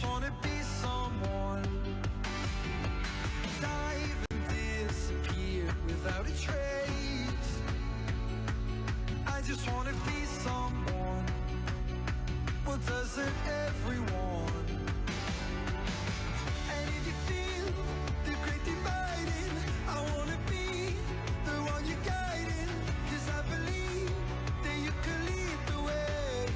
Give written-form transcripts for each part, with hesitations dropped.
just wanna be someone. Dive and disappear without a trace. I just wanna be someone. Well, doesn't everyone? And if you feel the great dividing, I wanna be the one you're guiding. 'Cause I believe that you can lead the way.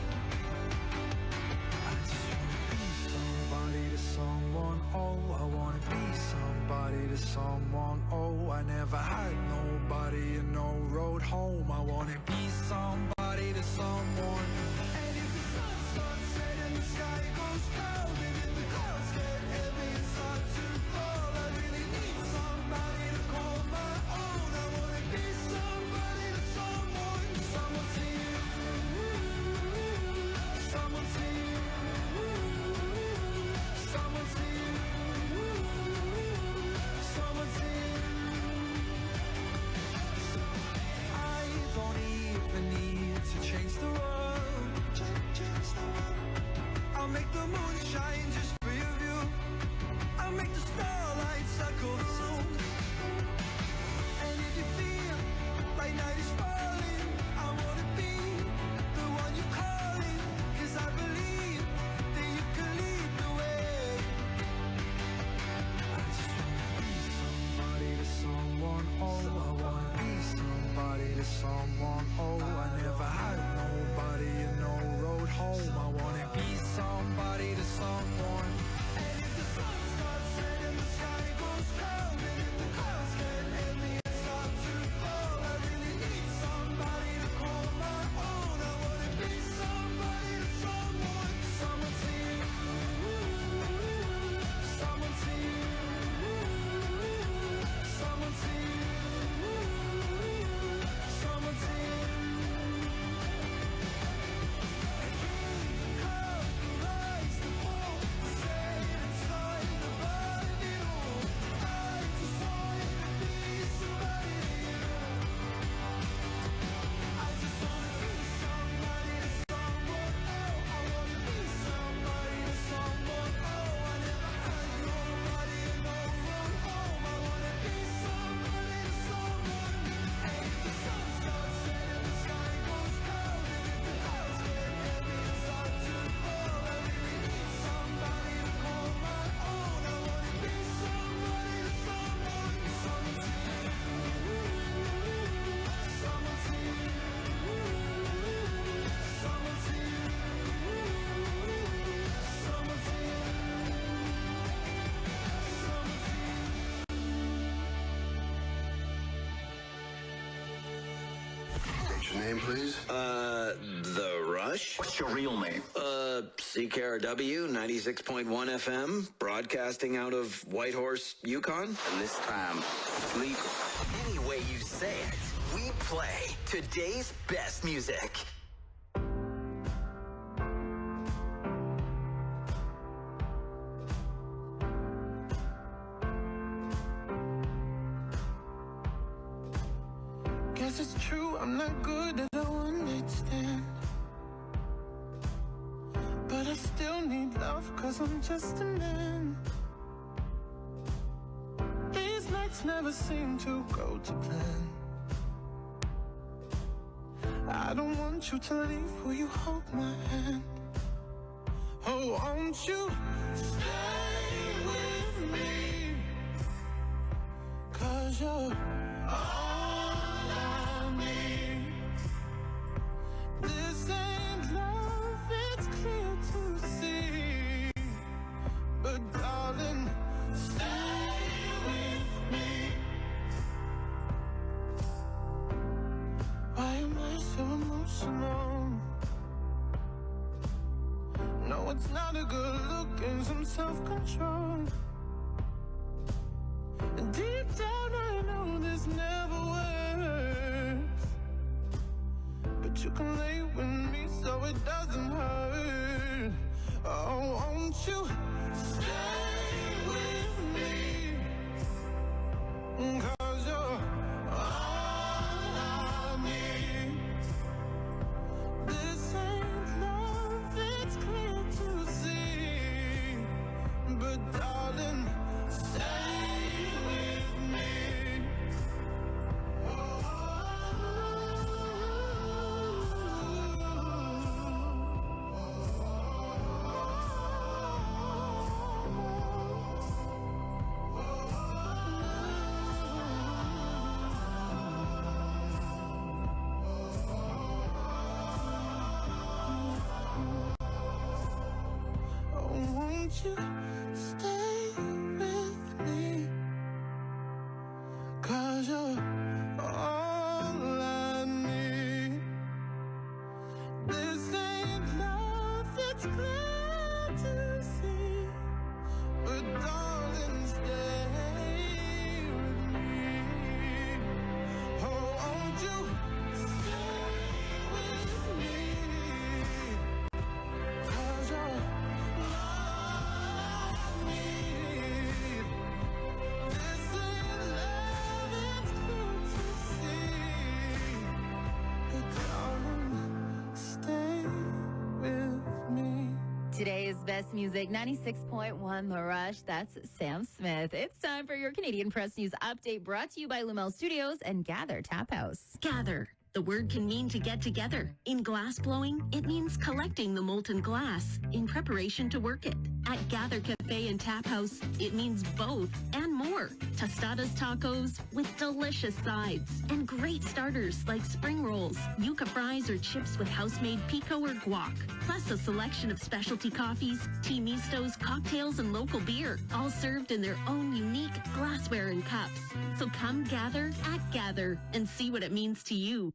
I just wanna be somebody to someone. Oh, I wanna be somebody to someone. Oh, I never had nobody and no road home. I wanna be somebody to someone. And if the sun starts setting, the sky goes cold, and if the clouds get heavy, it's hard to fall. I really need somebody to call my own. I wanna be somebody to someone. Someone to you, someone to you, someone to you, someone to you. I don't even need to change the world. I'll make the moon shine just for your view. I'll make the starlight circle the room. And if you feel like night is falling, I wanna be the one you're calling. 'Cause I believe that you can lead the way. I just wanna be somebody to someone. Oh, I wanna be somebody to someone. Oh, I never had nobody and no road home. I wanna be somebody to someone. And if the sun starts setting, the sky goes cold, and if the clouds get heavy, it's hard to fall. I really need somebody to call my own. I wanna be somebody to someone. Someone to you, someone to you, someone to you, someone to you. Name, please? The Rush. What's your real name? CKRW 96.1 FM, broadcasting out of Whitehorse, Yukon. And this time, sleep. Any way you say it, we play today's best music. Guess it's true, I'm not good at a one-night stand. But I still need love, 'cause I'm just a man. These nights never seem to go to plan. I don't want you to leave, will you hold my hand? Oh, won't you stay with me? 'Cause you're all I need. This ain't love, it's clear to see. But darling, stay with me. Why am I so emotional? No, it's not a good look and some self-control. And deep down I know this never works. But you can lay with me so it doesn't hurt. Oh, won't you stay with me? 'Cause you're all I need. This ain't love, it's clear to see. but darling, stay with me. Won't you stay with me? 'Cause you're all I need. This ain't love, it's clear to see. But darling, stay with me. Oh, won't you stay with me? 'Cause you're Today's best music, 96.1 The Rush. That's Sam Smith. It's time for your Canadian Press News update, brought to you by Lumel Studios and Gather Tap House. Gather. The word can mean to get together. In glass blowing, it means collecting the molten glass in preparation to work it. At Gather Cafe and Tap House, it means both and more. Tostadas tacos with delicious sides and great starters like spring rolls, yuca fries, or chips with house-made pico or guac. Plus a selection of specialty coffees, tea mistos, cocktails, and local beer, all served in their own unique glassware and cups. So come gather at Gather and see what it means to you.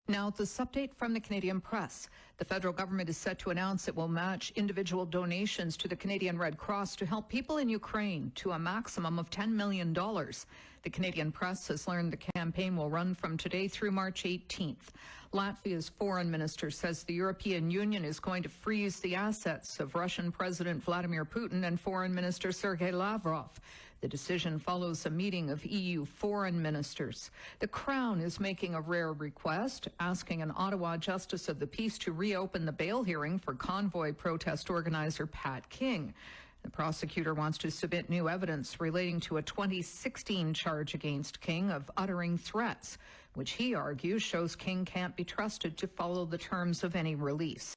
Now, this update from the Canadian Press. The federal government is set to announce it will match individual donations to the Canadian Red Cross to help people in Ukraine to a maximum of $10 million. The Canadian Press has learned the campaign will run from today through March 18th. Latvia's foreign minister says the European Union is going to freeze the assets of Russian President Vladimir Putin and Foreign Minister Sergei Lavrov. The decision follows a meeting of EU foreign ministers. The Crown is making a rare request, asking an Ottawa Justice of the Peace to reopen the bail hearing for convoy protest organizer Pat King. The prosecutor wants to submit new evidence relating to a 2016 charge against King of uttering threats, which he argues shows King can't be trusted to follow the terms of any release.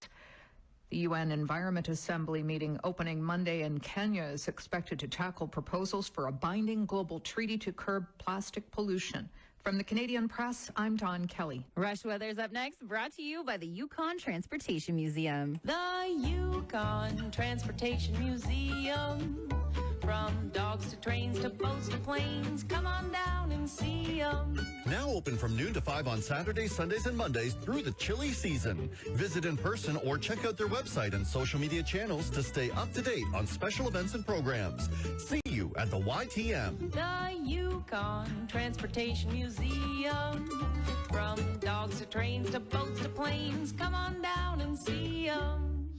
The UN Environment Assembly meeting opening Monday in Kenya is expected to tackle proposals for a binding global treaty to curb plastic pollution. From the Canadian Press, I'm Dawn Kelly. Rush Weather's up next, brought to you by the Yukon Transportation Museum. The Yukon Transportation Museum. From dogs to trains to boats to planes, come on down and see them. Now open from noon to 5 on Saturdays, Sundays, and Mondays through the chilly season. Visit in person or check out their website and social media channels to stay up to date on special events and programs. See you at the YTM. The Yukon Transportation Museum. From dogs to trains to boats to planes, come on down and see them.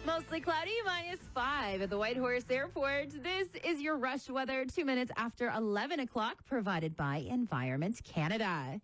Mostly cloudy, -5 at the Whitehorse Airport. This is your rush weather 2 minutes after 11 o'clock, provided by Environment Canada.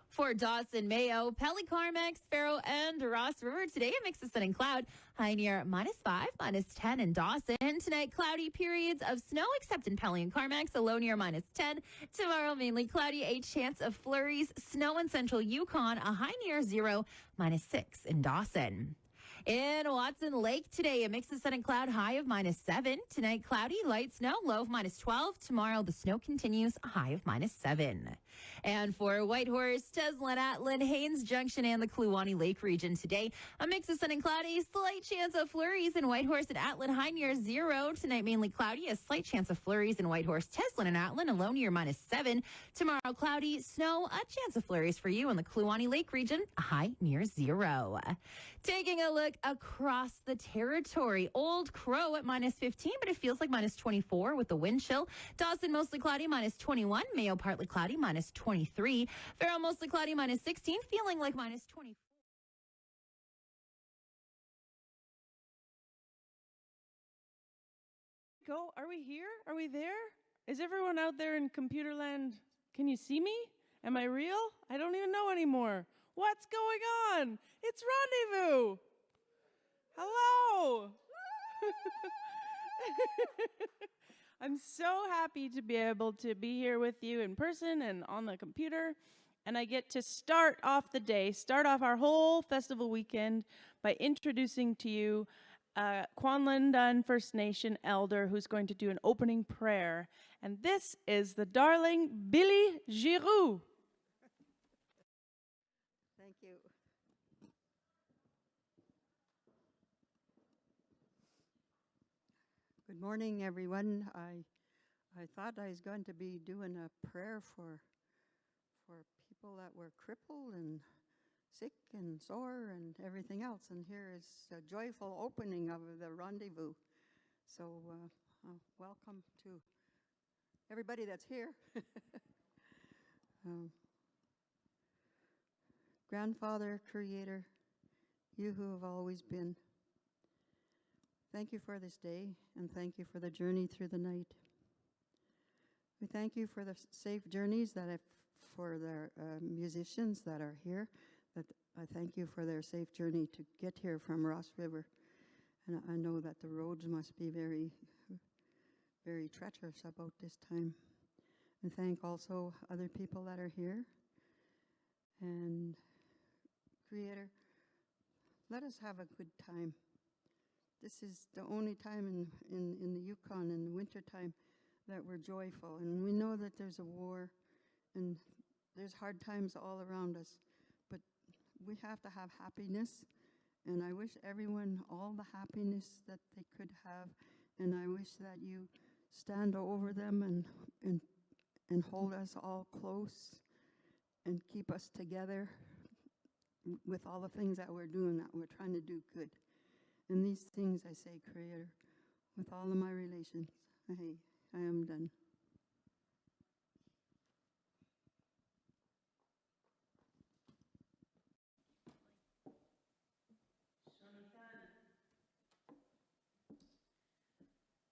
For Dawson, Mayo, Pelly, Carmex, Faro, and Ross River, today a mix of sun and cloud. High near -5, -10 in Dawson. Tonight, cloudy periods of snow, except in Pelly and Carmex, a low near -10. Tomorrow, mainly cloudy, a chance of flurries. Snow in central Yukon, a high near 0, -6 in Dawson. In Watson Lake today, a mix of sun and cloud, high of -7. Tonight, cloudy, light snow, low of -12. Tomorrow, the snow continues, a high of -7. And for Whitehorse, Teslin, Atlin, Haines Junction, and the Kluwani Lake region today, a mix of sun and cloudy, slight chance of flurries in Whitehorse and Atlin, high near 0. Tonight, mainly cloudy, a slight chance of flurries in Whitehorse, Teslin, and Atlin, a low near -7. Tomorrow, cloudy, snow, a chance of flurries for you in the Kluwani Lake region, a high near 0. Taking a look across the territory, Old Crow at -15, but it feels like -24 with the wind chill. Dawson, mostly cloudy, -21. Mayo, partly cloudy, -23. Faro, mostly cloudy, -16, feeling like -24. Go. Are we here? Are we there? Is everyone out there in computer land? Can you see me? Am I real? I don't even know anymore. What's going on? It's Rendezvous. Hello. I'm so happy to be able to be here with you in person and on the computer. And I get to start off our whole festival weekend by introducing to you Kwanlundan First Nation elder who's going to do an opening prayer. And this is the darling Billy Giroux. Thank you. Good morning, everyone. I thought I was going to be doing a prayer for people that were crippled and sick and sore and everything else. And here is a joyful opening of the rendezvous. So welcome to everybody that's here. Grandfather, Creator, you who have always been, thank you for this day and thank you for the journey through the night. We thank you for the safe journeys for the musicians that are here. That I thank you for their safe journey to get here from Ross River. And I know that the roads must be very, very treacherous about this time. And thank also other people that are here. And Creator, let us have a good time. This is the only time in the Yukon in the winter time that we're joyful. And we know that there's a war and there's hard times all around us, but we have to have happiness. And I wish everyone all the happiness that they could have. And I wish that you stand over them and hold us all close and keep us together with all the things that we're doing, that we're trying to do good. And these things I say, Creator, with all of my relations. I am done.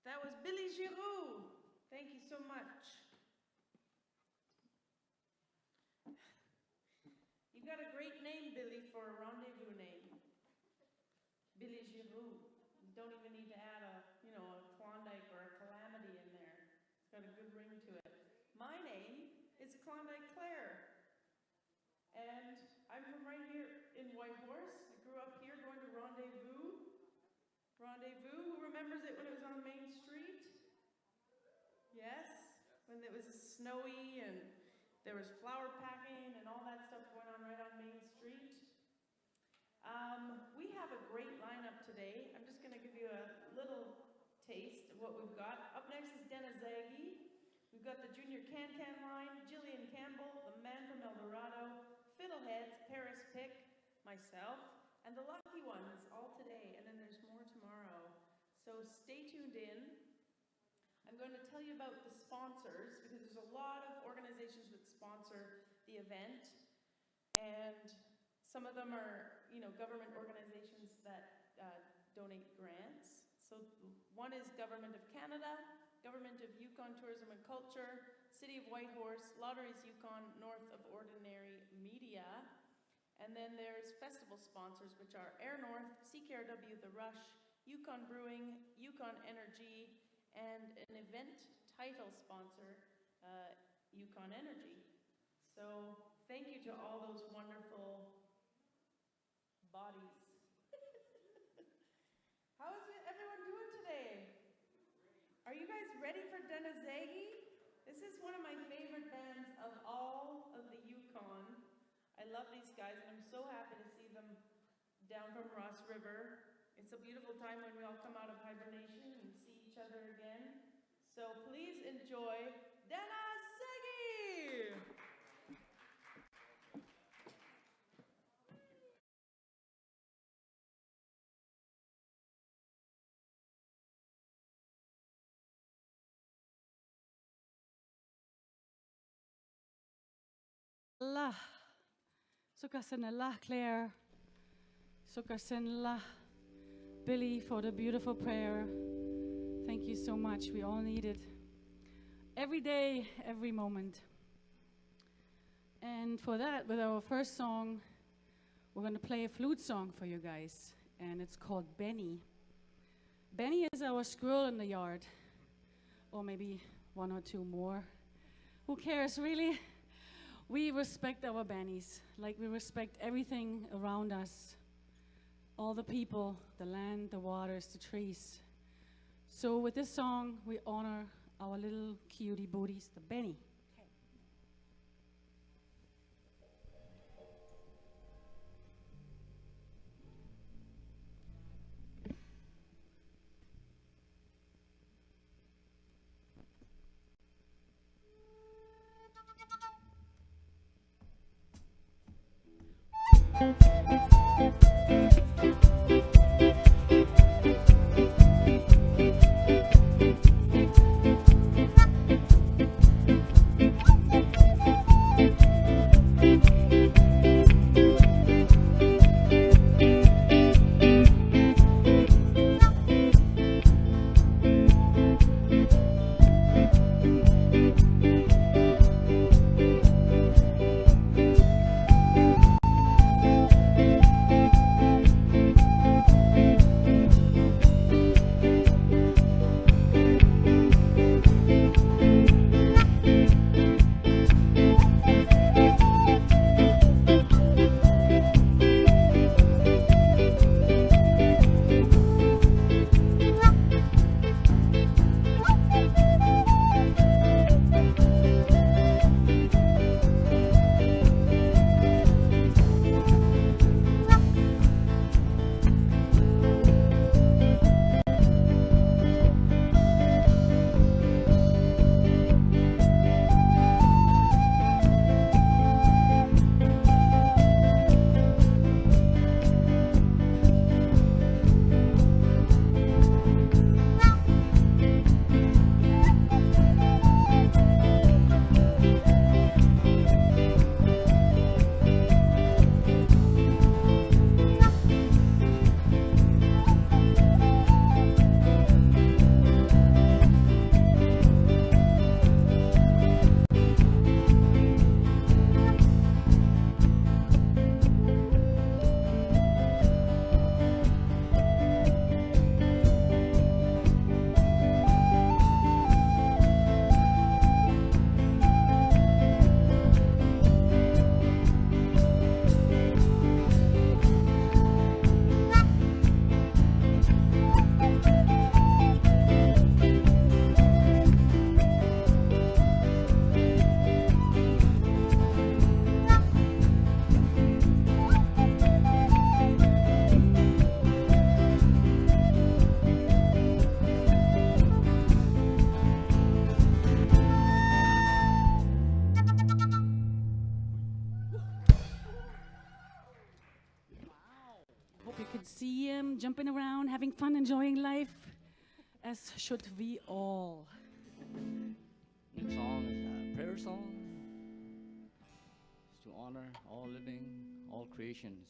That was Billy Giroux. Thank you so much. You got a great name, Billy, for a rendezvous name. Billy Giroux. You don't even need to add a Klondike or a Calamity in there. It's got a good ring to it. My name is Klondike Claire. And I'm from right here in Whitehorse. I grew up here going to Rendezvous. Rendezvous, who remembers it when it was on Main Street? Yes, when it was snowy and there was flower packing and all that stuff going on right on Main Street. We have a great lineup today. I'm just going to give you a little taste of what we've got. Up next is Denizagi. We've got the Junior Can-Can line, Jillian Campbell, the man from El Dorado, Fiddleheads, Paris Pick, myself, and the Lucky Ones all today, and then there's more tomorrow. So stay tuned in. I'm going to tell you about the sponsors, because there's a lot of organizations that sponsor the event, and some of them are, government organizations that donate grants. So one is Government of Canada, Government of Yukon Tourism and Culture, City of Whitehorse, Lotteries Yukon, North of Ordinary Media. And then there's festival sponsors, which are Air North, CKRW The Rush, Yukon Brewing, Yukon Energy, and an event title sponsor, Yukon Energy. So thank you to all those wonderful bodies. How is everyone doing today? Are you guys ready for Denizagi? This is one of my favorite bands of all of the Yukon. I love these guys, and I'm so happy to see them down from Ross River. It's a beautiful time when we all come out of hibernation and see each other again. So please enjoy Denizagi! Allah. Sukasin Allah, Claire. Sukasin Allah, Billy, for the beautiful prayer. Thank you so much. We all need it. Every day, every moment. And for that, with our first song, we're going to play a flute song for you guys, and it's called Benny. Benny is our squirrel in the yard, or maybe one or two more. Who cares, really? We respect our Bennies, like we respect everything around us, all the people, the land, the waters, the trees. So with this song, we honor our little cutie booties, the Benny. Jumping around, having fun, enjoying life, as should we all. Next song is a prayer song. It's to honor all living, all creations.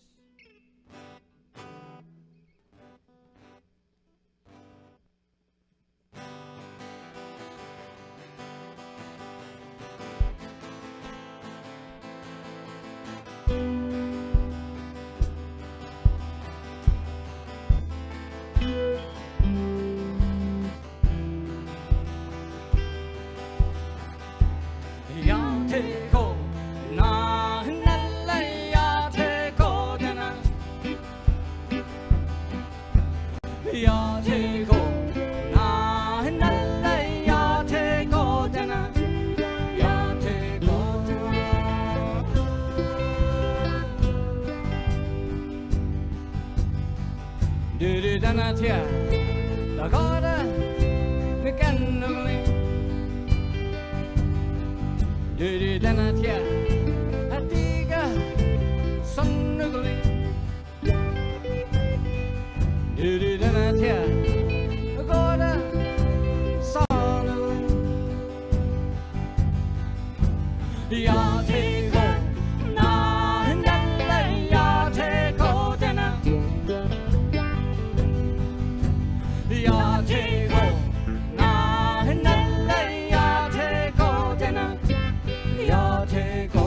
Take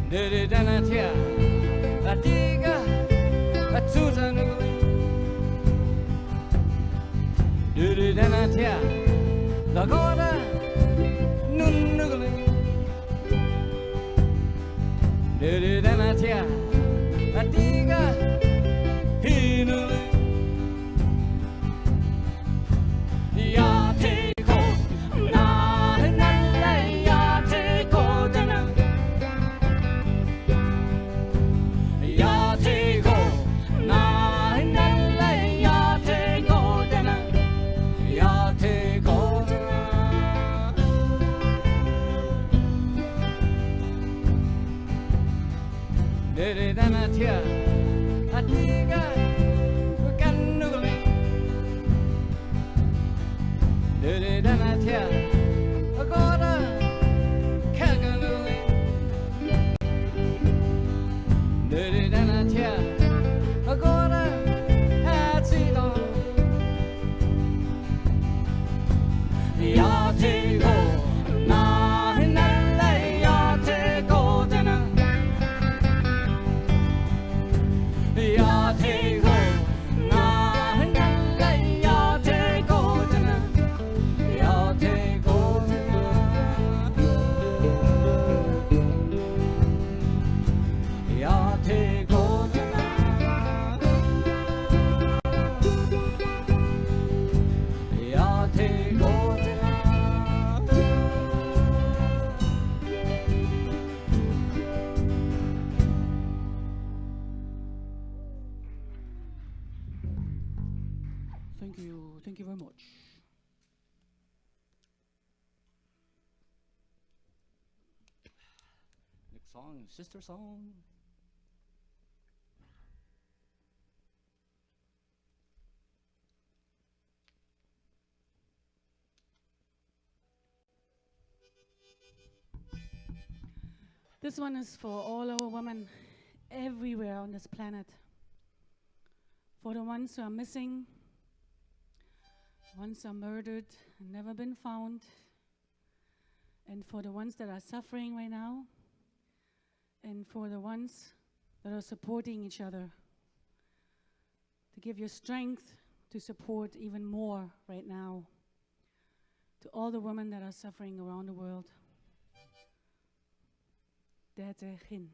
Dere dana tia, a diga, a tuta nugli. Dere dana tia, la goda, nun nugli. Dere dana tia, a diga, he nugli. Ya te ko, na la ya te ko dana. Ya te ko, na la ya te ko dana. Ya te ko dana. Dere dana tia, atiga, kan nugli. Dere dana tia, agora, kaganuli. Dere dana tia, agora, atsido. Ya te go, na la ya te go dana. Ya te go, na la ya te go dana. Ya te go dana. Ya te go dana. Ya te go dana. Thank you very much. Next song, sister song. This one is for all our women everywhere on this planet. For the ones who are missing, ones who are murdered and never been found, and for the ones that are suffering right now, and for the ones that are supporting each other, to give you strength to support even more right now, to all the women that are suffering around the world. That's a hin.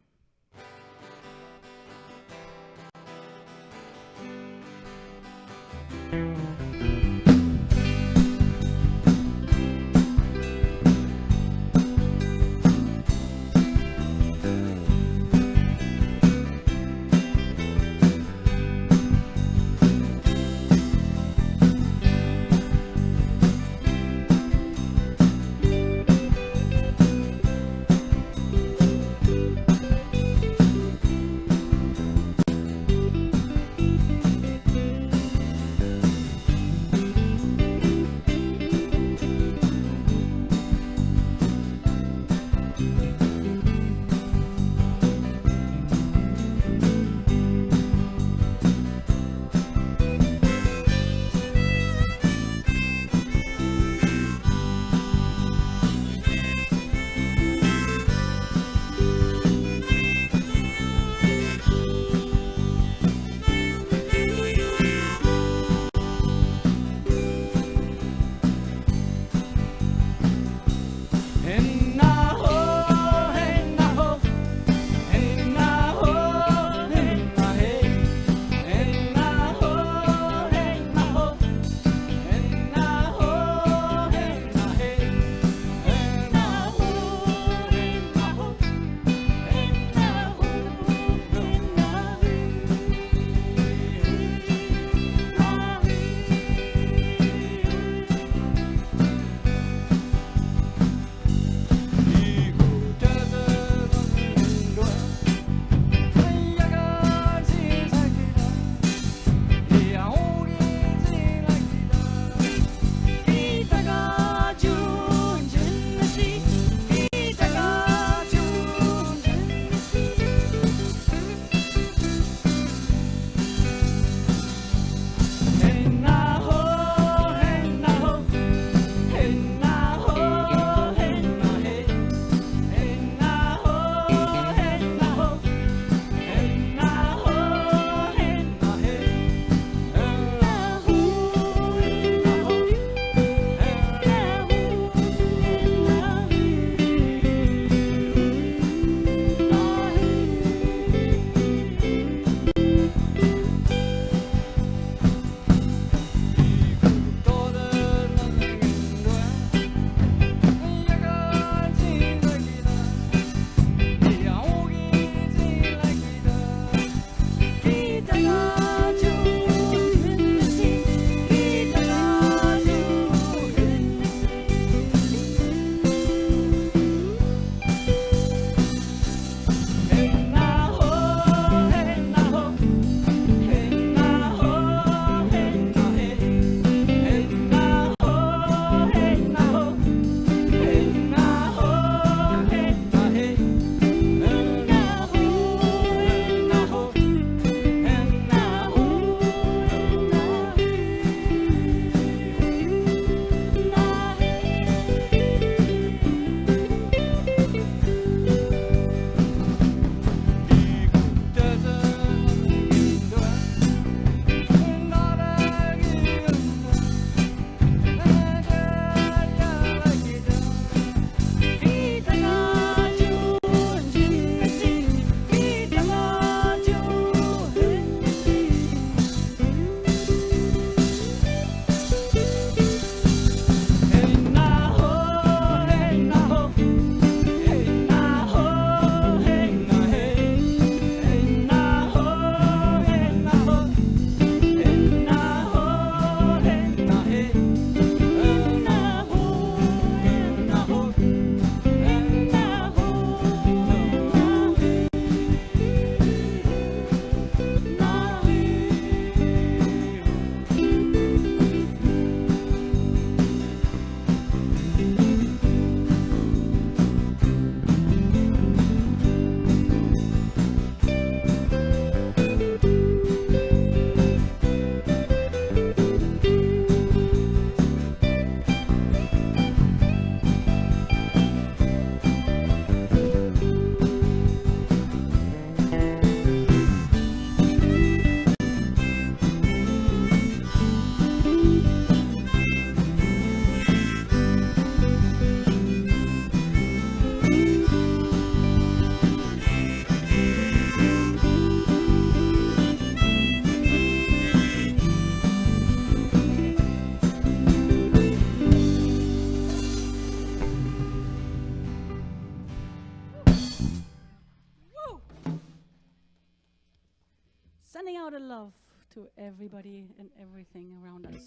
sending out a love to everybody and everything around us.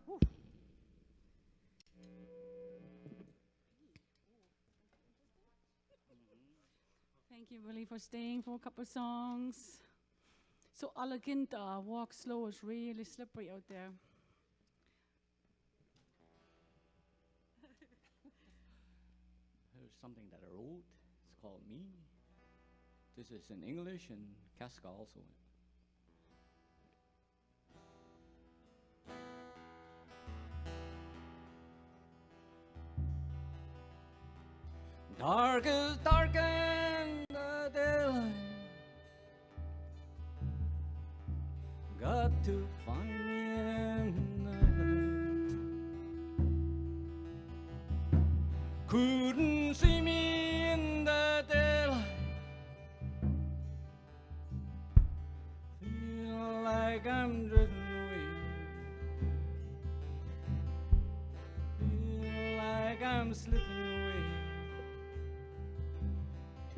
Woo. Thank you, Billy, for staying for a couple of songs. So Alaginta, walk slow, is really slippery out there. There's something that I wrote. It's called Me. This is in English and Casca also. Dark is darkened the daylight. Got to find me in the light. Couldn't see me in the daylight. Feel like I'm drifting away. Feel like I'm slipping away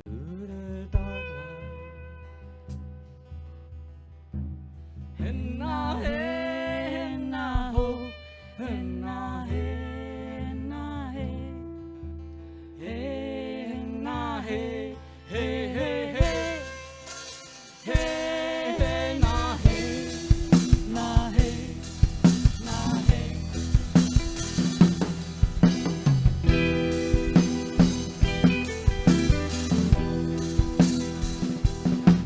to the dark light. And I hey, and I ho, and I hey, and I hey, hey, and I hey, hey, hey, hey, hey, na hey, na hey, na hey.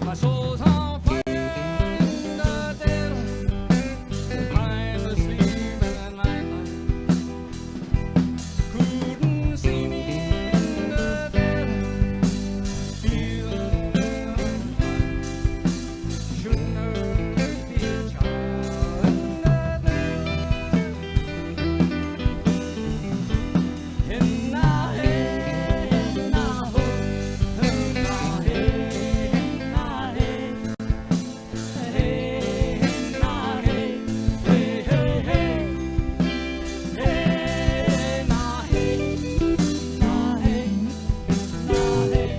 My soul's on fire in the daylight, mindlessly in the nightlight. Couldn't see me in the daylight, feeling shouldn't have be a child in the daylight. And I hey, and I ho, and I hey, and I hey, hey, and I hey, hey, hey, hey, hey, and I hey, na hey, na hey.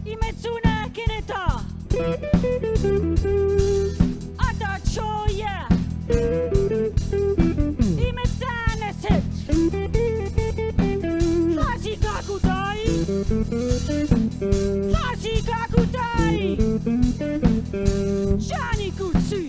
Imetsuna kineta. Ada choya. Imetsana set. Fasi kakutai. Fasi kakutai. Jani kutsi.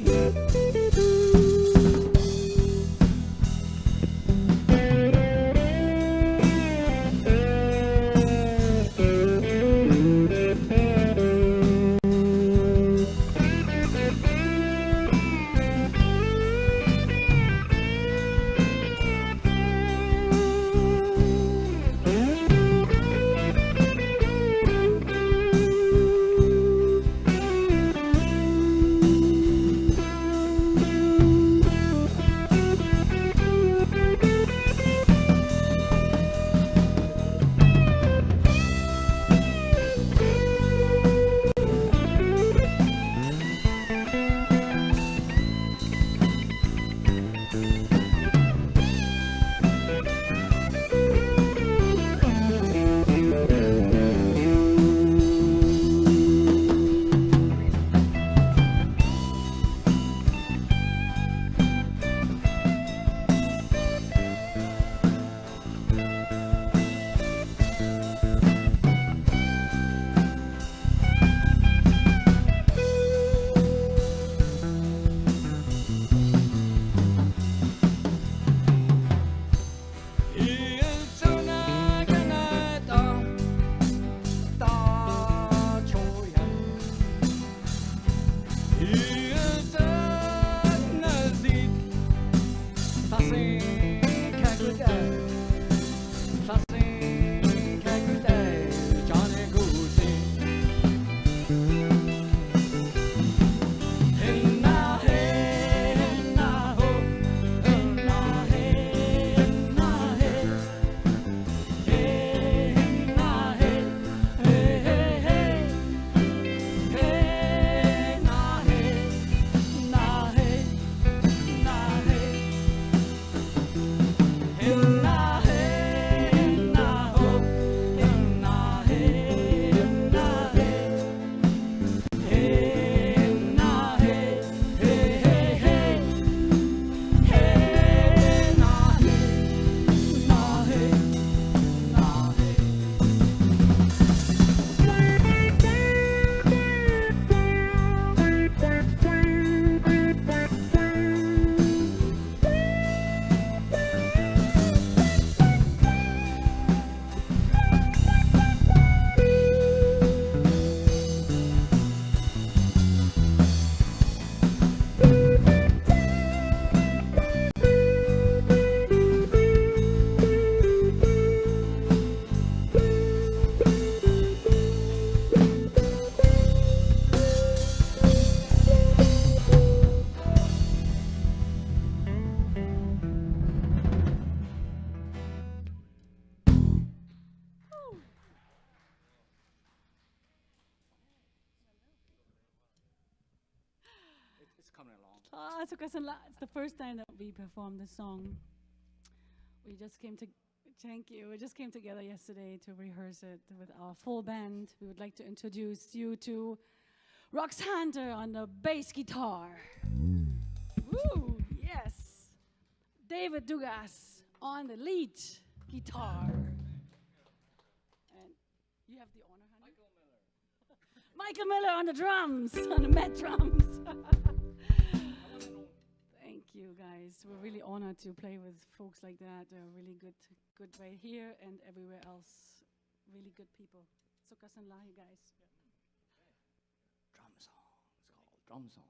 It's the first time that we performed this song. We just came to, thank you. We just came together yesterday to rehearse it with our full band. We would like to introduce you to Rox Hunter on the bass guitar. Woo, yes. David Dugas on the lead guitar. And you have the honor, honey? Michael Miller on the drums, on the Met drums. Thank you, guys. We're really honored to play with folks like that. They're really good right here and everywhere else. Really good people. Sukas and lahi, guys. Drum song. It's called Drum Song.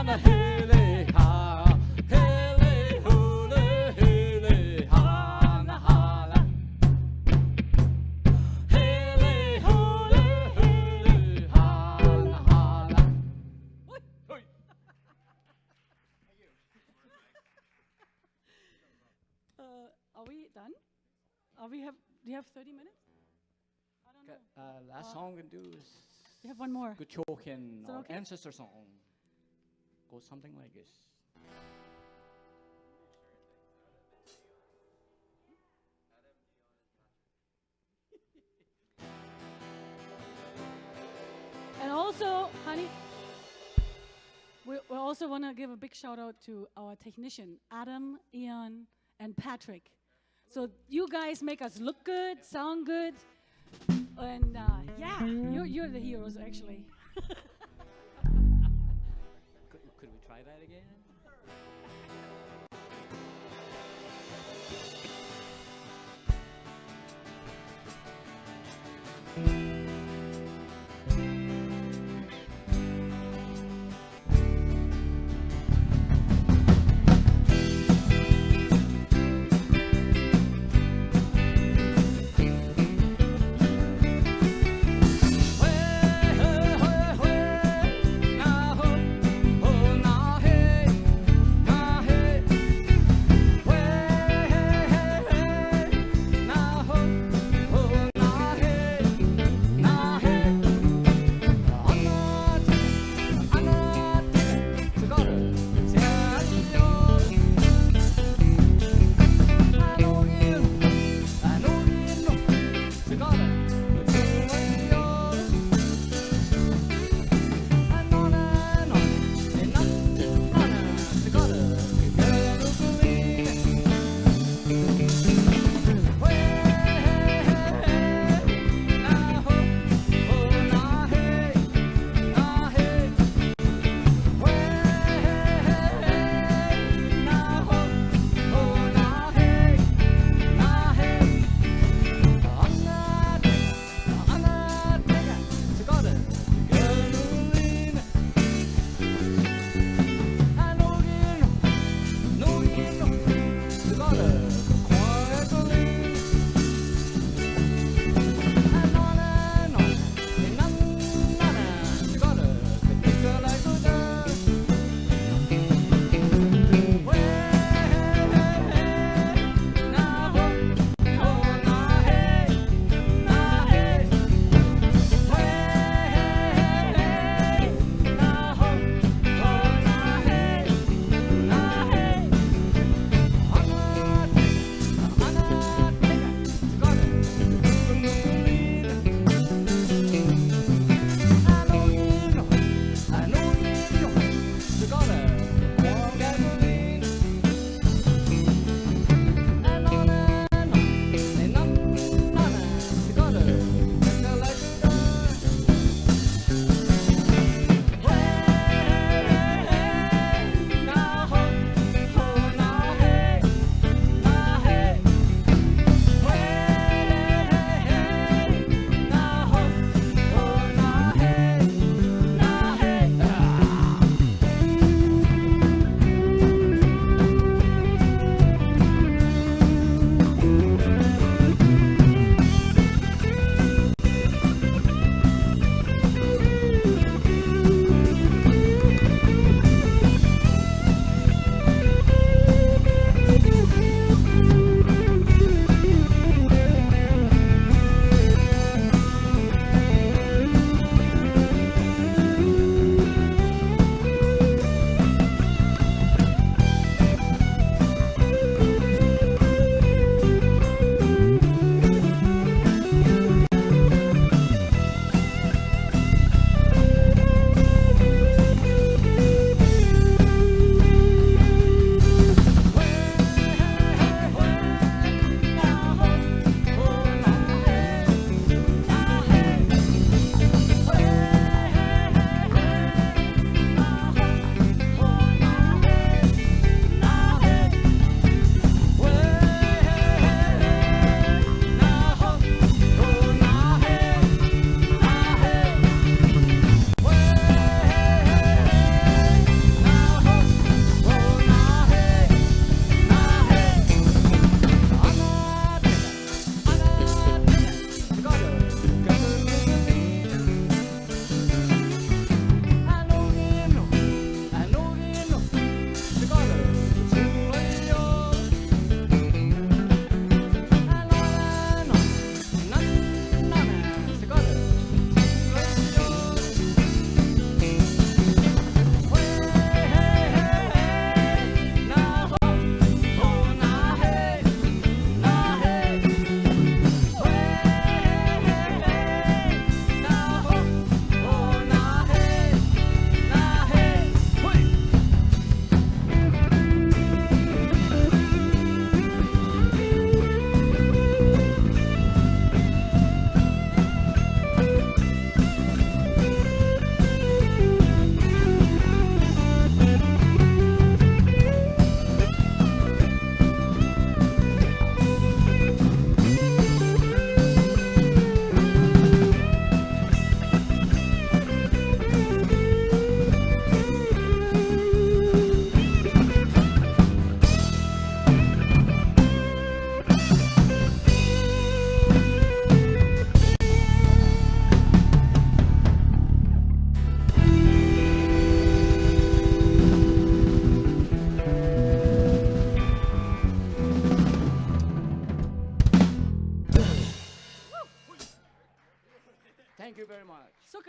na hele ha, hele hule hele ha na hala. Hele hule hele ha na hala. Are we done? Do you have 30 minutes? I don't know. Last song we can do is You have one more. Good Chokin, Is that our okay? ancestor song. Goes something like this. And also, honey, we also want to give a big shout out to our technician, Adam, Ian, and Patrick. So you guys make us look good, sound good, and yeah, you're the heroes actually. Could we try that again? Na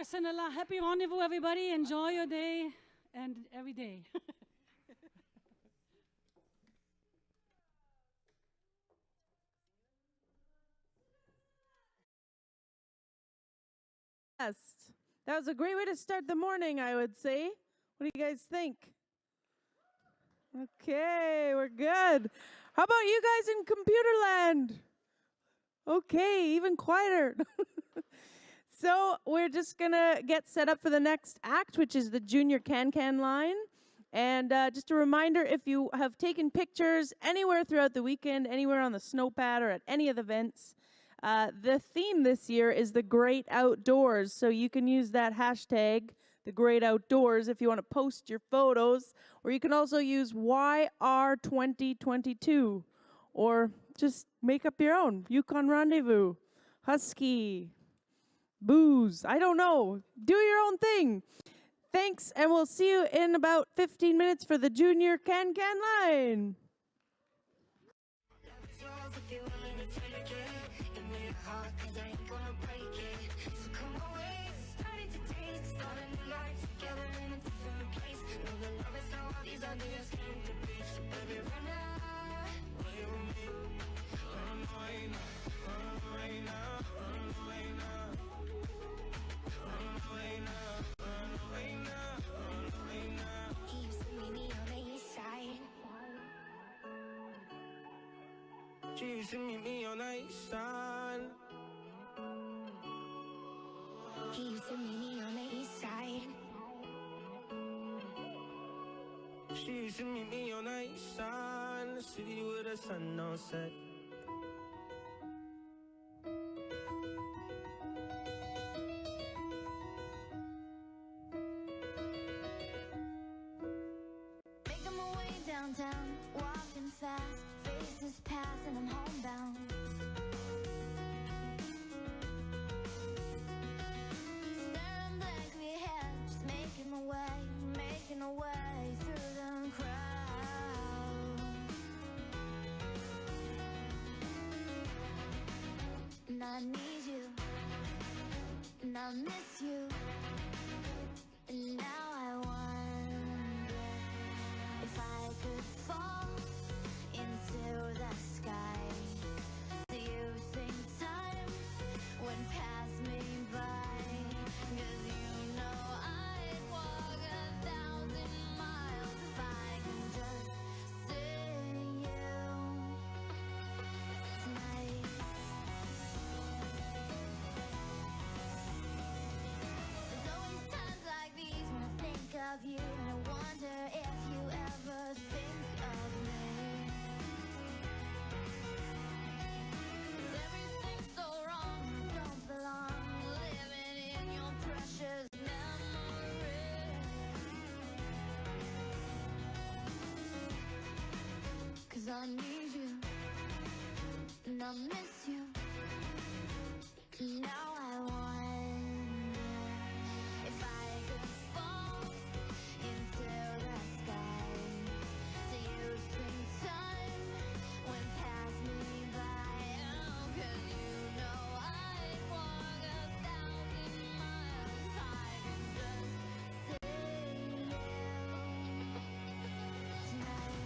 Sinala. Happy rendezvous, everybody. Enjoy your day and every day. Yes. That was a great way to start the morning, I would say. What do you guys think? Okay, we're good. How about you guys in Computerland? Okay, even quieter. So we're just going to get set up for the next act, which is the Junior Can-Can line. And just a reminder, if you have taken pictures anywhere throughout the weekend, anywhere on the snowpad or at any of the events, the theme this year is the Great Outdoors. So you can use that hashtag, the Great Outdoors, if you want to post your photos. Or you can also use YR2022. Or just make up your own. Yukon Rendezvous, Husky, Booze. I don't know. Do your own thing. Thanks, and we'll see you in about 15 minutes for the Junior Can-Can line. She used to meet me on the east side. He used to meet me on the east side. She used to meet me on the east side, in the city where the sun don't set. Making my way downtown, walking fast, faces pass and I'm homebound. Staring blankly ahead, just making my way through the crowd. And I need you, and I miss you, and now I wonder if I could fall into the sky. Do you think time would pass me by? 'Cause you know I'd walk 1,000 miles if I can just see you tonight. There's always times like these when I think of you, and I wonder if you ever think of me. 'Cause everything's so wrong, and I don't belong living in your precious memory. 'Cause I need you, and I miss you, and now I wonder if I could fall into the sky. Do you think time would pass me by? Oh, 'cause you know I'd walk 1,000 miles if I could just see you tonight.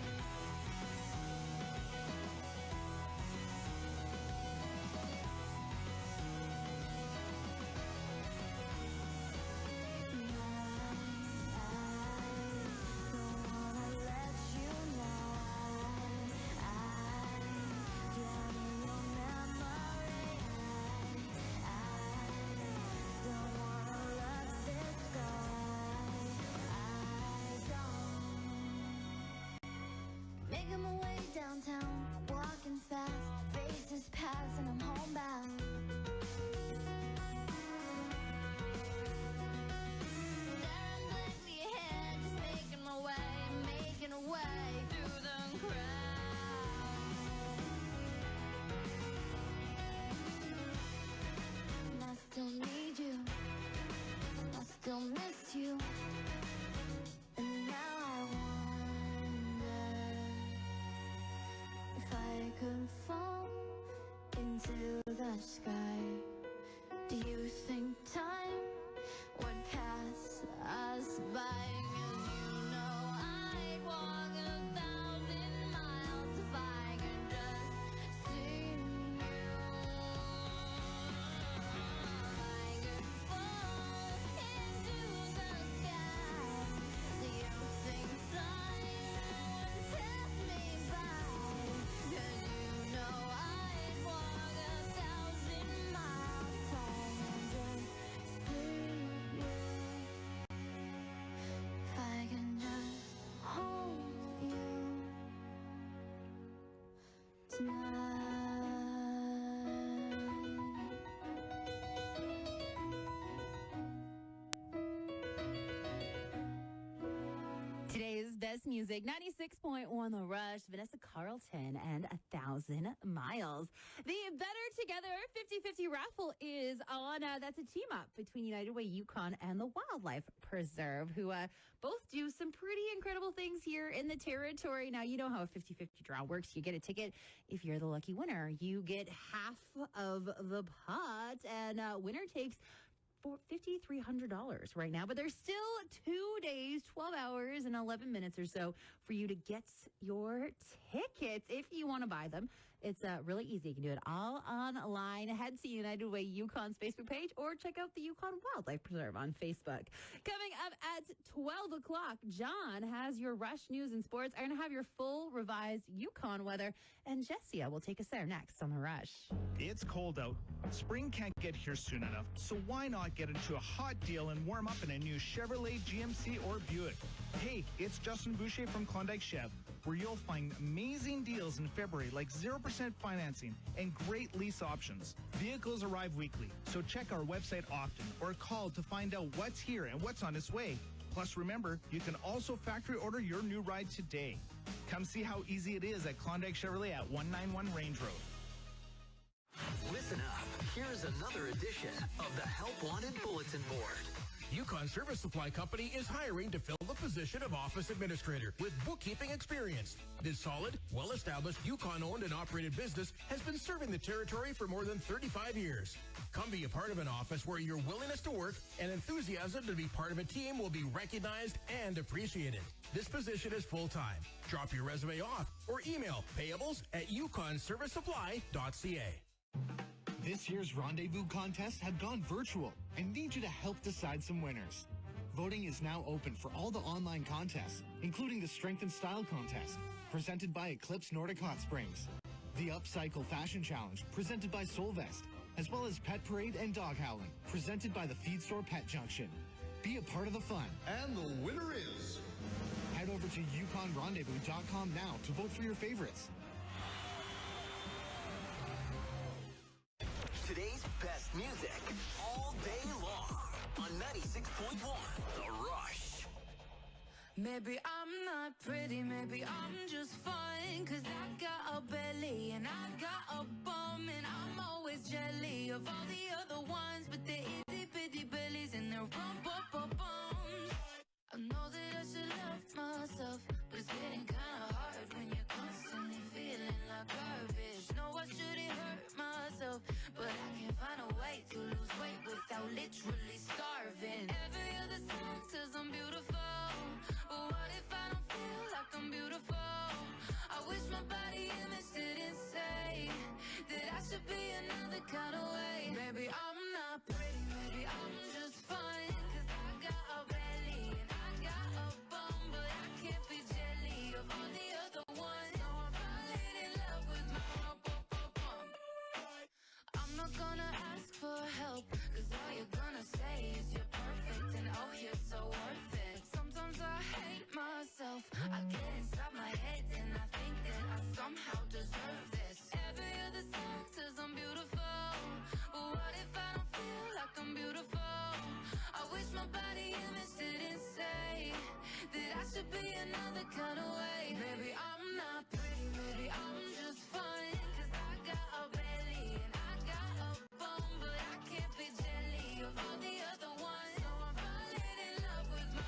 Making my way downtown, walking fast, faces pass and I'm homebound. Staring blankly ahead, just making my way through the crowd. And I still need you, I still miss you, and now I wonder if I could fall into the sky. Do you think time best music. 96.1 The Rush, Vanessa Carlton, and 1,000 Miles. The Better Together 50-50 raffle is on. That's a team up between United Way Yukon and the Wildlife Preserve, who both do some pretty incredible things here in the territory. Now, you know how a 50-50 draw works. You get a ticket. If you're the lucky winner, you get half of the pot, and winner takes for $5,300 right now. But there's still 2 days, 12 hours, and 11 minutes or so for you to get your tickets if you want to buy them. It's really easy. You can do it all online. Head to United Way Yukon's Facebook page or check out the Yukon Wildlife Preserve on Facebook. Coming up at 12 o'clock, John has your Rush News and Sports. I'm going to have your full revised Yukon weather, and Jessia will take us there next on The Rush. It's cold out. Spring can't get here soon enough, so why not get into a hot deal and warm up in a new Chevrolet, GMC, or Buick? Hey, it's Justin Boucher from Klondike Chev, where you'll find amazing deals in February like 0% financing and great lease options. Vehicles arrive weekly, so check our website often or call to find out what's here and what's on its way. Plus, remember, you can also factory order your new ride today. Come see how easy it is at Klondike Chevrolet at 191 Range Road. Listen up. Here's another edition of the Help Wanted Bulletin Board. Yukon Service Supply Company is hiring to fill the position of office administrator with bookkeeping experience. This solid, well-established Yukon-owned and operated business has been serving the territory for more than 35 years. Come be a part of an office where your willingness to work and enthusiasm to be part of a team will be recognized and appreciated. This position is full-time. Drop your resume off or email payables@yukonservicesupply.ca. This year's Rendezvous contests have gone virtual and need you to help decide some winners. Voting is now open for all the online contests, including the Strength and Style contest, presented by Eclipse Nordic Hot Springs, the Upcycle Fashion Challenge, presented by Solvest, as well as Pet Parade and Dog Howling, presented by the Feed Store Pet Junction. Be a part of the fun. And the winner is... Head over to YukonRendezvous.com now to vote for your favorites. Today's best music all day long on 96.1 The Rush. Maybe I'm not pretty, maybe I'm just fine, 'cause I got a belly and I got a bum, and I'm always jelly of all the other ones with their itty bitty bellies and their bums. I know that I should love myself, but it's getting kinda hard when you're constantly feeling like garbage. No, I shouldn't hurt myself, but I can't find a way to lose weight without literally starving. Every other song says I'm beautiful, but what if I don't feel like I'm beautiful? I wish my body image didn't say that I should be another kind of way. Maybe I'm not pretty, maybe I'm just fine, 'cause I got a belly and I got a bum, but I can't be jelly of all the other ones. So I'm falling in love with my bum. I'm not gonna ask for help, 'cause all you're gonna say is you're perfect and oh, you're so worth it. Sometimes I hate myself, I get inside my head and I think that I somehow deserve this. Every other song says I'm beautiful, but what if I don't feel like I'm beautiful? I wish my body image didn't say that I should be another kind of way. Maybe I'm not pretty, maybe I'm just fine, 'cause I got a belly and I got a bum, but I can't be jelly of all the other ones. So I'm falling in love with my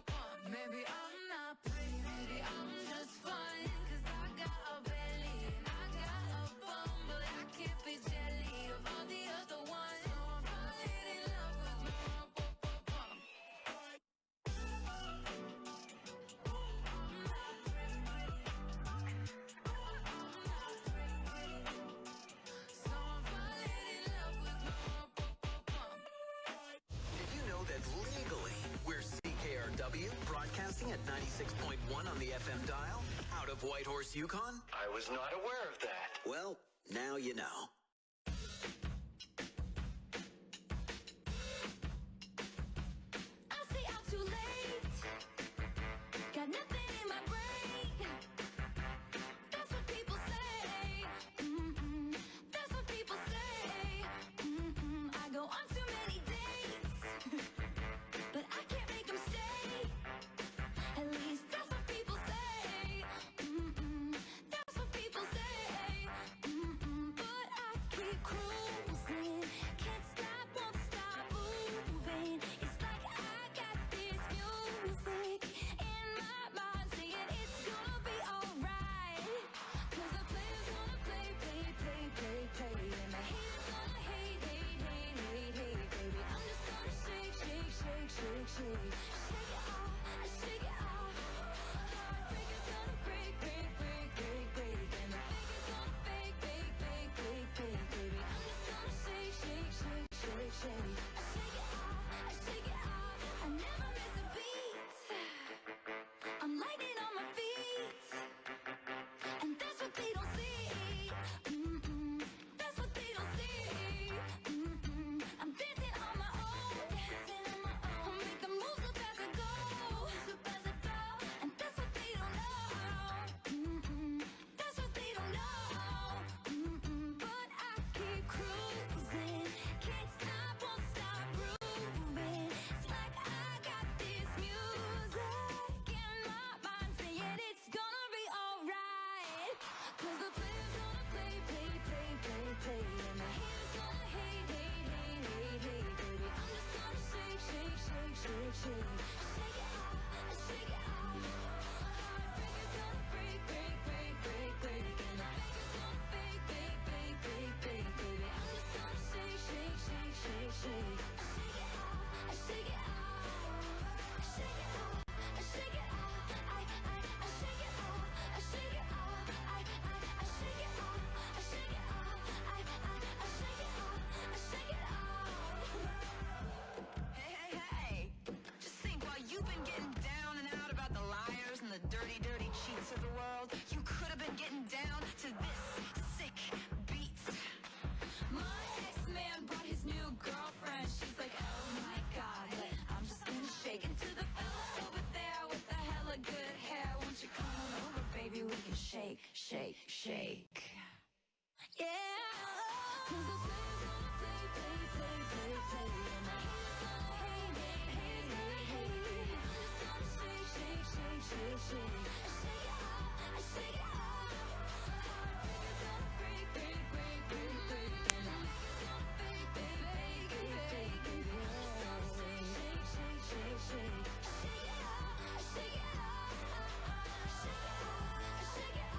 bum. Maybe I'm not pretty, maybe I'm just fine, 'cause I got a belly and I got a bum, but I can't be jelly of all the other ones. So I'm falling in love with my bum. So I'm falling in love with my bum. Did you know that legally we're CKRW, broadcasting at 96.1 on the FM dial out of Whitehorse, Yukon? I was not aware of that. Well, now you know. I stay out too late, got nothing in my brain. That's what people say. That's what people say. I go on too many dates, but I can't make them stay. At least that's what Shake, shake, shake. Yeah. 'Cause the players wanna play, play, play, play, play. And the haters gonna hate, hate, hate, hate, hate. I'm just gonna shake, shake, shake, shake. I shake it out, I shake it out. Heartbreakers gonna break, break, break, break, break. And the haters gonna fake, fake, fake, fake, fake, fake. I'm just gonna shake, shake, shake, shake, shake. I shake it out, I shake it out.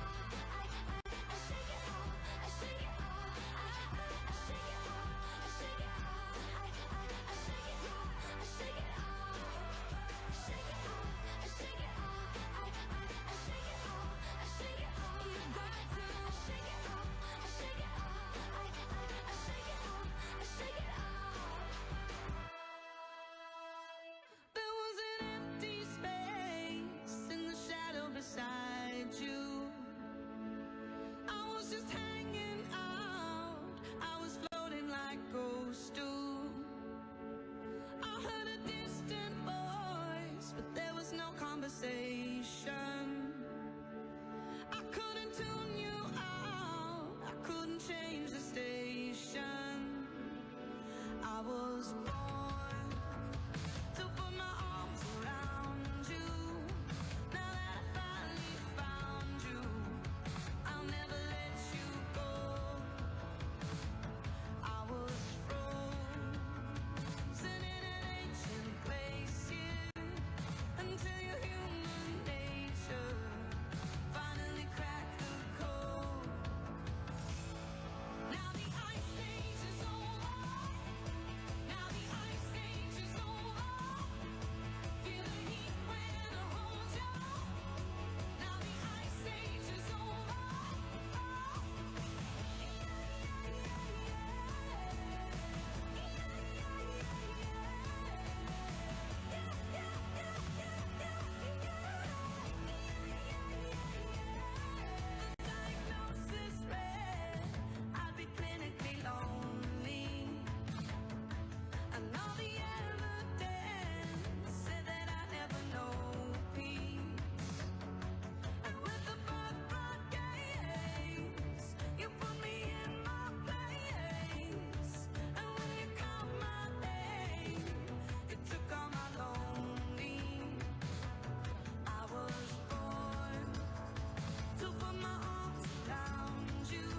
I couldn't tune you out, I couldn't change the station. I was born to put my arms around you. Now that I finally found you, I'll never let you go. I was frozen in an ancient place here until your human nature finally cracked the code. Now the ice age is over. Now the ice age is over. Feel the heat when I hold you. Now the ice age is over. Diagnosis read I'd be clinically lonely, and all the evidence said that I never know peace. And with the birth brought gaze, you put me in my place. And when you called my name, it took all my lonely. I was born to put my arms around you.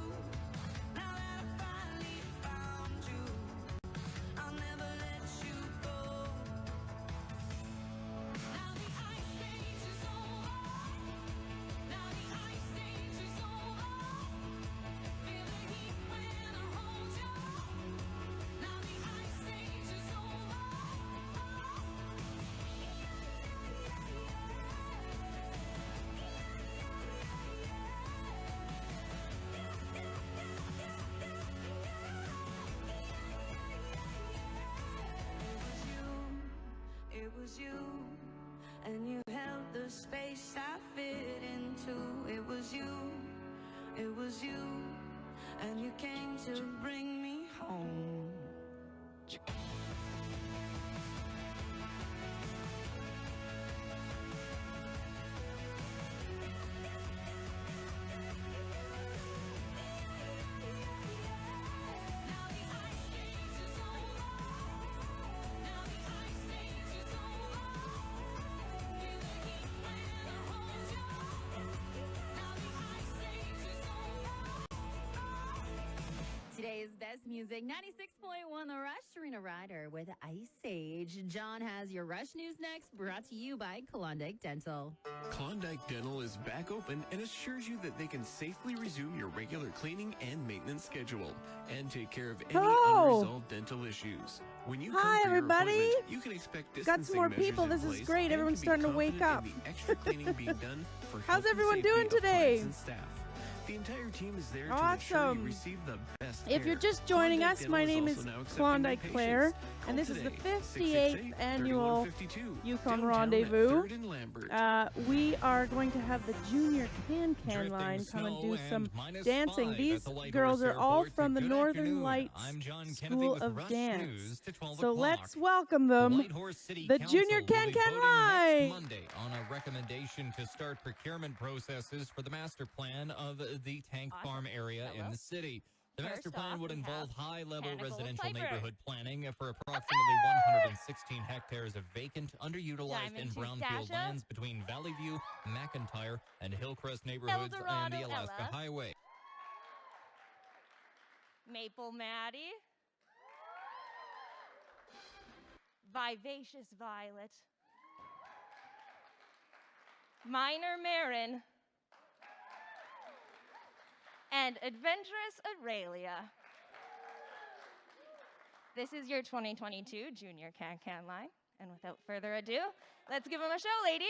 Now that I finally found you, I'll never let you go. Now the ice age is over. Now the ice age is over. Feel the heat when I hold you. Now the ice age is over. It was you, and you held the space I fit into. It was you, and you came to bring me home. Today's best music, 96.1 on the Rush, Serena Ryder with Ice Age. John has your Rush news next, brought to you by Klondike Dental. Klondike Dental is back open and assures you that they can safely resume your regular cleaning and maintenance schedule and take care of any unresolved dental issues. When you come Hi, for your everybody. appointment, you can expect Got distancing some more measures people. in This is place great. and Everyone's can be starting to wake confident up. in the extra cleaning being done for How's health and everyone safety doing of today? clients and staff. The entire team is there to ensure you Awesome. receive the best If you're care. just joining Klondike us, my Dental name is is also now accepting Klondike new Claire, patients. and Call this is the today, 58th annual 668-3152, Yukon downtown at Rendezvous. 3rd and Lambert. We are going to have the junior can line come and do some dancing. These girls are all from the Northern Lights School of Dance. So let's welcome them, the junior can line. Monday on a recommendation to start procurement processes for the master plan of the Tank Farm area in the city. The master plan would involve high-level residential neighborhood planning for approximately 116 hectares of vacant, underutilized, and brownfield lands between Valley View, McIntyre, and Hillcrest neighborhoods and the Alaska Highway. Maple Maddie. Vivacious Violet. Minor Marin. And Adventurous Aurelia. This is your 2022 Junior Can line. And without further ado, let's give them a show, ladies.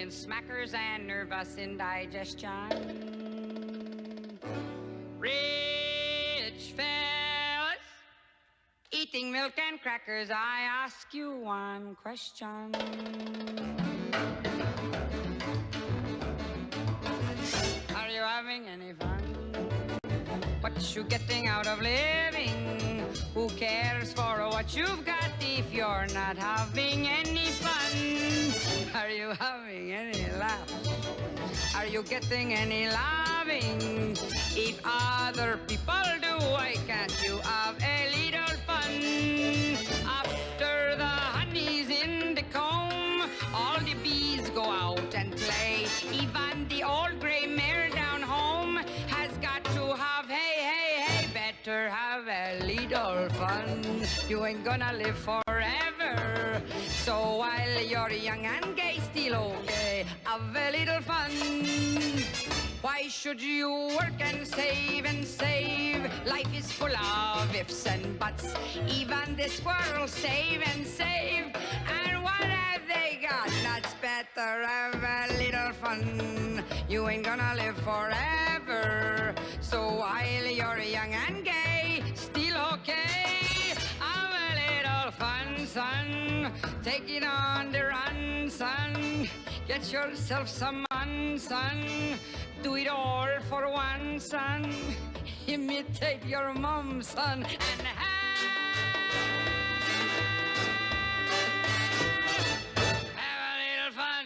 and smackers and nervous indigestion. Rich fellas, eating milk and crackers, I ask you one question. Are you having any fun? What you getting out of living? Who cares for what you've got if you're not having any fun? Are you having any laugh? Are you getting any loving? If other people do, why can't you have a little fun? After the honey's in the comb, all the bees go out and play. Even the old gray mare down home has got to have, hey, better have a little fun. You ain't gonna live forever. So while you're young and gay, still okay, have a little fun. Why should you work and save and save? Life is full of ifs and buts. Even the squirrels save and save. And what have they got? Nuts. Better have a little fun. You ain't gonna live forever. So while you're young and gay, still okay, have a little fun, son. Take it on the run, son. Get yourself some fun, son. Do it all for one, son. Imitate your mom, son, and have a little fun.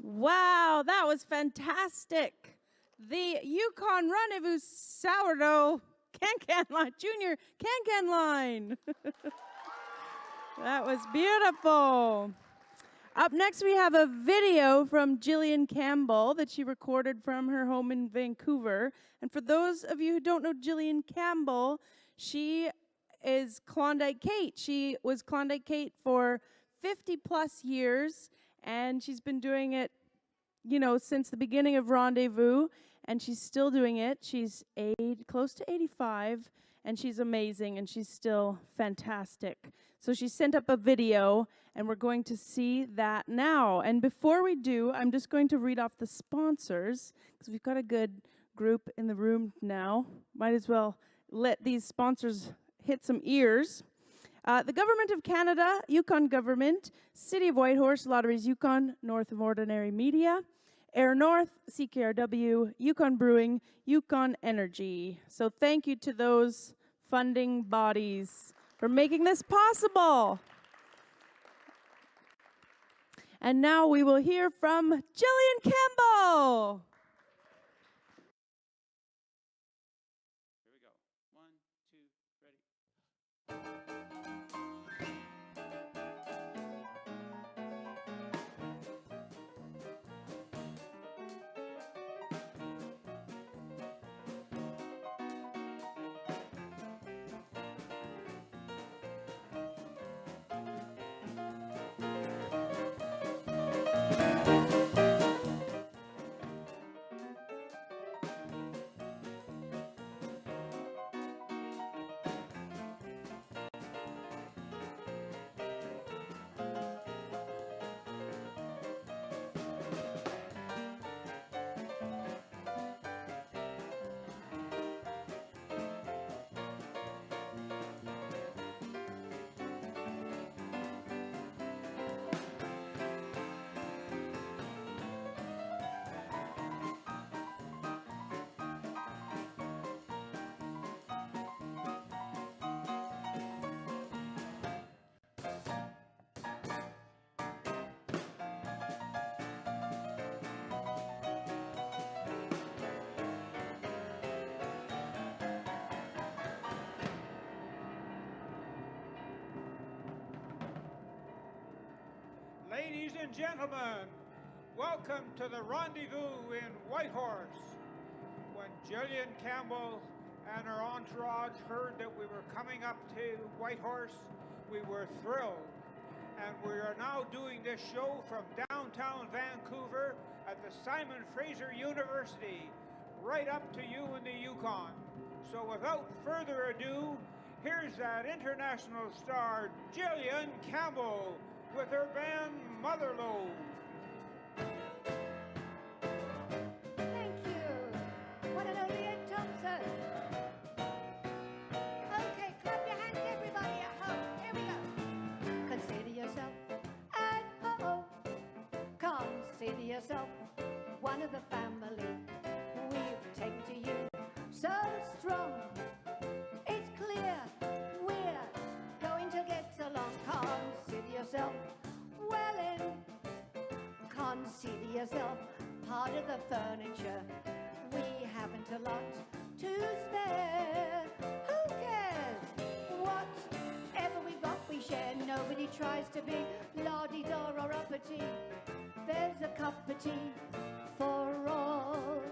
Wow, that was fantastic. The Yukon Rendezvous Sourdough Can Line, Junior Can Line. That was beautiful. Up next, we have a video from Jillian Campbell that she recorded from her home in Vancouver. And for those of you who don't know Jillian Campbell, she is Klondike Kate. She was Klondike Kate for 50 plus years, and she's been doing it, you know, since the beginning of Rendezvous, and she's still doing it. She's close to 85, and she's amazing, and she's still fantastic. So she sent up a video, and we're going to see that now. And before we do, I'm just going to read off the sponsors, because we've got a good group in the room now. Might as well let these sponsors hit some ears. The Government of Canada, Yukon Government, City of Whitehorse, Lotteries Yukon, North of Ordinary Media, Air North, CKRW, Yukon Brewing, Yukon Energy. So thank you to those funding bodies for making this possible. And now we will hear from Jillian Campbell. Ladies and gentlemen, welcome to the Rendezvous in Whitehorse. When Jillian Campbell and her entourage heard that we were coming up to Whitehorse, we were thrilled. And we are now doing this show from downtown Vancouver at the Simon Fraser University, right up to you in the Yukon. So without further ado, here's that international star, Jillian Campbell, with her band Motherlode. Thank you. One and only Ed Thompson. Okay, clap your hands, everybody at home. Here we go. Consider yourself at home. Consider yourself one of the family. We've taken to you so strong. It's clear we're going to get along. Consider yourself well in. Consider yourself part of the furniture. We haven't a lot to spare. Who cares? Whatever we got, we share. Nobody tries to be la-di-da or uppity. There's a cup of tea for all.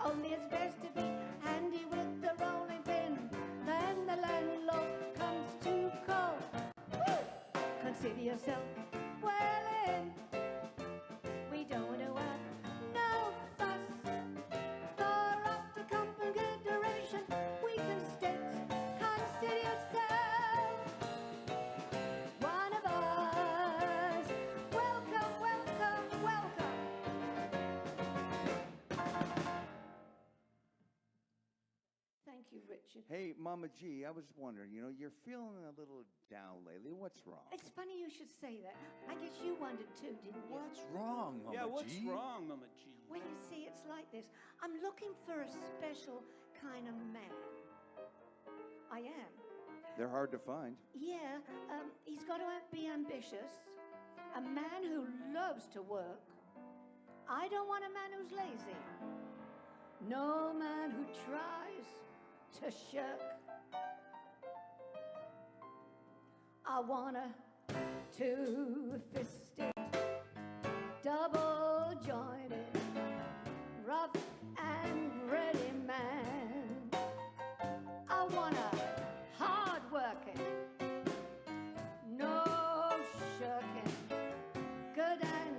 Only it's best to be handy with the rolling pin. Then the landlord comes to call. Woo! Consider yourself well in. We don't want to have no fuss. For up to configuration, we can state. Consider yourself one of us. Welcome, welcome, welcome. Thank you, Richard. Hey, Mama G, I was wondering, you know, you're feeling a little down lately. What's wrong? It's funny you should say that. I guess you wondered too, didn't you? What's wrong, Mama G? Yeah, what's wrong, Mama G? Well, you see, it's like this. I'm looking for a special kind of man. I am. They're hard to find. Yeah, he's got to be ambitious, a man who loves to work, I don't want a man who's lazy. No man who tries to shirk. I want a two-fisted, double-jointed, rough and ready man. I want a hard-working, no shirking, good and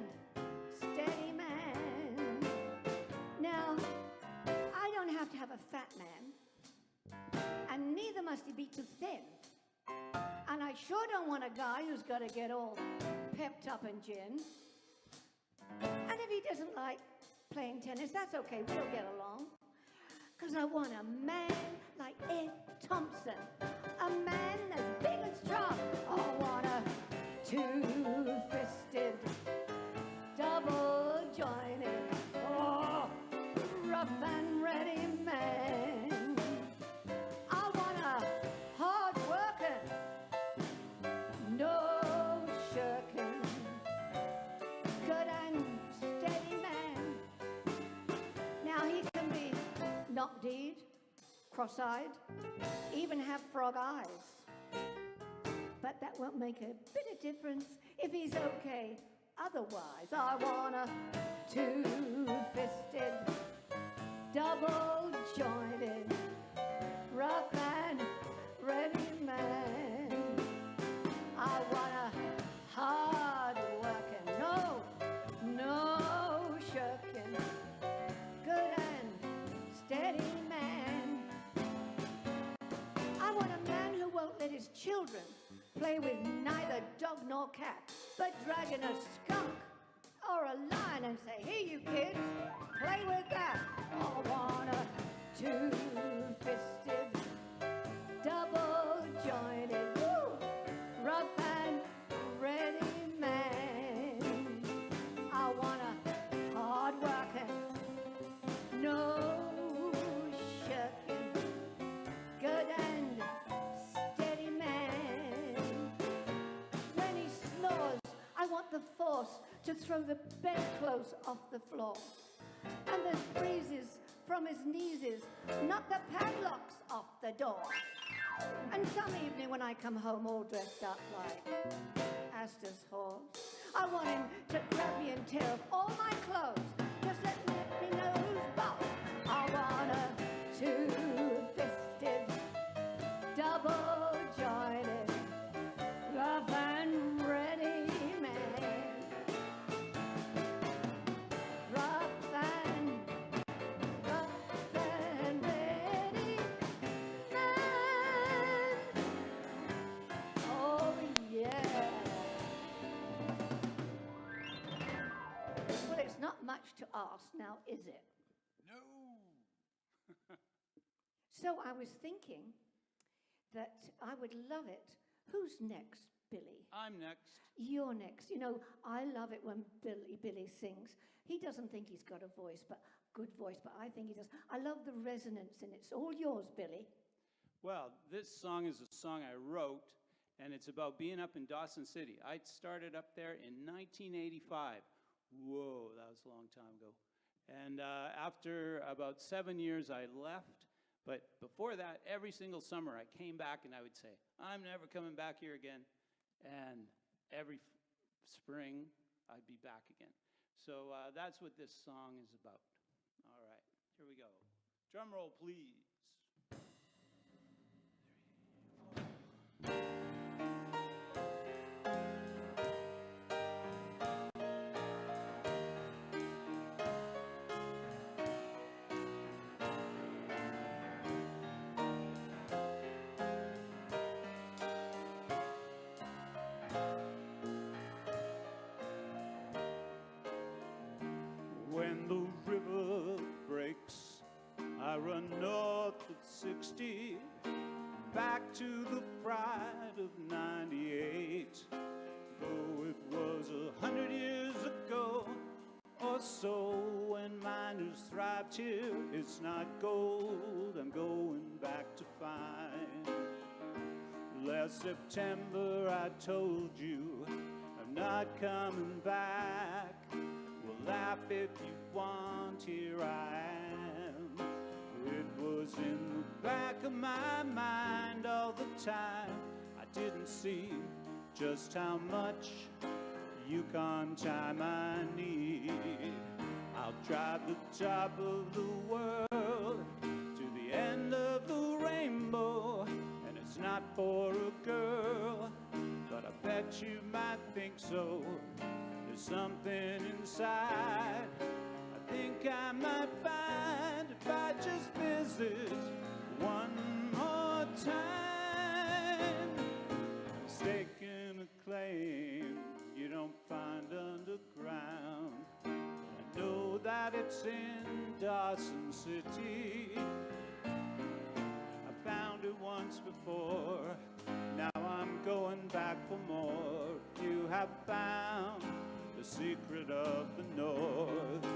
steady man. Now, I don't have to have a fat man, and neither must he be too thin. And I sure don't want a guy who's got to get all pepped up in gin. And if he doesn't like playing tennis, that's okay, we'll get along. Because I want a man like Ed Thompson, a man as big and strong. I want a two-fisted, double-jointed, oh, rough and ready man. I want a hard-working, no shirking, good and steady man. Now he can be knock-kneed, cross-eyed, even have frog eyes. But that won't make a bit of difference if he's okay otherwise. I want a two-fisted, double-jointed, rough and ready man. I want a hard-working, no shirking, good and steady man. I want a man who won't let his children play with neither dog nor cat, but dragging a skunk or a lion and say, here you kids, play with that. I want a two-fisted, double-jointed, rough and ready man. I want a hard-working, no shirking, good and steady man. When he snores, I want the force to throw the bedclothes off the floor, and the breezes from his kneeses, not the padlocks off the door. And some evening when I come home all dressed up like Astor's horse, I want him to grab me and tear off all my clothes. Just let me know who's boss. I want a two-fisted, double-jointed, rough and ready man. Rough and ready man. Oh yeah. Well, it's not much to ask now, is it? No. So I was thinking that I would love it. Who's next, Billy? I'm next. You're next. You know, I love it when Billy sings. He doesn't think he's got a voice, but good voice, but I think he does. I love the resonance in it. It's all yours, Billy. Well, this song is a song I wrote, and it's about being up in Dawson City. I started up there in 1985. Whoa, that was a long time ago. And after about 7 years, I left. But before that, every single summer, I came back and I would say, I'm never coming back here again. And every spring, I'd be back again. So that's what this song is about. All right, here we go. Drum roll, please. When the river breaks, I run north at 60, back to the pride of 98. Though it was 100 years ago or so when miners thrived here, it's not gold I'm going back to find. Last September I told you I'm not coming back. We'll laugh if you want, here I am. It was in the back of my mind all the time. I didn't see just how much Yukon time I need. I'll drive the top of the world to the end of the rainbow, and it's not for a girl, but I bet you might think so. There's something inside I think I might find if I just visit one more time. Mistaken a claim you don't find underground. I know that it's in Dawson City. I found it once before, now I'm going back for more. You have found the secret of the North.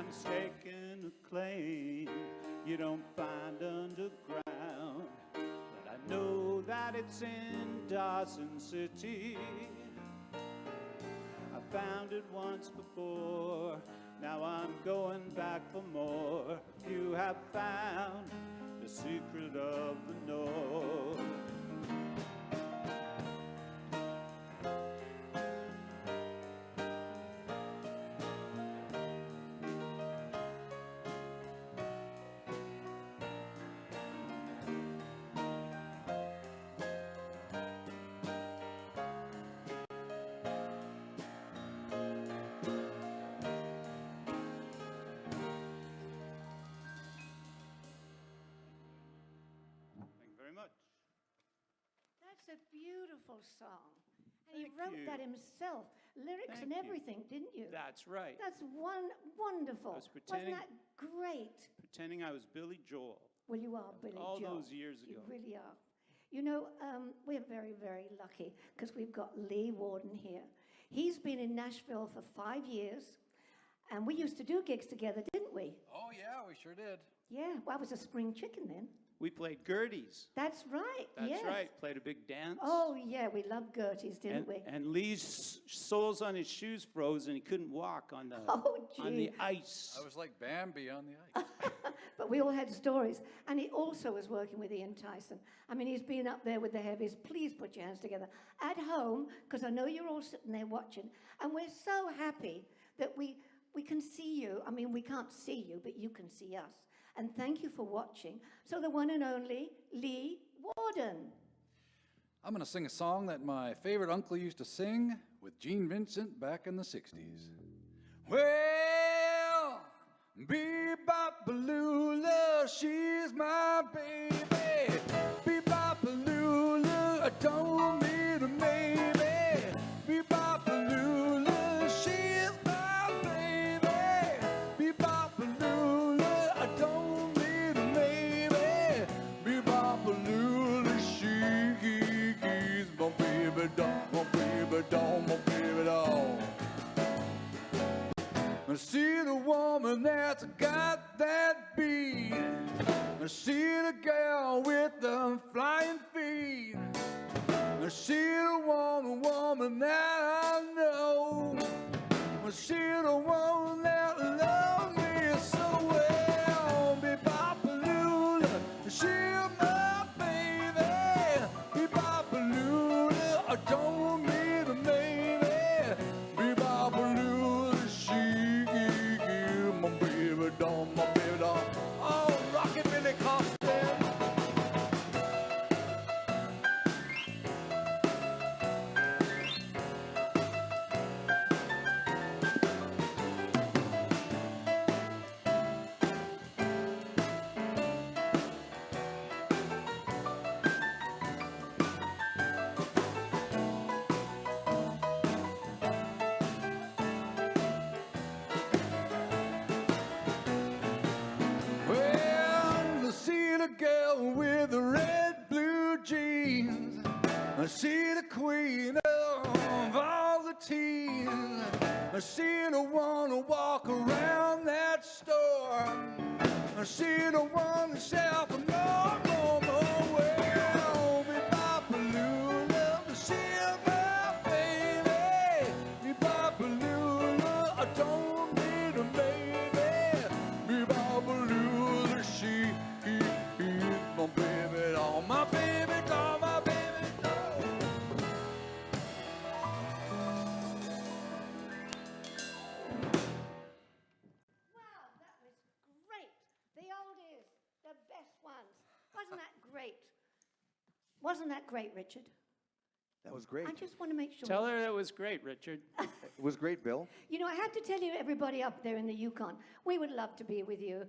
Mistaken a claim you don't find underground, but I know that it's in Dawson City. I found it once before, now I'm going back for more. You have found the secret of the North. That's a beautiful song. And he wrote that himself, lyrics and everything, didn't you? That's right. That's wonderful. I was pretending, Wasn't that great? Pretending I was Billy Joel. Well, you are Billy all Joel. Those years ago. You really are. You know, we're very, very lucky because we've got Lee Warden here. He's been in Nashville for 5 years, and we used to do gigs together, didn't we? Oh, yeah, we sure did. Yeah, well, I was a spring chicken then. We played Gertie's. That's right, That's right. Played a big dance. Oh, yeah, we loved Gertie's, didn't we? And Lee's soles on his shoes froze, and he couldn't walk on the ice. I was like Bambi on the ice. But we all had stories. And he also was working with Ian Tyson. I mean, he's been up there with the heavies. Please put your hands together. At home, because I know you're all sitting there watching. And we're so happy that we can see you. I mean, we can't see you, but you can see us. And thank you for watching. So the one and only Lee Warden. I'm going to sing a song that my favorite uncle used to sing with Gene Vincent back in the 60s. Well, Bebop-a-lula, she's my baby. Bebop-a-lula, don't need a maybe. Bebop-a-lula, she's my baby. Bebop-a-lula, I don't need a maybe. Bebop-a-lula, she's my baby doll, my baby doll, my baby doll. I see the woman that's got that beat. I see the girl with the flying feet. I see the woman that I know. I see the woman that loves me so well. Bebop-a-lula, she's my baby. Bebop-a-lula, I don't need a maybe. Bebop-a-lula, my baby doll, my baby doll. Oh, rocket Billy Costin. Well, I see the girl with the red jeans. She the queen of all the teens. She don't wanna walk around that store. She don't wanna sell for no more. Well, bebop-a-loo, love to see my baby. Bebop-a-loo, I don't need a baby. Bebop-a-loo, she is my baby doll, my baby doll, my baby doll. Wow, that was great. The oldies, the best ones. Wasn't that great? Wasn't that great, Richard? That was great. I just want to make sure. Tell her that was great, Richard. It was great, Bill. You know, I have to tell you, everybody up there in the Yukon, we would love to be with you.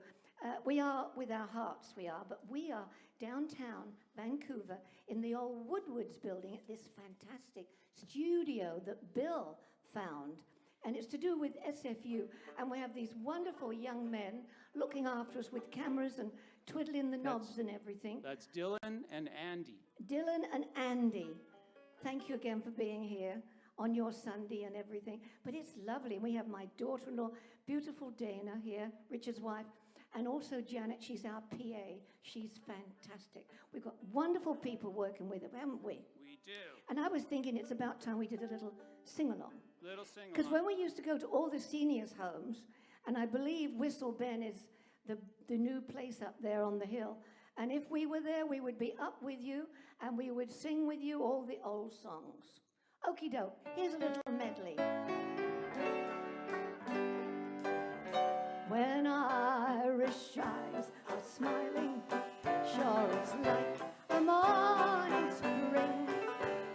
We are, with our hearts, we are, but we are downtown Vancouver in the old Woodwards building at this fantastic studio that Bill found. And it's to do with SFU. And we have these wonderful young men looking after us with cameras and twiddling the knobs and everything. That's Dylan and Andy. Dylan and Andy, thank you again for being here on your Sunday and everything. But it's lovely. We have my daughter-in-law, beautiful Dana here, Richard's wife, and also Janet. She's our PA. She's fantastic. We've got wonderful people working with it, haven't we? We do. And I was thinking it's about time we did a little sing-along. Little sing-along. Because when we used to go to all the seniors' homes, and I believe Whistle Ben is the new place up there on the hill, and if we were there, we would be up with you, and we would sing with you all the old songs. Okie doke, here's a little medley. When Irish eyes are smiling, sure it's like a morning spring,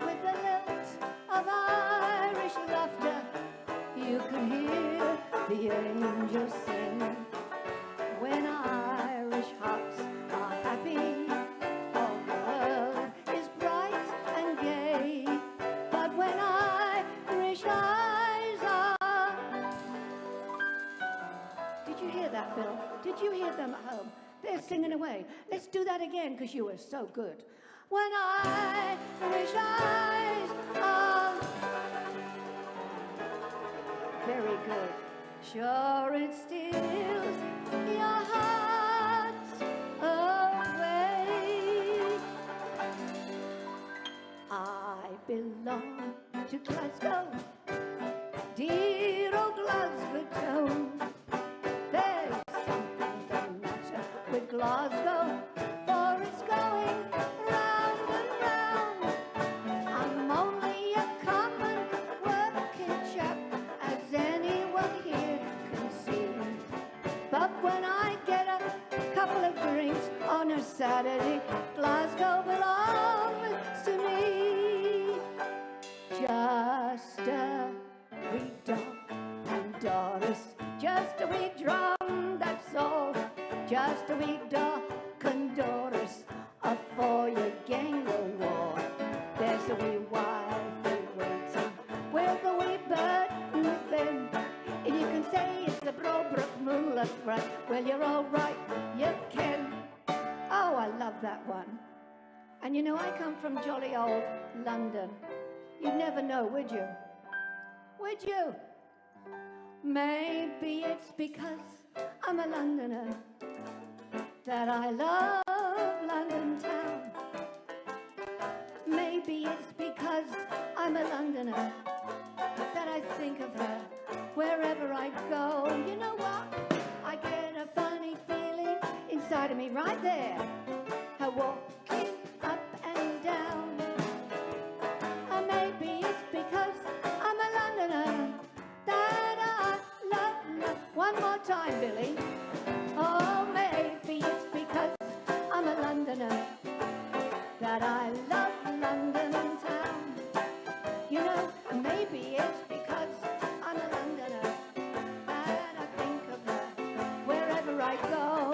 with the lilt of Irish laughter, you can hear the angels sing. When Irish hearts are happy, all the world is bright and gay. But when Irish eyes are... Did you hear that, Bill? Did you hear them at home? They're singing away. Let's do that again, because you were so good. When Irish eyes are... Very good. Sure it steals your heart away. I belong to Glasgow, dear old Glasgow town. There's something the matter with Glasgow, for it's going round and round. I'm only a common working chap, as anyone here can see. But when I get a couple of drinks on a Saturday, Glasgow belongs to me. Just a wee dog and Doris, just a wee drum, that's all. Just a wee dog and Doris, for your gang of war. There's a wee wife waiting with a wee bird within. And you can say it's the Brobrook moonlight bright. Well, you're all right, you can. Oh, I love that one. And you know, I come from jolly old London. You'd never know, would you? Would you? Maybe it's because I'm a Londoner that I love London town. Maybe it's because I'm a Londoner that I think of her wherever I go. You know what? I get a funny feeling inside of me right there. Her walking up and down. Maybe it's because I'm a Londoner that I love. One more time, Billy. Oh, maybe it's because I'm a Londoner that I love London town. You know, maybe it's because I'm a Londoner that I think of her wherever I go.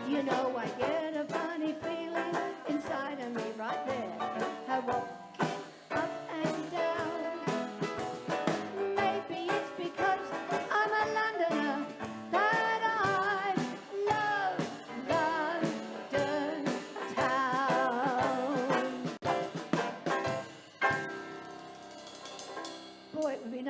You know, I get a funny feeling inside of me right there. Her walking up and down. Maybe it's because I'm a Londoner that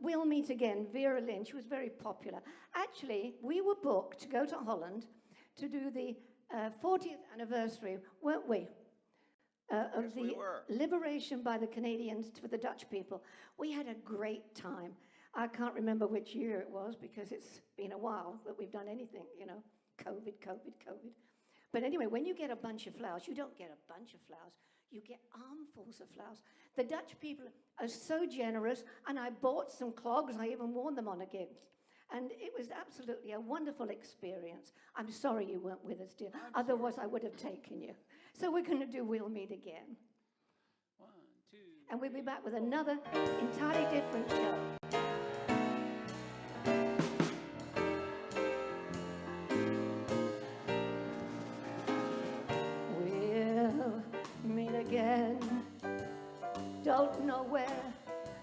We'll Meet Again, Vera Lynch, was very popular. Actually, we were booked to go to Holland to do the 40th anniversary, weren't we? Of the liberation by the Canadians for the Dutch people. We had a great time. I can't remember which year it was because it's been a while that we've done anything, you know, COVID. But anyway, when you get a bunch of flowers, you don't get a bunch of flowers, you get armfuls of flowers. The Dutch people are so generous, and I bought some clogs, I even worn them on a gig. And it was absolutely a wonderful experience. I'm sorry you weren't with us, dear. Otherwise, I would have taken you. So we're going to do We'll Meet Again. 1, 2. And we'll be back with another entirely different show. We'll meet again. Don't know where,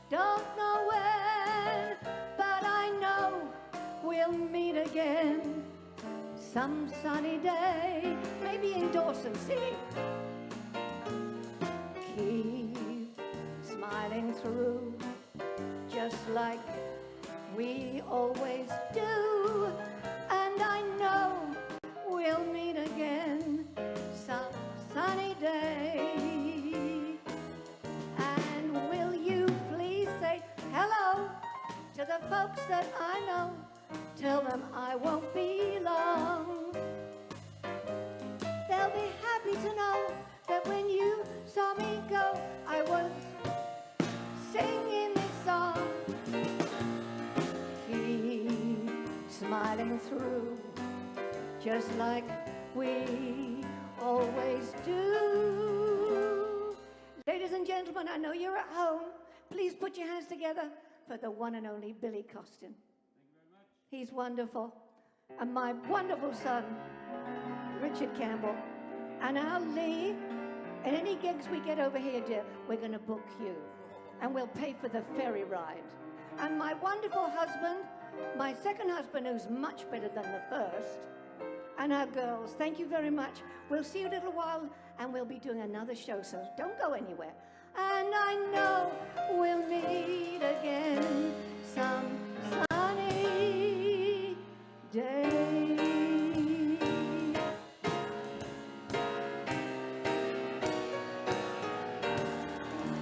don't know when, but I know we'll meet again. Some sunny day, maybe in Dawson City. Keep smiling through, just like we always do. And I know we'll meet again some sunny day. And will you please say hello to the folks that I know? Tell them I won't be long. They'll be happy to know that when you saw me go, I was singing this song. Keep smiling through, just like we always do. Ladies and gentlemen, I know you're at home. Please put your hands together for the one and only Billy Costin. He's wonderful. And my wonderful son, Richard Campbell. And our Lee, and any gigs we get over here, dear, we're going to book you. And we'll pay for the ferry ride. And my wonderful husband, my second husband, who's much better than the first. And our girls, thank you very much. We'll see you in a little while, and we'll be doing another show, so don't go anywhere. And I know we'll meet again some sunny day.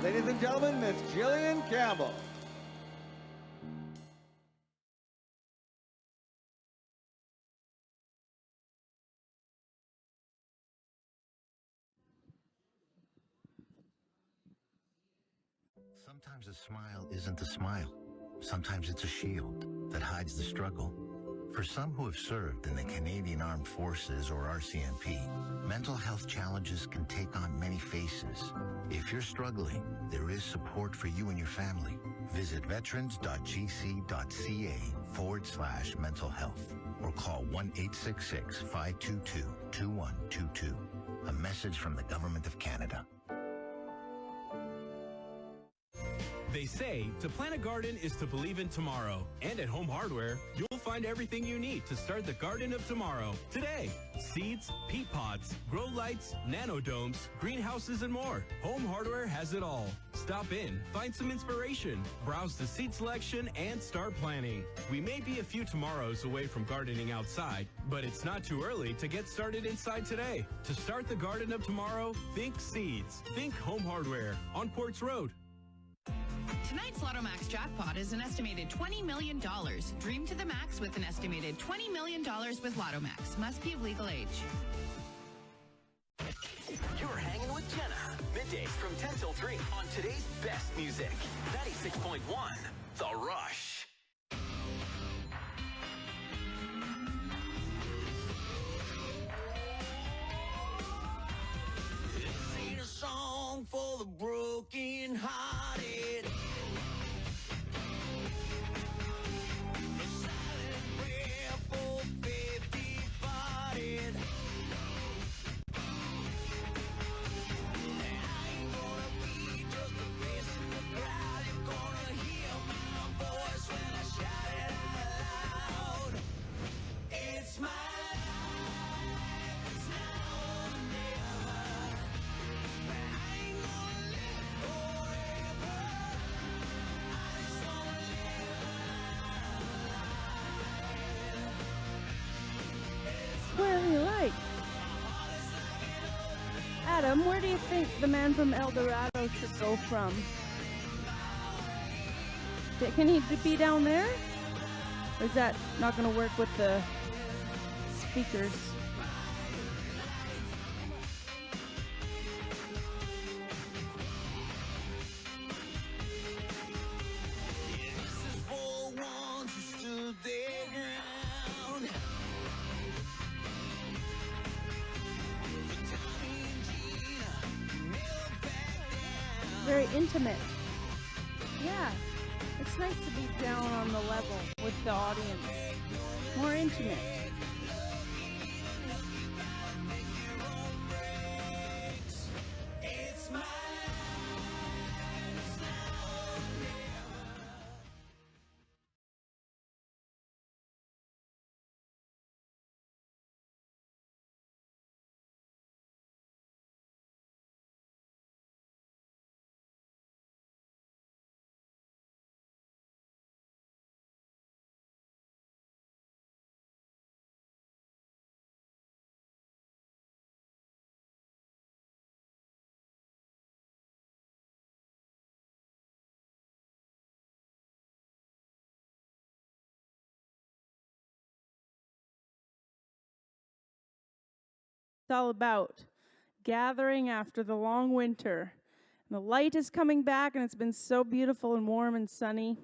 Ladies and gentlemen, Miss Jillian Campbell. Sometimes a smile isn't a smile. Sometimes it's a shield that hides the struggle. For some who have served in the Canadian Armed Forces or RCMP, mental health challenges can take on many faces. If you're struggling, there is support for you and your family. Visit veterans.gc.ca/mental health or call 1-866-522-2122. A message from the Government of Canada. They say to plant a garden is to believe in tomorrow. And at Home Hardware, you'll find everything you need to start the garden of tomorrow today. Seeds, peat pots, grow lights, nanodomes, greenhouses, and more. Home Hardware has it all. Stop in, find some inspiration, browse the seed selection, and start planning. We may be a few tomorrows away from gardening outside, but it's not too early to get started inside today. To start the garden of tomorrow, think seeds. Think Home Hardware on Quartz Road. Tonight's Lotto Max jackpot is an estimated $20 million. Dream to the max with an estimated $20 million with Lotto Max. Must be of legal age. You're hanging with Jenna. Middays from 10 till 3 on today's best music. 96.1, The Rush. This ain't a song for the broken hearted. Forever. where do you think the man from El Dorado should go from? Can he be down there? Or is that not going to work with the speakers? Very intimate. Yeah, it's nice to be down on the level with the audience. More intimate. It's all about gathering after the long winter. And the light is coming back, and it's been so beautiful and warm and sunny.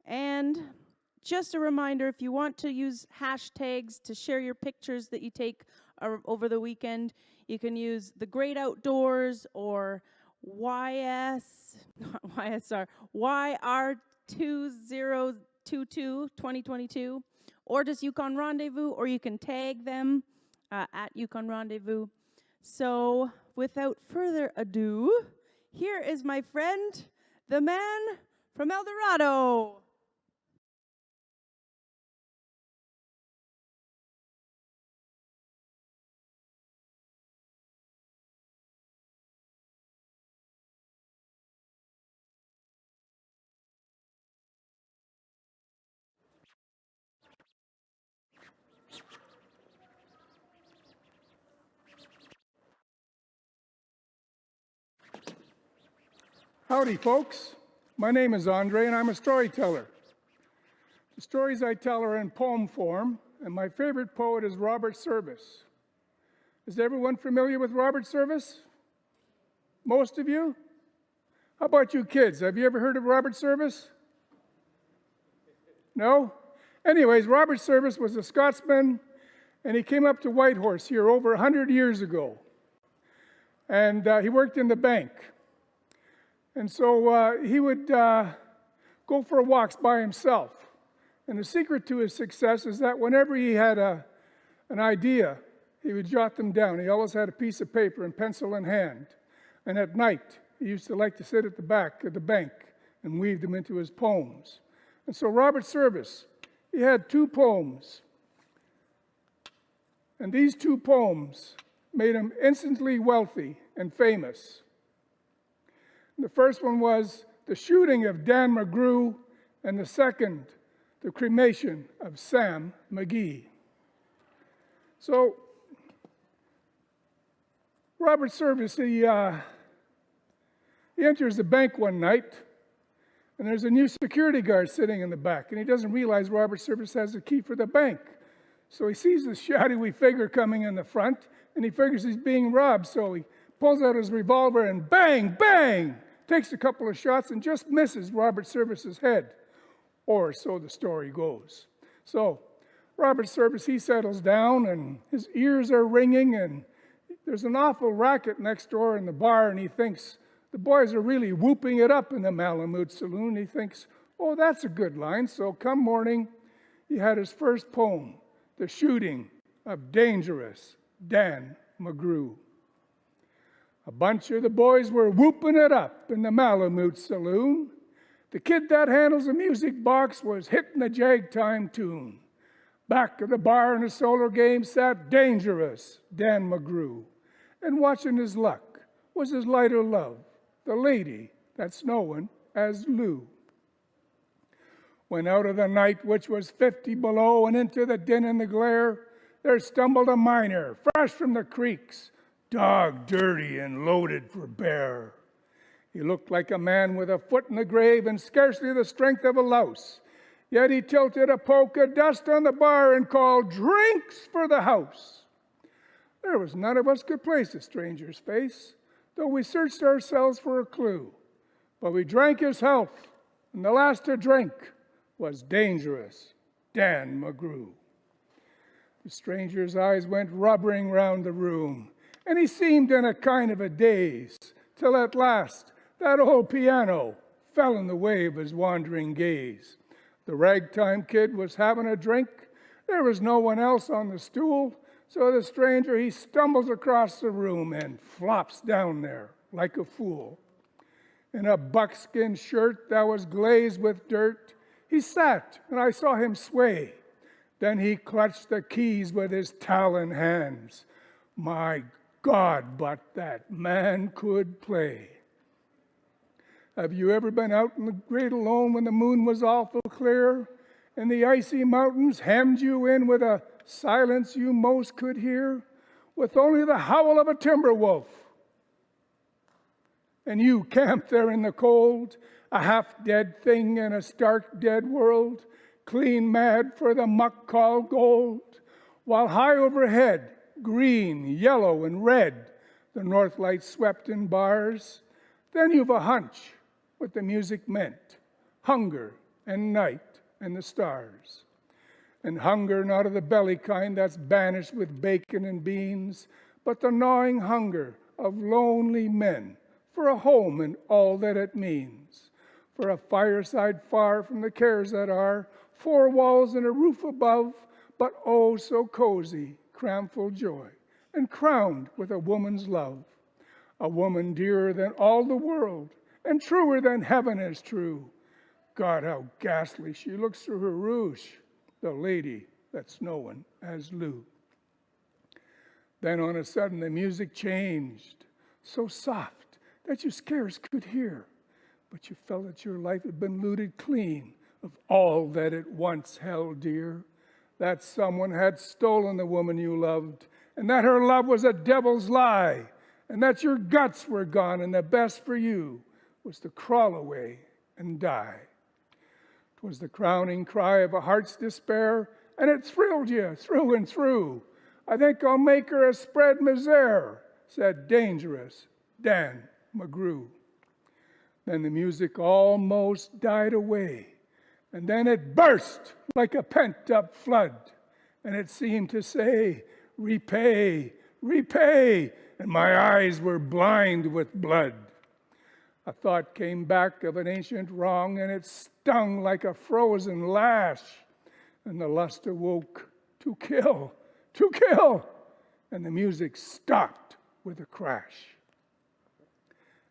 And just a reminder, if you want to use hashtags to share your pictures that you take over the weekend, you can use The Great Outdoors or YR2022 2022, or just Yukon Rendezvous, or you can tag them at Yukon Rendezvous. So without further ado, here is my friend, the man from El Dorado. Howdy, folks. My name is Andre, and I'm a storyteller. The stories I tell are in poem form, and my favorite poet is Robert Service. Is everyone familiar with Robert Service? Most of you? How about you kids? Have you ever heard of Robert Service? No? Anyways, Robert Service was a Scotsman, and he came up to Whitehorse here over 100 years ago. And he worked in the bank. And so he would go for walks by himself. And the secret to his success is that whenever he had an idea, he would jot them down. He always had a piece of paper and pencil in hand. And at night, he used to like to sit at the back of the bank and weave them into his poems. And so Robert Service, he had 2 poems. And these 2 poems made him instantly wealthy and famous. The first one was the shooting of Dan McGrew, and the second, the cremation of Sam McGee. So, Robert Service, he enters the bank one night, and there's a new security guard sitting in the back, and he doesn't realize Robert Service has the key for the bank. So he sees this shadowy figure coming in the front, and he figures he's being robbed, so he pulls out his revolver and bang, bang, takes a couple of shots and just misses Robert Service's head. Or so the story goes. So Robert Service, he settles down and his ears are ringing and there's an awful racket next door in the bar, and he thinks the boys are really whooping it up in the Malamute Saloon. He thinks, oh, that's a good line. So come morning, he had his first poem, The Shooting of Dangerous Dan McGrew. A bunch of the boys were whooping it up in the Malamute Saloon. The kid that handles the music box was hitting a jag-time tune. Back of the bar in a solo game sat Dangerous Dan McGrew. And watching his luck was his lighter love, the lady that's known as Lou. When out of the night, which was 50 below, and into the din and the glare, there stumbled a miner, fresh from the creeks, dog dirty and loaded for bear. He looked like a man with a foot in the grave and scarcely the strength of a louse. Yet he tilted a poke of dust on the bar and called, "Drinks for the house." There was none of us could place the stranger's face, though we searched ourselves for a clue. But we drank his health, and the last to drink was Dangerous Dan McGrew. The stranger's eyes went rubbering round the room, and he seemed in a kind of a daze, till at last that old piano fell in the way of his wandering gaze. The ragtime kid was having a drink. There was no one else on the stool, so the stranger, he stumbles across the room and flops down there like a fool. In a buckskin shirt that was glazed with dirt, he sat, and I saw him sway. Then he clutched the keys with his talon hands. My God, but that man could play. Have you ever been out in the great alone when the moon was awful clear, and the icy mountains hemmed you in with a silence you most could hear, with only the howl of a timber wolf? And you camped there in the cold, a half-dead thing in a stark dead world, clean mad for the muck called gold, while high overhead, green, yellow, and red, the north lights swept in bars. Then you've a hunch what the music meant, hunger and night and the stars. And hunger not of the belly kind that's banished with bacon and beans, but the gnawing hunger of lonely men for a home and all that it means, for a fireside far from the cares that are, four walls and a roof above, but oh so cozy, cramful joy, and crowned with a woman's love, a woman dearer than all the world, and truer than heaven is true. God, how ghastly she looks through her rouge, the lady that's known as Lou. Then on a sudden the music changed, so soft that you scarce could hear, but you felt that your life had been looted clean of all that it once held dear, that someone had stolen the woman you loved, and that her love was a devil's lie, and that your guts were gone, and the best for you was to crawl away and die. 'Twas the crowning cry of a heart's despair, and it thrilled you through and through. I think I'll make her a spread misere, said Dangerous Dan McGrew. Then the music almost died away, and then it burst like a pent-up flood, and it seemed to say, repay, repay, and my eyes were blind with blood. A thought came back of an ancient wrong, and it stung like a frozen lash, and the lust awoke to kill, and the music stopped with a crash.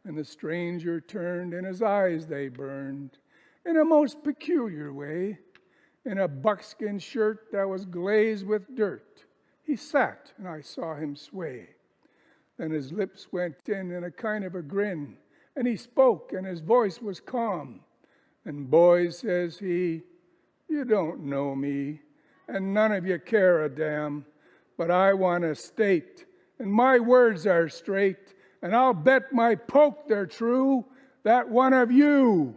And the stranger turned, and his eyes they burned in a most peculiar way. In a buckskin shirt that was glazed with dirt, he sat, and I saw him sway. Then his lips went in a kind of a grin, and he spoke, and his voice was calm. And boys, says he, you don't know me, and none of you care a damn, but I want to state, and my words are straight, and I'll bet my poke they're true, that one of you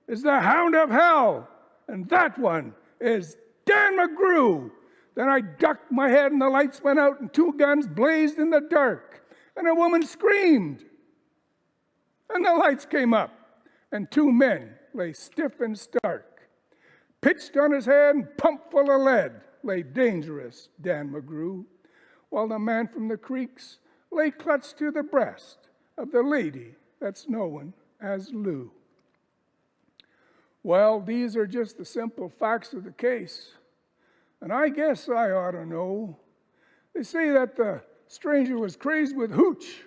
is the hound of hell, and that one is Dan McGrew. Then I ducked my head, and the lights went out, and two guns blazed in the dark, and a woman screamed. And the lights came up, and two men lay stiff and stark. Pitched on his head and pumped full of lead lay Dangerous Dan McGrew, while the man from the creeks lay clutched to the breast of the lady that's known as Lou. Well, these are just the simple facts of the case, and I guess I ought to know. They say that the stranger was crazed with hooch,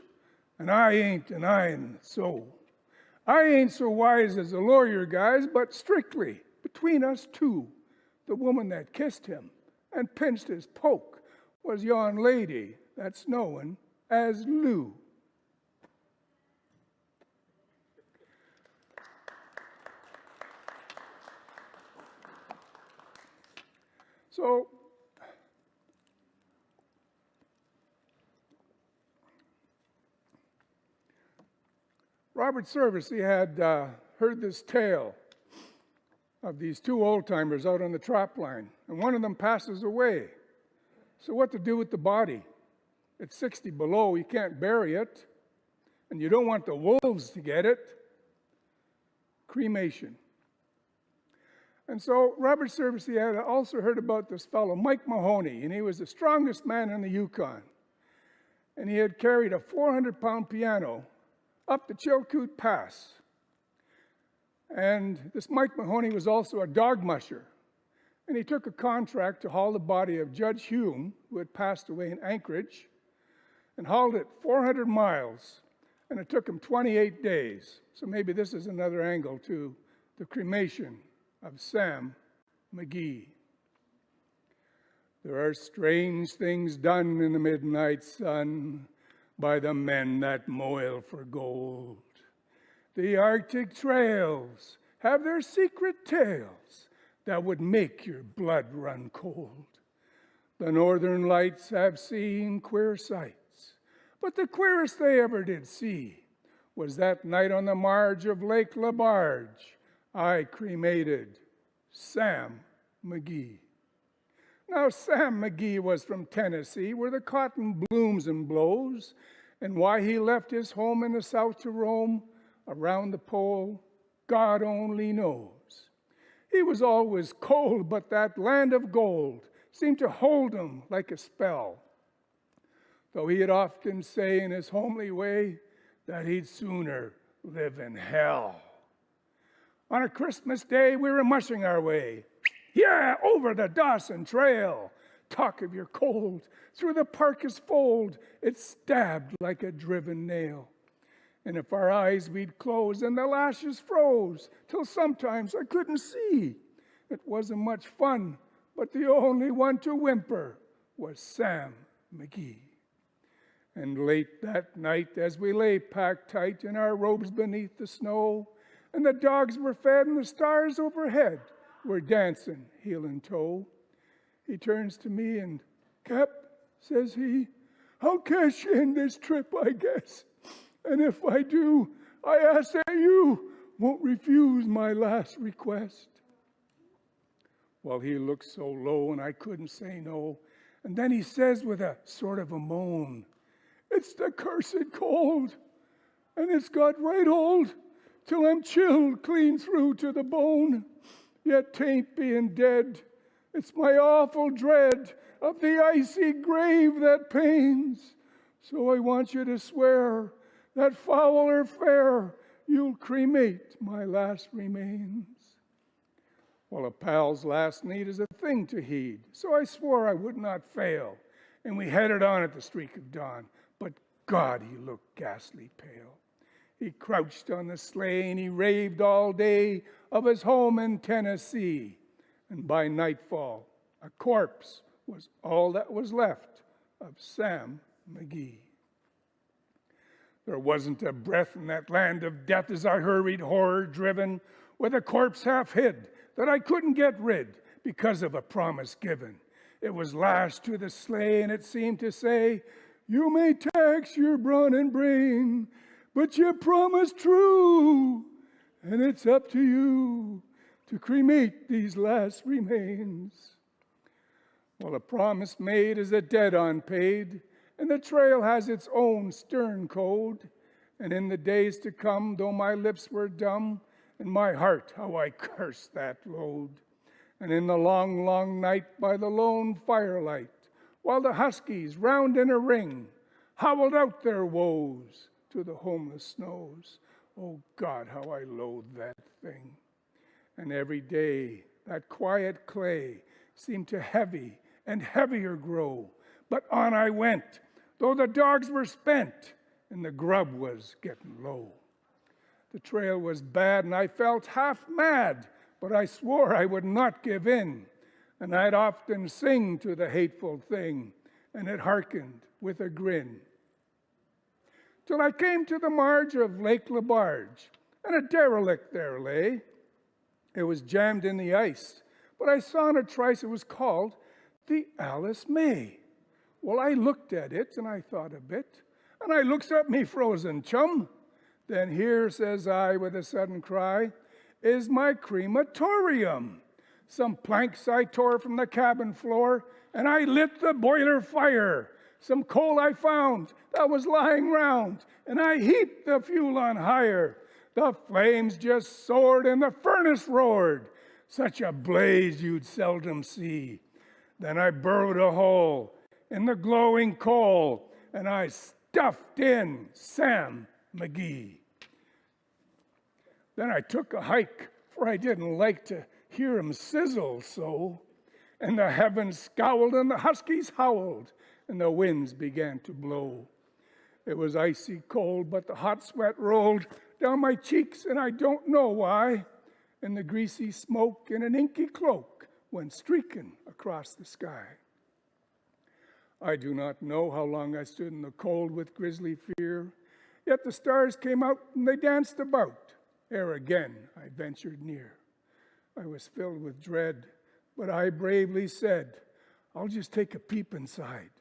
and I ain't denying it so. I ain't so wise as a lawyer, guys, but strictly between us two, the woman that kissed him and pinched his poke was yon lady that's known as Lou. So, Robert Service, he had heard this tale of these two old-timers out on the trap line, and one of them passes away. So what to do with the body? It's 60 below, you can't bury it, and you don't want the wolves to get it. Cremation. And so Robert Service, he had also heard about this fellow, Mike Mahoney, and he was the strongest man in the Yukon. And he had carried a 400-pound piano up the Chilkoot Pass. And this Mike Mahoney was also a dog musher. And he took a contract to haul the body of Judge Hume, who had passed away in Anchorage, and hauled it 400 miles. And it took him 28 days. So maybe this is another angle to the cremation of Sam McGee. There are strange things done in the midnight sun by the men that moil for gold. The Arctic trails have their secret tales that would make your blood run cold. The northern lights have seen queer sights, but the queerest they ever did see was that night on the marge of Lake LaBarge, I cremated Sam McGee. Now, Sam McGee was from Tennessee, where the cotton blooms and blows, and why he left his home in the south to roam around the pole, God only knows. He was always cold, but that land of gold seemed to hold him like a spell, though he'd often say in his homely way that he'd sooner live in hell. On a Christmas day, we were mushing our way, yeah, over the Dawson Trail. Talk of your cold, through the parka's fold, it stabbed like a driven nail. And if our eyes we'd close and the lashes froze, till sometimes I couldn't see. It wasn't much fun, but the only one to whimper was Sam McGee. And late that night, as we lay packed tight in our robes beneath the snow, and the dogs were fed and the stars overhead were dancing heel and toe, he turns to me and, "Cap," says he, "I'll cash in this trip, I guess. And if I do, I ask that you won't refuse my last request." Well, he looked so low and I couldn't say no. And then he says with a sort of a moan, "It's the cursed cold, and it's got right hold till I'm chilled clean through to the bone. Yet 'tain't being dead, it's my awful dread of the icy grave that pains. So I want you to swear that foul or fair, you'll cremate my last remains." Well, a pal's last need is a thing to heed, so I swore I would not fail, and we headed on at the streak of dawn. But God, he looked ghastly pale. He crouched on the sleigh and he raved all day of his home in Tennessee. And by nightfall, a corpse was all that was left of Sam McGee. There wasn't a breath in that land of death as I hurried horror-driven with a corpse half hid that I couldn't get rid because of a promise given. It was lashed to the sleigh and it seemed to say, "You may tax your brawn and brain, but you promised true, and it's up to you to cremate these last remains." Well, a promise made is a debt unpaid, and the trail has its own stern code. And in the days to come, though my lips were dumb, in my heart how I cursed that load. And in the long, long night by the lone firelight, while the huskies round in a ring howled out their woes to the homeless snows, oh God, how I loathed that thing. And every day that quiet clay seemed to heavy and heavier grow. But on I went, though the dogs were spent and the grub was getting low. The trail was bad and I felt half mad, but I swore I would not give in. And I'd often sing to the hateful thing, and it hearkened with a grin. Till I came to the marge of Lake LaBarge, and a derelict there lay. It was jammed in the ice, but I saw in a trice it was called the Alice May. Well, I looked at it, and I thought a bit, and I looks at me frozen chum. Then here, says I with a sudden cry, is my crematorium. Some planks I tore from the cabin floor, and I lit the boiler fire. Some coal I found that was lying round, and I heaped the fuel on higher. The flames just soared and the furnace roared, such a blaze you'd seldom see. Then I burrowed a hole in the glowing coal, and I stuffed in Sam McGee. Then I took a hike, for I didn't like to hear him sizzle so. And the heavens scowled and the huskies howled, and the winds began to blow. It was icy cold, but the hot sweat rolled down my cheeks, and I don't know why. And the greasy smoke in an inky cloak went streaking across the sky. I do not know how long I stood in the cold with grisly fear, yet the stars came out and they danced about, ere again I ventured near. I was filled with dread, but I bravely said, I'll just take a peep inside,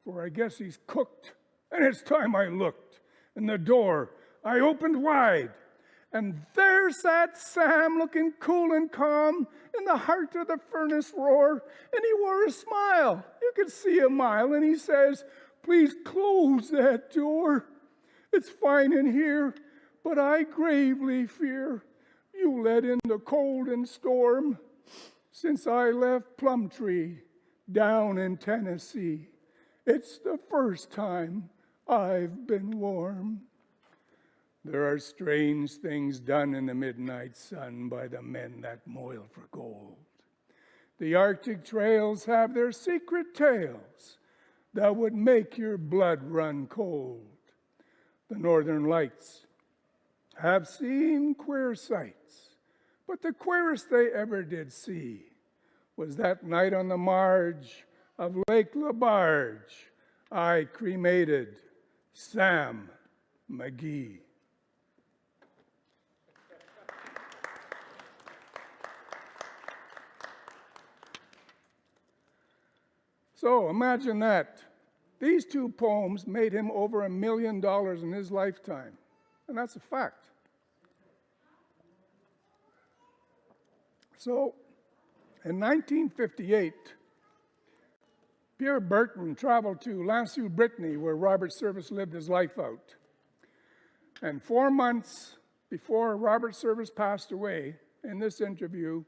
for I guess he's cooked. And it's time I looked, and the door I opened wide, and there sat Sam looking cool and calm in the heart of the furnace roar, and he wore a smile. You could see a mile, and he says, please close that door. It's fine in here, but I gravely fear you let in the cold and storm since I left Plumtree down in Tennessee. It's the first time I've been warm. There are strange things done in the midnight sun by the men that moil for gold. The Arctic trails have their secret tales that would make your blood run cold. The Northern Lights have seen queer sights, but the queerest they ever did see was that night on the marge of Lake LaBarge. I cremated Sam McGee. So imagine that. These two poems made him over $1 million in his lifetime. And that's a fact. So in 1958, Pierre Berton traveled to Lançon, Brittany, where Robert Service lived his life out. And 4 months before Robert Service passed away, in this interview,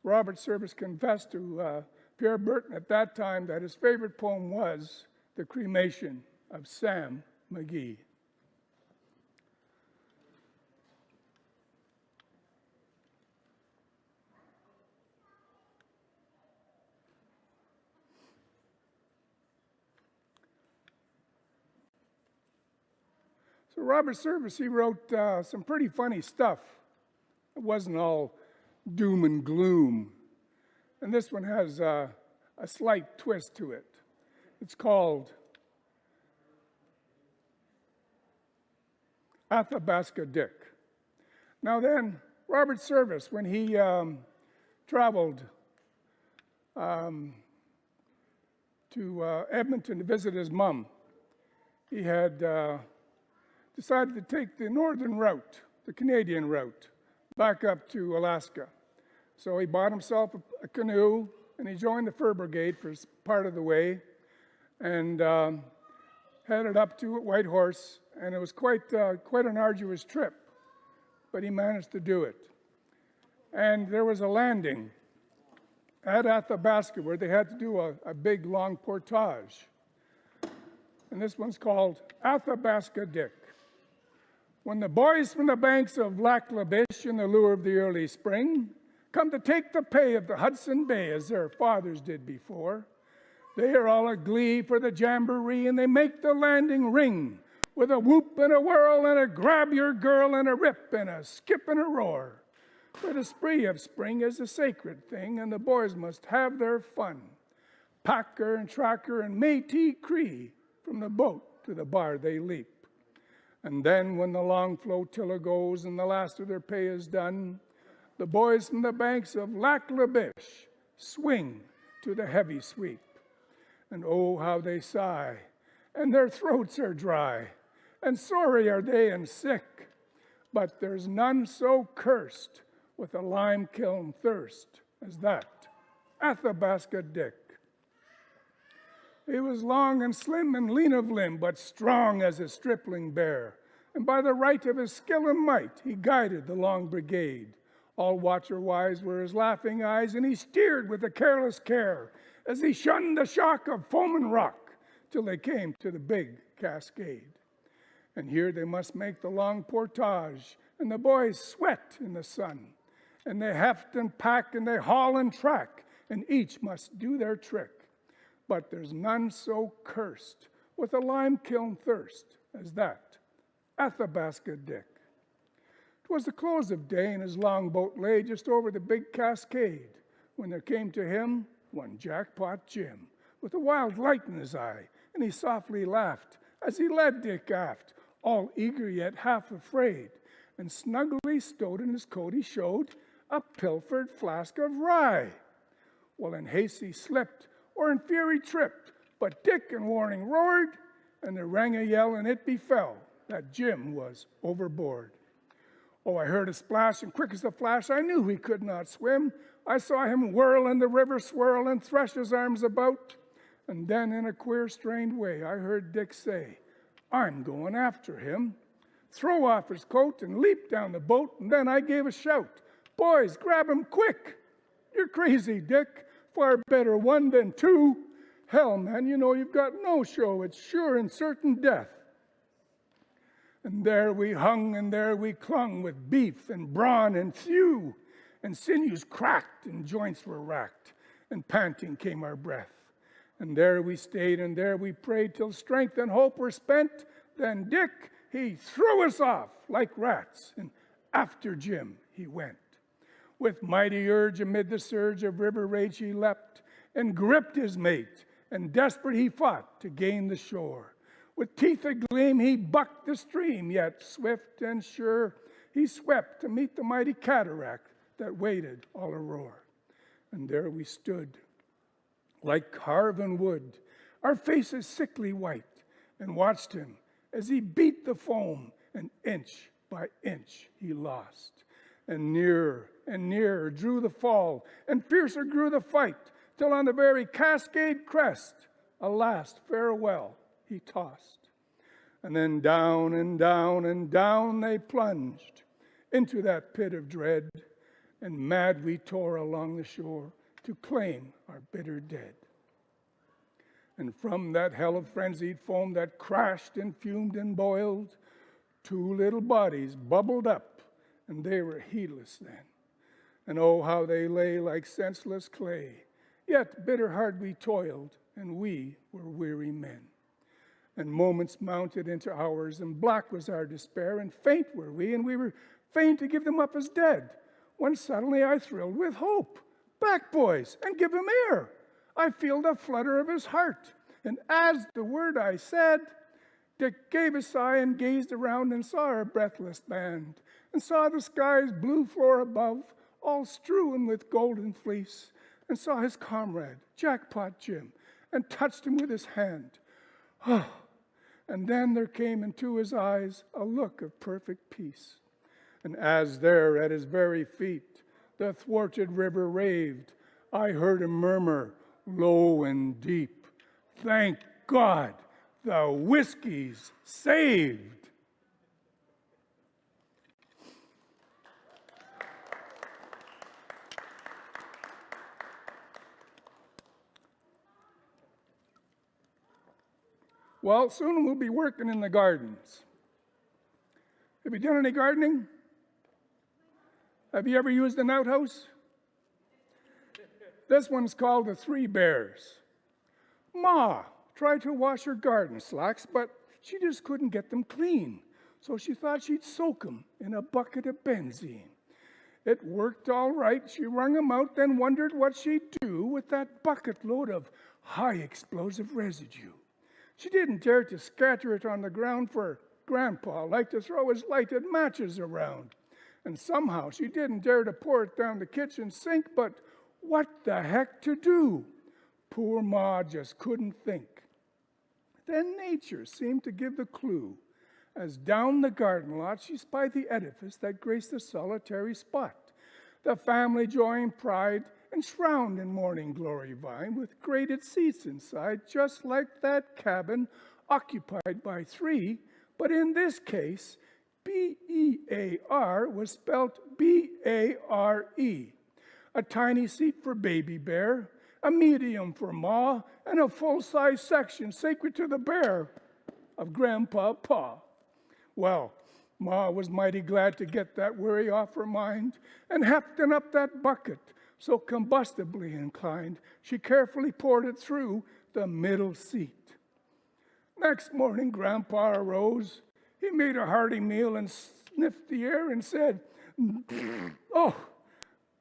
Robert Service confessed to Pierre Berton at that time that his favorite poem was The Cremation of Sam McGee. So Robert Service, he wrote some pretty funny stuff. It wasn't all doom and gloom. And this one has a slight twist to it. It's called Athabasca Dick. Now then, Robert Service, when he traveled to Edmonton to visit his mom, he had decided to take the northern route, the Canadian route, back up to Alaska. So he bought himself a canoe, and he joined the Fur Brigade for part of the way, and headed up to Whitehorse, and it was quite an arduous trip, but he managed to do it. And there was a landing at Athabasca where they had to do a big, long portage. And this one's called Athabasca Dick. When the boys from the banks of Lac La Biche in the lure of the early spring come to take the pay of the Hudson Bay as their fathers did before, they are all aglee for the jamboree, and they make the landing ring with a whoop and a whirl and a grab your girl and a rip and a skip and a roar. For the spree of spring is a sacred thing, and the boys must have their fun. Packer and tracker and Métis Cree, from the boat to the bar they leap. And then when the long flotilla goes and the last of their pay is done, the boys from the banks of Lac La Biche swing to the heavy sweep. And oh, how they sigh, and their throats are dry, and sorry are they and sick. But there's none so cursed with a lime kiln thirst as that Athabasca Dick. He was long and slim and lean of limb, but strong as a stripling bear. And by the right of his skill and might, he guided the long brigade. All watcher-wise were his laughing eyes, and he steered with a careless care as he shunned the shock of foam and rock till they came to the big cascade. And here they must make the long portage, and the boys sweat in the sun. And they heft and pack, and they haul and track, and each must do their trick. But there's none so cursed with a lime kiln thirst as that Athabasca Dick. 'Twas the close of day, and his longboat lay just over the big cascade, when there came to him one Jackpot Jim, with a wild light in his eye, and he softly laughed as he led Dick aft, all eager yet half afraid, and snugly stowed in his coat he showed a pilfered flask of rye. Well, in haste he slipped, or in fear he tripped, but Dick in warning roared, and there rang a yell, and it befell that Jim was overboard. Oh, I heard a splash, and quick as a flash I knew he could not swim. I saw him whirl in the river swirl and thresh his arms about, and then in a queer strained way I heard Dick say, I'm going after him. Throw off his coat and leap down the boat, and then I gave a shout, boys, grab him quick. You're crazy, Dick. Far better one than two. Hell, man, you know you've got no show. It's sure and certain death. And there we hung and there we clung with beef and brawn and thew, and sinews cracked and joints were racked, and panting came our breath. And there we stayed and there we prayed till strength and hope were spent. Then Dick, he threw us off like rats, and after Jim he went. With mighty urge amid the surge of river rage he leapt, and gripped his mate, and desperate he fought to gain the shore. With teeth agleam he bucked the stream, yet swift and sure he swept to meet the mighty cataract that waited all aroar. And there we stood, like carven wood, our faces sickly white, and watched him as he beat the foam, and inch by inch he lost. And nearer drew the fall, and fiercer grew the fight, till on the very cascade crest a last farewell he tossed. And then down and down and down they plunged into that pit of dread, and mad we tore along the shore to claim our bitter dead. And from that hell of frenzied foam that crashed and fumed and boiled, two little bodies bubbled up, and they were heedless then. And oh, how they lay like senseless clay, yet bitter hard we toiled, and we were weary men. And moments mounted into hours, and black was our despair, and faint were we, and we were fain to give them up as dead, when suddenly I thrilled with hope. Back, boys, and give him air. I feel the flutter of his heart. And as the word I said, Dick gave a sigh and gazed around and saw our breathless band, and saw the sky's blue floor above, all strewn with golden fleece, and saw his comrade, Jackpot Jim, and touched him with his hand. Oh, and then there came into his eyes a look of perfect peace. And as there at his very feet the thwarted river raved, I heard him murmur, low and deep, thank God, the whiskey's saved. Well, soon we'll be working in the gardens. Have you done any gardening? Have you ever used an outhouse? This one's called the Three Bears. Ma tried to wash her garden slacks, but she just couldn't get them clean. So she thought she'd soak them in a bucket of benzene. It worked all right. She wrung them out, then wondered what she'd do with that bucket load of high explosive residue. She didn't dare to scatter it on the ground, for Grandpa liked to throw his lighted matches around. And somehow she didn't dare to pour it down the kitchen sink, but what the heck to do? Poor Ma just couldn't think. Then nature seemed to give the clue, as down the garden lot she spied the edifice that graced the solitary spot. The family joy and pride enshrouded in morning glory vine, with graded seats inside, just like that cabin occupied by three, but in this case, B-E-A-R was spelt B-A-R-E. A tiny seat for Baby Bear, a medium for Ma, and a full-size section sacred to the bear of Grandpa Pa. Well, Ma was mighty glad to get that worry off her mind, and hefting up that bucket, so combustibly inclined, she carefully poured it through the middle seat. Next morning, Grandpa arose. He made a hearty meal and sniffed the air and said, "Oh,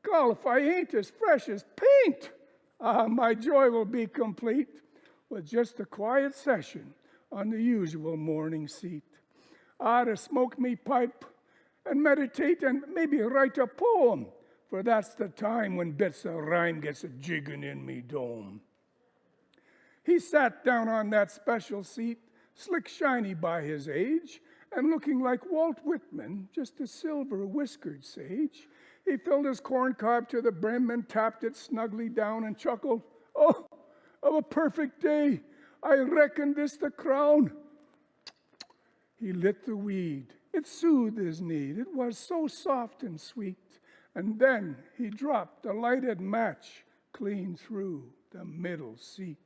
gall, if I ain't as fresh as paint! My joy will be complete with just a quiet session on the usual morning seat. To smoke me pipe and meditate and maybe write a poem, for that's the time when bits of rhyme gets a jigging in me dome." He sat down on that special seat, slick shiny by his age, and looking like Walt Whitman, just a silver-whiskered sage. He filled his corncob to the brim and tapped it snugly down and chuckled, "Oh, of a perfect day, I reckon this the crown." He lit the weed. It soothed his need. It was so soft and sweet. And then he dropped the lighted match clean through the middle seat.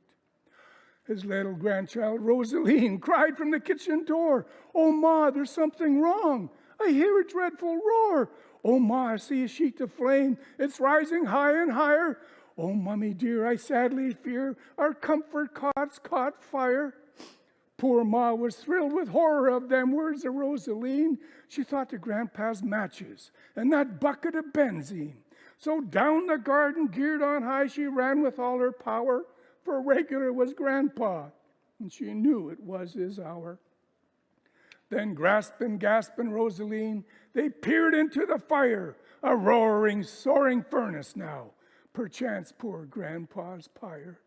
His little grandchild, Rosaline, cried from the kitchen door, "Oh, Ma, there's something wrong. I hear a dreadful roar. Oh, Ma, I see a sheet of flame. It's rising higher and higher. Oh, Mummy dear, I sadly fear our comfort cot's caught fire." Poor Ma was thrilled with horror of them words of Rosaline. She thought to Grandpa's matches and that bucket of benzene. So down the garden, geared on high, she ran with all her power, for regular was Grandpa, and she knew it was his hour. Then grasping, gasping Rosaline, they peered into the fire, a roaring, soaring furnace now, perchance poor Grandpa's pyre.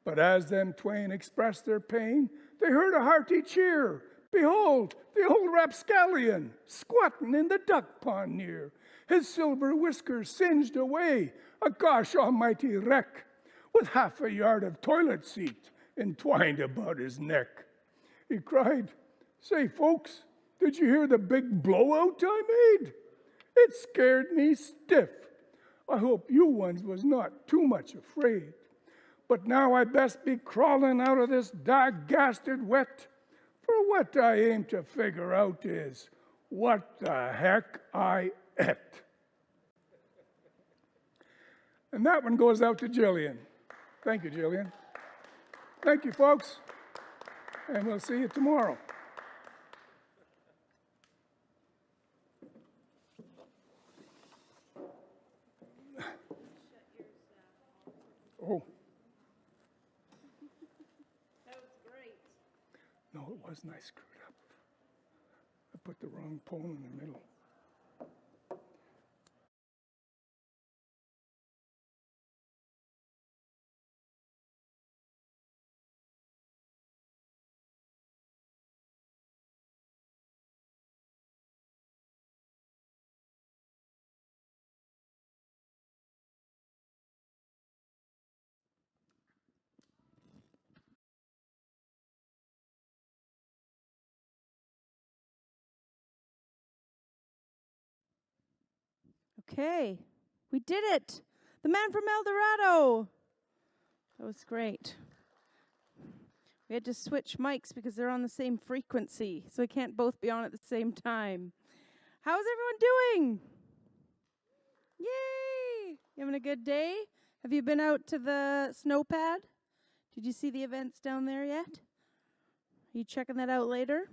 But as them twain expressed their pain, they heard a hearty cheer. Behold, the old rapscallion, squatting in the duck pond near, his silver whiskers singed away, a gosh almighty wreck, with half a yard of toilet seat entwined about his neck. He cried, "Say, folks, did you hear the big blowout I made? It scared me stiff. I hope you ones was not too much afraid. But now I best be crawling out of this daggasted wet, for what I aim to figure out is what the heck I ate." And that one goes out to Jillian. Thank you, Jillian. Thank you, folks. And we'll see you tomorrow. Oh. That was great. No, it wasn't. I screwed up. I put the wrong poem in the middle. Okay, we did it. The Man from El Dorado. That was great. We had to switch mics because they're on the same frequency, so we can't both be on at the same time. How's everyone doing? Yay! You having a good day? Have you been out to the snow pad? Did you see the events down there yet? Are you checking that out later?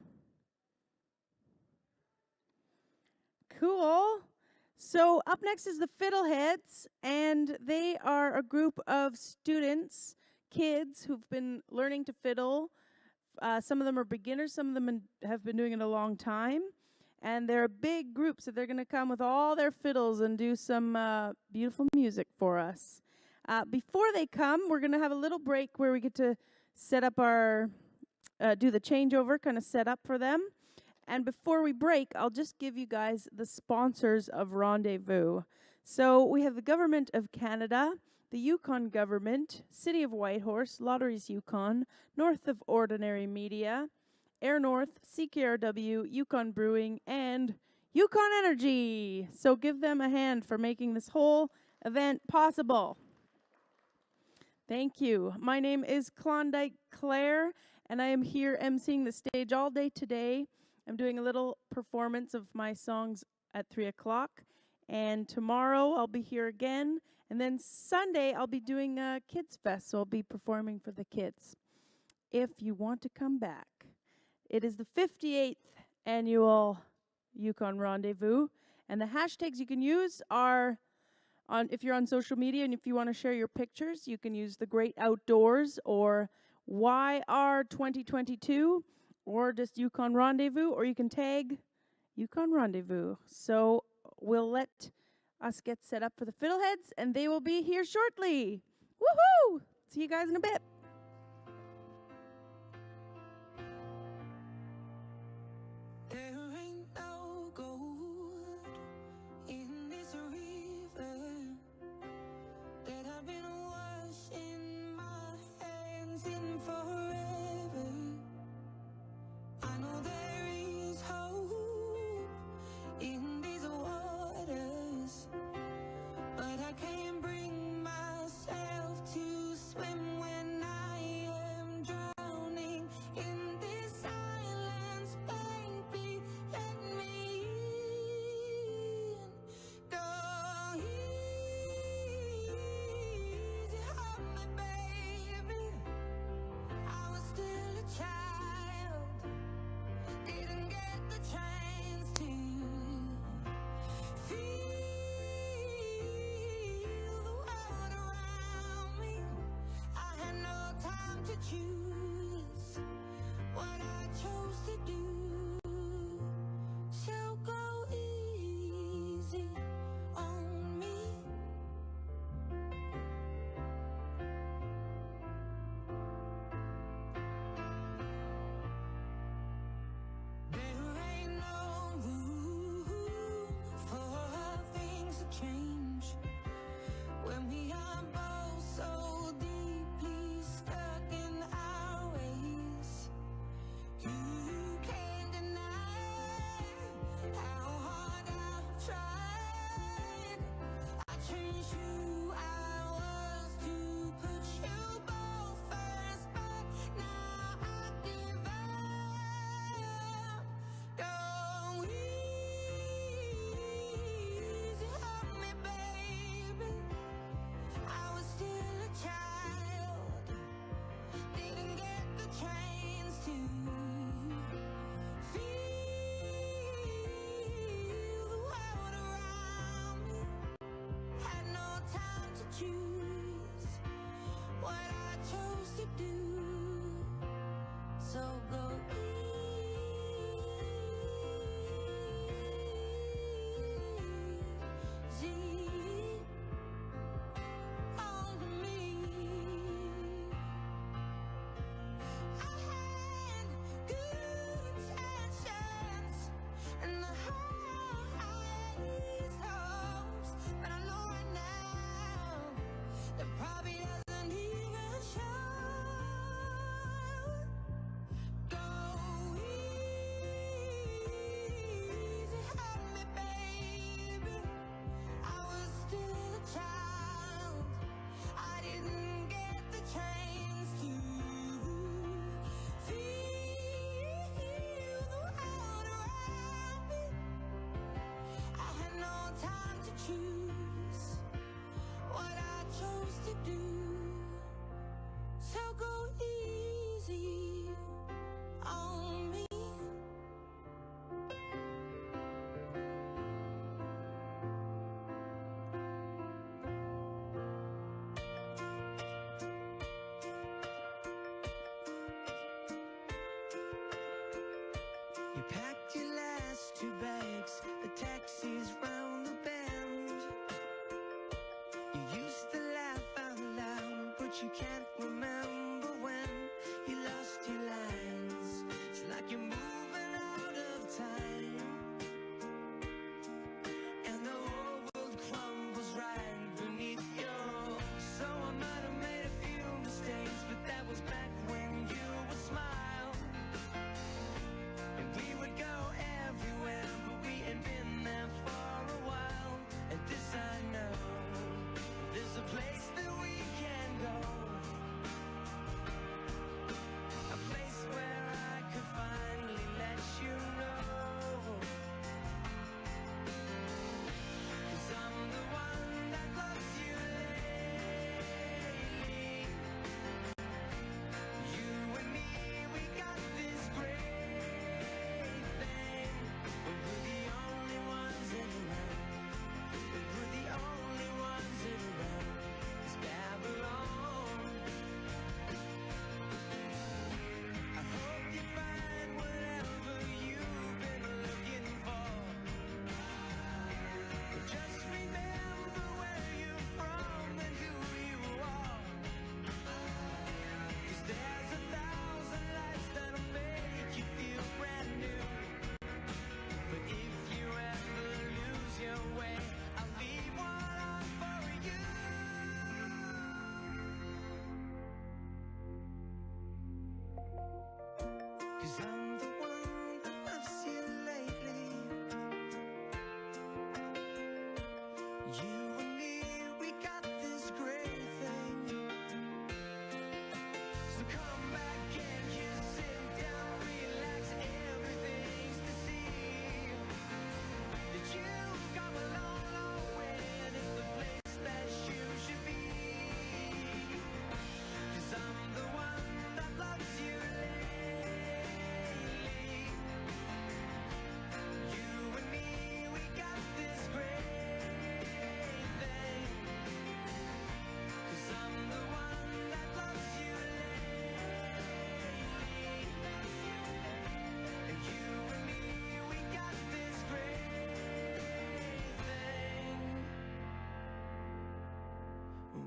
Cool. So up next is the Fiddleheads, and they are a group of students, kids who've been learning to fiddle. Some of them are beginners, some of them have been doing it a long time. And they're a big group, so they're going to come with all their fiddles and do some beautiful music for us. Before they come, we're going to have a little break where we get to set up our, do the changeover, kind of set up for them. And before we break, I'll just give you guys the sponsors of Rendezvous. So we have the Government of Canada, the Yukon Government, City of Whitehorse, Lotteries Yukon, North of Ordinary Media, Air North, CKRW, Yukon Brewing, and Yukon Energy. So give them a hand for making this whole event possible. Thank you. My name is Klondike Claire, and I am here emceeing the stage all day today. I'm doing a little performance of my songs at 3 o'clock, and tomorrow I'll be here again, and then Sunday I'll be doing a Kids Fest, so I'll be performing for the kids. If you want to come back, it is the 58th annual Yukon Rendezvous, and the hashtags you can use are if you're on social media and if you want to share your pictures, you can use The Great Outdoors or YR 2022 or just Yukon Rendezvous, or you can tag Yukon Rendezvous. So we'll let us get set up for the Fiddleheads, and they will be here shortly. Woohoo! See you guys in a bit. You packed your last 2 bags, the taxi's round the bend. You used to laugh out loud, but you can't remember when you lost your lines. It's like you're moving out of time.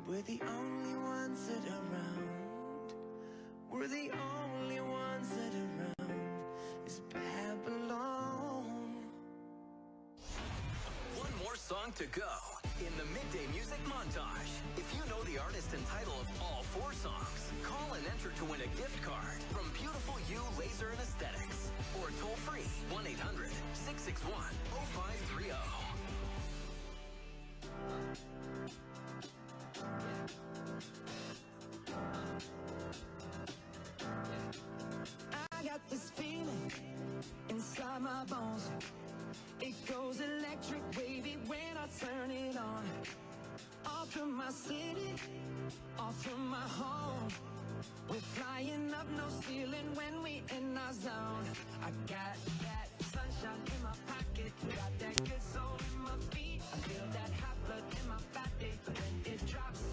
we're the only ones that are around. We're the only ones that are around. It's Babylon. One more song to go in the Midday Music Montage. If you know the artist and title of all 4 songs, call and enter to win a gift card from Beautiful You Laser and Aesthetics. Or toll free 1-800-661-0530. I got this feeling inside my bones. It goes electric wavy when I turn it on. Off from my city, off from my home. We're flying up, no ceiling when we in our zone. I got that sunshine in my pocket, got that good soul in my feet. I feel that hot blood in my body when it drops.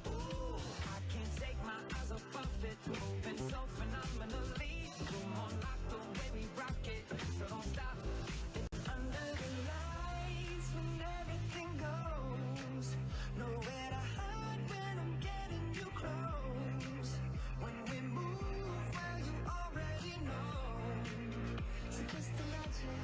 Ooh, I can't take my eyes off of it, moving so phenomenally. Come on, like the way we rock it, so don't stop. Under the lights when everything goes, nowhere to hide when I'm getting you close. When we move, well, you already know. So just imagine.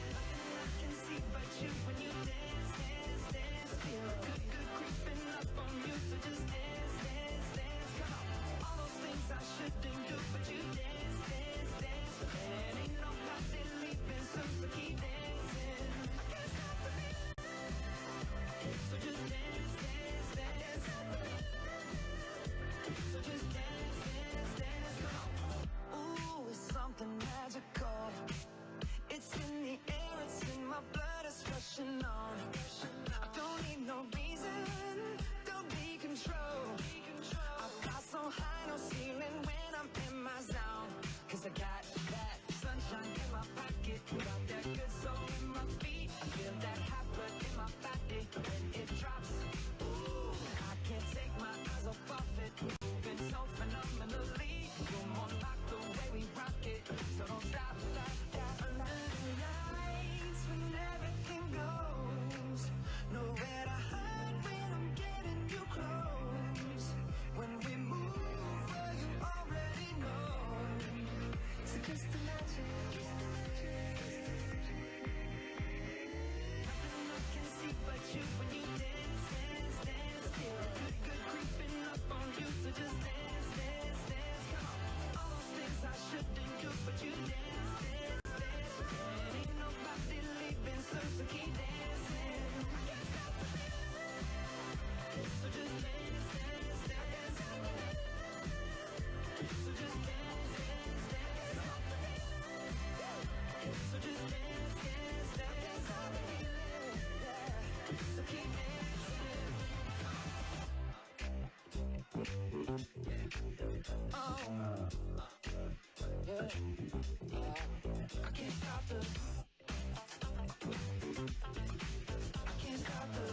Nothing I can see but you when you dance, dance, dance. Feel good, good creeping up on you. So just dance, dance, dance. Come on. All those things I shouldn't do, but you dance, dance, dance. And ain't nobody leaving soon, so keep dancing. I can't stop the feeling. So just dance, dance, dance. So just dance, dance, dance. Come on. Ooh, it's something magical. It's in the air, it's in my blood, it's rushing on. I don't need no reason, don't be control. I fly so high, no ceiling when I'm in my zone. 'Cause I got that sunshine in my pocket, got that good soul in my feet. I feel that hot blood in my body when it drops. Ooh, I can't take my eyes off of it, moving so phenomenally. You're more like the way we rock it, so don't stop, stop, stop. Under the lights when everything goes, nowhere to hide when I'm getting you close. When we move, well, you already know. So just imagine. Nothing I can see but you when you dance, dance, dance. Feel good, good creeping up on you. So just dance, dance, dance. Come on. All those things I shouldn't do, but you dance, dance, dance. And ain't nobody leaving soon, so keep dancing. I can't stop the feeling. So just dance, dance, dance. So just dance, dance, dance. So just dance, dance, dance. So keep dancing. Oh, yeah, yeah. I can't stop the. I can't stop the.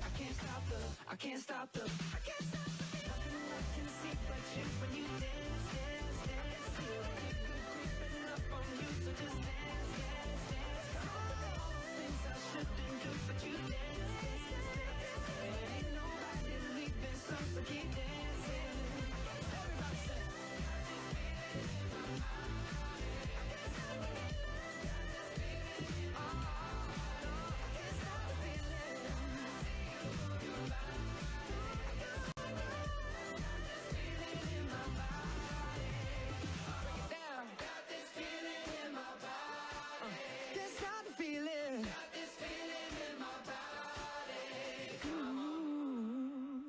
I can't stop the. I can't stop the. I can't stop the. Nothing I can see but you when you dance, dance, dance. Feel good, good creeping up on you. So just dance, dance, dance. All those things I shouldn't do, but you dance, dance, dance. And ain't nobody leaving soon, so keep dancing. Everybody say.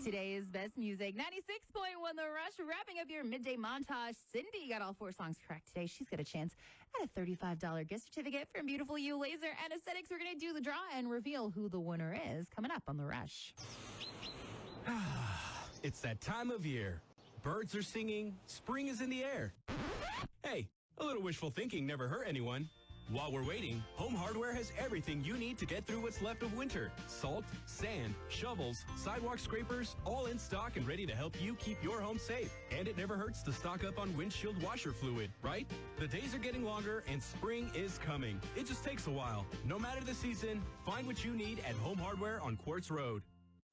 Today's best music, 96.1 The Rush, wrapping up your midday montage. Cindy got all 4 songs correct today. She's got a chance at a $35 gift certificate from Beautiful You Laser and Aesthetics. We're going to do the draw and reveal who the winner is coming up on The Rush. It's that time of year. Birds are singing. Spring is in the air. Hey, a little wishful thinking never hurt anyone. While we're waiting, Home Hardware has everything you need to get through what's left of winter. Salt, sand, shovels, sidewalk scrapers, all in stock and ready to help you keep your home safe. And it never hurts to stock up on windshield washer fluid, right? The days are getting longer and spring is coming. It just takes a while. No matter the season, find what you need at Home Hardware on Quartz Road.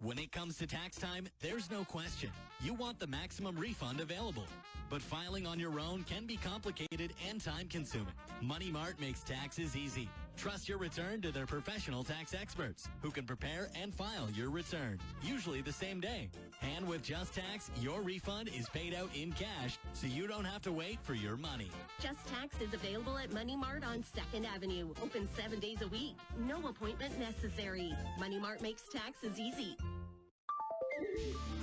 When it comes to tax time, there's no question. You want the maximum refund available. But filing on your own can be complicated and time-consuming. Money Mart makes taxes easy. Trust your return to their professional tax experts who can prepare and file your return, usually the same day. And with Just Tax, your refund is paid out in cash, so you don't have to wait for your money. Just Tax is available at Money Mart on 2nd Avenue. Open 7 days a week. No appointment necessary. Money Mart makes taxes easy.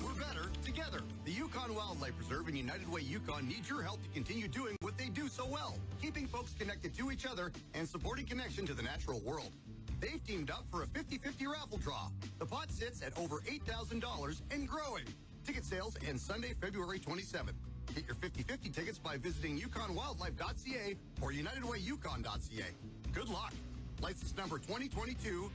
We're better together. The Yukon Wildlife Reserve and United Way Yukon need your help to continue doing what they do so well, keeping folks connected to each other and supporting connection to the natural world. They've teamed up for a 50-50 raffle draw. The pot sits at over $8,000 and growing. Ticket sales end Sunday, February 27th. Get your 50-50 tickets by visiting yukonwildlife.ca or unitedwayyukon.ca. Good luck. License number 2022-008.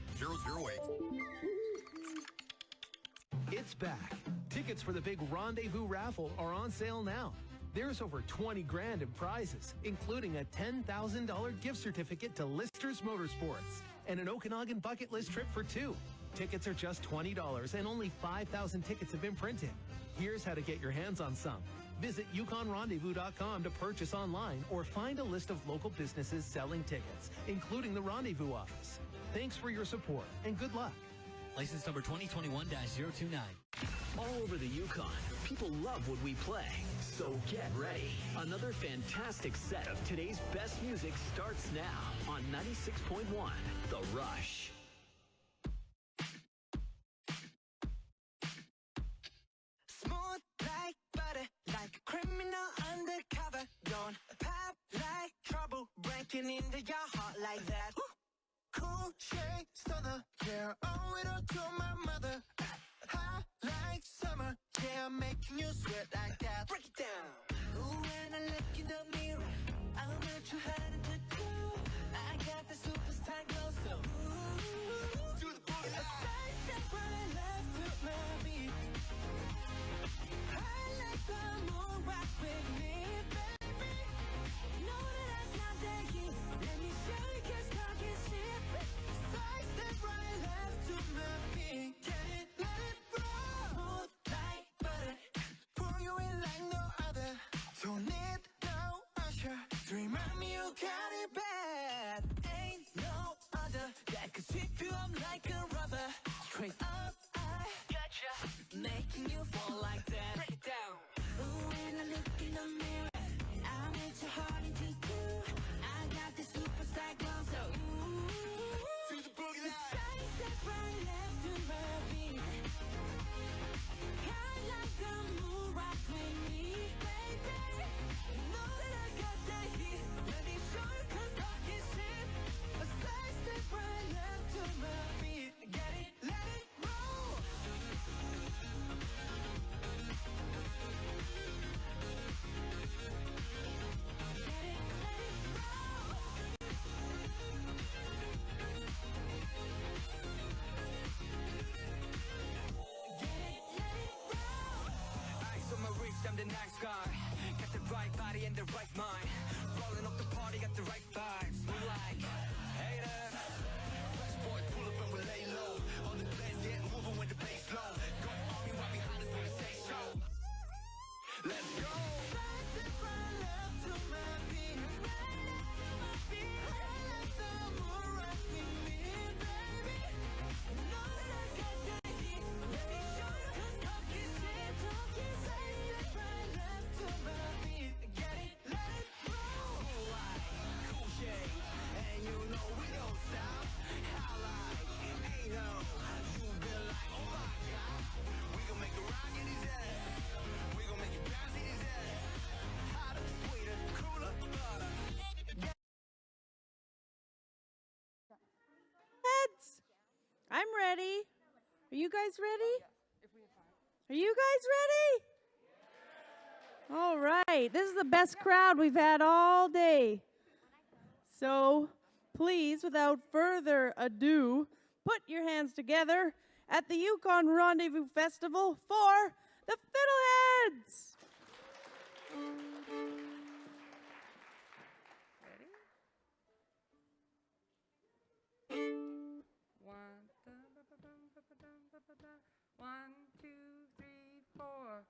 It's back. Tickets for the big Rendezvous raffle are on sale now. There's over 20 grand in prizes, including a $10,000 gift certificate to Lister's Motorsports and an Okanagan bucket list trip for 2. Tickets are just $20 and only 5,000 tickets have been printed. Here's how to get your hands on some. Visit yukonrendezvous.com to purchase online or find a list of local businesses selling tickets, including the Rendezvous office. Thanks for your support and good luck. License number 2021-029. All over the Yukon, people love what we play. So get ready. Another fantastic set of today's best music starts now on 96.1 The Rush. Smooth like butter, like a criminal undercover. Don't pop like trouble, breaking into your heart like that. Cool shade stunner, yeah, owe it all to my mother. Hot like summer, yeah, I'm making you sweat like that. Break it down. Ooh, when I look in the mirror, I'm not too hard to do. I got the superstar glow, so ooh, do the boogie. A side step right left to my beat. I like the moon rock with me, baby. Know that I got that heat. Let me show you 'cause talk is cheap. Side step right left to my beat. Get it, let it roll. Smooth like butter. Pour you in like no other. Don't need no usher. Dream of me, you got it bad. Ain't no other that could sweep you up like a rubber. Straight up, I gotcha. Making you fall like that. Break it down. Ooh, when I look in the mirror, I make your heart into you. I got the superstar glow, so ooh, to the boogie line. Side step right left to my beat. I like the moon rock with me, baby. Know that I got that heat. Let me show you 'cause talk is cheap. A side step right left to my beat. Get it, let it roll. Ice on my wrist, I'm the nice guy. Got the right body and the right mind. Rolling up the party, got the right vibes. We like haters. Fresh boy, pull up and we lay low. All the players get moving when the bass low. Go army right behind us when we say show. Let's go. Side step right left to my beat. Right left to my beat. I like the moon rock with me, baby. Know that I got that heat. Let me show you 'cause talk is cheap. Side step right left to my beat. Get it, let it roll. Cool light, cool shade, and you know we don't stop. How like, ain't no, you been like, oh my god. We gon' make it rock in his head. We gon' make it bounce in his head. Hotter, sweeter, cooler, butter. Heads. I'm ready. Are you guys ready? Are you guys ready? All right. This is the best crowd we've had all day. So please, without further ado, put your hands together at the Yukon Rendezvous Festival for the Fiddleheads! One, two, three, four.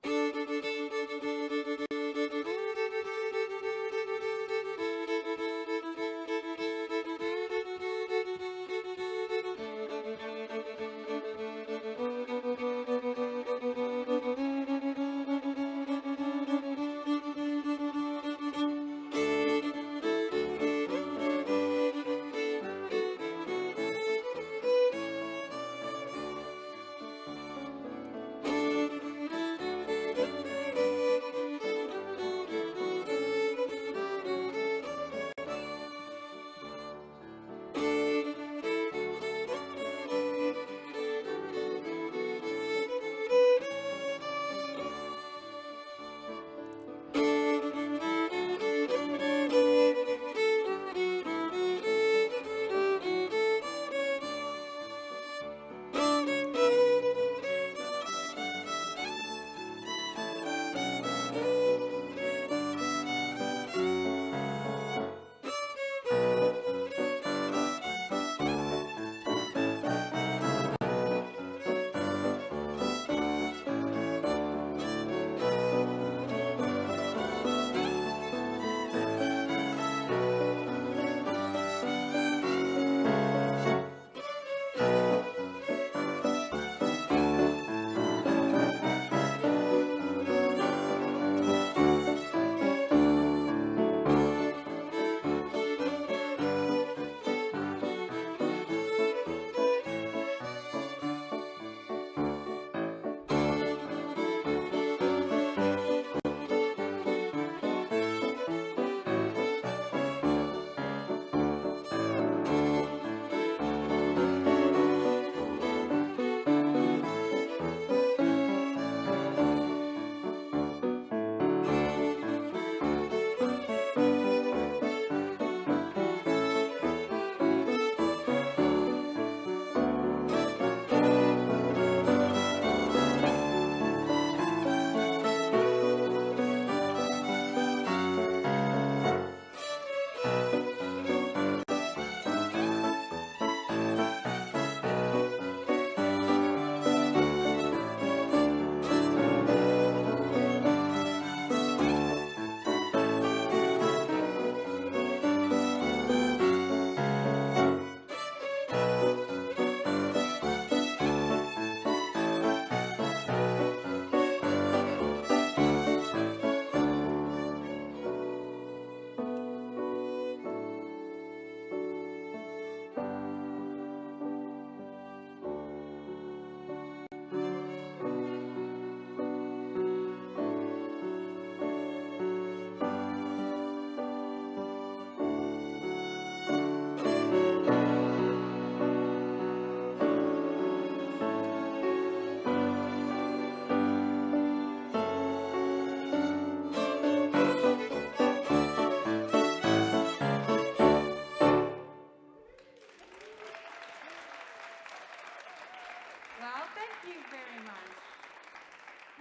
Well, thank you very much.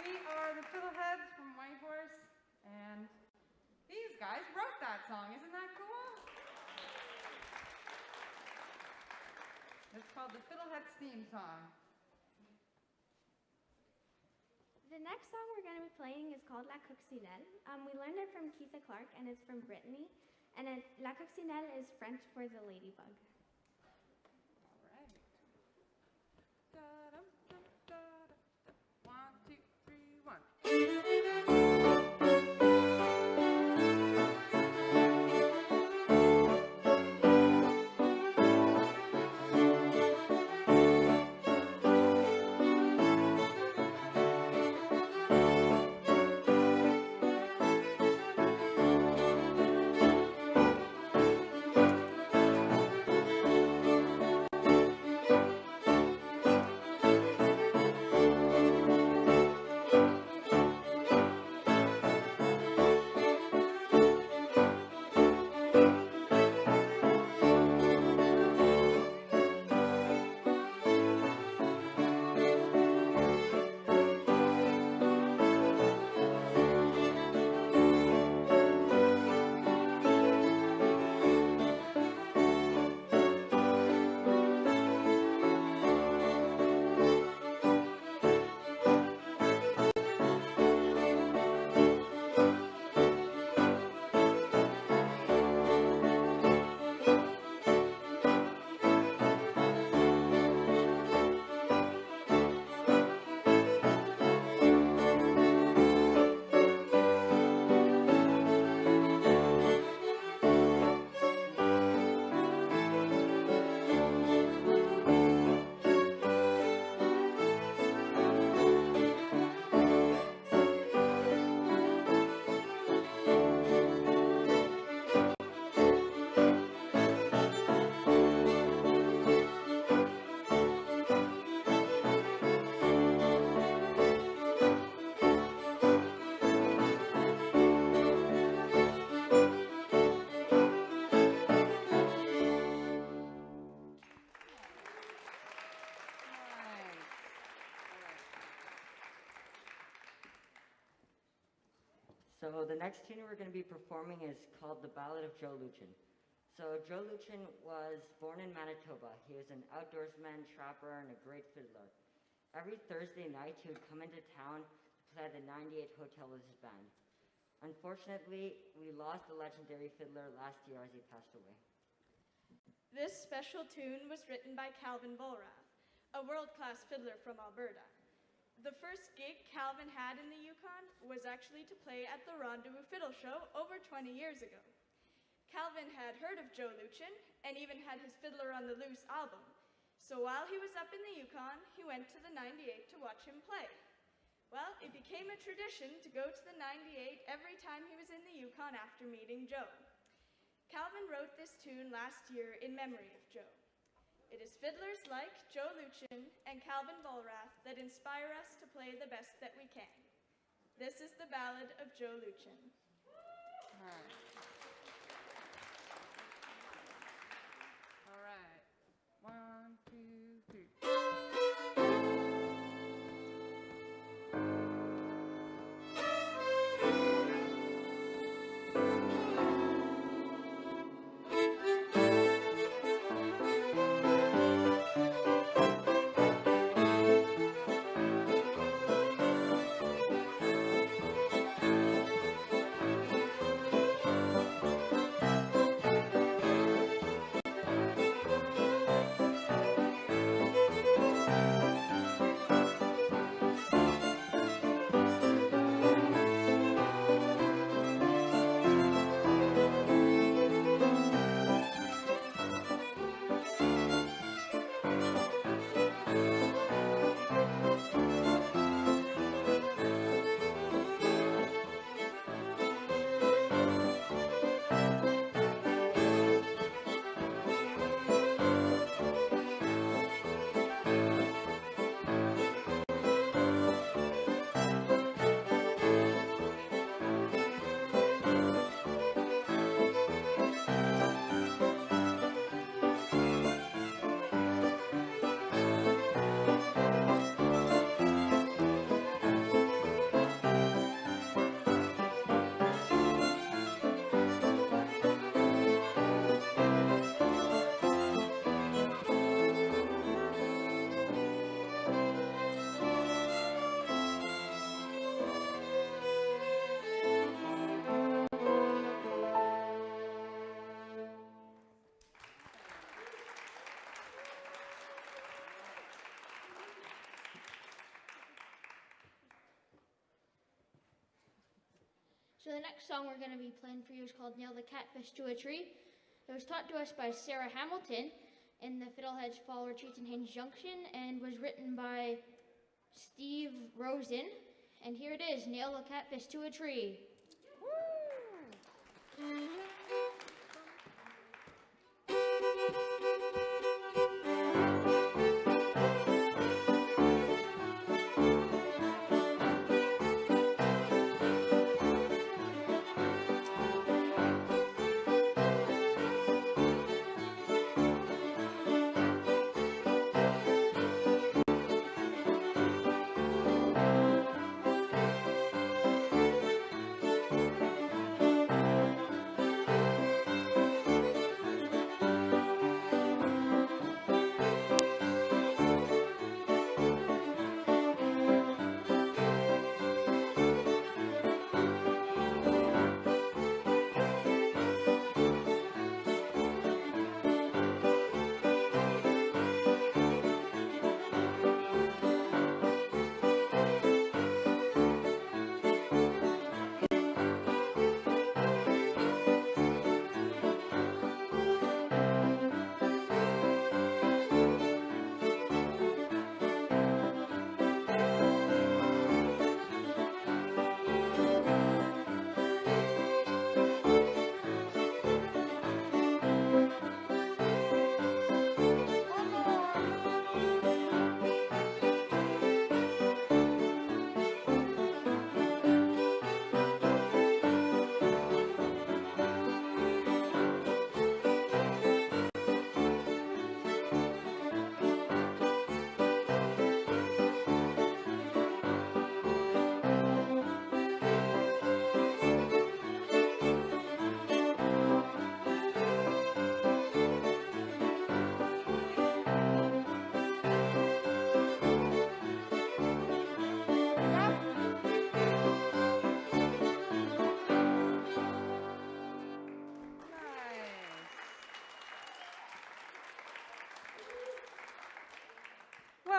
We are the Fiddleheads from Whitehorse, and these guys wrote that song. Isn't that cool? It's called the Fiddleheads theme song. The next song we're going to be playing is called La Coccinelle. We learned it from Keitha Clark, and it's from Brittany. And La Coccinelle is French for the ladybug. One, two, three, one. next tune we're going to be performing is called The Ballad of Joe Luchin. So Joe Luchin was born in Manitoba. He was an outdoorsman, trapper, and a great fiddler. Every Thursday night, he would come into town to play at the 98 Hotel with his band. Unfortunately, we lost the legendary fiddler last year as he passed away. This special tune was written by Calvin Volrath, a world-class fiddler from Alberta. The first gig Calvin had in the Yukon was actually to play at the Rendezvous Fiddle Show over 20 years ago. Calvin had heard of Joe Luchin and even had his Fiddler on the Loose album. So while he was up in the Yukon, he went to the 98 to watch him play. Well, it became a tradition to go to the 98 every time he was in the Yukon after meeting Joe. Calvin wrote this tune last year in memory of Joe. It is fiddlers like Joe Luchin and Calvin Volrath that inspire us to play the best that we can. This is the Ballad of Joe Luchin. All right. 1, 2, 3. So the next song we're going to be playing for you is called Nail the Catfish to a Tree. It was taught to us by Sarah Hamilton in the Fiddleheads Fall Retreat in Haines Junction and was written by Steve Rosen. And here it is, Nail the Catfish to a Tree.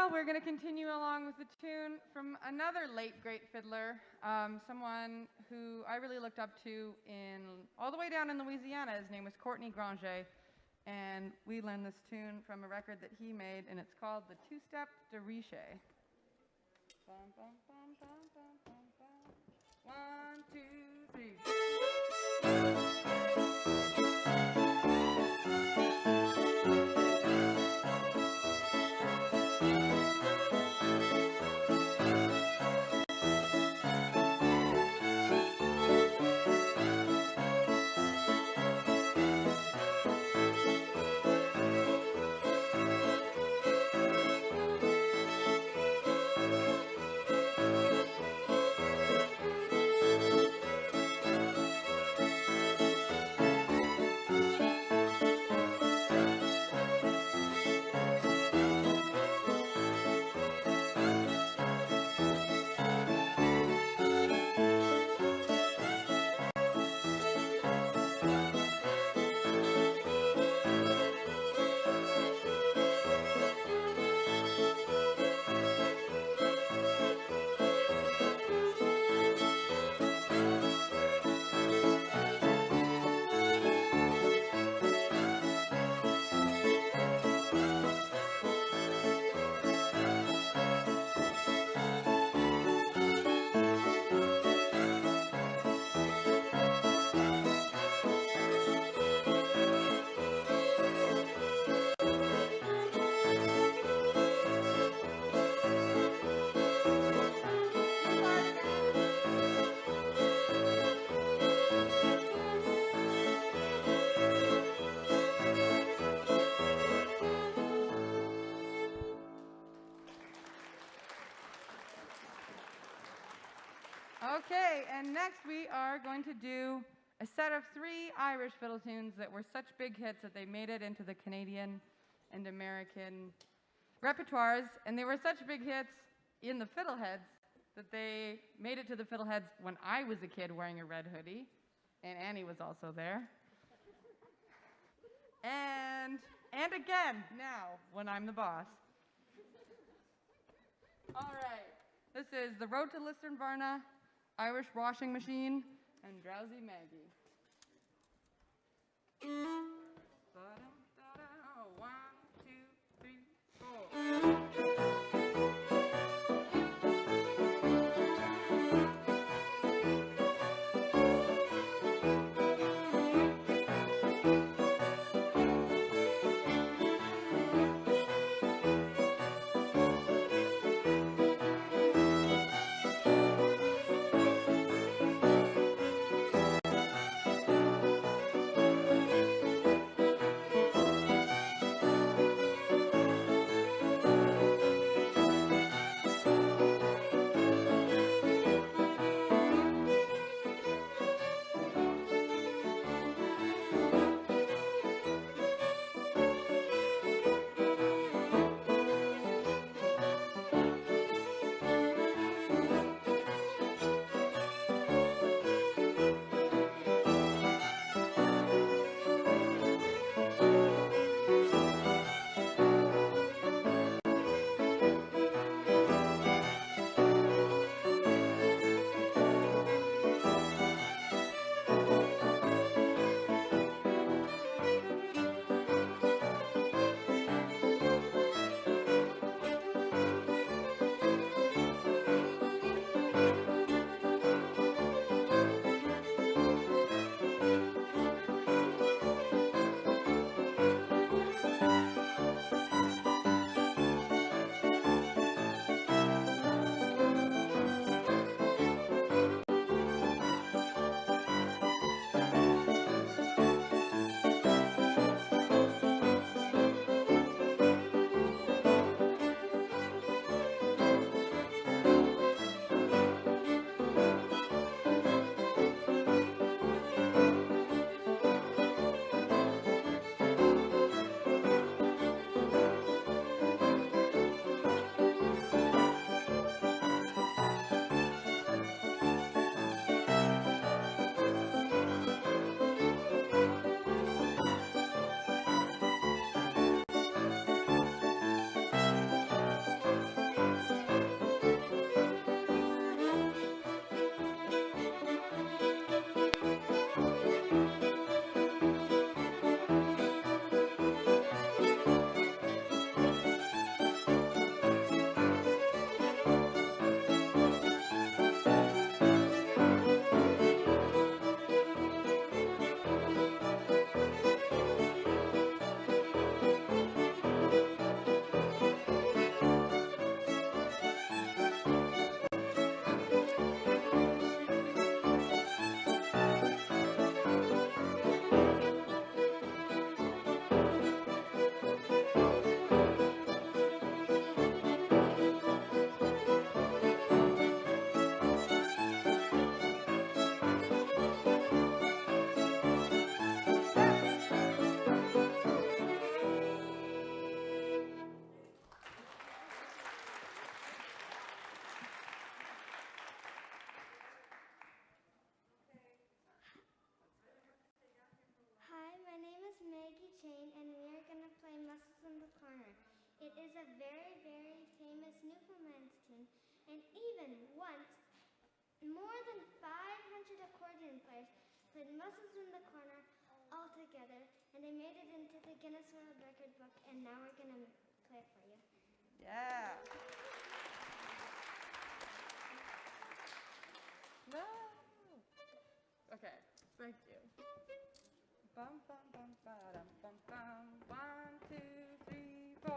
Well, we're going to continue along with the tune from another late great fiddler, someone who I really looked up to all the way down in Louisiana. His name was Courtney Granger, and we learned this tune from a record that he made, and it's called the Two-Step de Riche. Bum, bum, bum, bum, bum, bum, bum. 1, 2, 3. Okay, and next we are going to do a set of 3 Irish fiddle tunes that were such big hits that they made it into the Canadian and American repertoires, and they were such big hits in the Fiddleheads that they made it to the Fiddleheads when I was a kid wearing a red hoodie, and Annie was also there. And again, now, when I'm the boss. All right, this is The Road to Lisdoonvarna, Irish Washing Machine, and Drowsy Maggie. 1, 2, 3, 4. Chain, and we are going to play Muscles in the Corner. It is a very, very famous Newfoundland tune, and even once, more than 500 accordion players played Muscles in the Corner all together, and they made it into the Guinness World Record book, and now we're going to play it for you. Yeah. No. Okay, thank you. Bum, bum, bum, ba-dum, bum, bum. 1, 2, 3, 4.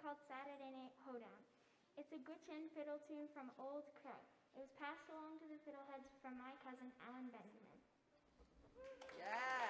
Called Saturday Night Hoedown. It's a good chin fiddle tune from Old Crow. It was passed along to the Fiddleheads from my cousin Alan Benjamin. Yeah.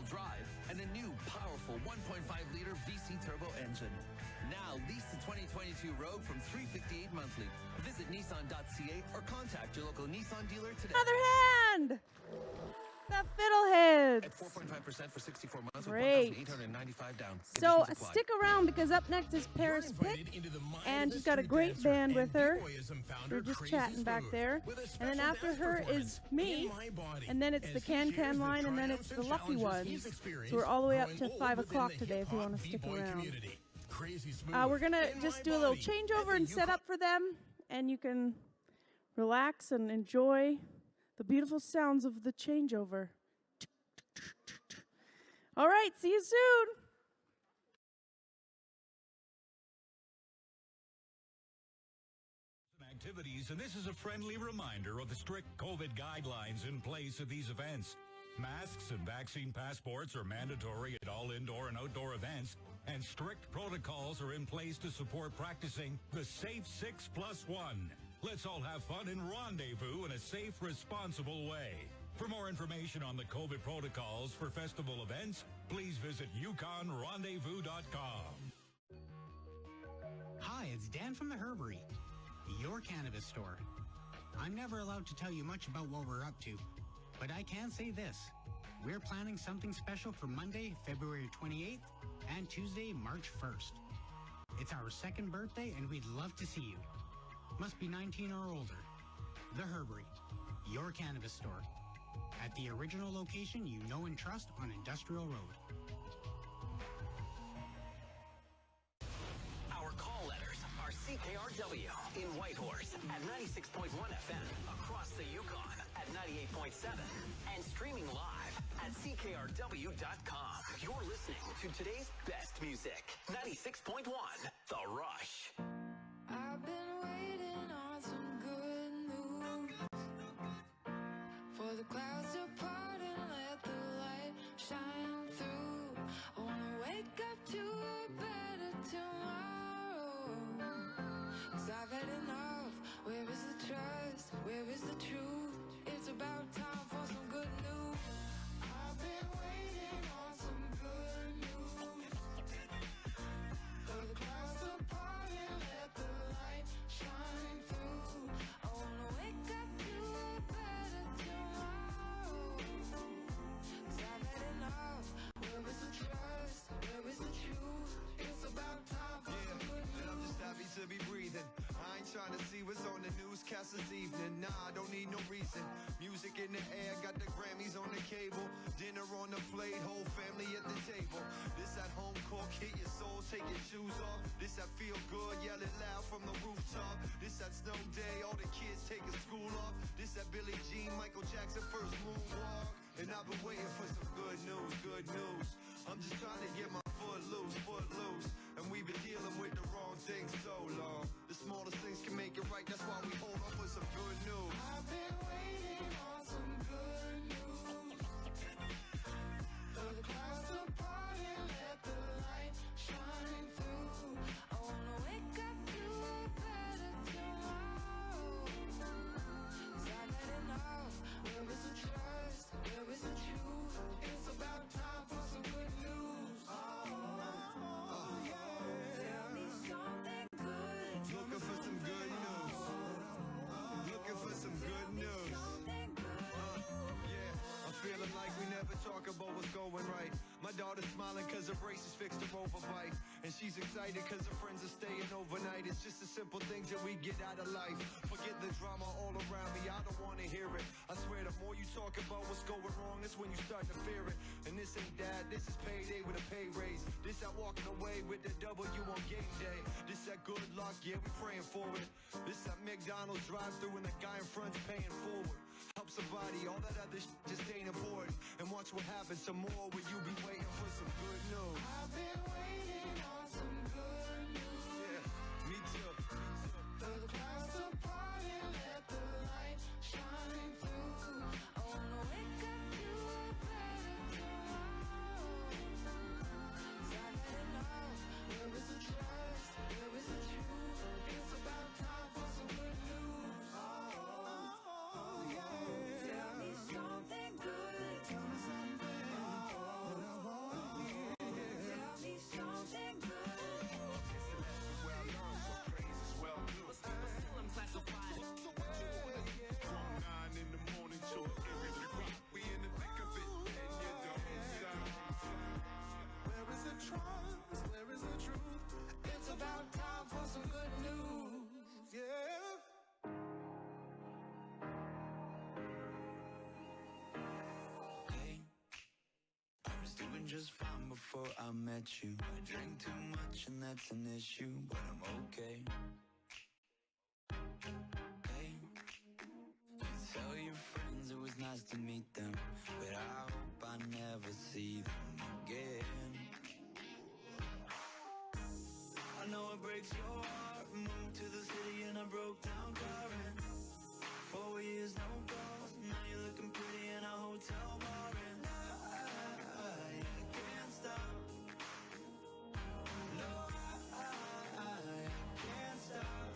drive and a new powerful 1.5-liter VC turbo engine. Now lease the 2022 Rogue from $358 monthly. Visit Nissan.ca or contact your local Nissan dealer today. Other hand! The Fiddleheads. At 4.5% for 64 months Great. with $1,895 down. So Conditions apply. stick around because up next is Paris Pitt, and she's got a great band with her. We're just chatting back there. And then after her is me, and then it's the Can line, and then it's the Lucky Ones. So we're all the way up to 5 o'clock today if you want to stick around. We're going to just do a little changeover and set up for them, and you can relax and enjoy the beautiful sounds of the changeover. All right, see you soon. Activities, and this is a friendly reminder of the strict COVID guidelines in place at these events. Masks and vaccine passports are mandatory at all indoor and outdoor events, and strict protocols are in place to support practicing the Safe 6+1. Let's all have fun and rendezvous in a safe, responsible way. For more information on the COVID protocols for festival events, please visit yukonrendezvous.com. Hi, it's Dan from the Herbery, your cannabis store. I'm never allowed to tell you much about what we're up to, but I can say this. We're planning something special for Monday, February 28th and Tuesday, March 1st. It's our second birthday and we'd love to see you. Must be 19 or older. The Herbery, your cannabis store. At the original location you know and trust on Industrial Road. Our call letters are CKRW in Whitehorse at 96.1 FM, across the Yukon at 98.7, and streaming live at CKRW.com. You're listening to today's best music. 96.1, The Rush. I've been waiting on some good news, for the clouds to part and let the light shine through. I wanna wake up to a better tomorrow, 'cause I've had enough. Where is the trust? Where is the truth? It's about time for some good news. I've been waiting on some good news, for the clouds to part and let the light shine through. I wanna wake up to a better tomorrow, 'cause I've had enough. Where is the trust? Where is the truth? It's about time for some good news. I'm just happy to be breathing. I ain't trying to see what's on the newscast this evening. Nah, I don't need no reason. Music in the air, got the Grammys on the cable. Dinner on the plate, whole family at the table. This at home cook, hit your soul, take your shoes off. This that feel good, yell it loud from the rooftop. This that snow day, all the kids taking school off. This that Billie Jean, Michael Jackson first moonwalk. And I've been waiting for some good news, good news. I'm just trying to get my foot loose, and we've been dealing with the wrong things so long. The smallest things can make it right, that's why we hold on for some good news. I've been waiting on some good news, for the clouds to part and let the light shine through. I wanna wake up to a better tomorrow, 'cause I've had enough. Where is the trust? Where is the truth? It's about time for some good news. Tell me something good. Looking for some good news. Looking for some good news. Yeah, I'm feeling like we never talk about what's going right. My daughter's smiling cause her braces fixed her overbite. And she's excited cause her friends are staying overnight. It's just the simple things that we get out of life. Forget the drama all around me, I don't wanna hear it. I swear the more you talk about what's going wrong, that's when you start to fear it. And this ain't that, this is payday with a pay raise. This that walking away with the W on game day. This that good luck, yeah, we praying for it. This that McDonald's drive-thru and the guy in front's paying forward. Help somebody, all that other just ain't important. And watch what happens tomorrow when you be waiting for some good news. I've been waiting on some good news. Yeah, me too. For the clouds to part and let the light shine through. I wanna wake up to a better tomorrow, 'cause I've had enough. Where is the trust? Where is the truth? It's about time for some good news. Oh, yeah. Tell me something good. Tell me something. doing just fine before I met you. I drink too much and that's an issue, but I'm okay. Hey, you tell your friends it was nice to meet them, but I hope I never see them again. I know it breaks your heart. Moved to the city and I broke down crying. 4 years, no calls. Now you're looking pretty in a hotel bar, and I can't stop. No, I can't stop.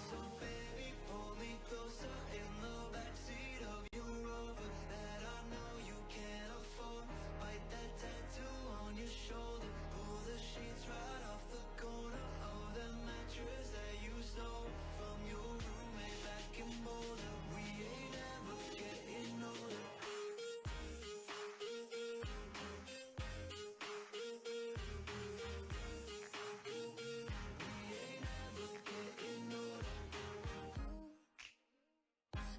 So baby, pull me closer in the backseat of your Rover that I know you can't afford. Bite that tattoo on your shoulder. Pull the sheets right off the corner of the mattress that you stole from your roommate back in Boulder. We ain't ever getting older. We ain't ever getting older.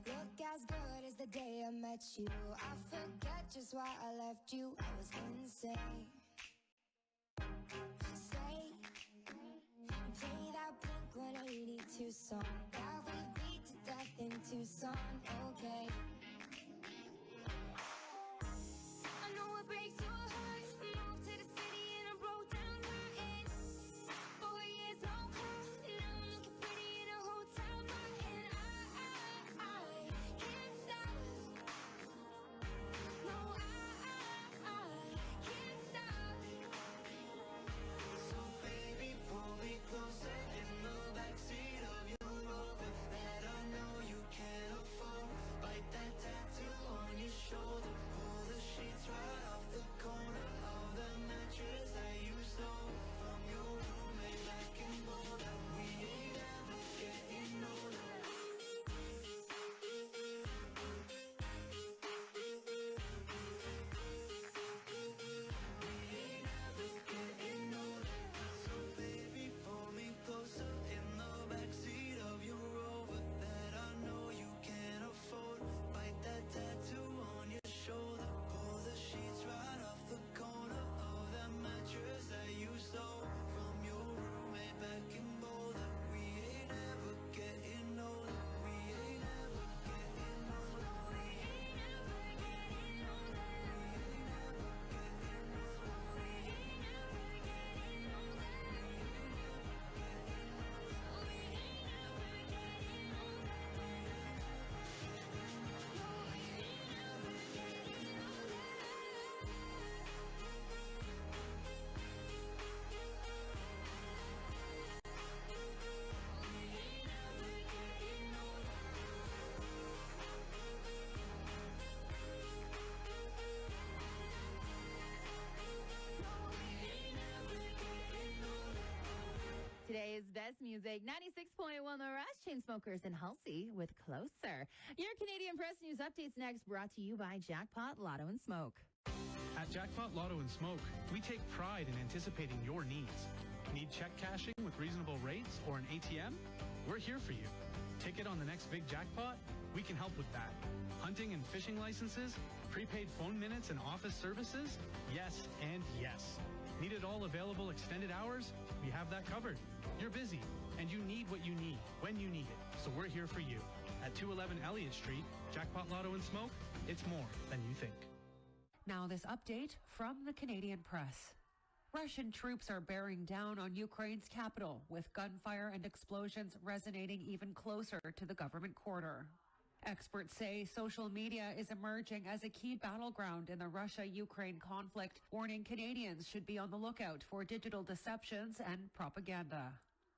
Look as good as the day I met you. I forget just why I left you. I was insane. Stay and play that Blink-182 song that we beat to death in Tucson. Okay. I know it breaks your heart. Moved to the city and I broke down crying. 4 years, no call. Now I'm looking pretty in a hotel bar, and I can't stop. No, I can't stop. So baby, pull me closer in the backseat of your Rover that I know you can't afford. Bite that tattoo on your shoulder. Pull the sheets right off the corner of the mattress that you stole from your roommate back in Boulder. We ain't ever getting older. We ain't ever getting older. So baby, pull me closer in the backseat of your Rover that I know you can't afford. Bite that tattoo on your shoulder. Pull the sheets right off the corner of that mattress that you stole from your roommate back in Boulder. We ain't ever getting older. We ain't ever getting older. We ain't ever getting older. We ain't ever getting older. We ain't ever getting older. We ain't ever getting older. Today's best music, 96.1 The Rush, Chainsmokers and Halsey with Closer. Your Canadian Press News updates next, brought to you by Jackpot Lotto and Smoke. At Jackpot Lotto and Smoke, we take pride in anticipating your needs. Need check cashing with reasonable rates or an ATM? We're here for you. Ticket on the next big jackpot? We can help with that. Hunting and fishing licenses? Prepaid phone minutes and office services? Yes and yes. Need it all available extended hours? We have that covered. You're busy, and you need what you need when you need it. So we're here for you. At 211 Elliott Street, Jackpot Lotto and Smoke, it's more than you think. Now this update from the Canadian Press. Russian troops are bearing down on Ukraine's capital, with gunfire and explosions resonating even closer to the government quarter. Experts say social media is emerging as a key battleground in the Russia-Ukraine conflict, warning Canadians should be on the lookout for digital deceptions and propaganda.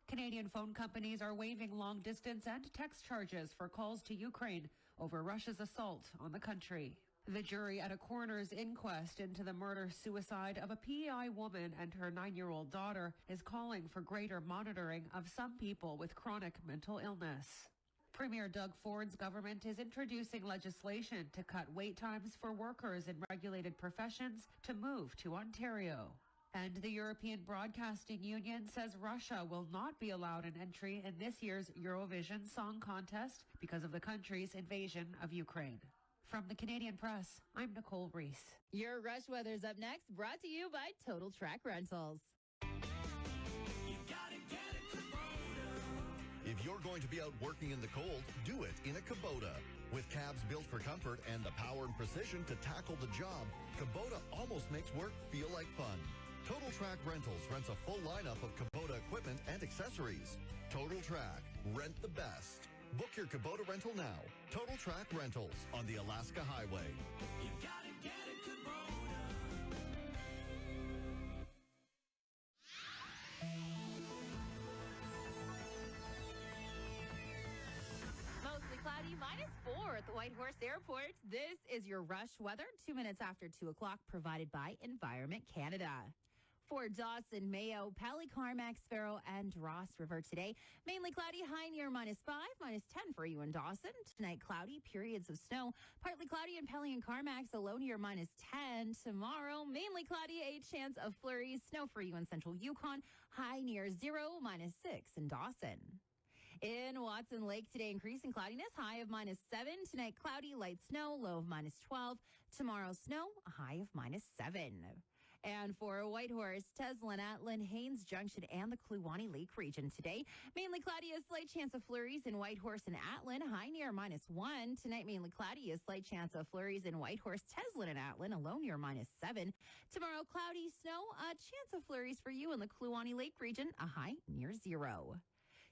Canadian phone companies are waiving long-distance and text charges for calls to Ukraine over Russia's assault on the country. The jury at a coroner's inquest into the murder-suicide of a PEI woman and her 9-year-old daughter is calling for greater monitoring of some people with chronic mental illness. Premier Doug Ford's government is introducing legislation to cut wait times for workers in regulated professions to move to Ontario. And the European Broadcasting Union says Russia will not be allowed an entry in this year's Eurovision Song Contest because of the country's invasion of Ukraine. From the Canadian Press, I'm Nicole Reese. Your Rush Weather's up next, brought to you by Total Track Rentals. If you're going to be out working in the cold, do it in a Kubota. With cabs built for comfort and the power and precision to tackle the job, Kubota almost makes work feel like fun. Total Track Rentals rents a full lineup of Kubota equipment and accessories. Total Track, rent the best. Book your Kubota rental now. Total Track Rentals on the Alaska Highway. You gotta get a Kubota. Mostly cloudy, -4 at the Whitehorse Airport. This is your Rush Weather, 2 minutes after 2 o'clock, provided by Environment Canada. For Dawson, Mayo, Carmack, Sparrow, and Ross River today, mainly cloudy, high near -5, -10 for you in Dawson. Tonight, cloudy, periods of snow, partly cloudy in Pelly and Carmack, a low near -10. Tomorrow, mainly cloudy, a chance of flurries, snow for you in central Yukon, high near 0, -6 in Dawson. In Watson Lake today, increasing cloudiness, high of -7. Tonight, cloudy, light snow, low of -12. Tomorrow, snow, a high of -7. And for Whitehorse, Teslin, Atlin, Haines Junction, and the Kluwani Lake region today, mainly cloudy, a slight chance of flurries in Whitehorse and Atlin, high near -1. Tonight, mainly cloudy, a slight chance of flurries in Whitehorse, Teslin, and Atlin, a low near -7. Tomorrow, cloudy, snow, a chance of flurries for you in the Kluwani Lake region, a high near 0.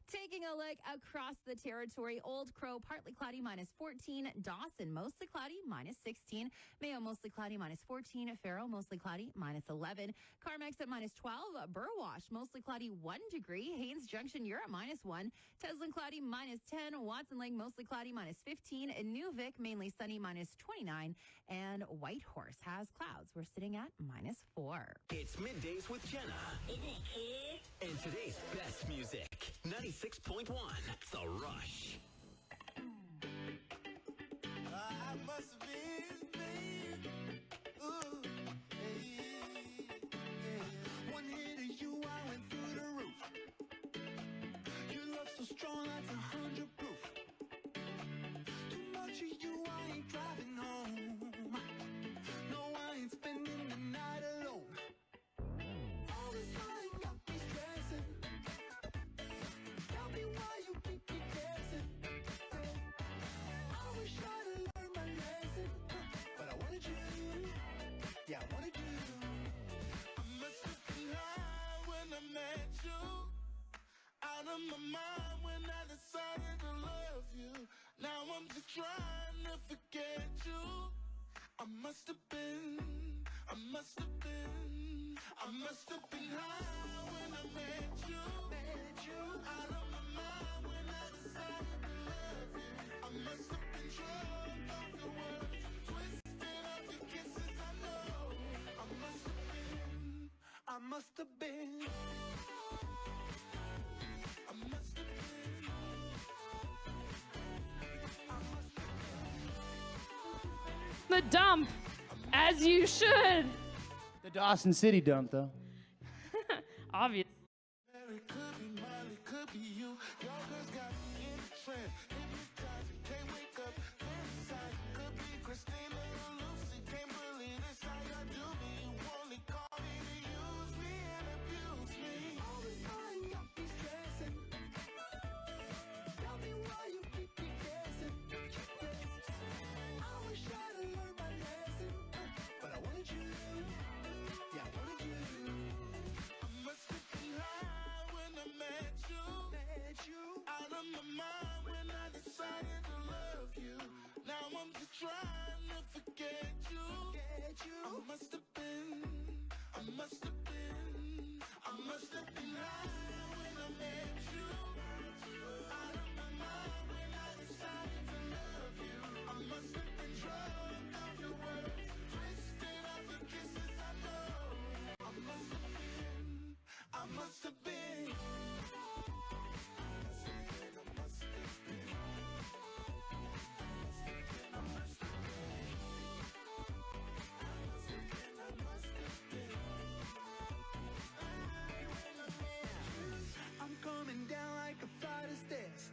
Taking a look across the territory, Old Crow, partly cloudy, -14. Dawson, mostly cloudy, -16. Mayo, mostly cloudy, -14. Faro, mostly cloudy, -11. Carmack's at -12. Burwash, mostly cloudy, 1 degree. Haines Junction, you're at -1. Teslin, cloudy, -10. Watson Lake, mostly cloudy, -15. And Newvik, mainly sunny, -29. And Whitehorse has clouds. We're sitting at -4. It's Middays with Jenna. And today's best music, 96.1, The Rush. I must have been made. Ooh, hey, yeah. One hit of you, I went through the roof. Your love so strong, that's 100 proof. Too much of you, I ain't driving home. No, I ain't spending the night alone. All this time got me stressing. Tell me why you keep me guessing. I wish I'd learned my lesson, but I wanted you. Yeah, I wanted you. I must have been high when I met you. Out of my mind when I decided to love you. Now I'm just trying to forget you. I must have been high when I met you. Out of my mind when I decided to love you. I must have been drunk off your words, twisted off your kisses, I know. I must have been. I must have been. The dump, as you should. The Dawson City dump, though. Obvious. It could be Miley, could be you. Y'all girls got me in the trance. Hypnotized, can't wake up. Fantasize, could be Christina or Lucy. Can't believe this how y'all do me. You only call me to use me and abuse me. All this time got me stressing. Tell me why you keep me guessing. I wish I'd learned my lesson, but I wanted you. Yeah, I wanted you. I must have been high when I met you. Out of my mind when I decided to love you. Now I'm just trying to forget you. I must have been high when I met you. Out of my mind when I decided to love you. I must have been drunk off your words, twisted off your kisses, I know. I must have been. I'm coming down like a flight of stairs.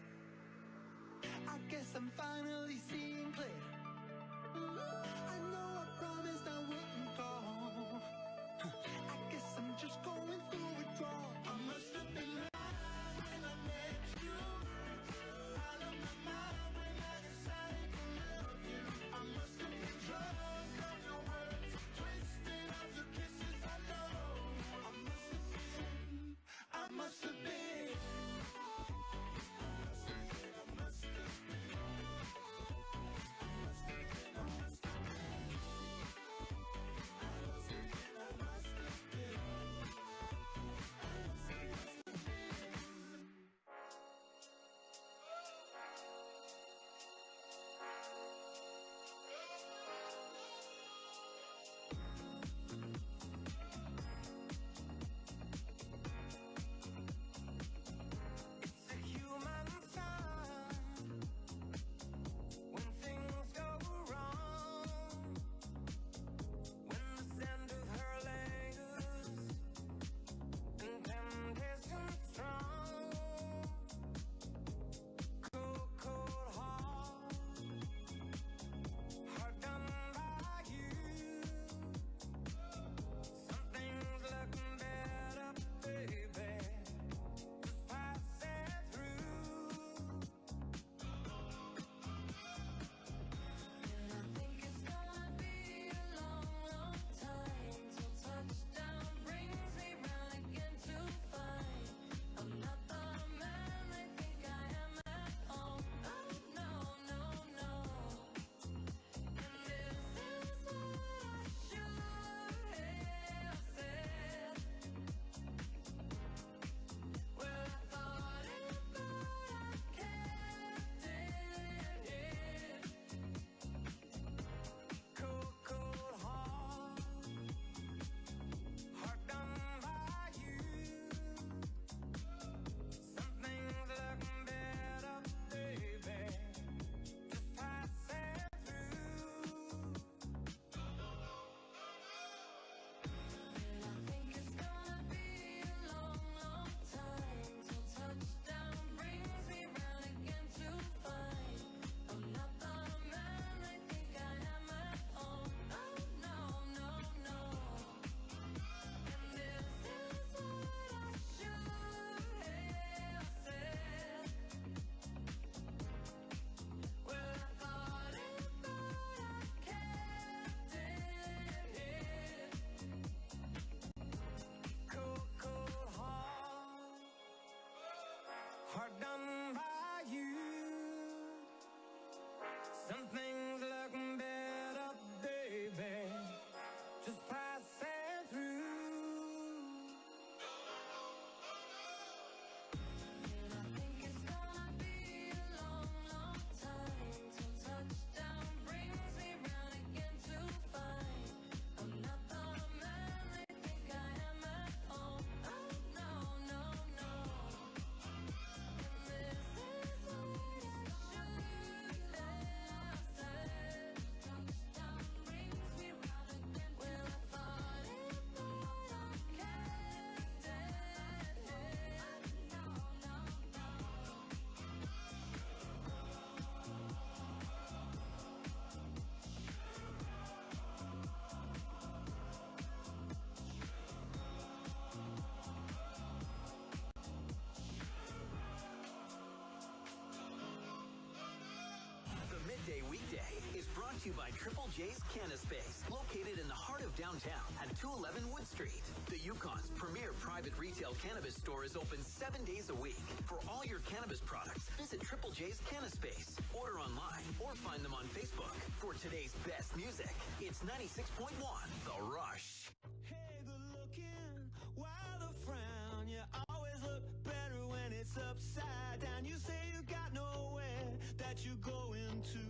Midday is brought to you by Triple J's Canaspace, located in the heart of downtown at 211 Wood Street. The Yukon's premier private retail cannabis store is open 7 days a week. For all your cannabis products, visit Triple J's Canaspace. Order online or find them on Facebook. For today's best music, it's 96.1 The Rush. Hey, good looking, why the frown? You always look better when it's upside down. You say you got nowhere that you're going to.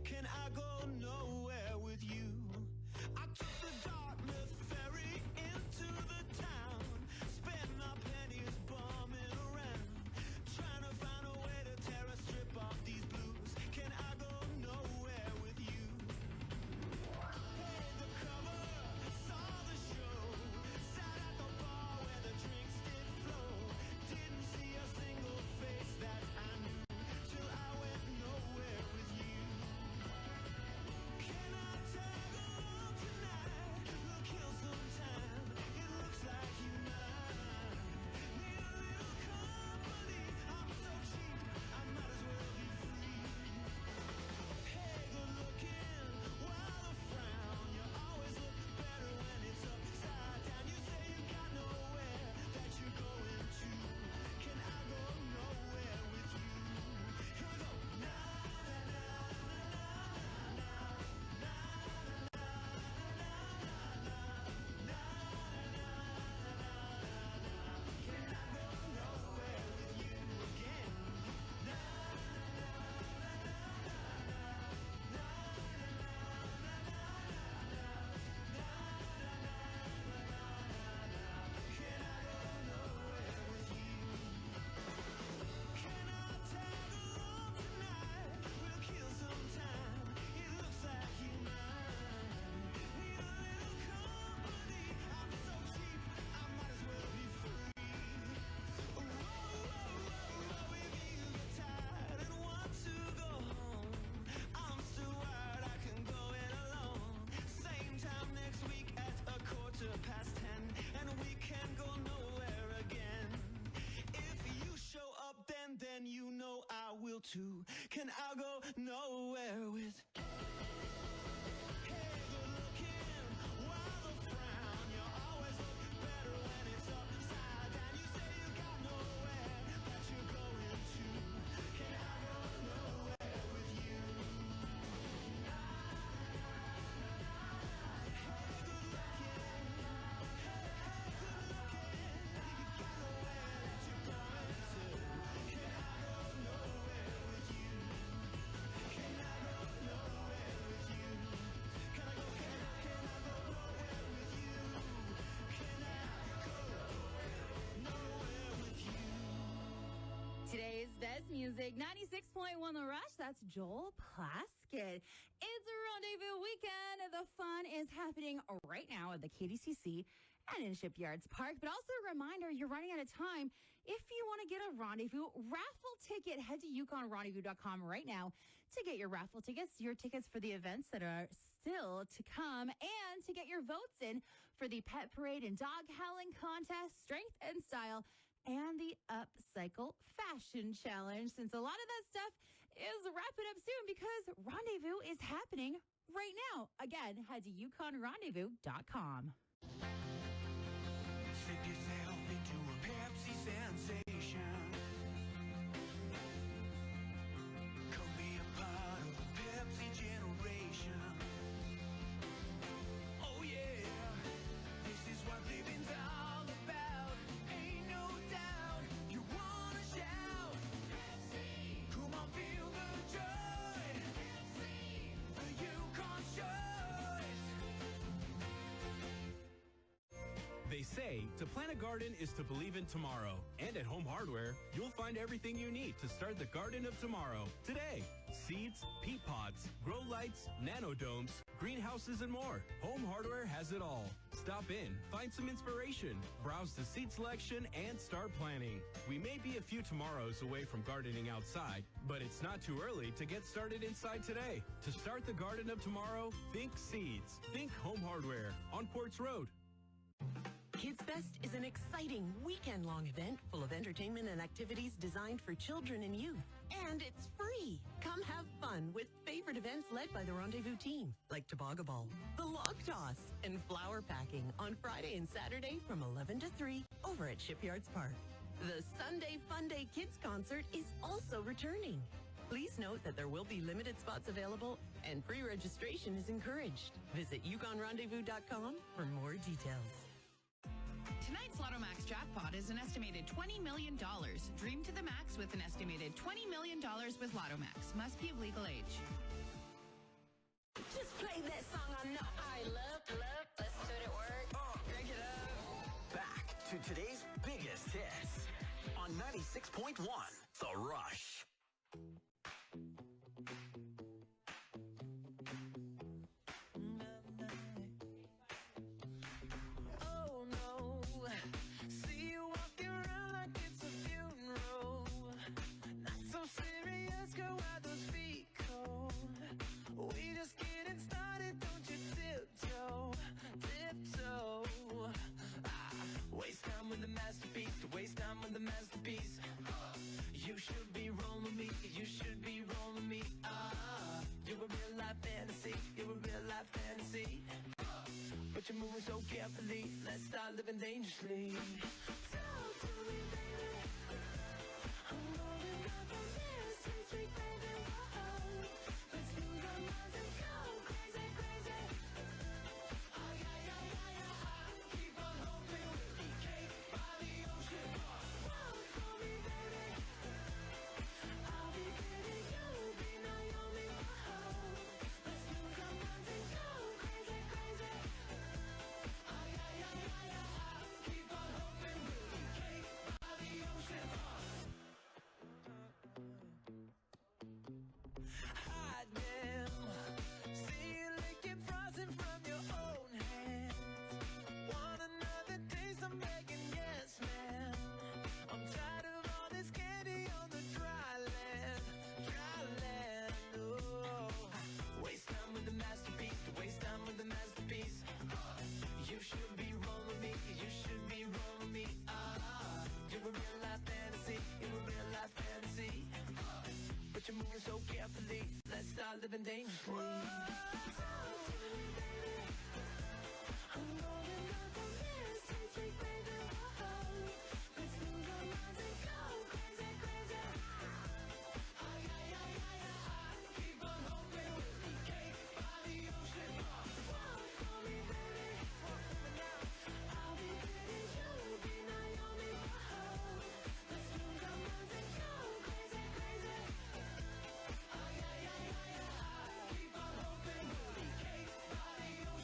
Can I go nowhere with you? I took the Dartmouth ferry into the town. Spent my pennies bumming around, trying to find a way to tear a strip off these blues. Can I go nowhere with you? Paid the cover, saw the show, sat at the bar where the drinks did flow. Didn't see a single face that I knew till I went nowhere with you. Can I tag along tonight? We'll kill some time. It looks like you might need a little company. I'm so cheap, I might as well be free. Hey, good looking, why the frown? You always look better when it's upside down. You say you got nowhere that you're going to. Can I go nowhere with you? Here we go. Na na na Can I go nowhere with you again? Can I go nowhere with you? Can I tag along tonight? We'll kill some time. It looks like you might need a little company. I'm so cheap, I might as well be free. Whoa, if you get tired and want to go home, I'm still wired, I can go it alone. Same time next week at 10:15, and we can go nowhere again. If you show up, then you know I will too. Can I go nowhere with? Hey, good looking, why the frown? You always look better when it's upside down. You say you got nowhere that you're going to. Can I go nowhere with you? Today's best music, 96.1 The Rush. That's Joel Plaskett. It's a rendezvous weekend. The fun is happening right now at the KDCC and in Shipyards Park. But also a reminder, you're running out of time. If you want to get a rendezvous raffle ticket, head to yukonrendezvous.com right now to get your raffle tickets, your tickets for the events that are still to come, and to get your votes in for the pet parade and dog howling contest, strength and style, and the Upcycle Fashion Challenge, since a lot of that stuff is wrapping up soon because Rendezvous is happening right now. Again, head to yukonrendezvous.com. Sip yourself into a Pepsi sensation. Come be a part of the Pepsi generation. Oh yeah, this is what living's all about. Ain't no doubt you wanna shout. Pepsi, come on, feel the joy. Pepsi, the Yukon choice. They say to plant a garden is to believe in tomorrow. And at Home Hardware, you'll find everything you need to start the garden of tomorrow today. Seeds, peat pots, grow lights, nanodomes, greenhouses, and more. Home Hardware has it all. Stop in, find some inspiration, browse the seed selection, and start planting. We may be a few tomorrows away from gardening outside, but it's not too early to get started inside today. To start the garden of tomorrow, think seeds. Think Home Hardware on Quartz Road. Kids Fest is an exciting weekend-long event full of entertainment and activities designed for children and youth. And it's free. Come have fun with favorite favorite events led by the Rendezvous team, like Tobogga Ball, the Log Toss, and flower packing on Friday and Saturday from 11 to 3 over at Shipyards Park. The Sunday Fun Day Kids Concert is also returning. Please note that there will be limited spots available and pre-registration is encouraged. Visit YukonRendezvous.com for more details. Tonight's Lotto Max jackpot is an estimated $20 million. Dream to the max with an estimated $20 million with Lotto Max. Must be of legal age. Just play that song I know. I love. Let's do it work. Crank it up. Back to today's biggest hits on 96.1 The Rush. Oh no, see you walking around like it's a funeral. Not so serious, girl, why those feet cold? We just getting started, don't you tiptoe. Waste time with the masterpiece, to waste time with the masterpiece. You should be rolling me, you should be rolling me. You're a real life fantasy, you're a real life fantasy. But you're moving so carefully, let's start living dangerously. Talk to me, baby. I'm rolling up from here, sweet, sweet baby. Whoa. Let's lose our minds and go crazy, crazy. Keep on hoping we'll be cake by the ocean. Walk for me, baby. I'll be Kitty, you'll be Naomi. Whoa. Let's lose our minds and go crazy, crazy. Keep on hoping we'll be cake by the ocean. Hot damn, see you licking frozen from your own hands. Want another taste? I'm begging, yes, ma'am. I'm tired of all this candy on the dry land, dry land. Oh, waste time with the masterpiece, to waste time with the masterpiece. You should be rolling me, you should be rolling me. You're a real life fantasy, you're a real life fantasy. But you're moving so carefully, let's start living dangerously. Talk to me, baby. I'm rolling up from here, sweet, sweet baby. Whoa. Let's lose our minds and go crazy, crazy. Keep on hoping we'll be cake by the ocean. Walk for me, baby. Walk for me now. I'll be Kitty, you'll be Naomi. Whoa. Let's lose our minds and go crazy, crazy. Keep on hoping we'll be cake by the ocean.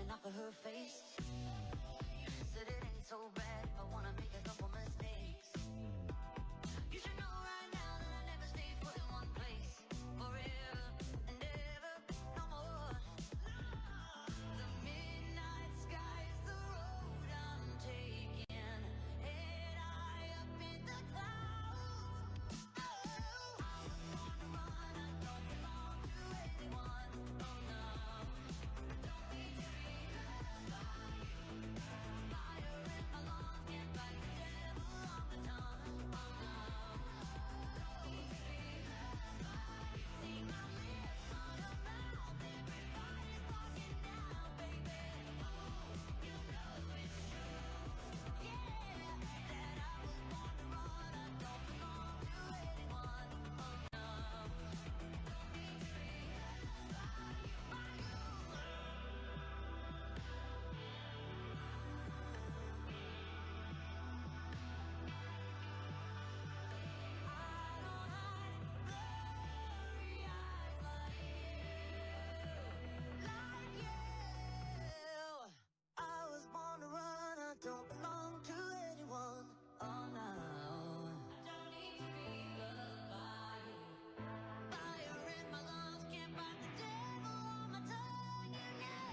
running off of her face. Said it ain't so bad if I wanna make a couple mistakes. You should know right now that I never stay put in one place forever and ever, no more. The midnight sky is the road I'm taking, head high up in the clouds. Oh, I was born to run, I don't belong to anyone. Oh no, don't need to be loved by you. Fire in my lungs, can't fight the devil on the tongue. Oh no, don't need to be loved by you. See my lips on your mouth, everybody's talking now, baby. Oh, you know it's true, yeah, that I was born to run, I don't belong to anyone. Oh no, don't need to be loved by you. I was born to run, I don't belong to anyone. Oh no, don't need to be loved by you. Fire in my lungs, can't fight the devil on my tongue. You know,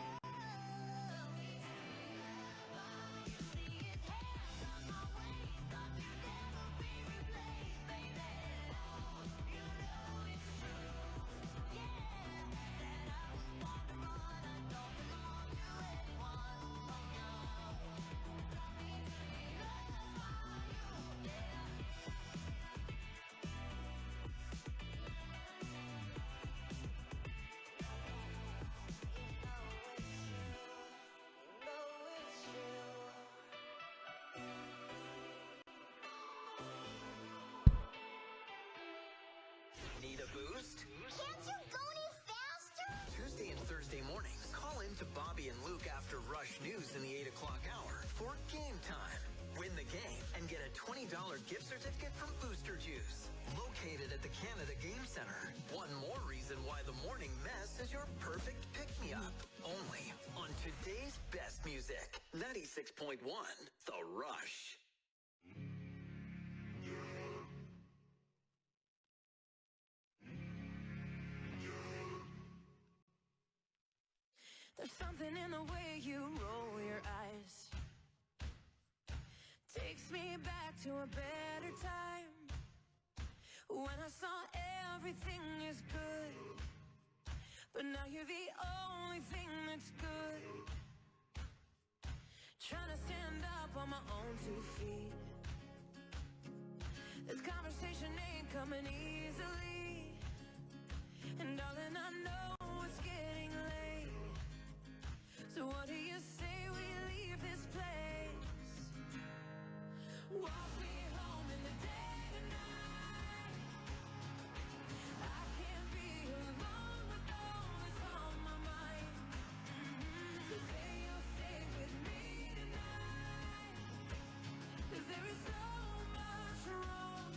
don't need to be loved by you. See his hands on my waist, thought you'd never be replaced, baby. Oh, you know it's true, yeah, that I was born to run, I don't belong to anyone. Oh no, don't need to be loved by you, yeah. Need a boost? Can't you go any faster? Tuesday and Thursday mornings, call in to Bobby and Luke after Rush News in the 8 o'clock hour for game time. Win the game and get a $20 gift certificate from Booster Juice. Located at the Canada Game Center. One more reason why the morning mess is your perfect pick-me-up. Only on today's best music. 96.1 The Rush. There's something in the way you roll your eyes. Takes me back to a better time, when I saw everything is good, but now you're the only thing that's good. Trying to stand up on my own 2 feet. This conversation ain't coming easily, and darling, I know it's getting late. So what do you say we leave this place? Walk me home in the dead of night. I can't be alone with all that's on my mind. So say you'll stay with me tonight, 'cause there is so much wrong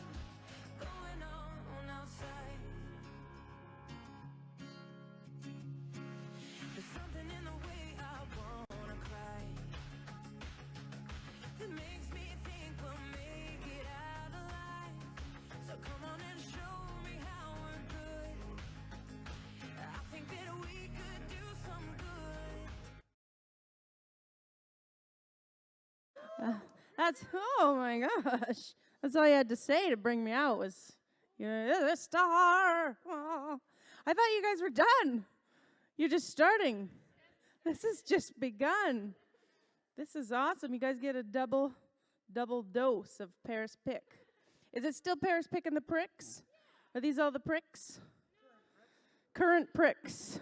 going on outside. There's something in the way I wanna cry that makes me think we'll make it out alive. So come on and show me how we're good. I think that we could do some good. That's, oh my gosh. That's all you had to say to bring me out was, you're the star. Oh. I thought you guys were done. You're just starting. This has just begun. This is awesome. You guys get a double dose of Paris Pick. Is it still Paris Pick and the pricks? Are these all the pricks? Current pricks.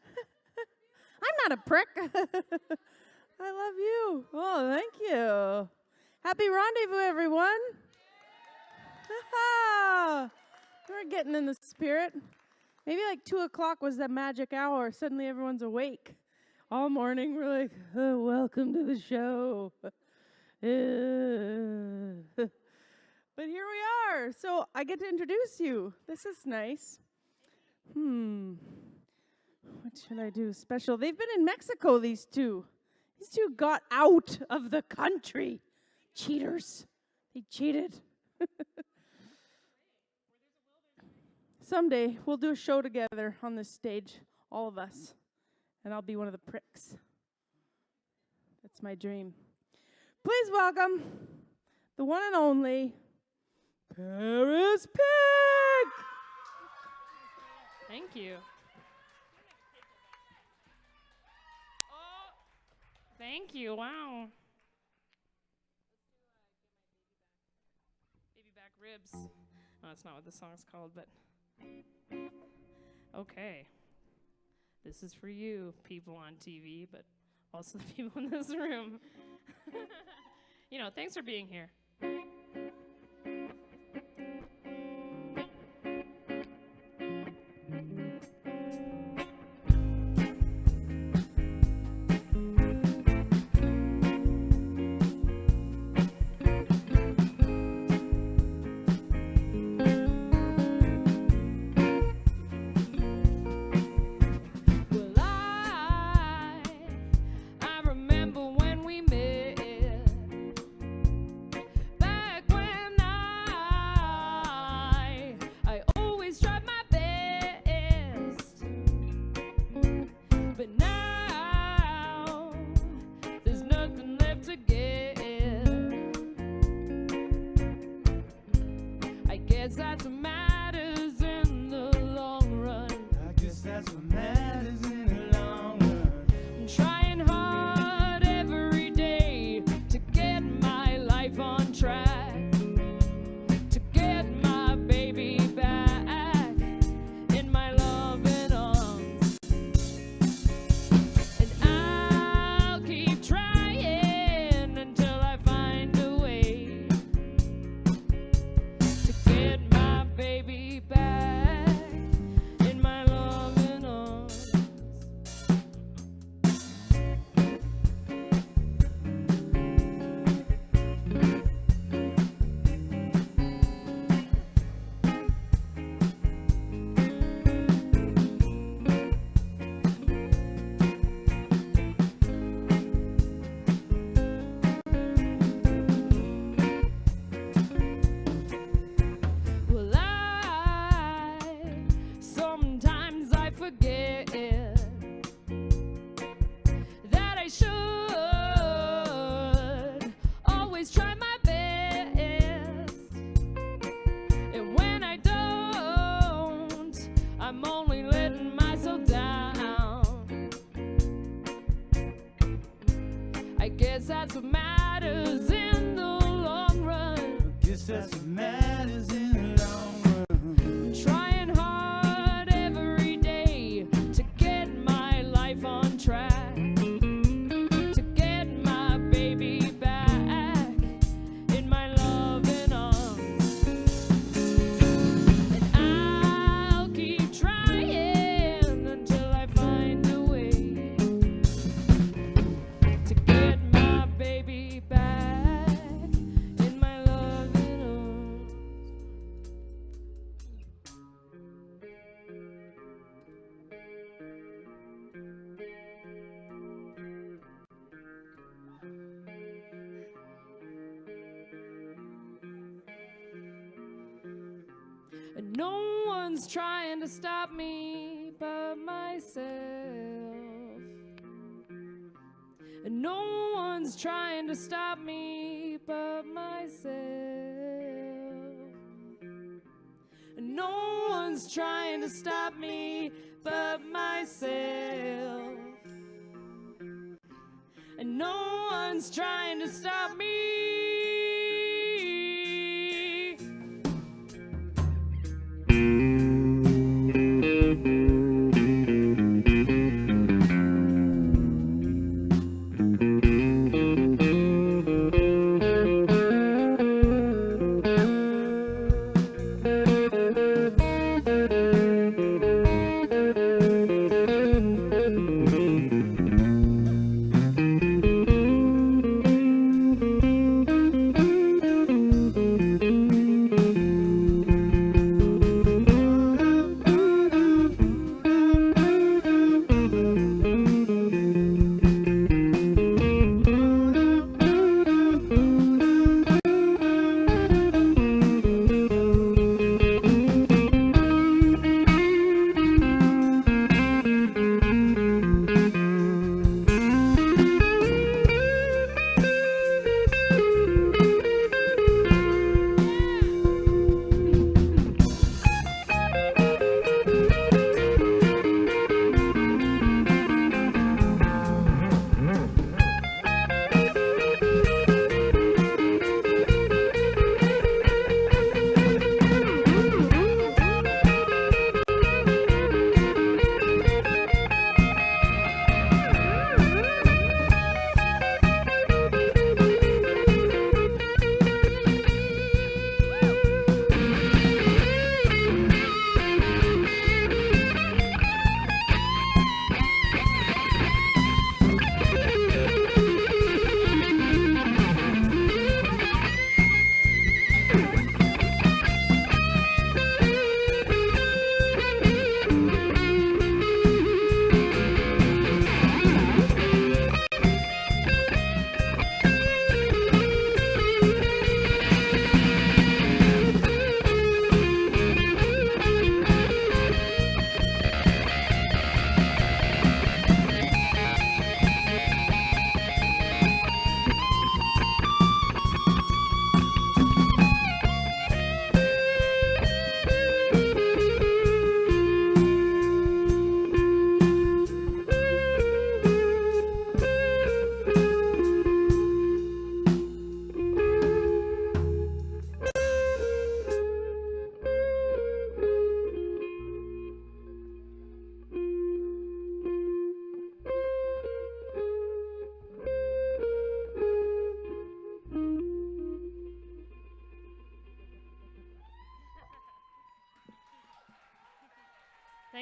I'm not a prick. I love you. Oh, thank you. Happy rendezvous, everyone. We're getting in the spirit. Maybe like 2 o'clock was that magic hour. Suddenly everyone's awake. All morning we're like, oh, welcome to the show. But here we are. So I get to introduce you. This is nice. What should I do? Special. They've been in Mexico, these two. These two got out of the country. Cheaters. They cheated. Someday we'll do a show together on this stage, all of us, and I'll be one of the pricks. That's my dream. Please welcome the one and only Paris Pig. Thank you. Thank you. Wow. Baby back ribs. Oh, that's not what the song's called, but okay. This is for you, people on TV, but also the people in this room. Thanks for being here. That's what matters in the long run. I guess that's what matters in the long run. I'm trying hard every day to get my life on track, to get my baby back in my loving arms. And I'll keep trying until I find a way to get my baby back in my loving arms. Well, sometimes I forget that I should always try my best. And when I don't, I'm only letting myself down. I guess that's what matters in the long run. I guess that's what matters in the long run. Trying hard every day to get my life on track, to get my baby back in my loving arms. And I'll keep trying until I find a way to get my baby back in my loving arms. And no one's trying to stop me but myself. And no one's trying to stop me but myself. And no one's trying to stop me but myself. And no one's trying to stop me.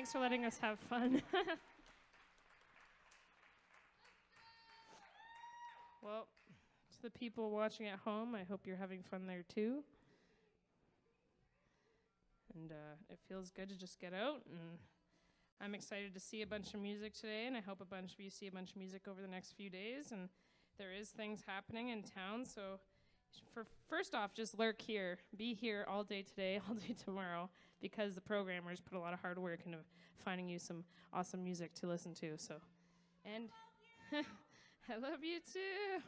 Thanks for letting us have fun. Well, to the people watching at home, I hope you're having fun there too. And it feels good to just get out, and I'm excited to see a bunch of music today, and I hope a bunch of you see a bunch of music over the next few days. And there is things happening in town, so first off, just lurk here. Be here all day today, all day tomorrow, because the programmers put a lot of hard work into finding you some awesome music to listen to. So, and I love you too.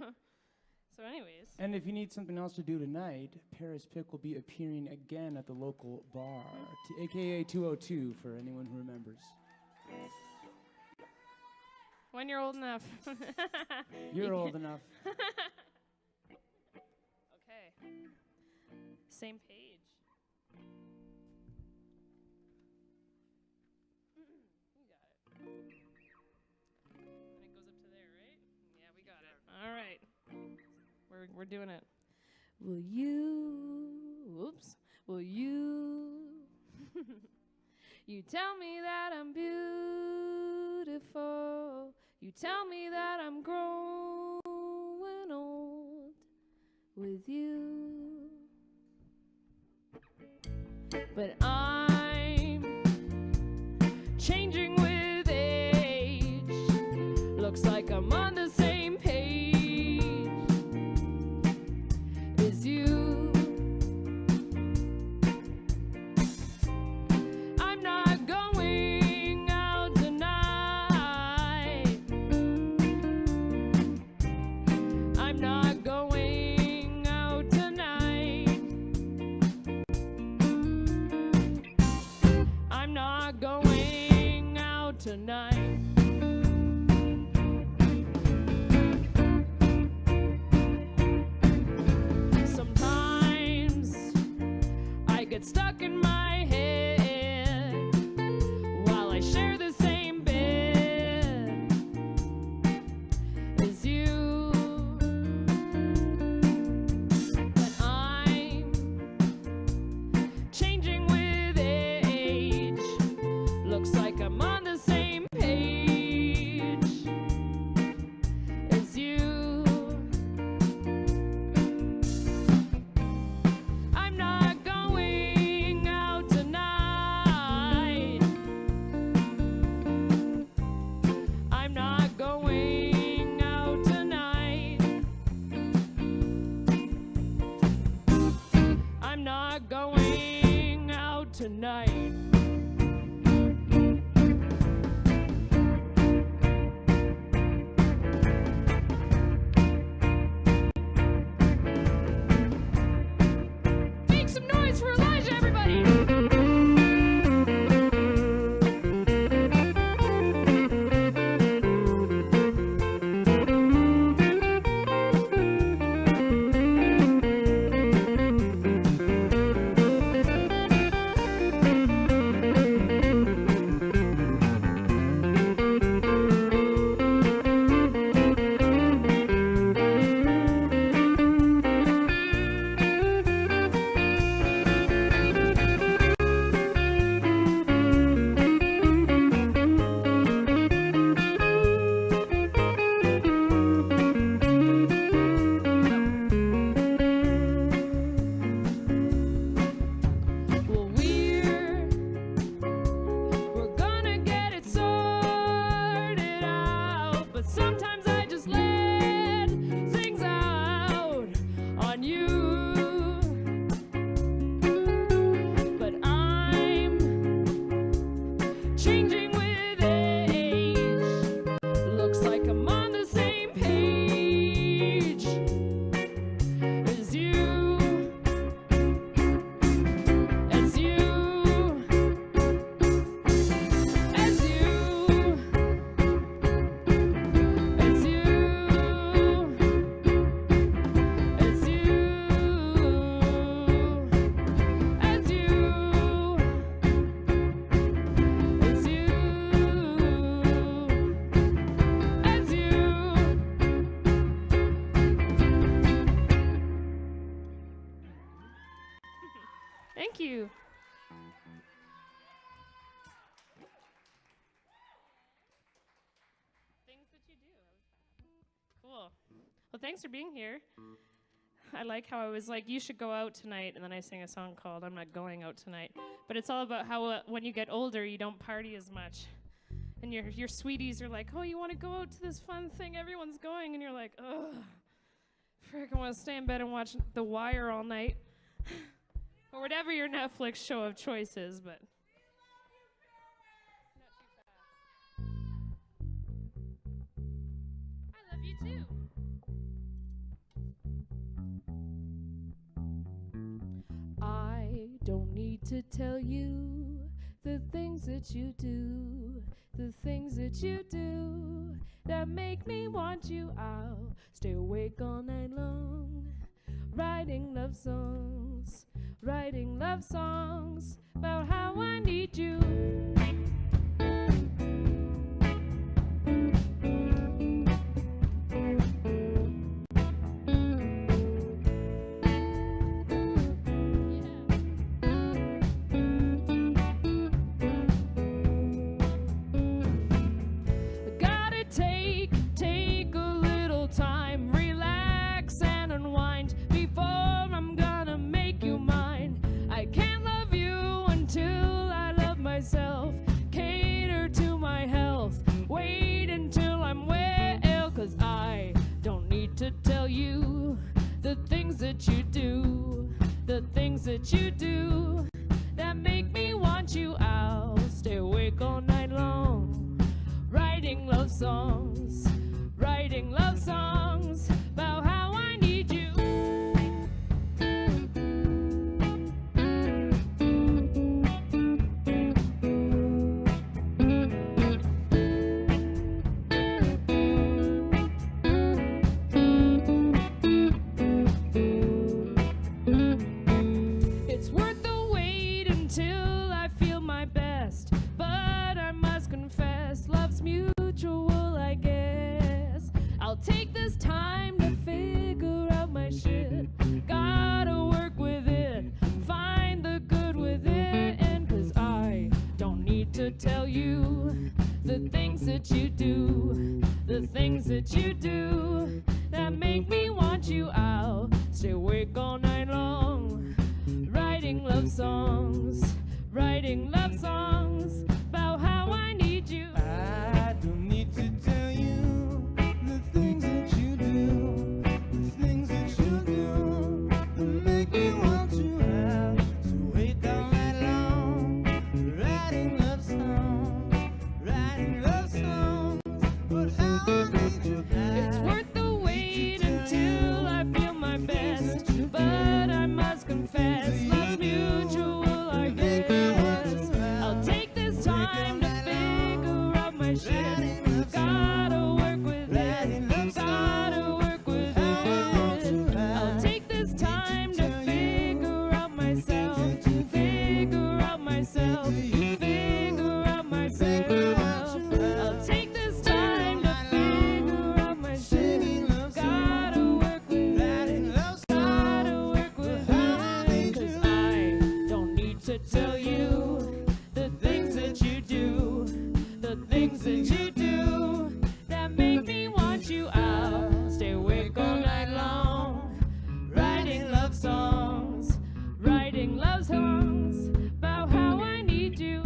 So anyways. And if you need something else to do tonight, Paris Pick will be appearing again at the local bar, aka 202 for anyone who remembers. When you're old enough. You're old enough. Okay. Same page. You got it. And it goes up to there, right? Yeah, we got it. All right. We're doing it. Will you tell me that I'm beautiful. You tell me that I'm growing old with you. But I'm changing with age. Looks like I'm on the same page. You. I'm not going out tonight. I'm not going out tonight. I'm not going out tonight. Get stuck in my head while I share the same bed as you. But I'm changing with age. Looks like I'm on the same page. Cool. Well, thanks for being here. I like how I was like, you should go out tonight, and then I sing a song called I'm Not Going Out Tonight. But it's all about how when you get older, you don't party as much. And your sweeties are like, oh, you want to go out to this fun thing everyone's going? And you're like, ugh, frick, I want to stay in bed and watch The Wire all night. Or whatever your Netflix show of choice is, but... I love you too. I don't need to tell you the things that you do, the things that you do that make me want you. I'll stay awake all night long, writing love songs about how I need you. Cater to my health, wait until I'm well, 'cause I don't need to tell you the things that you do, the things that you do that make me want you. I'll stay awake all night long, writing love songs about how I need you. Take this time to figure out my shit. Gotta work with it, find the good within. 'Cause I don't need to tell you the things that you do, the things that you do that make me want you. I'll stay awake all night long, writing love songs about how I need you. I don't need to tell you the things that you do, the things that you do that make me want to have to wait all night long, writing love songs but how I need you back. It's worth the wait until I feel my best, but I must confess, love's mutual, I guess. I'll take this time to figure out my shit. Gotta work with it, gotta work with it. I'll take this time to figure out myself, figure out myself, figure out myself. I'll take this time to figure out my shit. Gotta work with it, gotta work with it. 'Cause I don't need to tell you the things that you do, the things that you do that make me want you. I'll stay awake all night long, writing love songs about how I need you.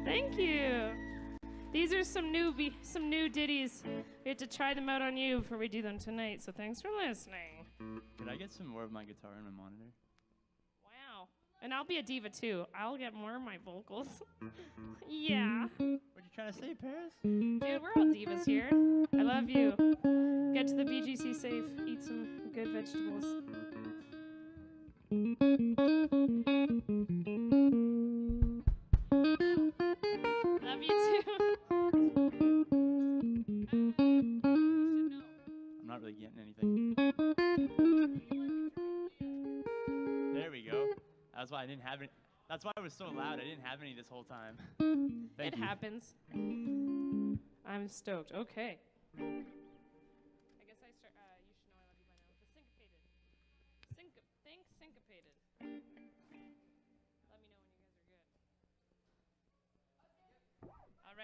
Thank you. These are some new ditties. We had to try them out on you before we do them tonight, so thanks for listening. Could I get some more of my guitar and my monitor? Wow. And I'll be a diva too. I'll get more of my vocals. Yeah. What you trying to say, Paris? Dude, we're all divas here. I love you. Get to the BGC safe. Eat some good vegetables. Love you too. I'm not really getting anything. There we go. That's why I didn't have it. That's why it was so loud. I didn't have any this whole time. Thank It you. happens. I'm stoked. Okay. I guess I start. You should know I love you by now. The syncopated.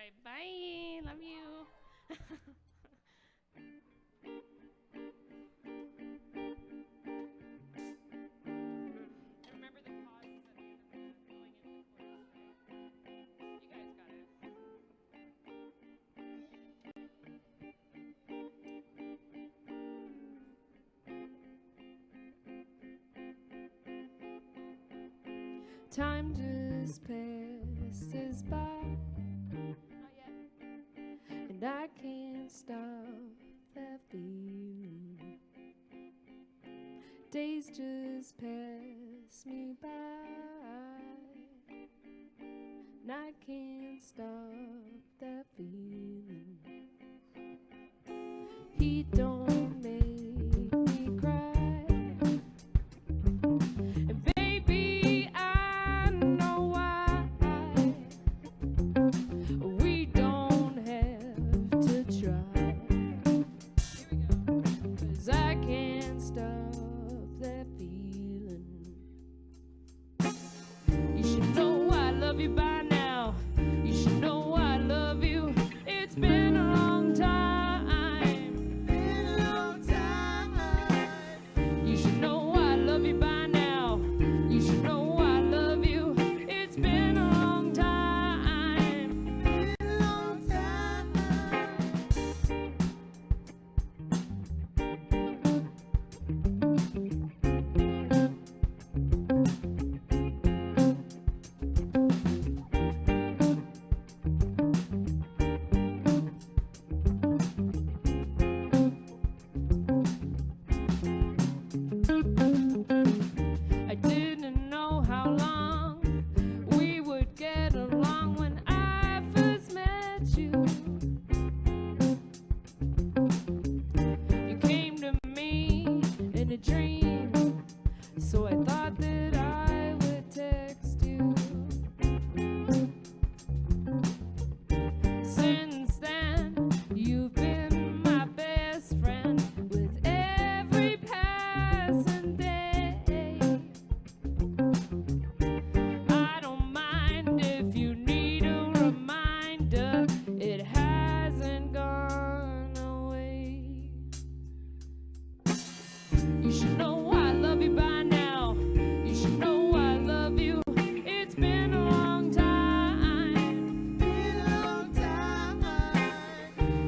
right, bye. Love you. Remember the pauses at the end of the going into the chorus, right? You guys got it. Time just passes by, and I can't stop that feeling. Days just pass me by, and I can't stop that feeling. He don't make me cry, and baby, I know why. We don't have to try. Here we go. 'Cause I can't stop that feeling. You should know I love you by now. You should know I love you. It's been a long time. Been a long time. You should know I love you by now. You should know I love you. It's been a long time. Been a long time. I didn't know how long we would get along when I first met you. You came to me in a dream, so I thought that I would text you. Since then, you've been my best friend with every passing day. I don't mind if you need a reminder, it hasn't gone away. You should know I love you by now. You should know I love you. It's been a long time. Been a long time.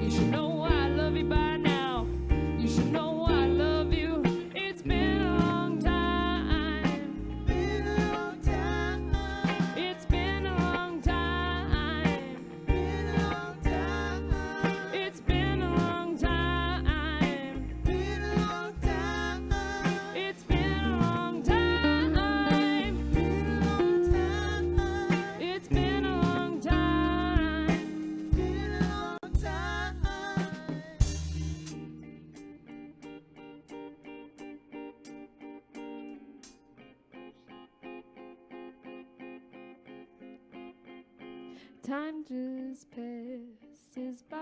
You should know I love you by now. You should know I love you. It's been a long time. Been a long time. It's been a long time. Been a long time. It's been a long time. Been a long time. It's been a long time. Been a long time. It's been a long time. Been a long time. Time just passes by,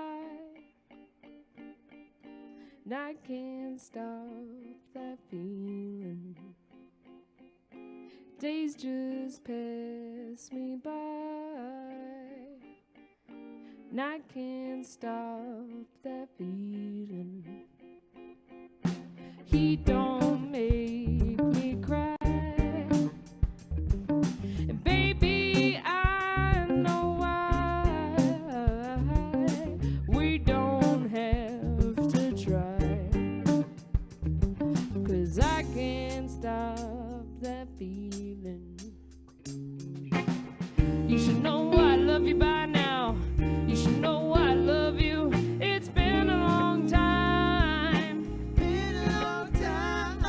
and I can't stop that feeling. Days just pass me by, and I can't stop that feeling. He don't make me cry, and baby, I know why. We don't have to try, 'cause I can't stop that feeling. You should know I love you by now. You should know I love you. It's been a long time. Been a long time.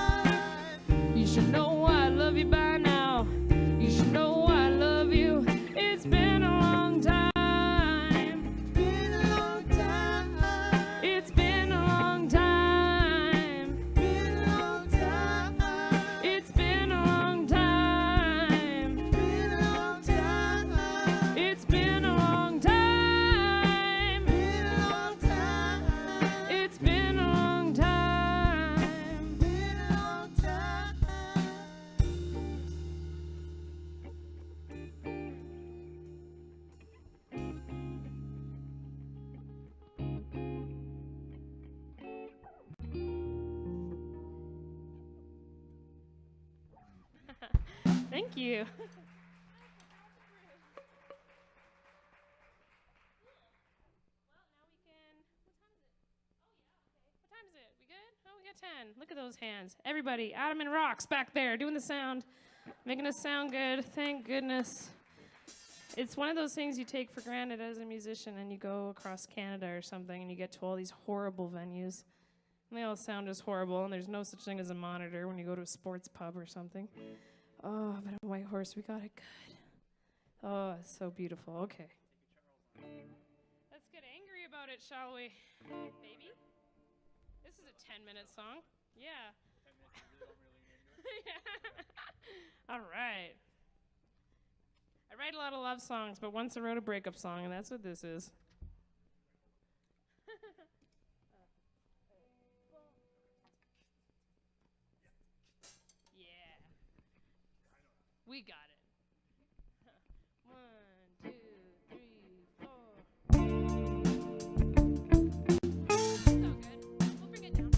Thank you. What time is it? We good? Oh, we got 10. Look at those hands. Everybody, Adam and Rocks back there doing the sound, making us sound good. Thank goodness. It's one of those things you take for granted as a musician, and you go across Canada or something, and you get to all these horrible venues. And they all sound as horrible, and there's no such thing as a monitor when you go to a sports pub or something. Oh, but a White Horse, we got it good. Oh, it's so beautiful. Okay. Let's get angry about it, shall we? Baby? This is a 10-minute song. Yeah. 10 minutes, you really want me to lean into it? Yeah. All right. I write a lot of love songs, but once I wrote a breakup song, and that's what this is. Yeah. We got it. 1, 2, 3, 4. So good. We'll bring it down.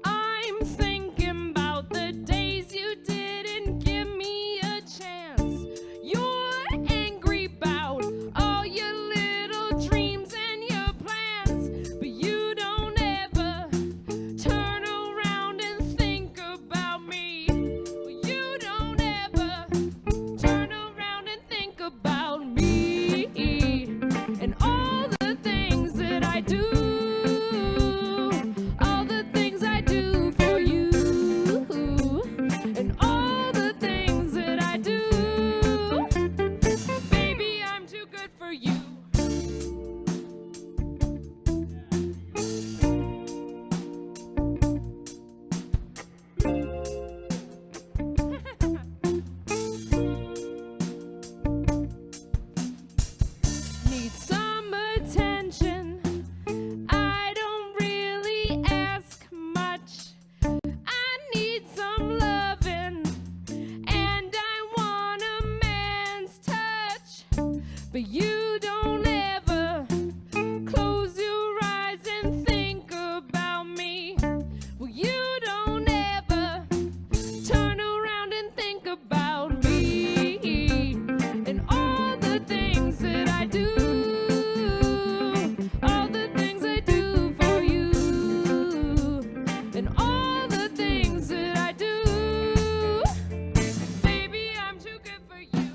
I'm thinking about the days you didn't give me a chance. You're angry about all your little dreams and your plans, but you don't ever turn around and think about me. Well, you don't ever turn around and think about me and all the things that I do. All the things I do for you, and all the things that I do. Baby, I'm too good for you. Need some attention. I don't really ask much. I need some loving, and I want a man's touch. But you don't ever close your eyes and think about me. Well, you don't ever turn around and think about me and all the things that I do. All the things I do for you, and all the things that I do. Baby, I'm too good for you.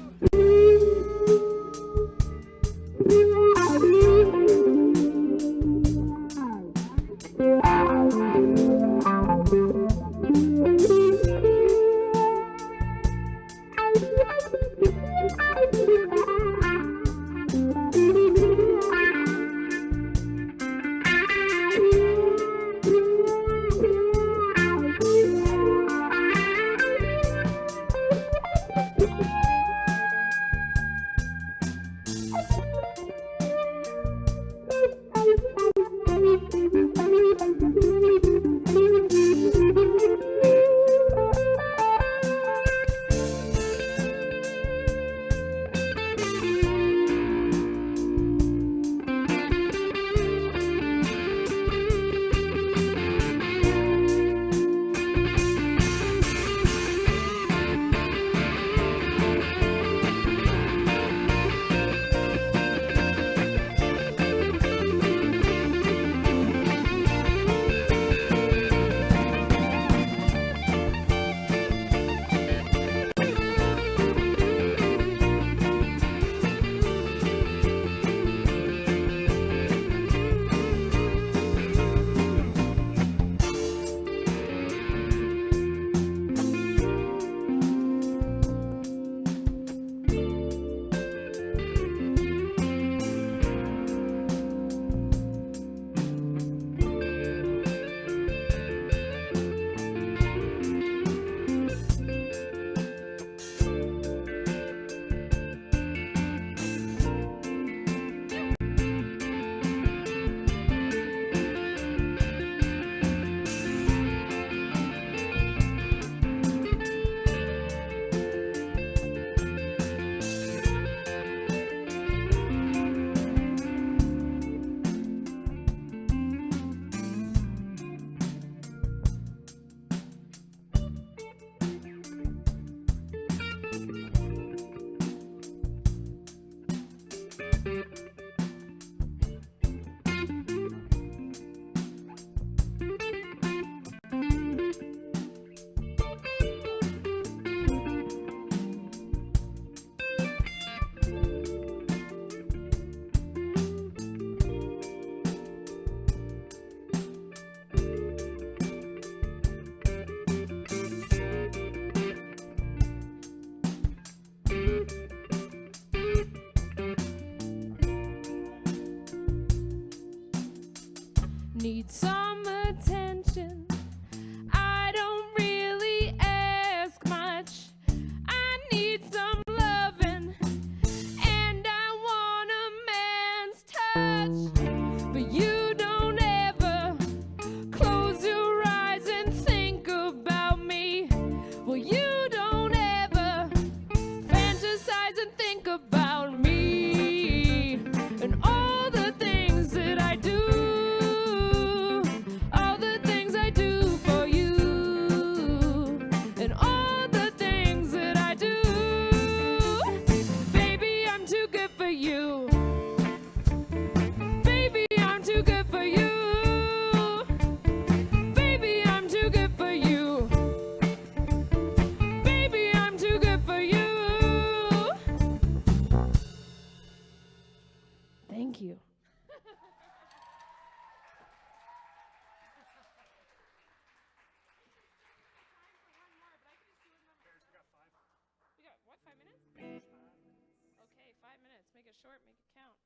Let's make it short, make it count.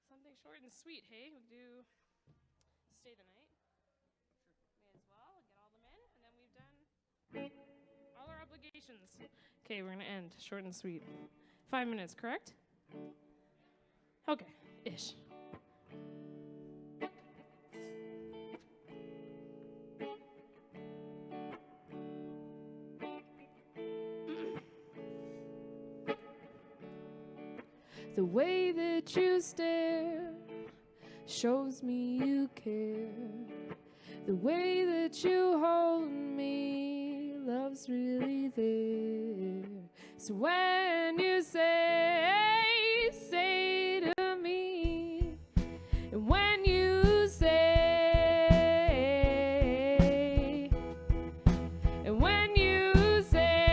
Something short and sweet, hey? We'll do Stay the Night. May as well get all them in, and then we've done all our obligations. Okay, we're gonna end short and sweet. 5 minutes, correct? Okay, ish. The way that you stare shows me you care. The way that you hold me, love's really there. So when you say to me, and when you say, and when you say,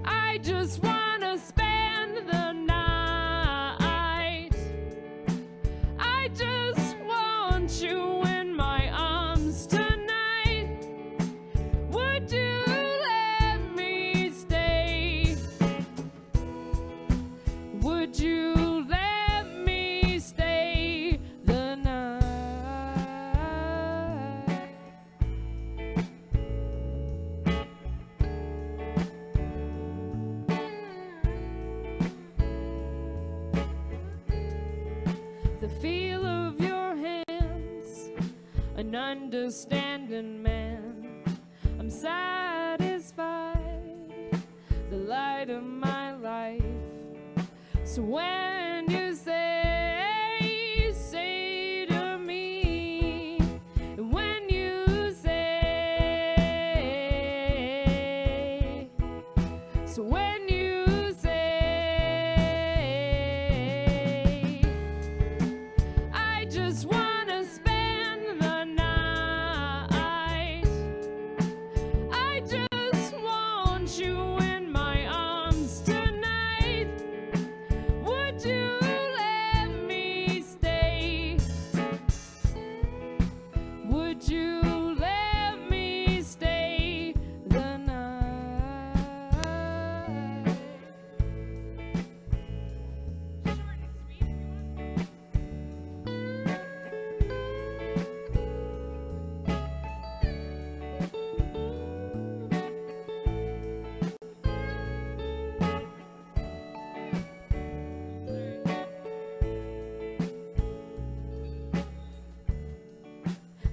I just wanna spend the night. I just want you in my arms tonight. Would you let me stay? Would you let me stay the night? The feel of your hands, an understanding man. I'm satisfied, the light of my life. So when you say to me, and when you say, so when you say, I just wanna spend the night. I just want you in my arms tonight. Would you let me stay? Would you let me stay the night?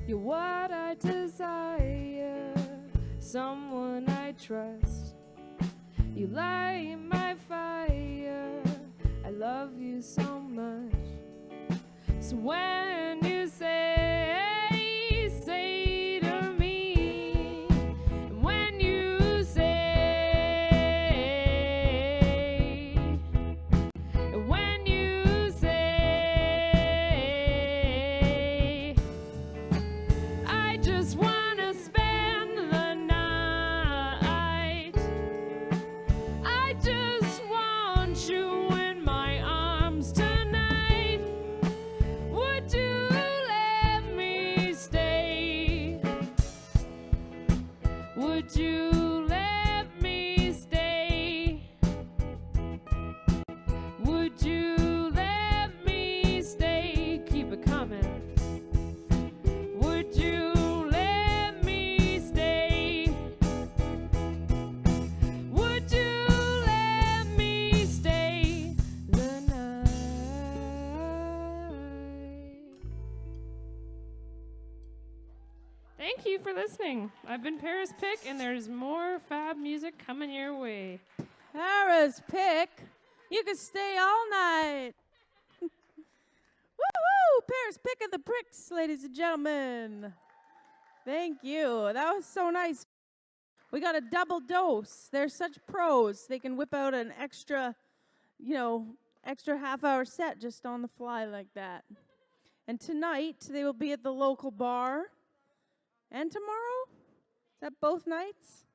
You're what I desire, someone I trust. You light my fire, I love you so much. So when you say to me, and when you say, and when you say, I just wanna spend the night. I just want you in my arms tonight. Would you let me stay? Would you let me stay? Would you let me stay? Keep it coming. Would you let me stay? Would you let me stay the night? Thank you for listening. I've been Paris Pick, and there's more fab music coming your way. Paris Pick, you can stay all night. Woo-hoo! Paris Pick of the Pricks, ladies and gentlemen. Thank you. That was so nice. We got a double dose. They're such pros. They can whip out an extra half-hour set just on the fly like that. And tonight, they will be at the local bar. And tomorrow? Is that both nights?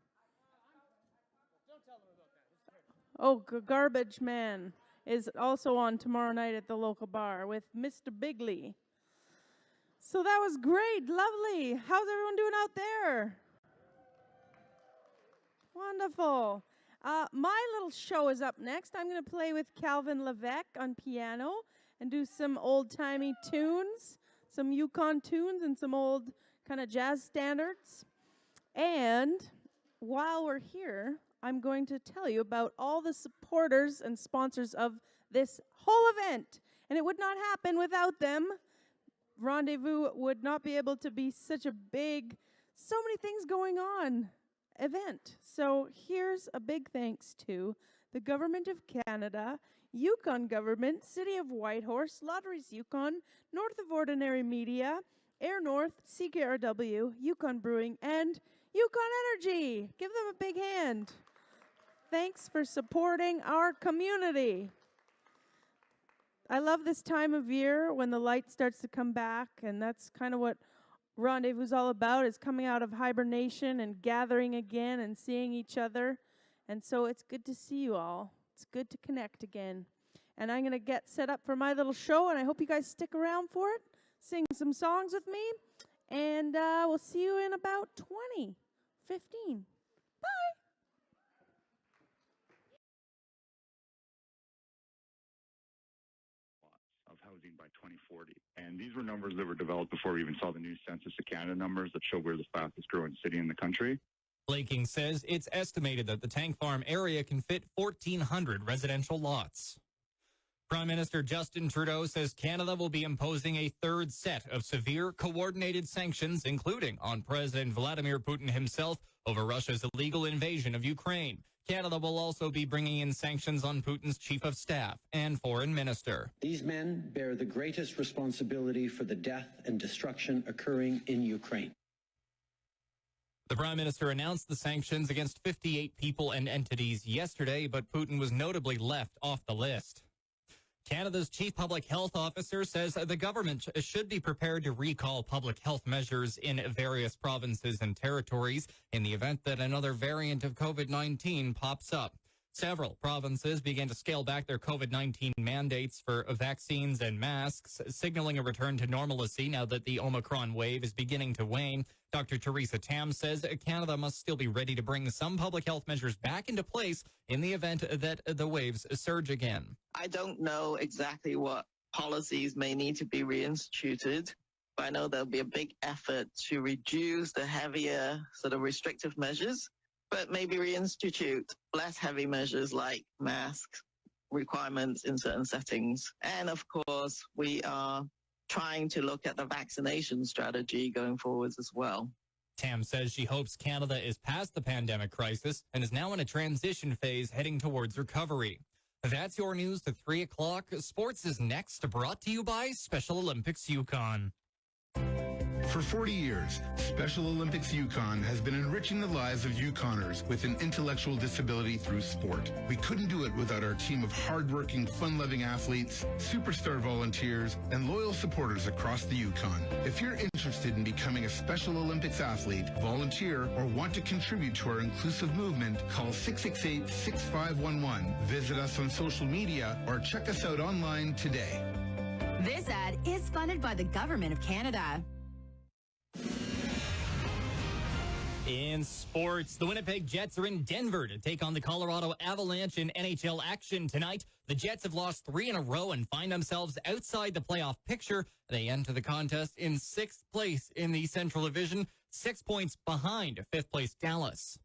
Oh, Garbage Man is also on tomorrow night at the local bar with Mr. Bigley. So that was great, lovely. How's everyone doing out there? Wonderful. My little show is up next. I'm going to play with Calvin Levesque on piano and do some old-timey tunes, some Yukon tunes and some old kind of jazz standards. And while we're here, I'm going to tell you about all the supporters and sponsors of this whole event. And it would not happen without them. Rendezvous would not be able to be such a big, so many things going on event. So here's a big thanks to the Government of Canada, Yukon Government, City of Whitehorse, Lotteries Yukon, North of Ordinary Media, Air North, CKRW, Yukon Brewing, and Yukon Energy. Give them a big hand. Thanks for supporting our community. I love this time of year when the light starts to come back, and that's kind of what Rendezvous is all about, is coming out of hibernation and gathering again and seeing each other. And so it's good to see you all. It's good to connect again. And I'm going to get set up for my little show, and I hope you guys stick around for it. Sing some songs with me, and we'll see you in about 20:15. Bye. Of housing by 2040. And these were numbers that were developed before we even saw the new Census of Canada numbers that show we're the fastest growing city in the country. Laking says it's estimated that the Tank Farm area can fit 1,400 residential lots. Prime Minister Justin Trudeau says Canada will be imposing a third set of severe coordinated sanctions, including on President Vladimir Putin himself over Russia's illegal invasion of Ukraine. Canada will also be bringing in sanctions on Putin's chief of staff and foreign minister. These men bear the greatest responsibility for the death and destruction occurring in Ukraine. The Prime Minister announced the sanctions against 58 people and entities yesterday, but Putin was notably left off the list. Canada's chief public health officer says the government should be prepared to recall public health measures in various provinces and territories in the event that another variant of COVID-19 pops up. Several provinces began to scale back their COVID-19 mandates for vaccines and masks, signaling a return to normalcy now that the Omicron wave is beginning to wane. Dr. Theresa Tam says Canada must still be ready to bring some public health measures back into place in the event that the waves surge again. I don't know exactly what policies may need to be reinstituted, but I know there'll be a big effort to reduce the heavier sort of restrictive measures, but maybe reinstitute less heavy measures like mask requirements in certain settings. And of course, we are trying to look at the vaccination strategy going forwards as well. Tam says she hopes Canada is past the pandemic crisis and is now in a transition phase heading towards recovery. That's your news to 3 o'clock. Sports is next, brought to you by Special Olympics Yukon. For 40 years, Special Olympics Yukon has been enriching the lives of Yukoners with an intellectual disability through sport. We couldn't do it without our team of hardworking, fun-loving athletes, superstar volunteers, and loyal supporters across the Yukon. If you're interested in becoming a Special Olympics athlete, volunteer, or want to contribute to our inclusive movement, call 668-6511. Visit us on social media or check us out online today. This ad is funded by the Government of Canada. In sports, the Winnipeg Jets are in Denver to take on the Colorado Avalanche in NHL action tonight. The Jets have lost 3 in a row and find themselves outside the playoff picture. They enter the contest in 6th place in the Central Division, 6 points behind 5th place Dallas.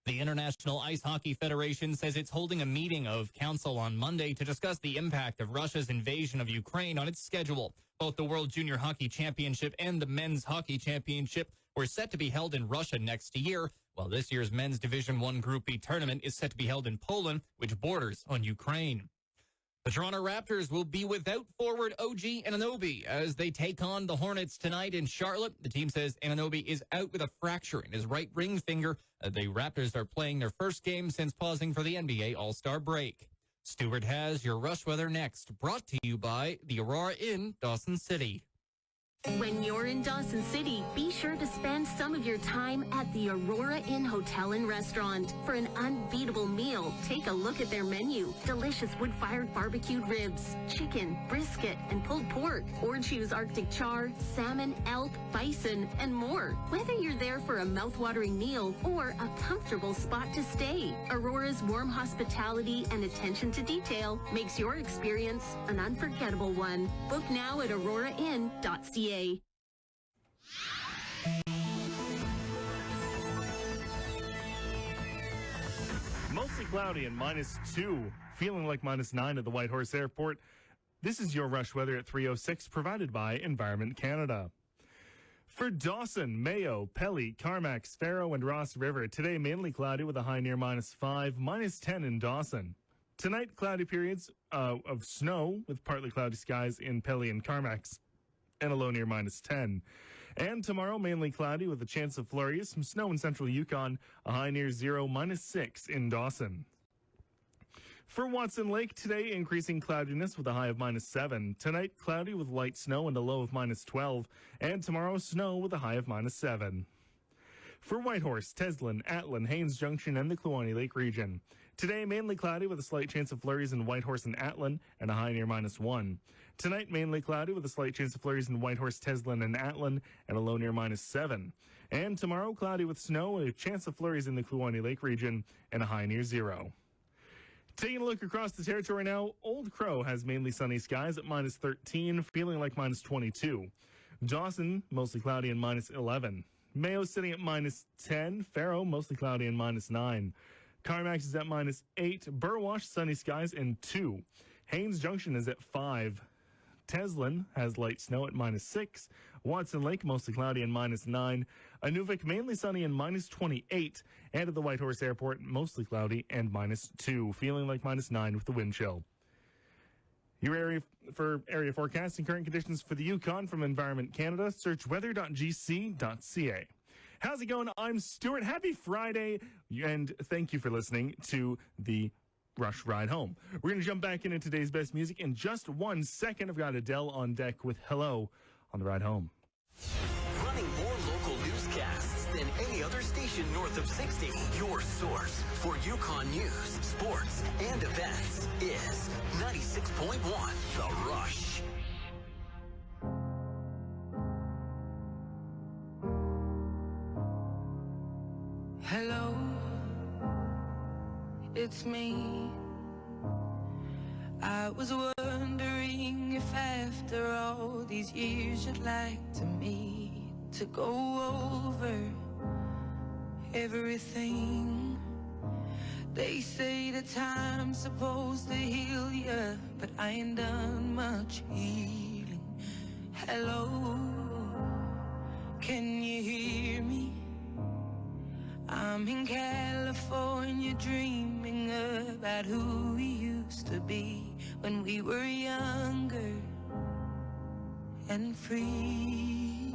The International Ice Hockey Federation says it's holding a meeting of council on Monday to discuss the impact of Russia's invasion of Ukraine on its schedule. Both the World Junior Hockey Championship and the Men's Hockey Championship were set to be held in Russia next year, while this year's Men's Division I Group B tournament is set to be held in Poland, which borders on Ukraine. The Toronto Raptors will be without forward OG Anunoby as they take on the Hornets tonight in Charlotte. The team says Anunoby is out with a fracture in his right ring finger. The Raptors are playing their first game since pausing for the NBA All-Star break. Stuart has your rush weather next, brought to you by the Aurora Inn, Dawson City. When you're in Dawson City, be sure to spend some of your time at the Aurora Inn Hotel and Restaurant. For an unbeatable meal, take a look at their menu. Delicious wood-fired barbecued ribs, chicken, brisket, and pulled pork. Or choose Arctic char, salmon, elk, bison, and more. Whether you're there for a mouth-watering meal or a comfortable spot to stay, Aurora's warm hospitality and attention to detail makes your experience an unforgettable one. Book now at aurorainn.ca. Mostly cloudy and -2, feeling like -9 at the Whitehorse Airport. This is your rush weather at 3:06, provided by Environment Canada. For Dawson, Mayo, Pelly, Carmack, Sparrow, and Ross River, today mainly cloudy with a high near -5, -10 in Dawson. Tonight, cloudy periods of snow with partly cloudy skies in Pelly and Carmack, and a low near -10. And tomorrow, mainly cloudy with a chance of flurries, some snow in central Yukon, a high near 0, -6 in Dawson. For Watson Lake, today increasing cloudiness with a high of -7. Tonight, cloudy with light snow and a low of -12. And tomorrow, snow with a high of -7. For Whitehorse, Teslin, Atlin, Haines Junction, and the Kluane Lake region. Today, mainly cloudy with a slight chance of flurries in Whitehorse and Atlin, and a high near -1. Tonight, mainly cloudy with a slight chance of flurries in Whitehorse, Teslin, and Atlin, and a low near -7. And tomorrow, cloudy with snow, a chance of flurries in the Kluane Lake region, and a high near 0. Taking a look across the territory now, Old Crow has mainly sunny skies at -13, feeling like -22. Dawson, mostly cloudy and -11. Mayo sitting at -10. Faro, mostly cloudy and -9. Carmack is at -8. Burwash, sunny skies and 2. Haines Junction is at 5. Teslin has light snow at -6. Watson Lake, mostly cloudy and -9. Inuvik, mainly sunny and -28. And at the Whitehorse Airport, mostly cloudy and -2, feeling like -9 with the wind chill. Your area forecast and current conditions for the Yukon from Environment Canada. Search weather.gc.ca. How's it going? I'm Stuart. Happy Friday, and thank you for listening to the Rush Ride Home. We're going to jump back into today's best music in just 1 second. I've got Adele on deck with Hello on the ride home. Running more local newscasts than any other station north of 60. Your source for Yukon news, sports, and events is 96.1 The Rush. Hello, it's me. I was wondering if after all these years you'd like to meet to go over everything. They say that time's supposed to heal ya, but I ain't done much healing. Hello, can you hear me? I'm in California dreaming about who we used to be when we were younger and free.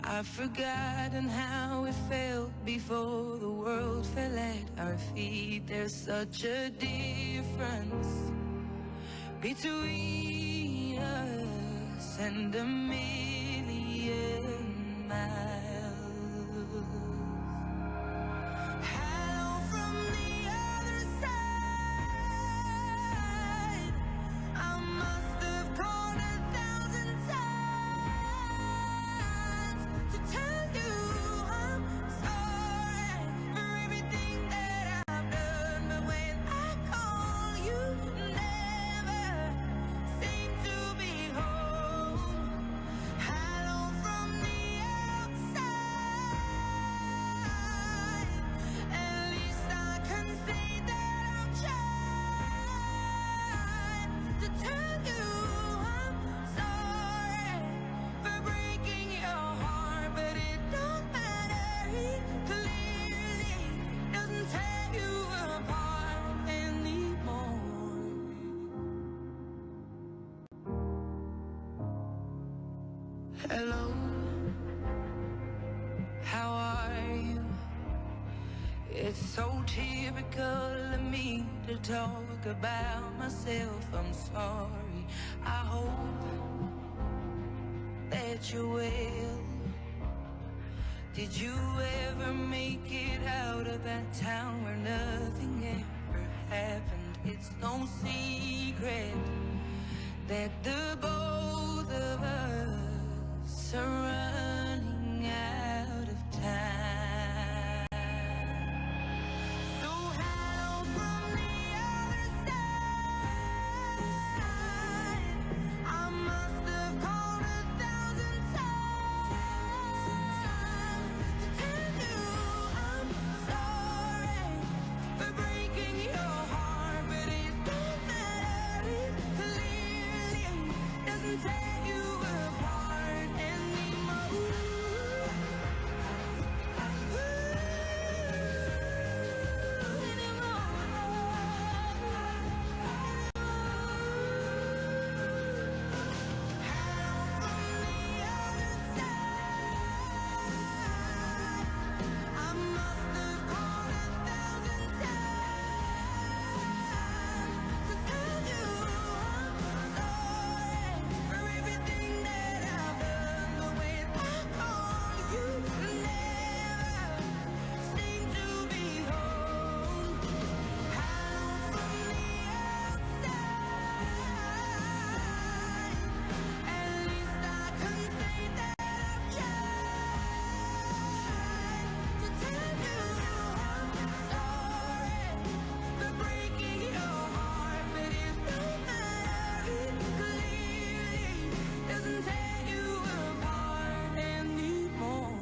I've forgotten how it felt before the world fell at our feet. There's such a difference between us and a million miles. Hello from the other side. I must have called 1,000 times to tell you I'm sorry for everything that I've done. But when I call, you never seem to be home. Hello from the outside. At least I can say that I've tried to tell you I'm sorry for breaking your heart, but it don't matter. He clearly doesn't tear you apart anymore. Hello, how are you? It's so typical of me to talk about myself. I'm sorry. I hope that that you will. Did you ever make it out of that town where nothing ever happened? It's no secret that the both of us are running out of time. So hello from the other side. I must have called 1,000 times to tell you I'm sorry for breaking your heart, but it don't matter. It clearly doesn't tear you apart anymore. I must have called 1,000 times to tell you I'm sorry for everything that I've done. But when I call, you never seem to be home. Hello from the outside. At least I can say that I've tried to tell you I'm sorry for breaking your heart, but it don't matter. It clearly doesn't tear you apart anymore.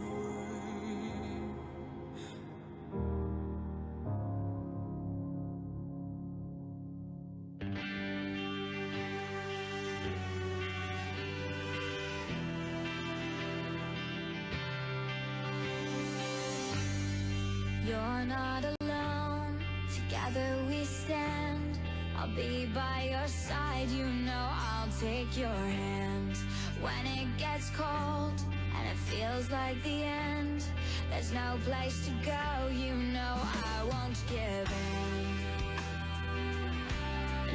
You're not alone, together we stand. I'll be by your side, you know I'll take your hand. When it gets cold and it feels like the end, there's no place to go, you know I won't give in.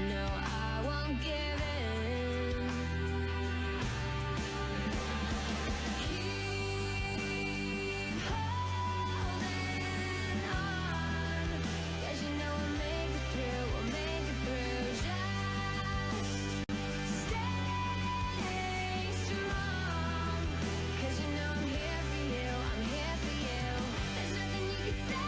No, I won't give in. Keep holding on, 'cause you know we'll make it through, we'll make it through. Just stay strong, 'cause you know I'm here for you, I'm here for you. There's nothing you can say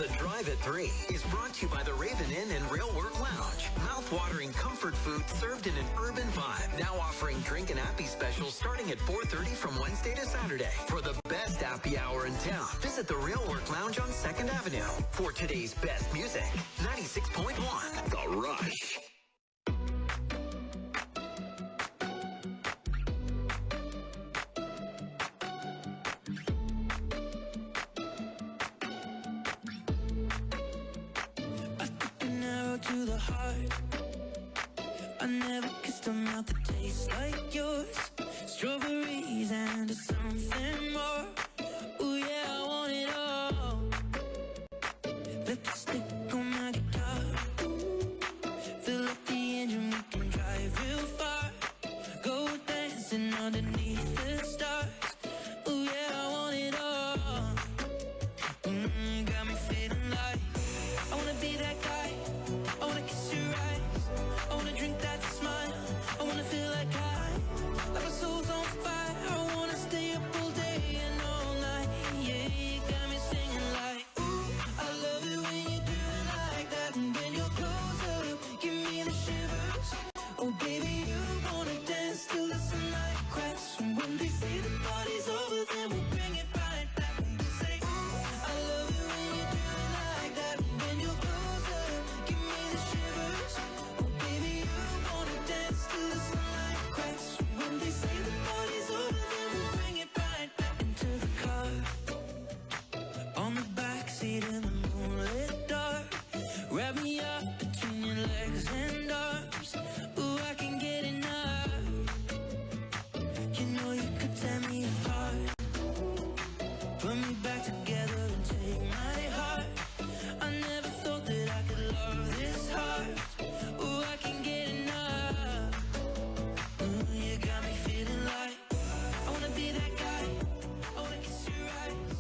The Drive at 3 is brought to you by the Raven Inn and Railwork Lounge. Mouth-watering comfort food served in an urban vibe. Now offering drink and appy specials starting at 4:30 from Wednesday to Saturday. For the best appy hour in town, visit the Railwork Lounge on 2nd Avenue. For today's best music, 96.1 The Rush. To the heart, I never kissed a mouth that tastes like yours. Strawberries and something more. Ooh yeah, I want it all. Let the stick on my guitar. Fill up the engine, we can drive real far. Go dancing underneath the stars. Ooh yeah, I want it all. Got me feeling like I wanna be that guy. I wanna kiss your eyes. I wanna drink that smile. I wanna feel like like my soul's on fire. I wanna stay up all day and all night. Yeah, you got me singing like, ooh, I love it when you do it like that. And when you're closer, give me the shivers. Oh, baby, you wanna dance till the sunlight cracks. And when they say the party's over, then we'll bring it right back. And we'll say, ooh, I love it when you do it like that. And when you're closer, give me the shivers. Oh, baby, you wanna dance till the sunlight cracks. When they say the party's over, then we'll bring it right back into the car. On the backseat in the moonlit dark. Wrap me up between your legs and arms. Ooh, I can get enough. You know you could tear me apart. Put me back together and take my heart. I never thought that I could love this hard. Ooh, I can get enough. Ooh, you got me feeling like I wanna be that guy. I wanna kiss your eyes.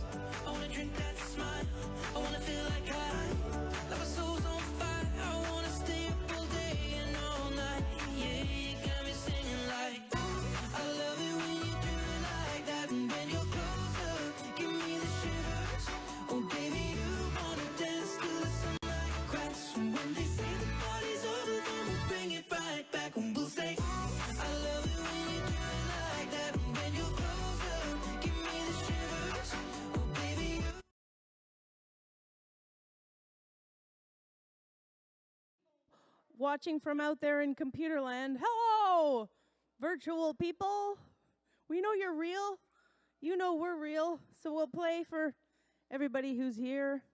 I wanna drink that smile. I wanna feel like like my soul's on fire. I wanna stay up all day and all night. Yeah, you got me singing like, ooh, I love it when you do it like that. And when you're closer, give me the shivers. Oh, baby, you wanna dance till the sunlight cracks. And when they say the party's over, then we'll bring it right back. And we'll say, ooh, I love it when you do it like that. And when you're closer, give me the shivers. Oh, baby, you. Watching from out there in Computerland. Hello, virtual people. We know you're real. You know we're real. So we'll play for everybody who's here.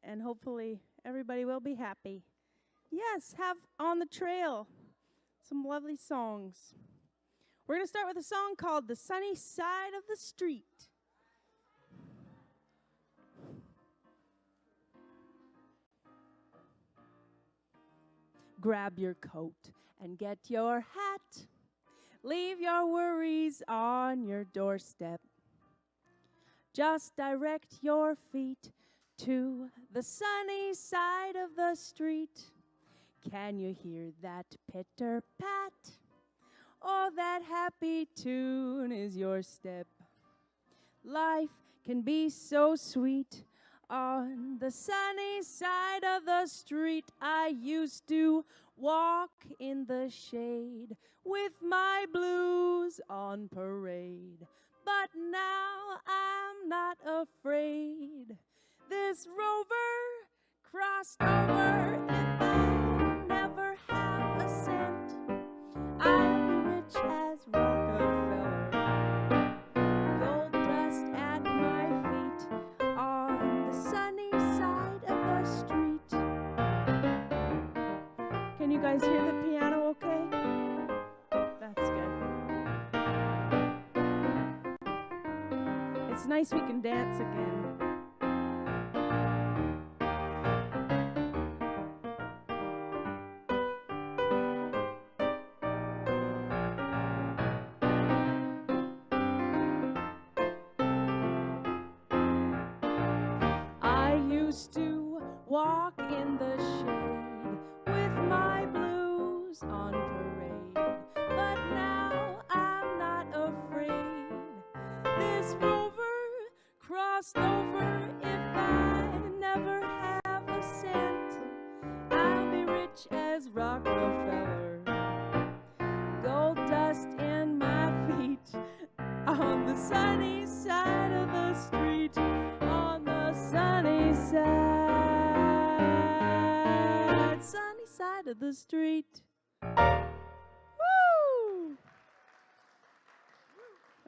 And hopefully everybody will be happy. Yes, have on the trail some lovely songs. We're going to start with a song called The Sunny Side of the Street. Grab your coat and get your hat. Leave your worries on your doorstep. Just direct your feet to the sunny side of the street. Can you hear that pitter-pat? Oh, that happy tune is your step. Life can be so sweet. On the sunny side of the street, I used to walk in the shade with my blues on parade. But now I'm not afraid. This rover crossed over. If I never have a cent, I'm rich as Rockefeller. Gold dust at my feet on the sunny side of the street. Can you guys hear the piano okay? That's good. It's nice we can dance again. To walk in the shade with my blues on parade, but now I'm not afraid. This rover crossed over. If I never sunny side of the street, on the sunny side of the street. Woo!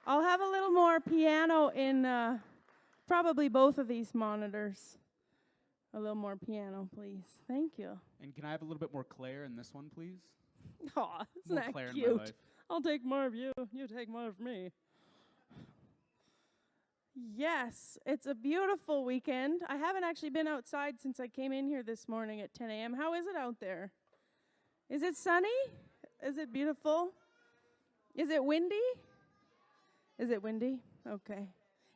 I'll have a little more piano in probably both of these monitors. A little more piano, please. Thank you. And can I have a little bit more Claire in this one, please? Aw, isn't More that Claire in my cute? life. I'll take more of you. You take more of me. Yes, it's a beautiful weekend. I haven't actually been outside since I came in here this morning at 10 a.m. How is it out there? Is it sunny? Is it beautiful? Is it windy? Is it windy? Okay.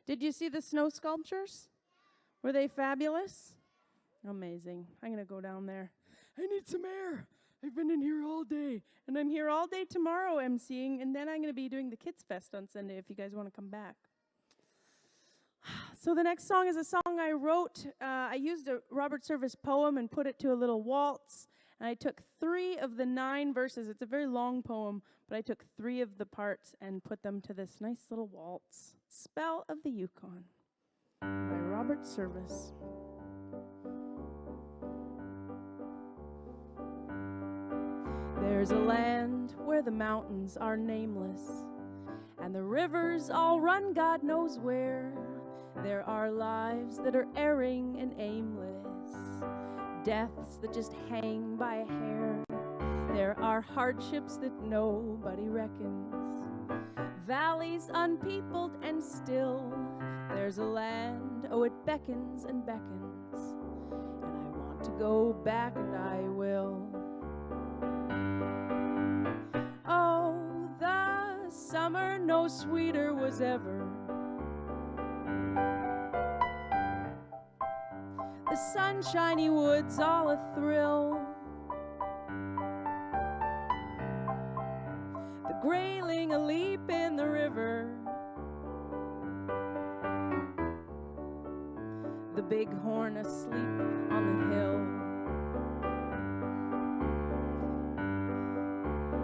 Did you see the snow sculptures? Were they fabulous? Amazing. I'm going to go down there. I need some air. I've been in here all day. And I'm here all day tomorrow emceeing, and then I'm going to be doing the Kids Fest on Sunday if you guys want to come back. So the next song is a song I wrote. I used a Robert Service poem and put it to a little waltz. And I took 3 of the 9 verses. It's a very long poem, but I took 3 of the parts and put them to this nice little waltz. Spell of the Yukon by Robert Service. There's a land where the mountains are nameless, and the rivers all run God knows where. There are lives that are erring and aimless, deaths that just hang by a hair. There are hardships that nobody reckons, valleys unpeopled and still. There's a land, oh, it beckons and beckons, and I want to go back and I will. Oh, the summer no sweeter was ever. The sunshiny woods all a thrill. The grayling a leap in the river. The bighorn asleep on the hill.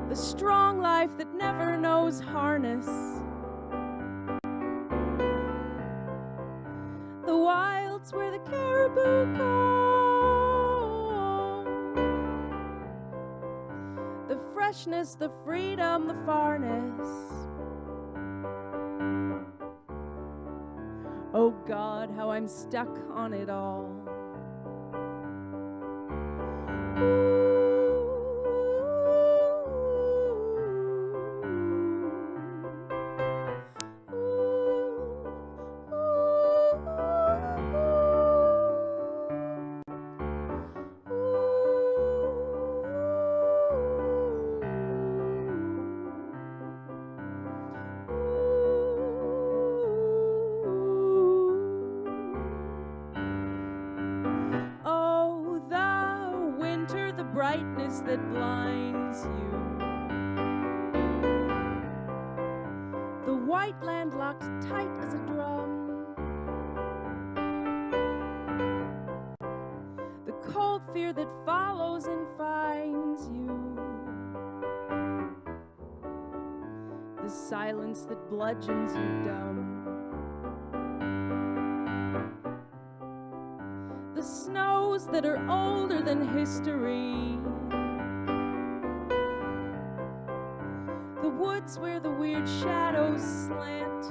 The strong life that never knows harness. The wilds where the caribou call. The freshness, the freedom, the farness. Oh God, how I'm stuck on it all. Brightness that blinds you. The white land locked tight as a drum. The cold fear that follows and finds you. The silence that bludgeons you dumb. The snows that are older than history. The woods where the weird shadows slant.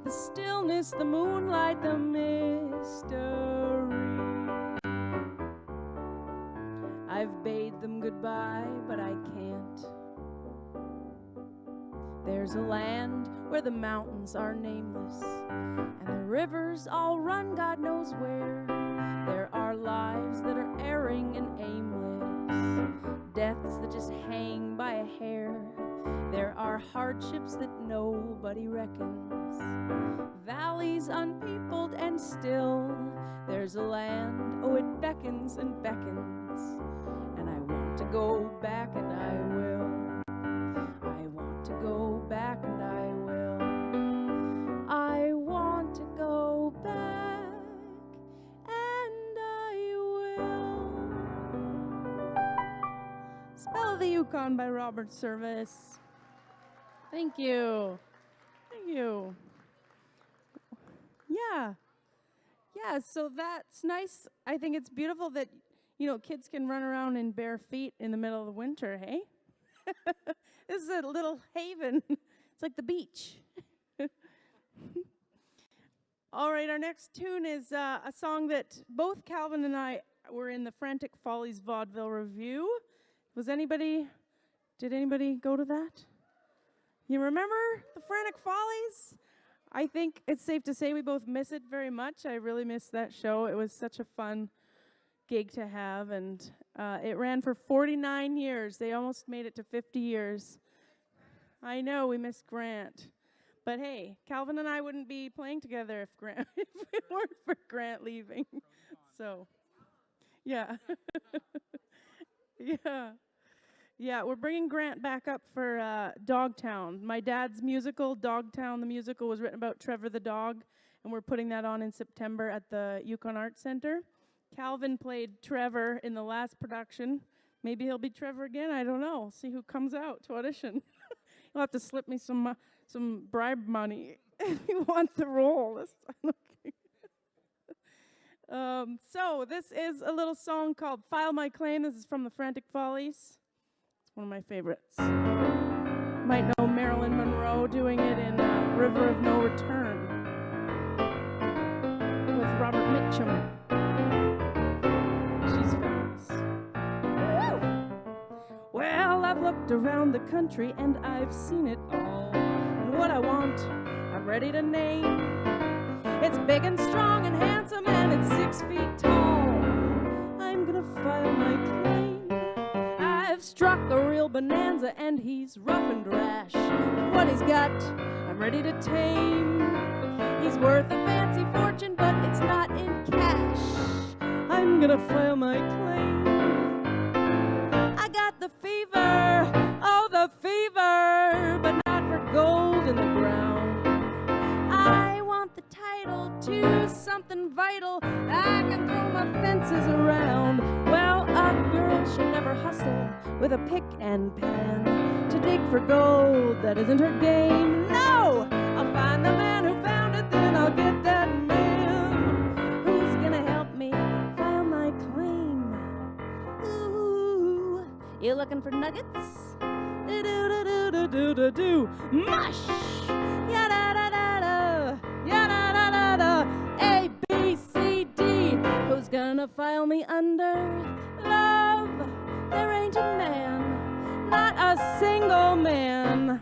The stillness, the moonlight, the mystery. I've bade them goodbye, but I can't. There's a land where the mountains are nameless, and the rivers all run God knows where. There are lives that are erring and aimless, deaths that just hang by a hair. There are hardships that nobody reckons, valleys unpeopled and still. There's a land, oh, it beckons and beckons, and I want to go back and I will. I want to go back and I will. I want to go back and I will. Spell of the Yukon by Robert Service. Thank you. Thank you. Yeah. Yeah, so that's nice. I think it's beautiful that, kids can run around in bare feet in the middle of the winter, hey? This is a little haven. It's like the beach. All right, our next tune is a song that both Calvin and I were in the Frantic Follies Vaudeville Review. Did anybody go to that? You remember the Frantic Follies? I think it's safe to say we both miss it very much. I really miss that show. It was such a fun gig to have, and it ran for 49 years. They almost made it to 50 years. I know, we miss Grant. But hey, Calvin and I wouldn't be playing together if it weren't for Grant leaving. So, yeah. Yeah. Yeah, we're bringing Grant back up for Dogtown. My dad's musical, Dogtown, the musical, was written about Trevor the dog, and we're putting that on in September at the Yukon Arts Center. Calvin played Trevor in the last production. Maybe he'll be Trevor again, I don't know. See who comes out to audition. You'll have to slip me some bribe money if you want the role this time. So this is a little song called File My Claim. This is from the Frantic Follies. It's one of my favorites. You might know Marilyn Monroe doing it in River of No Return with Robert Mitchum. She's famous. Woo! Well, I've looked around the country and I've seen it all. And what I want, I'm ready to name. It's big and strong and handsome and it's 6 feet tall. I'm gonna file my claim. I've struck a real bonanza and he's rough and rash. But what he's got, I'm ready to tame. He's worth a fancy fortune, but it's not in cash. I'm gonna file my claim. I got the fever, oh the fever, but not for gold in the ground. I want the title to something vital. I can throw my fences around. Well, a girl should never hustle with a pick and pan to dig for gold that isn't her game. No! I'll find the man who found it, then I'll get that man who's gonna help me file my claim. Ooh, you looking for nuggets? Do-do-do-do-do-do-do. Mush! Ya-da-da-da-da, ya-da-da-da-da. A, B, C, D. Who's gonna file me under? Love, there ain't a man, not a single man.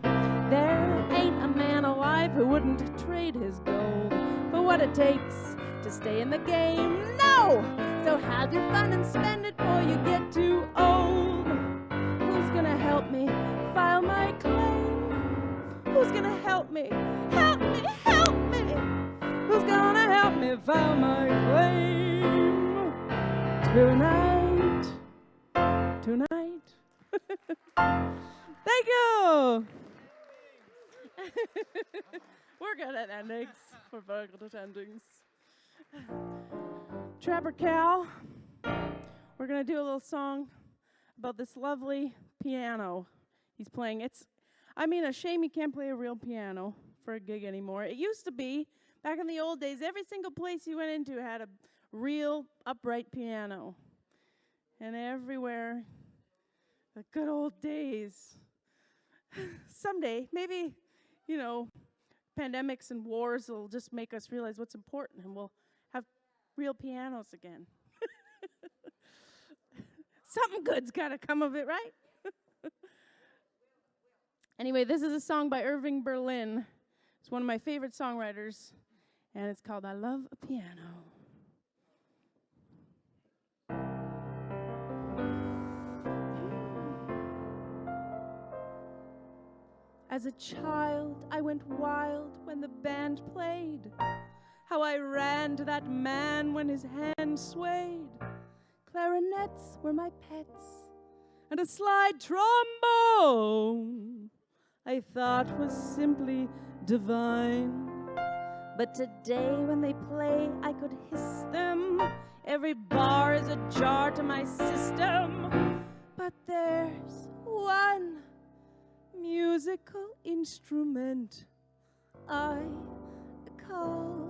There ain't a man alive who wouldn't trade his gold for what it takes to stay in the game. No! So have your fun and spend it before you get too old. Who's gonna help me file my claim? Who's gonna help me? Help me, help me! Who's gonna help me file my claim? Tonight. Thank you! We're good at endings for vocal attendings. Trapper Cal, we're gonna do a little song about this lovely piano he's playing. A shame he can't play a real piano for a gig anymore. It used to be, back in the old days, every single place you went into had a real upright piano. And everywhere, the good old days. Someday, maybe, pandemics and wars will just make us realize what's important and we'll have real pianos again. Something good's got to come of it, right? Anyway, this is a song by Irving Berlin. It's one of my favorite songwriters, and it's called I Love a Piano. As a child, I went wild when the band played. How I ran to that man when his hand swayed. Clarinets were my pets, and a slide trombone I thought was simply divine. But today when they play, I could hiss them. Every bar is a jar to my system. But there's one musical instrument I call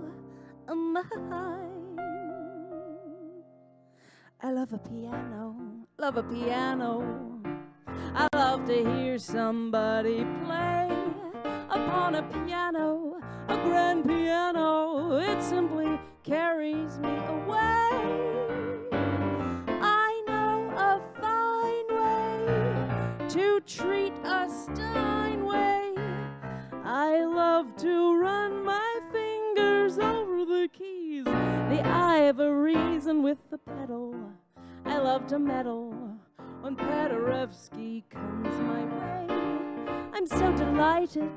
mine. I love a piano, love a piano. I love to hear somebody play upon a piano, a grand piano. It simply carries me away. I know a fine way to treat a Steinway. I love to run my fingers over the keys, the ivories, and with the pedal. I love to meddle when Paderewski comes my way. I'm so delighted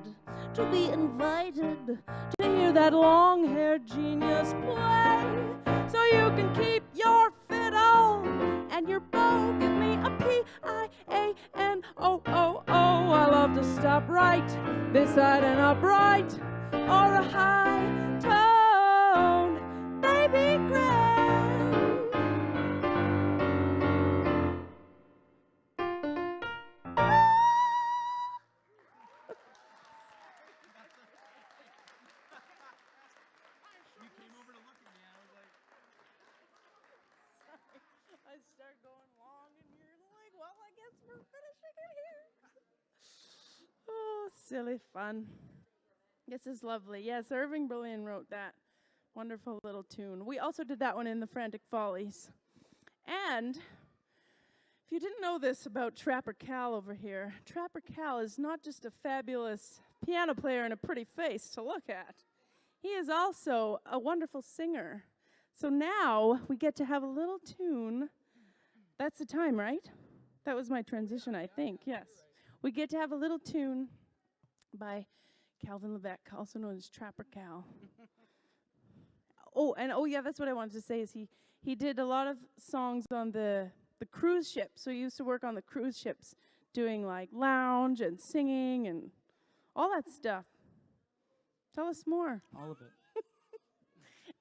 to be invited to hear that long-haired genius play. So you can keep your fiddle and your bow. Give me a P-I-A-N-O-O-O. I love to stop right beside an upright or a high tone, baby grand. I start going long and you're like, well, I guess we're finishing it here. Oh, silly fun. This is lovely. Yes, Irving Berlin wrote that wonderful little tune. We also did that one in the Frantic Follies. And if you didn't know this about Trapper Cal over here, Trapper Cal is not just a fabulous piano player and a pretty face to look at. He is also a wonderful singer. So now we get to have a little tune. That's the time, right? That was my transition, I think. Yes. We get to have a little tune by Calvin Levesque, also known as Trapper Cal. Oh yeah, that's what I wanted to say is he did a lot of songs on the cruise ship. So he used to work on the cruise ships doing like lounge and singing and all that stuff. Tell us more. All of it.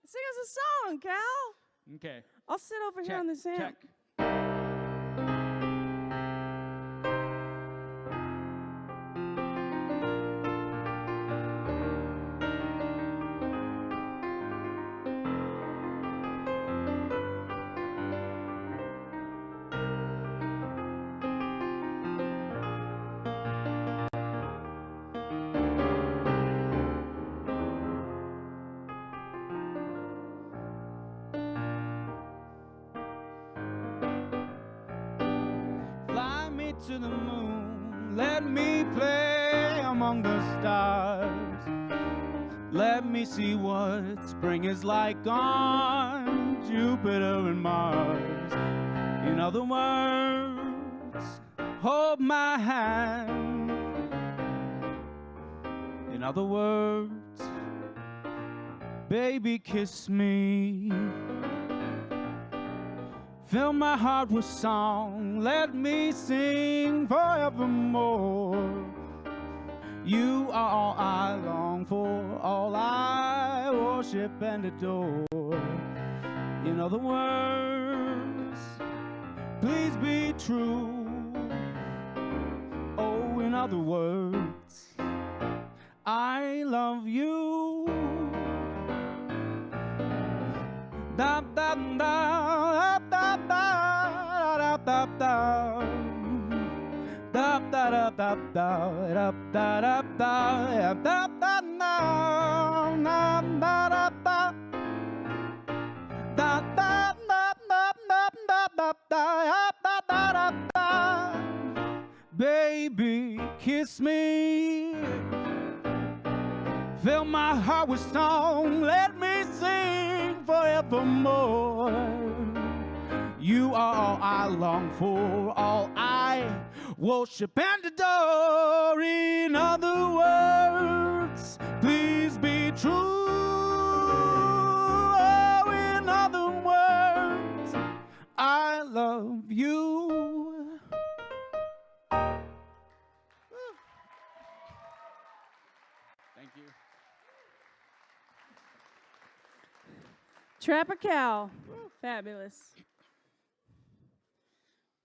Sing us a song, Cal. Okay. I'll sit over here on this amp. Check. To the moon, let me play among the stars. Let me see what spring is like on Jupiter and Mars. In other words, hold my hand. In other words, baby, kiss me. Fill my heart with song, let me sing forevermore. You are all I long for, all I worship and adore. In other words, please be true. Oh, in other words, I love you. Da da da da da da da da da da da da da da da da. Baby, kiss me. Fill my heart with song, let me sing forevermore. You are all I long for, all I worship and adore. In other words, please be true. Oh, in other words, I love you. Thank you. Trapper Cal. Fabulous.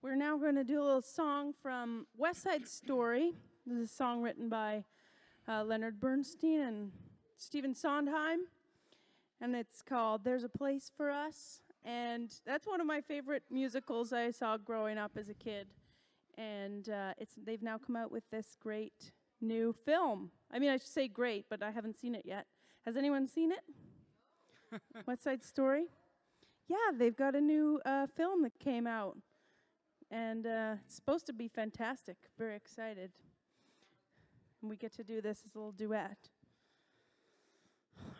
We're now going to do a little song from West Side Story, This is a song written by Leonard Bernstein and Stephen Sondheim, and it's called There's a Place for Us. And that's one of my favorite musicals I saw growing up as a kid. And they've now come out with this great new film. I mean, I should say great, but I haven't seen it yet. Has anyone seen it? West Side Story? Yeah, they've got a new film that came out. And it's supposed to be fantastic. Very excited. And we get to do this as a little duet.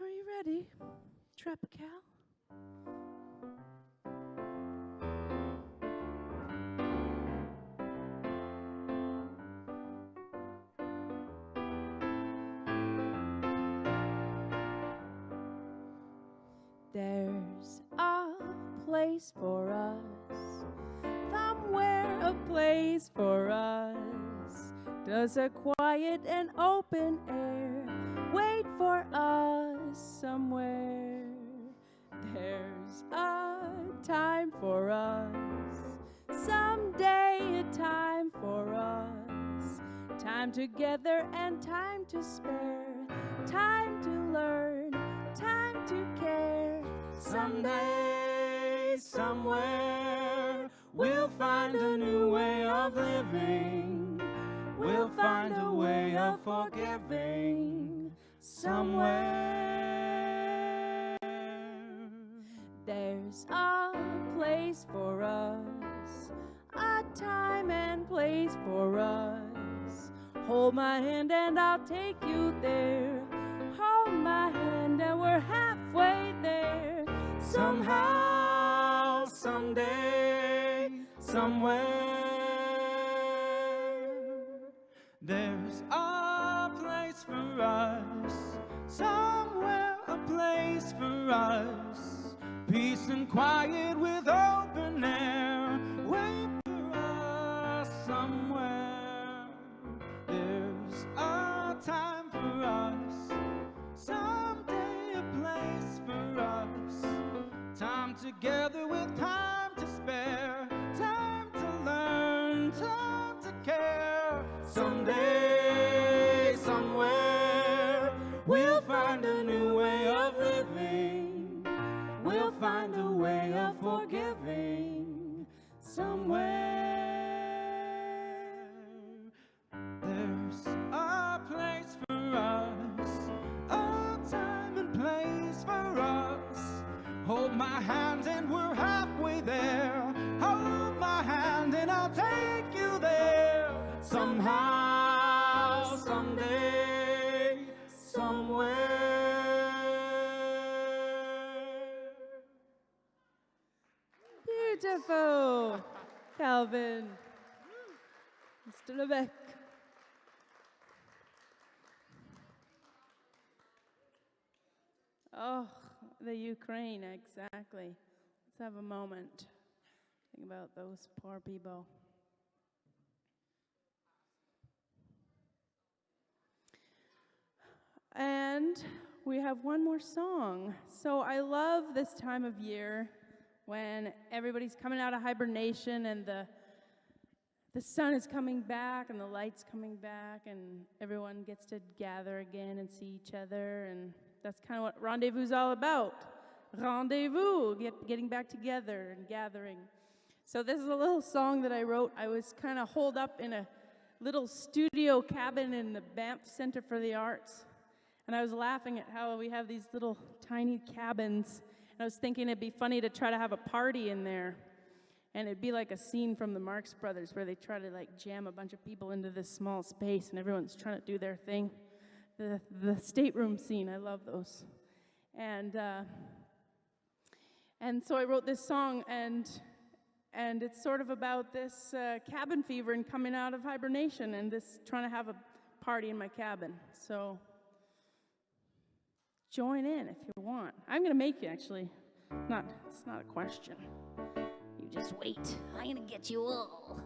Are you ready, Tropical? There's a place for us, somewhere a place for us. Does a quiet and open air wait for us somewhere? There's a time for us, someday a time for us. Time together and time to spare, time to learn, time to care. Someday, somewhere, we'll find a new way of living. We'll find a way of forgiving somewhere. There's a place for us, a time and place for us. Hold my hand and I'll take you there. Hold my hand and we're halfway there. Somehow, someday, somewhere. There's a place for us, somewhere a place for us. Peace and quiet with open air, wait for us somewhere. There's a time for us, someday a place for us. Time together with time to spare, time to learn, time to care. Someday, somewhere, we'll find a new way of living. We'll find a way of forgiving somewhere. There's a place for us, a time and place for us. Hold my hand and we're halfway there. Hold my hand and I'll take you there. Somehow, someday, somewhere. Beautiful, Calvin. Mr. Lebec. Oh, the Ukraine, exactly. Let's have a moment. Think about those poor people. And we have one more song. So I love this time of year when everybody's coming out of hibernation and the sun is coming back and the light's coming back and everyone gets to gather again and see each other, and that's kind of what Rendezvous is all about. Rendezvous, getting back together and gathering. So this is a little song that I wrote. I was kind of holed up in a little studio cabin in the Banff Center for the Arts. And I was laughing at how we have these little tiny cabins. And I was thinking it'd be funny to try to have a party in there. And it'd be like a scene from the Marx Brothers where they try to like jam a bunch of people into this small space and everyone's trying to do their thing. The stateroom scene, I love those. And so I wrote this song, and it's sort of about this cabin fever and coming out of hibernation and this trying to have a party in my cabin. So join in if you want. I'm going to make you, actually. It's not a question. You just wait. I'm going to get you all.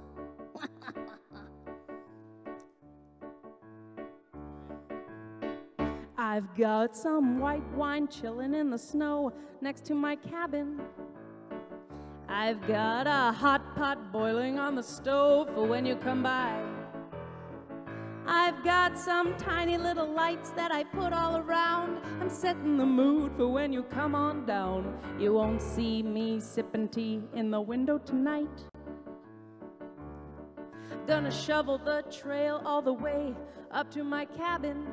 I've got some white wine chilling in the snow next to my cabin. I've got a hot pot boiling on the stove for when you come by. I've got some tiny little lights that I put all around. I'm setting the mood for when you come on down. You won't see me sipping tea in the window tonight. Gonna shovel the trail all the way up to my cabin.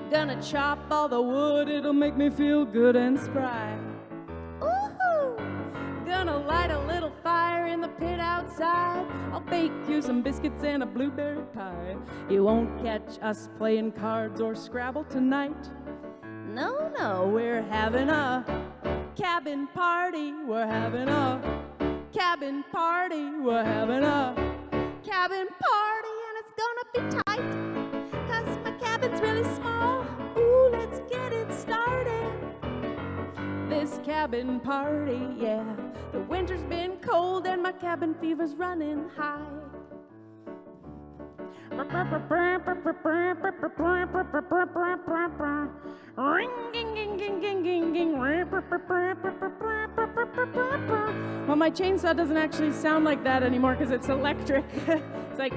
Gonna chop all the wood, it'll make me feel good and spry. Ooh-hoo. Gonna light a little fire in the pit outside. I'll bake you some biscuits and a blueberry pie. You won't catch us playing cards or Scrabble tonight. No, no, we're having a cabin party. We're having a cabin party. We're having a cabin party, and it's gonna be tight, 'cause my cabin's really small. Ooh, let's get it started. This cabin party, yeah. The winter's been cold and my cabin fever's running high. Well, my chainsaw doesn't actually sound like that anymore because it's electric. It's like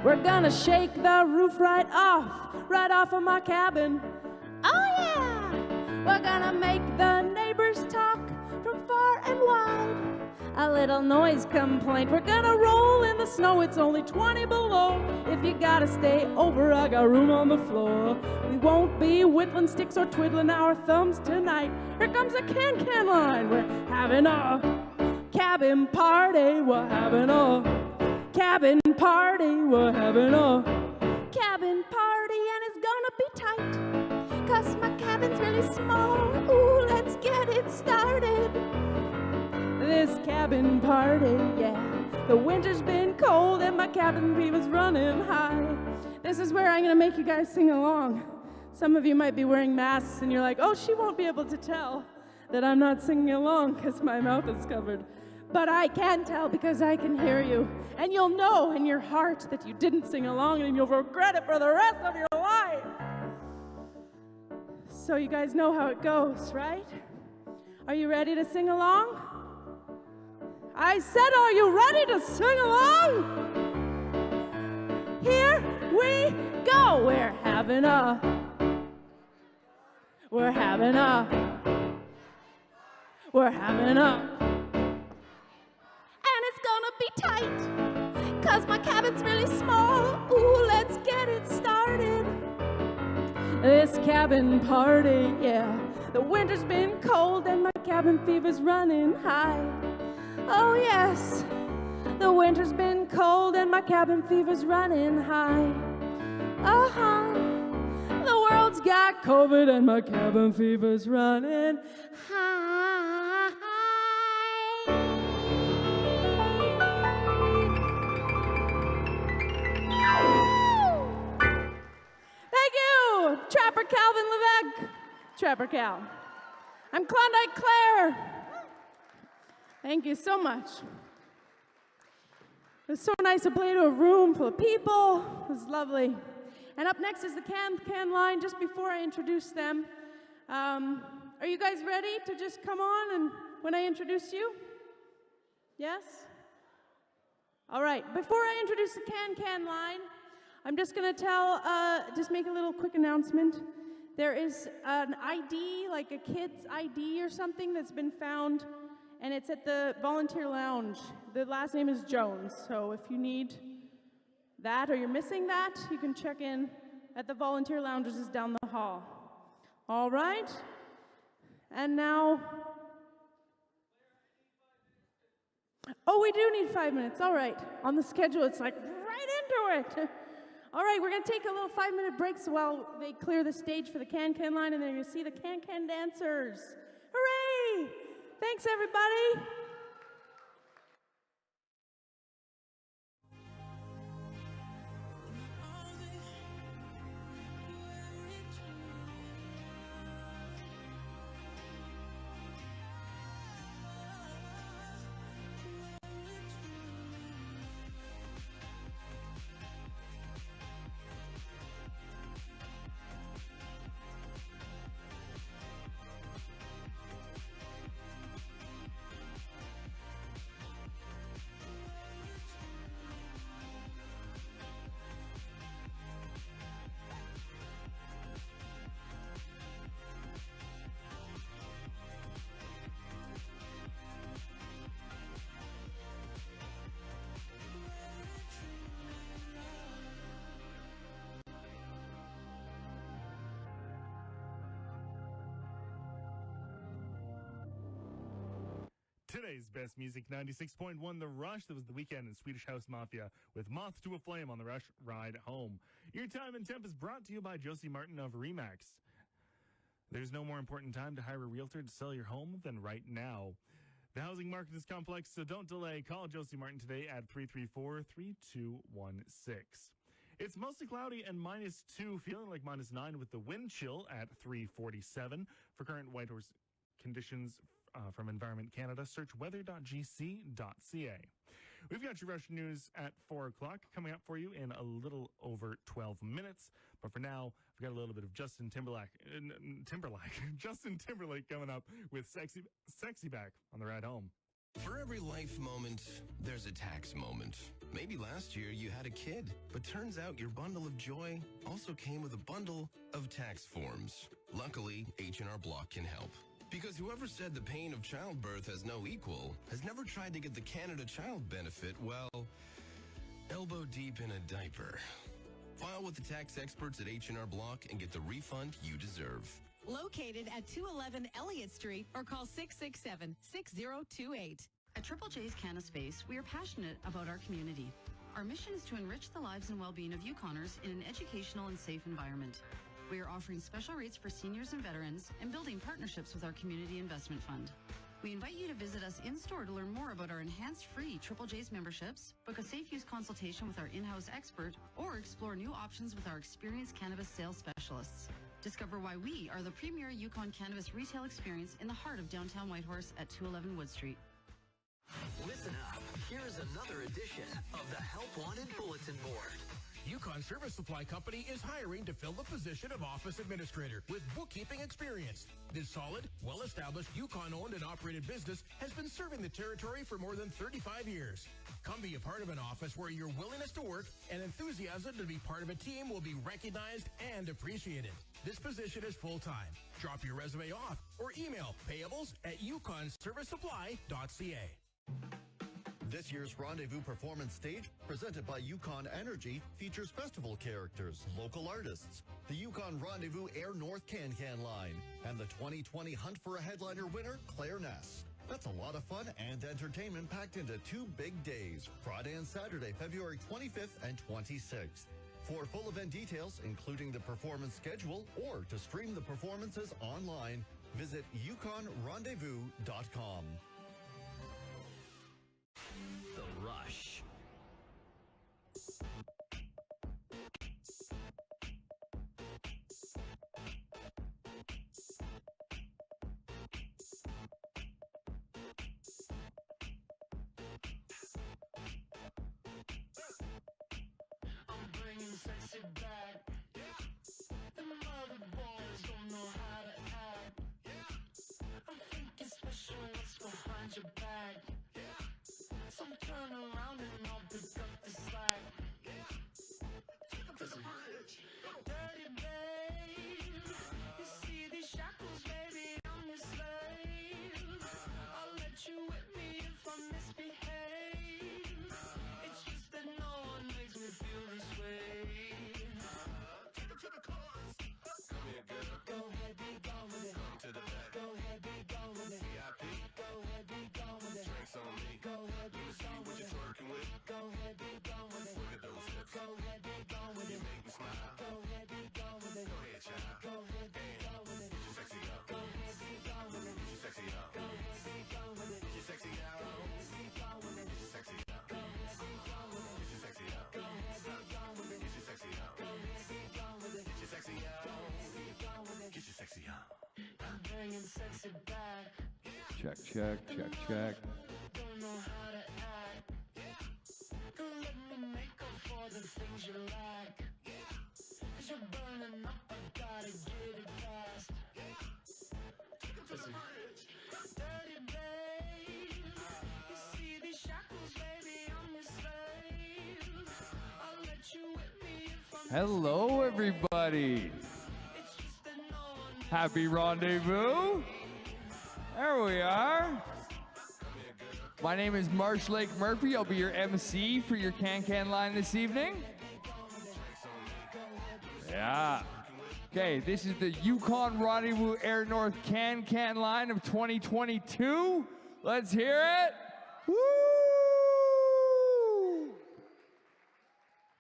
we're gonna shake the roof right off of my cabin. Oh yeah! We're gonna make the neighbors talk from far and wide. A little noise complaint. We're gonna roll in the snow. It's only 20 below. If you gotta stay over, I got room on the floor. We won't be whittling sticks or twiddling our thumbs tonight. Here comes the can-can line. We're having a cabin party. We're having a cabin party. We're having a cabin party, and it's gonna be tight, 'cause my cabin's really small. Ooh, let's get it started. This cabin party, yeah. The winter's been cold and my cabin fever's running high. This is where I'm gonna make you guys sing along. Some of you might be wearing masks and you're like, oh, she won't be able to tell that I'm not singing along because my mouth is covered. But I can tell because I can hear you. And you'll know in your heart that you didn't sing along and you'll regret it for the rest of your life. So you guys know how it goes, right? Are you ready to sing along? I said, are you ready to sing along? Here we go. We're having a and it's gonna be tight, 'cause my cabin's really small. Ooh, let's get it started. This cabin party, yeah. The winter's been cold and my cabin fever's running high. Oh yes, the winter's been cold and my cabin fever's running high. The world's got COVID and my cabin fever's running high. Thank you, Trapper Calvin Levesque. Trapper Cal. I'm Klondike Claire. Thank you so much. It was so nice to play to a room full of people. It was lovely. And up next is the can line. Just before I introduce them, are you guys ready to just come on and when I introduce you? Yes? All right. Before I introduce the can line, I'm just going to just make a little quick announcement. There is an ID, like a kid's ID or something that's been found, and it's at the volunteer lounge. The last name is Jones, so if you need that or you're missing that, you can check in at the volunteer lounge, which is down the hall. All right? And now, oh, we do need 5 minutes. All right. On the schedule, it's like right into it. All right, we're going to take a little 5-minute break so while they clear the stage for the can line, and then you're going to see the can dancers. Hooray! Thanks, everybody. Miday's Best Music 96.1 The Rush. That was The Weekend and Swedish House Mafia with Moth to a Flame on the Rush Ride Home. Your Time and Temp is brought to you by Josie Martin of Remax. There's no more important time to hire a realtor to sell your home than right now. The housing market is complex, so don't delay. Call Josie Martin today at 334-3216. It's mostly cloudy and -2, feeling like -9 with the wind chill at 347. For current Whitehorse conditions from Environment Canada, search weather.gc.ca. We've got your Rush News at 4 o'clock coming up for you in a little over 12 minutes. But for now, we've got a little bit of Justin Timberlake coming up with Sexy Back on the ride home. For every life moment, there's a tax moment. Maybe last year you had a kid, but turns out your bundle of joy also came with a bundle of tax forms. Luckily, H&R Block can help. Because whoever said the pain of childbirth has no equal has never tried to get the Canada Child Benefit, well, elbow deep in a diaper. File with the tax experts at H&R Block and get the refund you deserve. Located at 211 Elliott Street or call 667-6028. At Triple J's Canna Space, we are passionate about our community. Our mission is to enrich the lives and well-being of Yukoners in an educational and safe environment. We are offering special rates for seniors and veterans and building partnerships with our Community Investment Fund. We invite you to visit us in-store to learn more about our enhanced free Triple J's memberships, book a safe use consultation with our in-house expert, or explore new options with our experienced cannabis sales specialists. Discover why we are the premier Yukon cannabis retail experience in the heart of downtown Whitehorse at 211 Wood Street. Listen up. Here's another edition of the Help Wanted Bulletin Board. Yukon Service Supply Company is hiring to fill the position of office administrator with bookkeeping experience. This solid, well-established Yukon-owned and operated business has been serving the territory for more than 35 years. Come be a part of an office where your willingness to work and enthusiasm to be part of a team will be recognized and appreciated. This position is full-time. Drop your resume off or email payables@yukonservicesupply.ca. This year's Rendezvous Performance Stage, presented by Yukon Energy, features festival characters, local artists, the Yukon Rendezvous Air North Can-Can line, and the 2020 Hunt for a Headliner winner, Claire Ness. That's a lot of fun and entertainment packed into 2 big days, Friday and Saturday, February 25th and 26th. For full event details, including the performance schedule, or to stream the performances online, visit yukonrendezvous.com. The Rush. I'm bringing sexy back. The mother boys don't know how to act. I think it's special what's behind your back. So turn around and I'll pick up the slack. Take up to the bridge. Dirty babe. You see these shackles, baby, I'm your slave. I'll let you whip me if I misbehave. It's just that no one makes me feel this way. Take it to the chorus. Come here, girl. Go ahead, be gone with it. Come to the back. Go ahead, be gone with it. VIP. Go ahead, be gone with it. Drinks on me. Go ahead, be gone with it. Go ahead, be gone with it. Look at those hips. Go ahead, be gone with it. You make me smile. Go ahead, be gone with it. Go ahead, child. Go ahead, be gone with it. Get your sexy out. Go ahead, be gone with it. Get your sexy out. Go ahead, be gone with it. Get your sexy out. Go ahead, be gone with it. Get your sexy out. Go ahead, be gone with it. Get your sexy out. Go ahead, be gone with it. Get your sexy out. Go ahead, be gone with it. Get your sexy out. Go ahead, be gone with it. Get your sexy out. I'm bringing sexy back. Check, check, check, check. Don't know how to act. Go let me make up for the things you lack. Cause you're burning up, I gotta get it fast. Take it to the bridge. Dirty babe. You see these shackles, baby, I'm your slave. I'll let you whip me if I'm Hello, everybody. Happy Rendezvous. There we are. My name is Marsh Lake Murphy. I'll be your MC for your Can-Can line this evening. Yeah. Okay, this is the Yukon Rendezvous Air North Can-Can line of 2022. Let's hear it. Woo!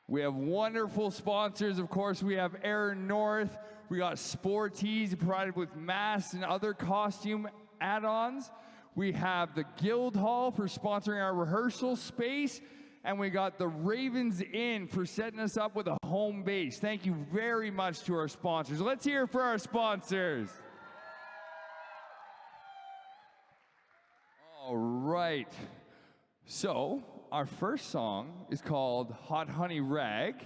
We have wonderful sponsors. Of course, we have Air North. We got Sportees provided with masks and other costume add-ons. We have the Guildhall for sponsoring our rehearsal space. And we got the Ravens Inn for setting us up with a home base. Thank you very much to our sponsors. Let's hear it for our sponsors. All right. So, our first song is called Hot Honey Rag.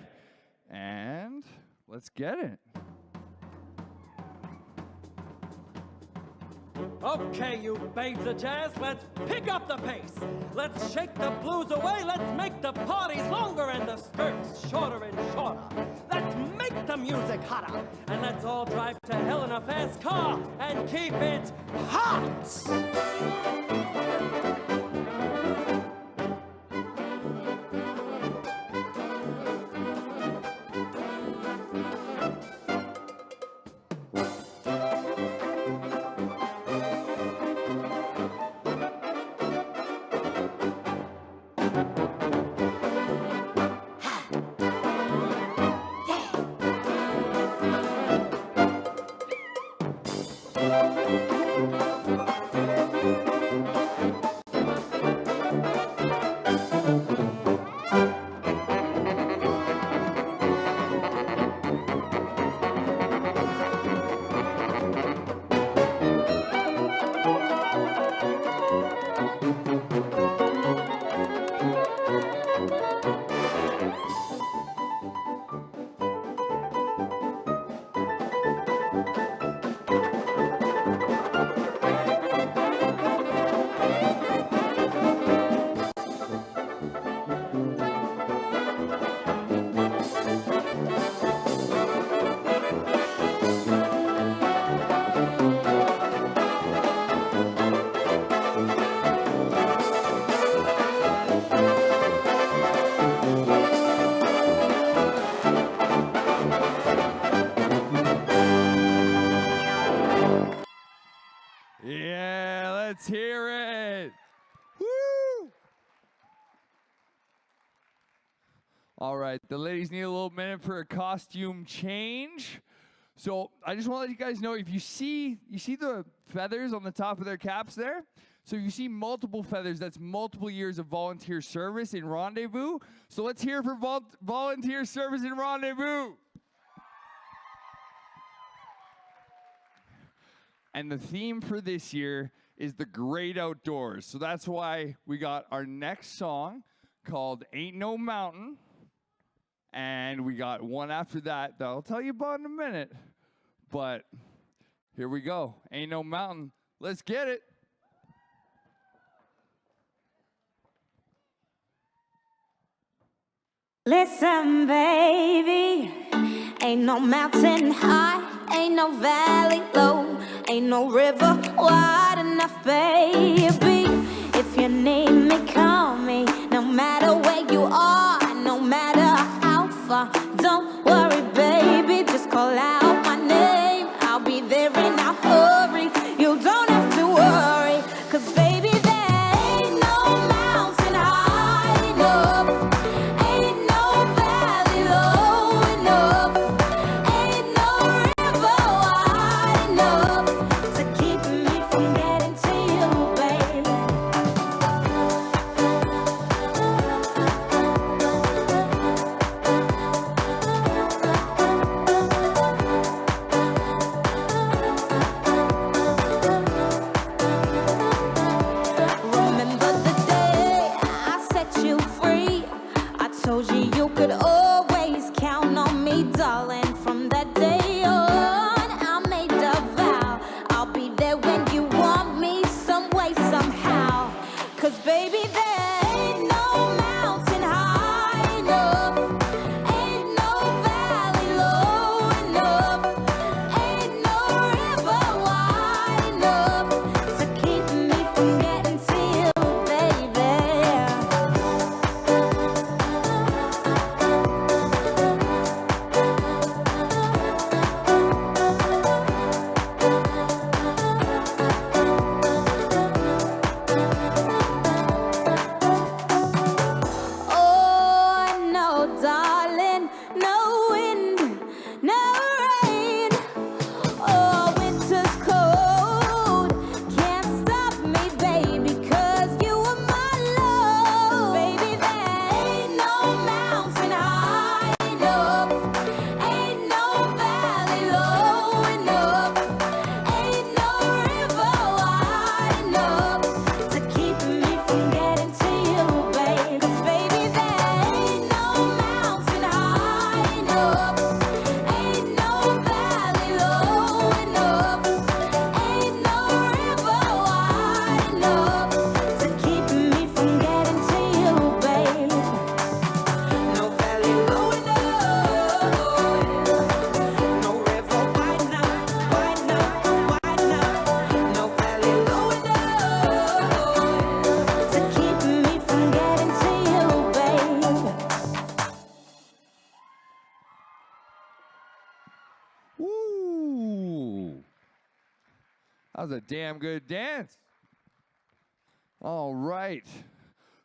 And let's get it. Okay, you babes of jazz, let's pick up the pace. Let's shake the blues away, let's make the parties longer and the skirts shorter and shorter. Let's make the music hotter, and let's all drive to hell in a fast car and keep it hot! Let's hear it. Woo! All right, the ladies need a little minute for a costume change. So I just want to let you guys know, if you see the feathers on the top of their caps there? So if you see multiple feathers, that's multiple years of volunteer service in Rendezvous. So let's hear for volunteer service in Rendezvous. And the theme for this year is the great outdoors. So that's why we got our next song called Ain't No Mountain. And we got one after that I'll tell you about in a minute. But here we go. Ain't No Mountain. Let's get it. Listen, baby, ain't no mountain high, ain't no valley low, ain't no river wide enough, baby. If you need me, call me, no matter where you are, no matter how far. Don't worry, baby, just call out my name. I'll be there in a hurry, you don't have to worry, 'cause baby, there ain't no mountain high enough. That was a damn good dance. All right.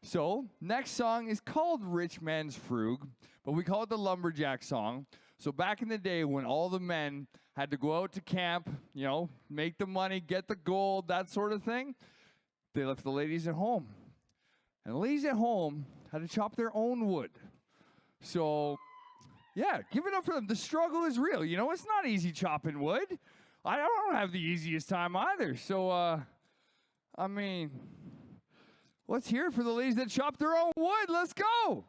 So, next song is called Rich Man's Frug, but we call it the lumberjack song. So back in the day when all the men had to go out to camp, you know, make the money, get the gold, that sort of thing, they left the ladies at home. And the ladies at home had to chop their own wood. So, yeah, give it up for them. The struggle is real. You know, it's not easy chopping wood. I don't have the easiest time either. So, I mean, let's hear it for the ladies that chop their own wood. Let's go.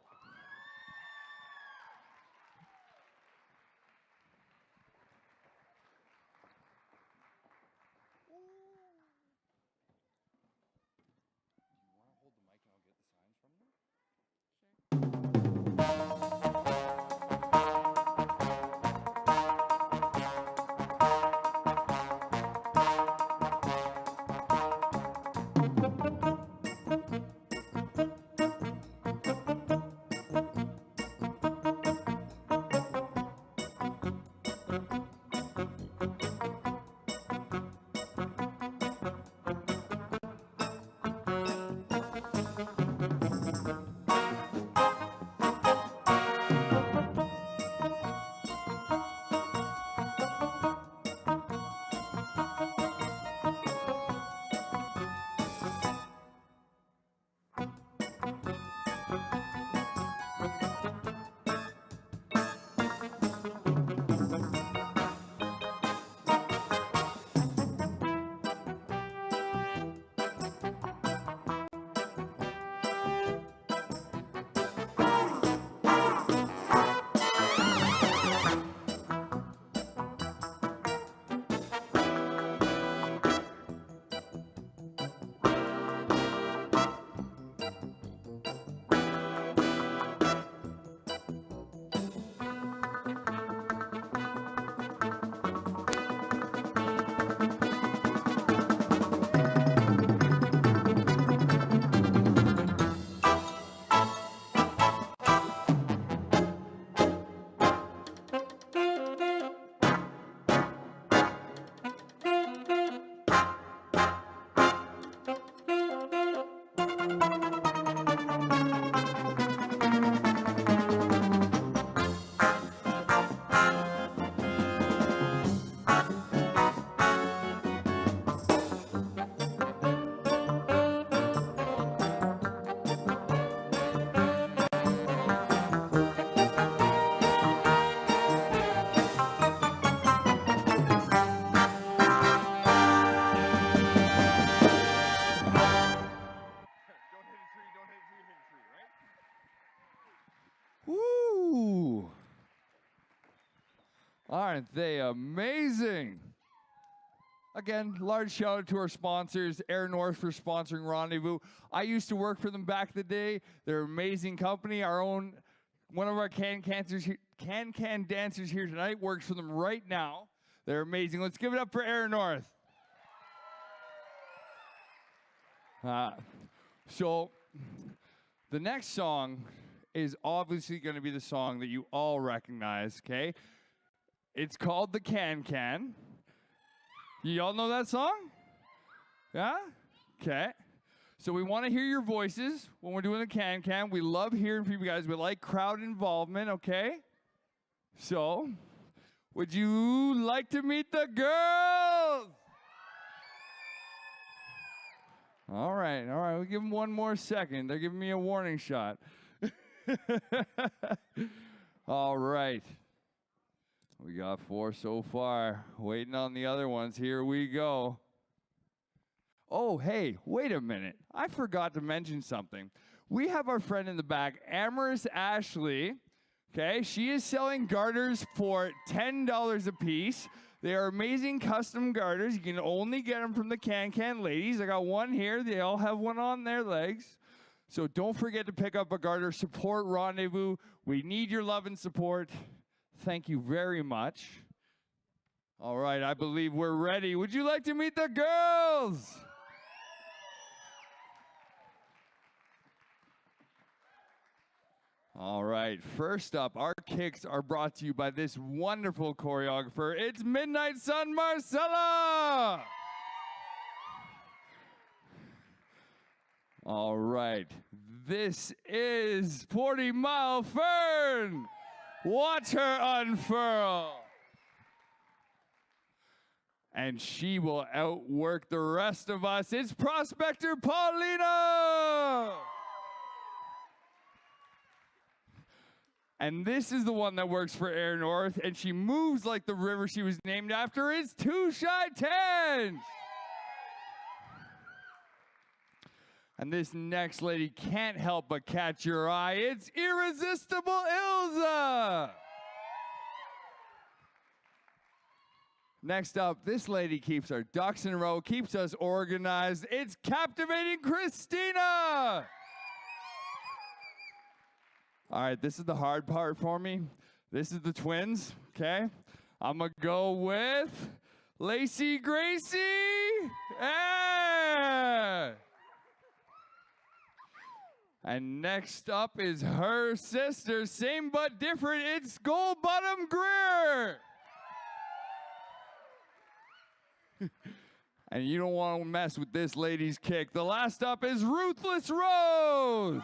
Woo! Aren't they amazing? Again, large shout out to our sponsors, Air North for sponsoring Rendezvous. I used to work for them back in the day. They're an amazing company. One of our can dancers here tonight works for them right now. They're amazing. Let's give it up for Air North. So the next song is obviously going to be the song that you all recognize, okay? It's called The Can. You all know that song? Yeah? Okay. So we want to hear your voices when we're doing the can. We love hearing from you guys. We like crowd involvement, okay? So, would you like to meet the girls? All right. We'll give them one more second. They're giving me a warning shot. All right. We got 4 so far. Waiting on the other ones. Here we go. Oh, hey, wait a minute. I forgot to mention something. We have our friend in the back, Amorous Ashley. Okay, she is selling garters for $10 a piece. They are amazing custom garters. You can only get them from the Can ladies. I got one here. They all have one on their legs. So don't forget to pick up a garter. Support Rendezvous. We need your love and support. Thank you very much. All right, I believe we're ready. Would you like to meet the girls? All right, first up, our kicks are brought to you by this wonderful choreographer. It's Midnight Sun Marcella. All right. This is 40 Mile Fern. Watch her unfurl. And she will outwork the rest of us. It's Prospector Paulina. And this is the one that works for Air North, and she moves like the river she was named after. It's Too Shy Tange. And this next lady can't help but catch your eye. It's Irresistible Ilza. Next up, this lady keeps our ducks in a row, keeps us organized. It's Captivating Christina. All right, this is the hard part for me. This is the twins, okay? I'm going to go with Lacey Gracie. Yeah. And next up is her sister, same but different. It's Gold Bottom Greer. And you don't want to mess with this lady's kick. The last up is Ruthless Rose.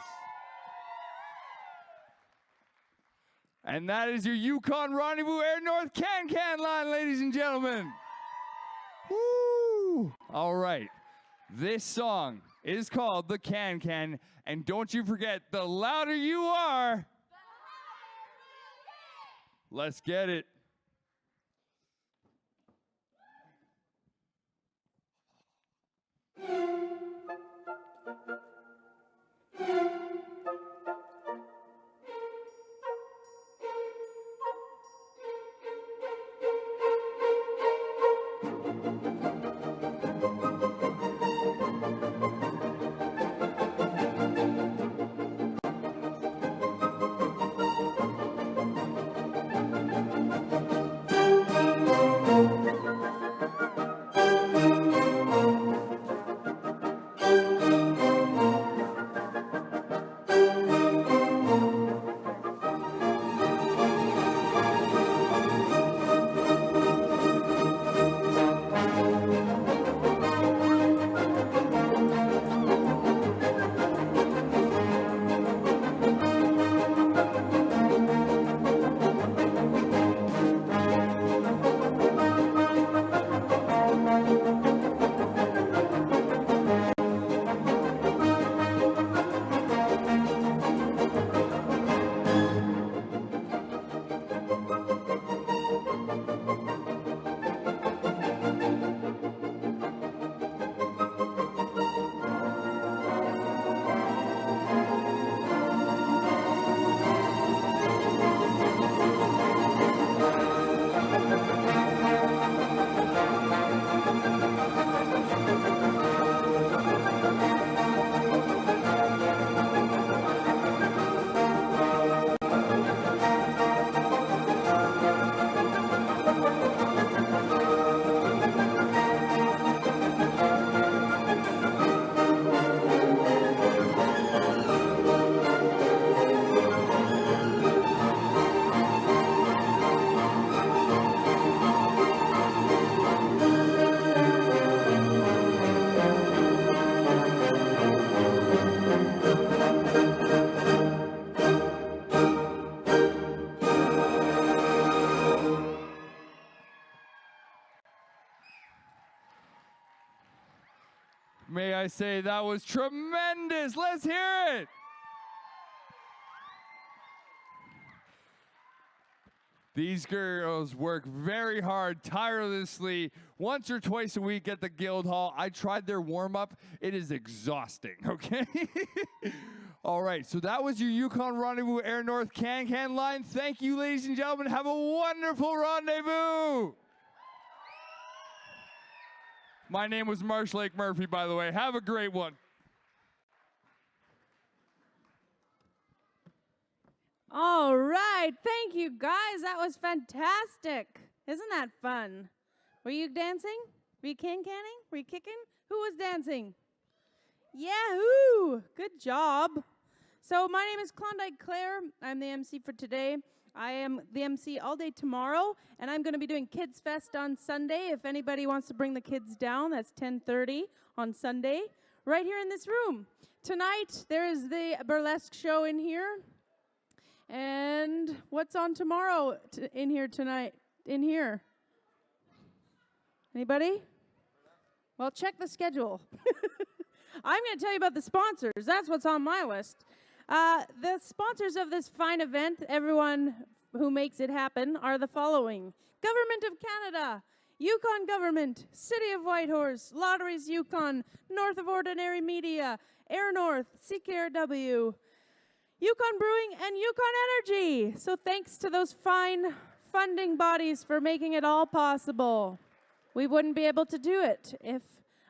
And that is your Yukon Rendezvous Air North Can line, ladies and gentlemen. Woo! All right. This song is called the Can. And don't you forget, the louder you are, let's get it. May I say that was tremendous. Let's hear it. These girls work very hard, tirelessly, once or twice a week at the Guildhall. I tried their warm-up. It is exhausting, okay? All right, so that was your Yukon Rendezvous Air North Can line. Thank you, ladies and gentlemen. Have a wonderful rendezvous. My name was Marsh Lake Murphy, by the way. Have a great one. All right. Thank you, guys. That was fantastic. Isn't that fun? Were you dancing? Were you canning? Were you kicking? Who was dancing? Yahoo! Good job. So my name is Klondike Claire. I'm the MC for today. I am the MC all day tomorrow, and I'm going to be doing Kids Fest on Sunday. If anybody wants to bring the kids down, that's 10:30 on Sunday, right here in this room. tonight there is the burlesque show in here. And what's on tomorrow in here tonight? In here? Anybody? Well, check the schedule. I'm going to tell you about the sponsors. That's what's on my list. The sponsors of this fine event, everyone who makes it happen, are the following. Government of Canada, Yukon Government, City of Whitehorse, Lotteries Yukon, North of Ordinary Media, Air North, CKRW, Yukon Brewing, and Yukon Energy. So thanks to those fine funding bodies for making it all possible. We wouldn't be able to do it if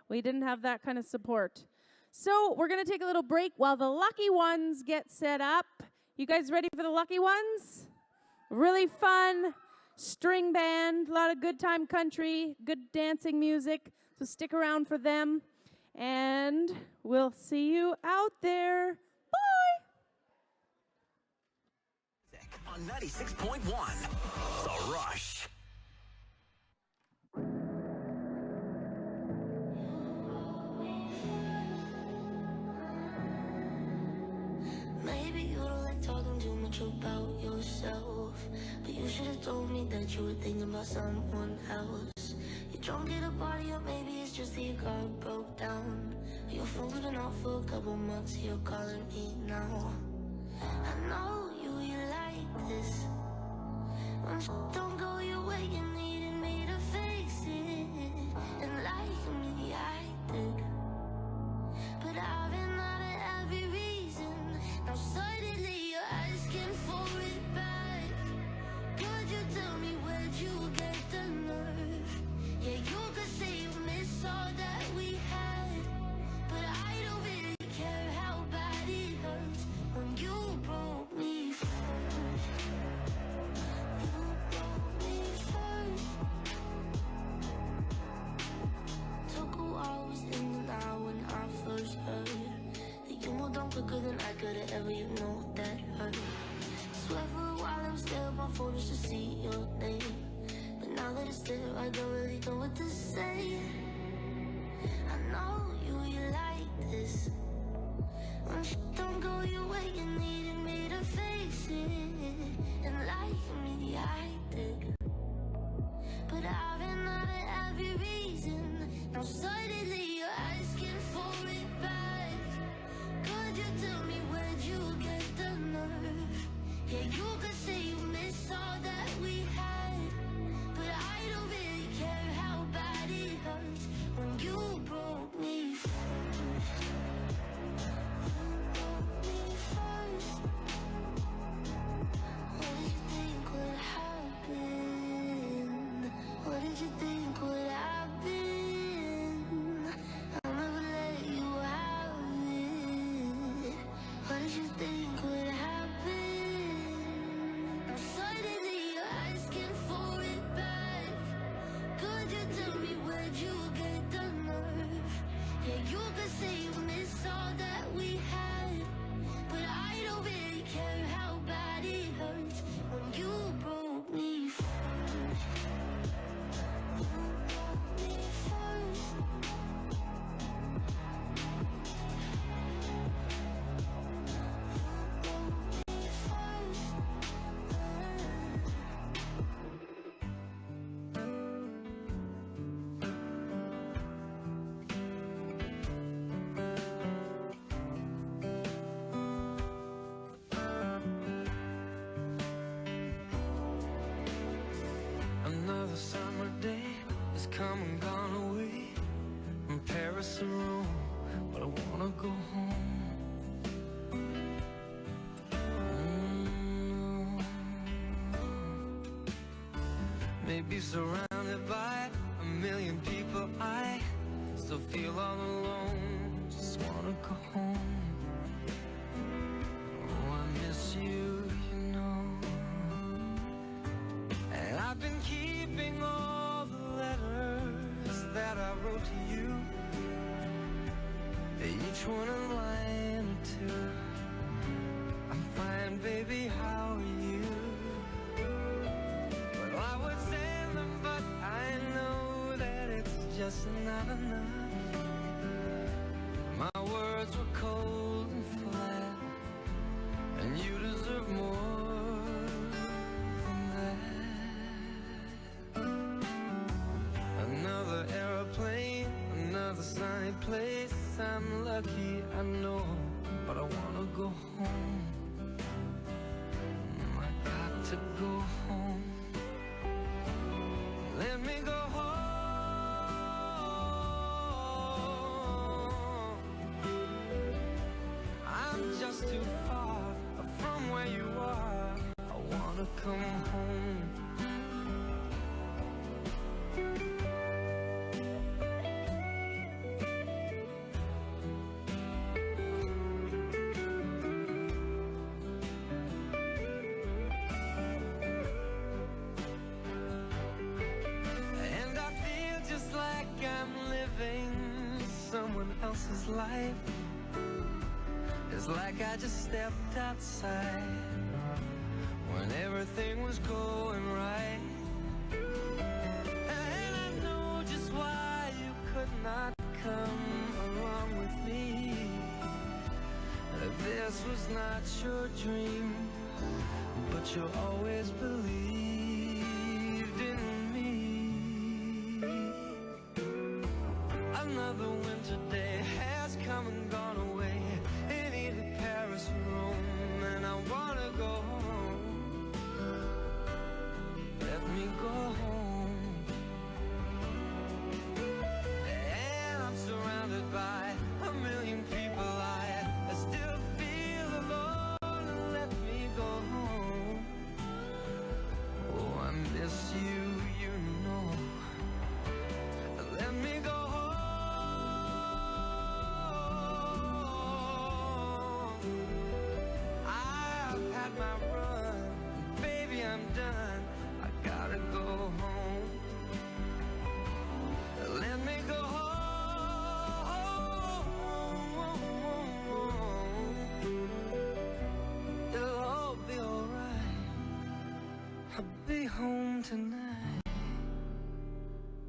we didn't have that kind of support. So we're going to take a little break while the lucky ones get set up. You guys ready for the lucky ones? Really fun string band, a lot of good time country, good dancing music. So stick around for them. And we'll see you out there. On 96.1, The Rush. Maybe you don't like talking too much about yourself, but you should have told me that you were thinking about someone else. You're drunk at a party, or maybe it's just that your car broke down. Your phone's been off for a couple months, you're calling me now. I know you like this. When don't go your way, you needed me to face it. And like me, I did. But I've been out of every reason. Now suddenly you're asking for it back. Could you tell me where'd you get the nerve? Yeah, you could say you miss all that we had, but I don't really care how bad it hurts when you broke me first. Quicker than I could've ever, you know that hurt. Swear for a while I was scared of my phone just to see your name, but now that it's there, I don't really know what to say. I know you like this. When shit don't go your way, you needed me to face it, and like me, I did. But I've been out of every reason. Now suddenly you're asking for it back. Could you tell me where'd you get the nerve? Yeah, you could say you miss all that we had, but I don't really care how bad it hurts when you broke me first. You broke me first. What did you think would happen? What did you think would happen? I'll never let you have it. What did you think would happen? Now suddenly you're asking for it back. Could you tell me where'd you get the nerve? Yeah, you could say you miss all that we had, but I don't really care how bad it hurts when you broke me first. You broke me first. Another summer day has come and gone away from Paris or Rome, but I wanna go home. Maybe surrounded by a million people, I still feel all alone. Just wanna go home. Oh, I miss you, you know. And I've been keeping all the letters that I wrote to you, each one a line or two. I'm fine, baby, how are you? Well, I would send them, but I know that it's just not enough. My words were cold lucky, I know, but I wanna go home. I got to go home. Let me go home. I'm just too far from where you are. I wanna come home. And I feel just like I'm living someone else's life. It's like I just stepped outside when everything was going right. And I know just why you could not come along with me. This was not your dream, but you always believed in me. Another winter day has come and gone away in either Paris or Rome, and I wanna go home. Let me go home. And I'm surrounded by a million people. I still feel alone. Let me go home. Oh, I miss you, you know. Let me go home. I've had my run, baby, I'm done. I gotta go home. Let me go home. It'll all be alright. I'll be home tonight.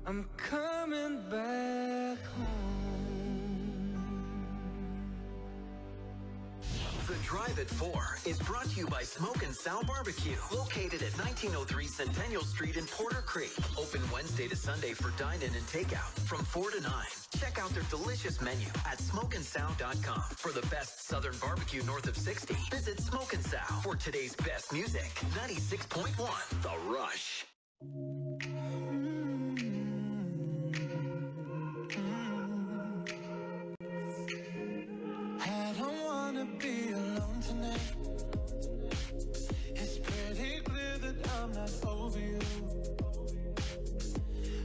I'm coming back home. The Drive at 4 is brought to you by Smoke and Sow Barbecue, located at 1903 Centennial Street in Porter Creek. Open Wednesday to Sunday for dine-in and takeout from 4 to 9. Check out their delicious menu at smokeandsow.com. For the best Southern barbecue north of 60, visit Smoke and Sow. For today's best music, 96.1 The Rush. I don't wanna be alone tonight. It's pretty clear that I'm not over you.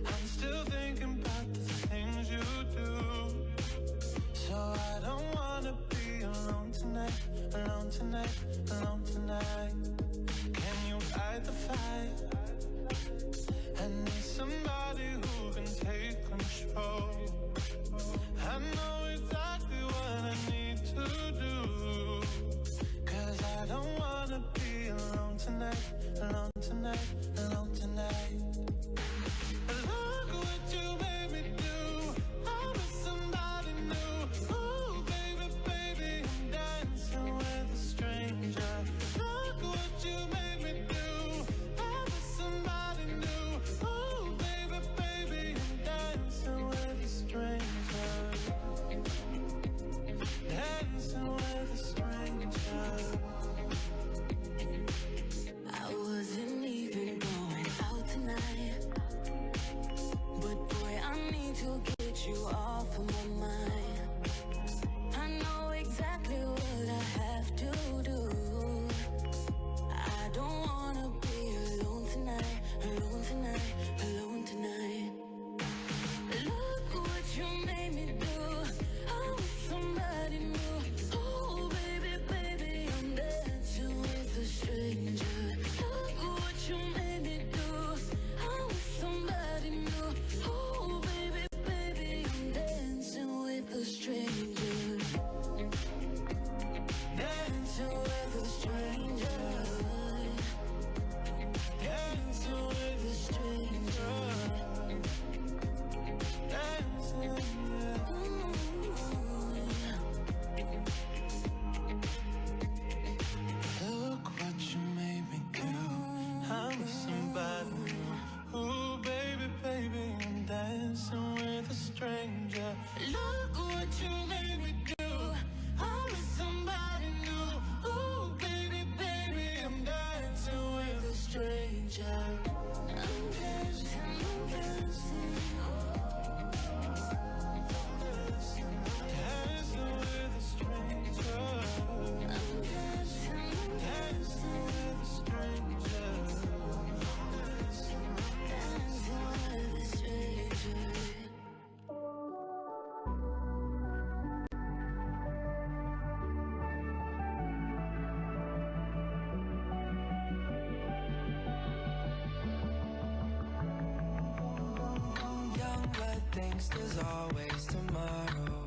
I'm still thinking about the things you do. So I don't wanna be alone tonight, alone tonight, alone tonight. Can you fight the fight? I need somebody who can take control. I know exactly what I need to do. 'Cause I don't wanna be alone tonight, alone tonight, alone tonight. Look what you made me do. I was somebody new. Ooh, baby, baby, I'm dancing with a stranger. Look what you made me do. I was somebody new. Ooh, baby, baby, I'm dancing with a stranger. Dancing with a stranger. I wasn't even going out tonight. blood thinks there's always tomorrow.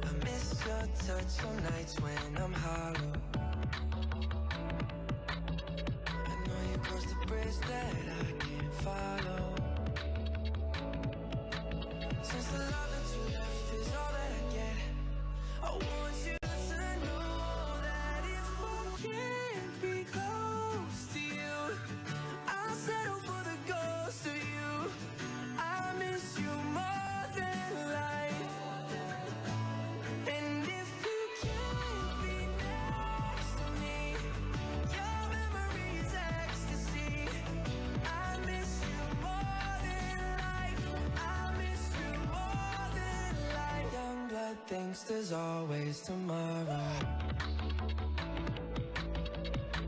I miss your touch on nights when I'm hollow. I know you crossed the bridge that I can't follow. Since the love that you left is all that I get, I want you to know that if I can't be close to you, I'll settle for the ghost of you. I miss you more than life. And if you can't be next to me, your memory is ecstasy. I miss you more than life. I miss you more than life. Young blood thinks there's always tomorrow.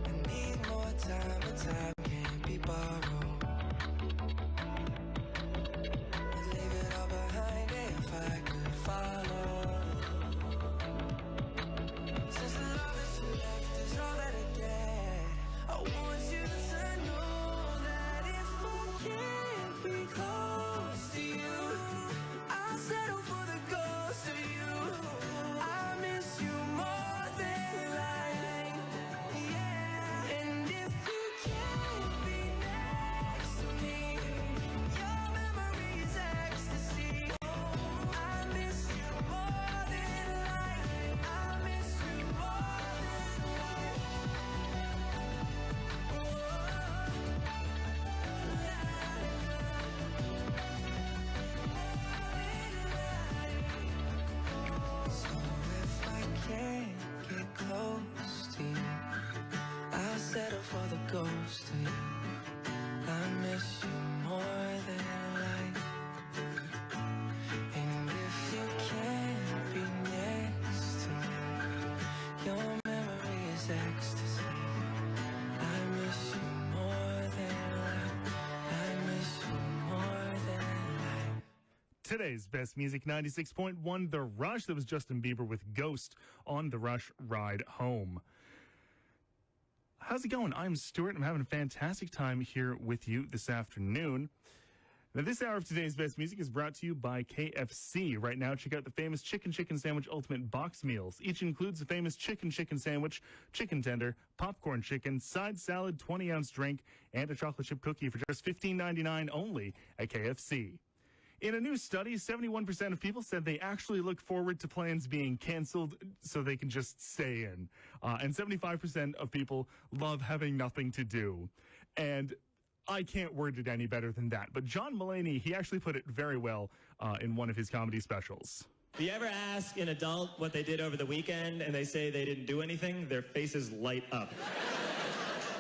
I need more time, but time can't be borrowed. I'd leave it all behind if I could follow. Since the love that you left is all that I get, I want you to know that if I can't be close to you, I'll settle for the ghost of you. I miss you more than life, yeah. And if you can't be next to me, your memory is ecstasy. I miss you more than life. I miss you more than life. So if I can't get close to you, I'll settle for the ghost of you. I miss you more than life. And if you can't be next to me, your memory is ecstasy. I miss you more than life. I miss you more than life. Today's best music, 96.1 The Rush. That was Justin Bieber with Ghost on the Rush Ride Home. How's it going? I'm Stuart. I'm having a fantastic time here with you this afternoon. Now, this hour of today's best music is brought to you by KFC. Right now, check out the famous Chicken Sandwich Ultimate Box Meals. Each includes the famous Chicken Sandwich, chicken tender, popcorn chicken, side salad, 20-ounce drink, and a chocolate chip cookie for just $15.99 only at KFC. In a new study, 71% of people said they actually look forward to plans being canceled so they can just stay in. And 75% of people love having nothing to do. And I can't word it any better than that. But John Mulaney, he actually put it very well in one of his comedy specials. Do you ever ask an adult what they did over the weekend and they say they didn't do anything? Their faces light up.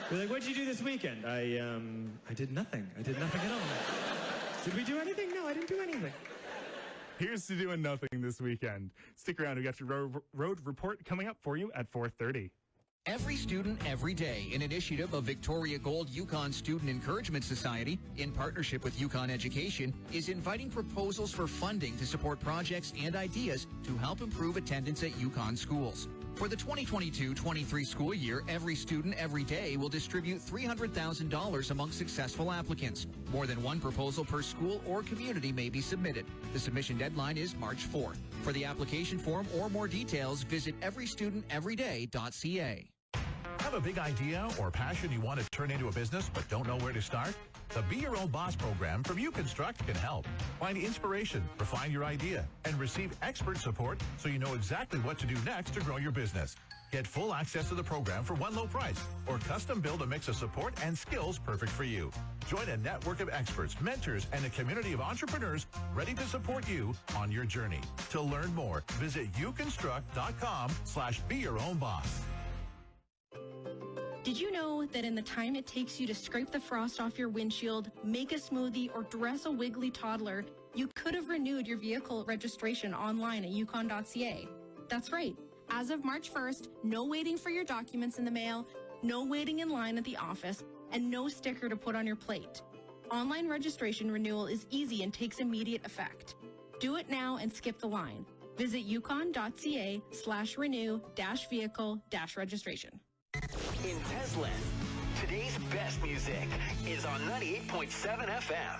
You're like, what'd you do this weekend? I did nothing. I did nothing at all. Did we do anything? No, I didn't do anything. Here's to doing nothing this weekend. Stick around. We got your road report coming up for you at 4:30. Every Student, Every Day, an initiative of Victoria Gold Yukon Student Encouragement Society, in partnership with Yukon Education, is inviting proposals for funding to support projects and ideas to help improve attendance at Yukon schools. For the 2022-23 school year, Every Student, Every Day will distribute $300,000 among successful applicants. More than one proposal per school or community may be submitted. The submission deadline is March 4th. For the application form or more details, visit everystudenteveryday.ca. Have a big idea or passion you want to turn into a business but don't know where to start? The Be Your Own Boss program from UConstruct can help. Find inspiration, refine your idea, and receive expert support so you know exactly what to do next to grow your business. Get full access to the program for one low price, or custom build a mix of support and skills perfect for you. Join a network of experts, mentors, and a community of entrepreneurs ready to support you on your journey. To learn more, visit uconstruct.com/beyourownboss. Did you know that in the time it takes you to scrape the frost off your windshield, make a smoothie, or dress a wiggly toddler, you could have renewed your vehicle registration online at yukon.ca? That's right. As of March 1st, no waiting for your documents in the mail, no waiting in line at the office, and no sticker to put on your plate. Online registration renewal is easy and takes immediate effect. Do it now and skip the line. Visit yukon.ca/renew-vehicle-registration. In Tesla, Today's best music is on 98.7 FM.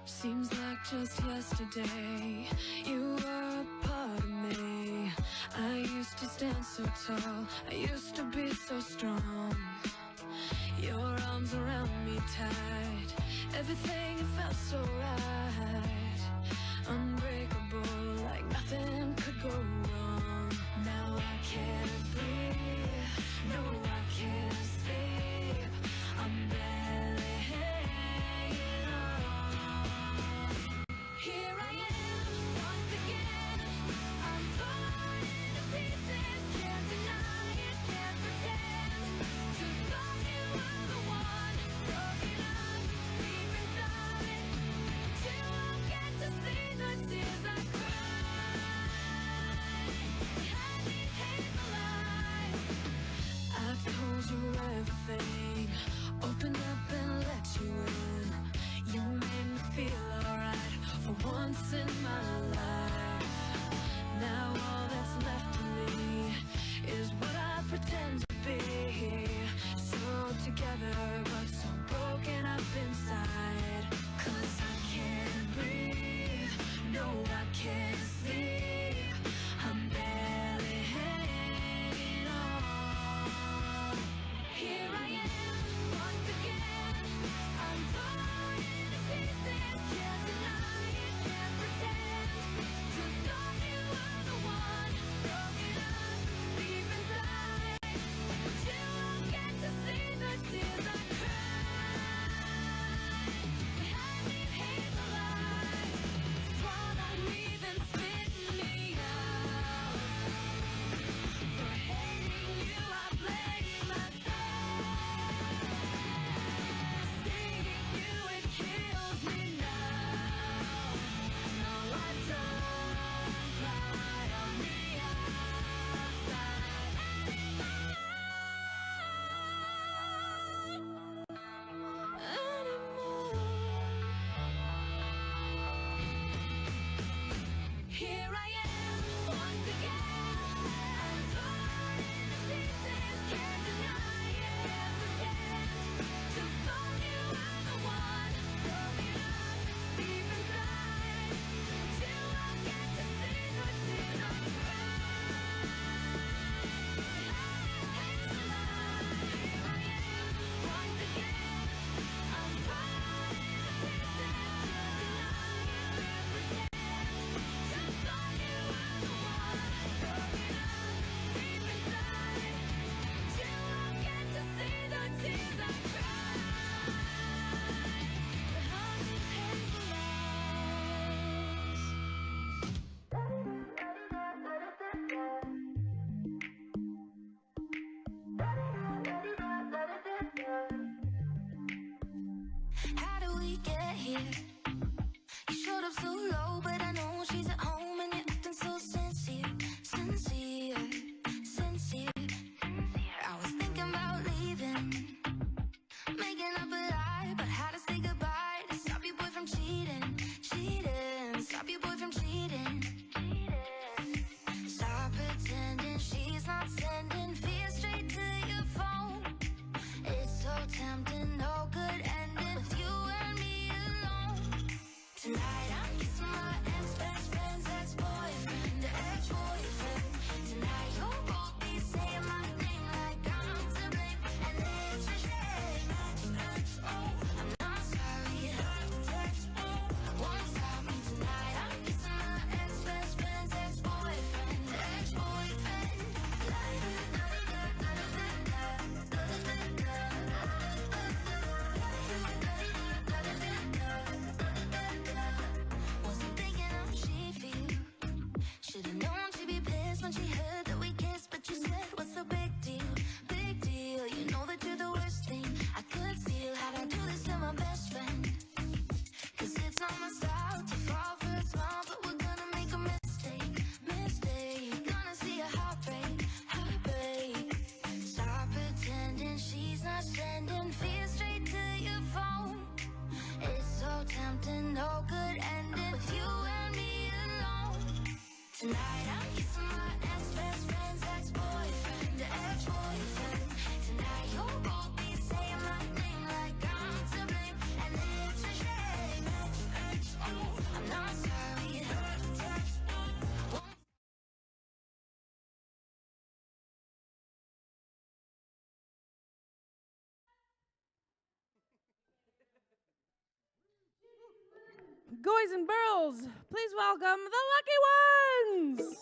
Seems like just yesterday you were a part of me. I used to stand so tall, I used to be so strong. Your arms around me tight, everything it felt so right. Unbreakable, like nothing could go wrong. Now I can't breathe, no I can't sleep. I'm barely hanging on. Here I am, once again. I'm falling into pieces, can't deny it, can't pretend. Just thought you were the one, broken up deep inside it. Till I get to see the tears I cried. Had these hateful eyes. I told you everything, opened up and let you in. You made me feel alright for once in my life. Now all that's left of me is what I pretend to be. So together but so broken up inside. 'Cause I can't breathe, no I can't sleep. I'm barely hanging on. Here I am, once again. I'm falling into pieces, can't deny it, can't pretend. Just thought you were the one, broken up deep inside. Till I get to see the tears I cried. Had these hateful eyes, swallowed me then spit me out. For hating you, I blame myself. Seeing you, it kills me now. No, I don't cry on the outside anymore. Here I am, once again. I'm falling into pieces, can't deny it, can't pretend. Just thought you were the one, broken up deep inside. Till I get to see the tears I cried. Here I am, once again. I'm falling into pieces, can't deny it, can't pretend. Just thought you were the one, broken up deep inside. Till I get to see the tears I cried. Behind these hateful eyes. How do we get here? You showed up so low, but I know she's at home and you're acting so sincere, sincere, sincere. I was thinking about leaving, making up a lie, but how to say goodbye to stop your boy from cheating, cheating, stop your boy from cheating. Stop pretending she's not sending fear straight to your phone. It's so tempting, no good ending with you and me alone. Tonight I'm kissing my ex-best friend's ex-boyfriend, ex-boyfriend. Tonight you'll both be saying my name like I'm to blame, and it's a shame. Boys and girls, please welcome the Lucky Ones!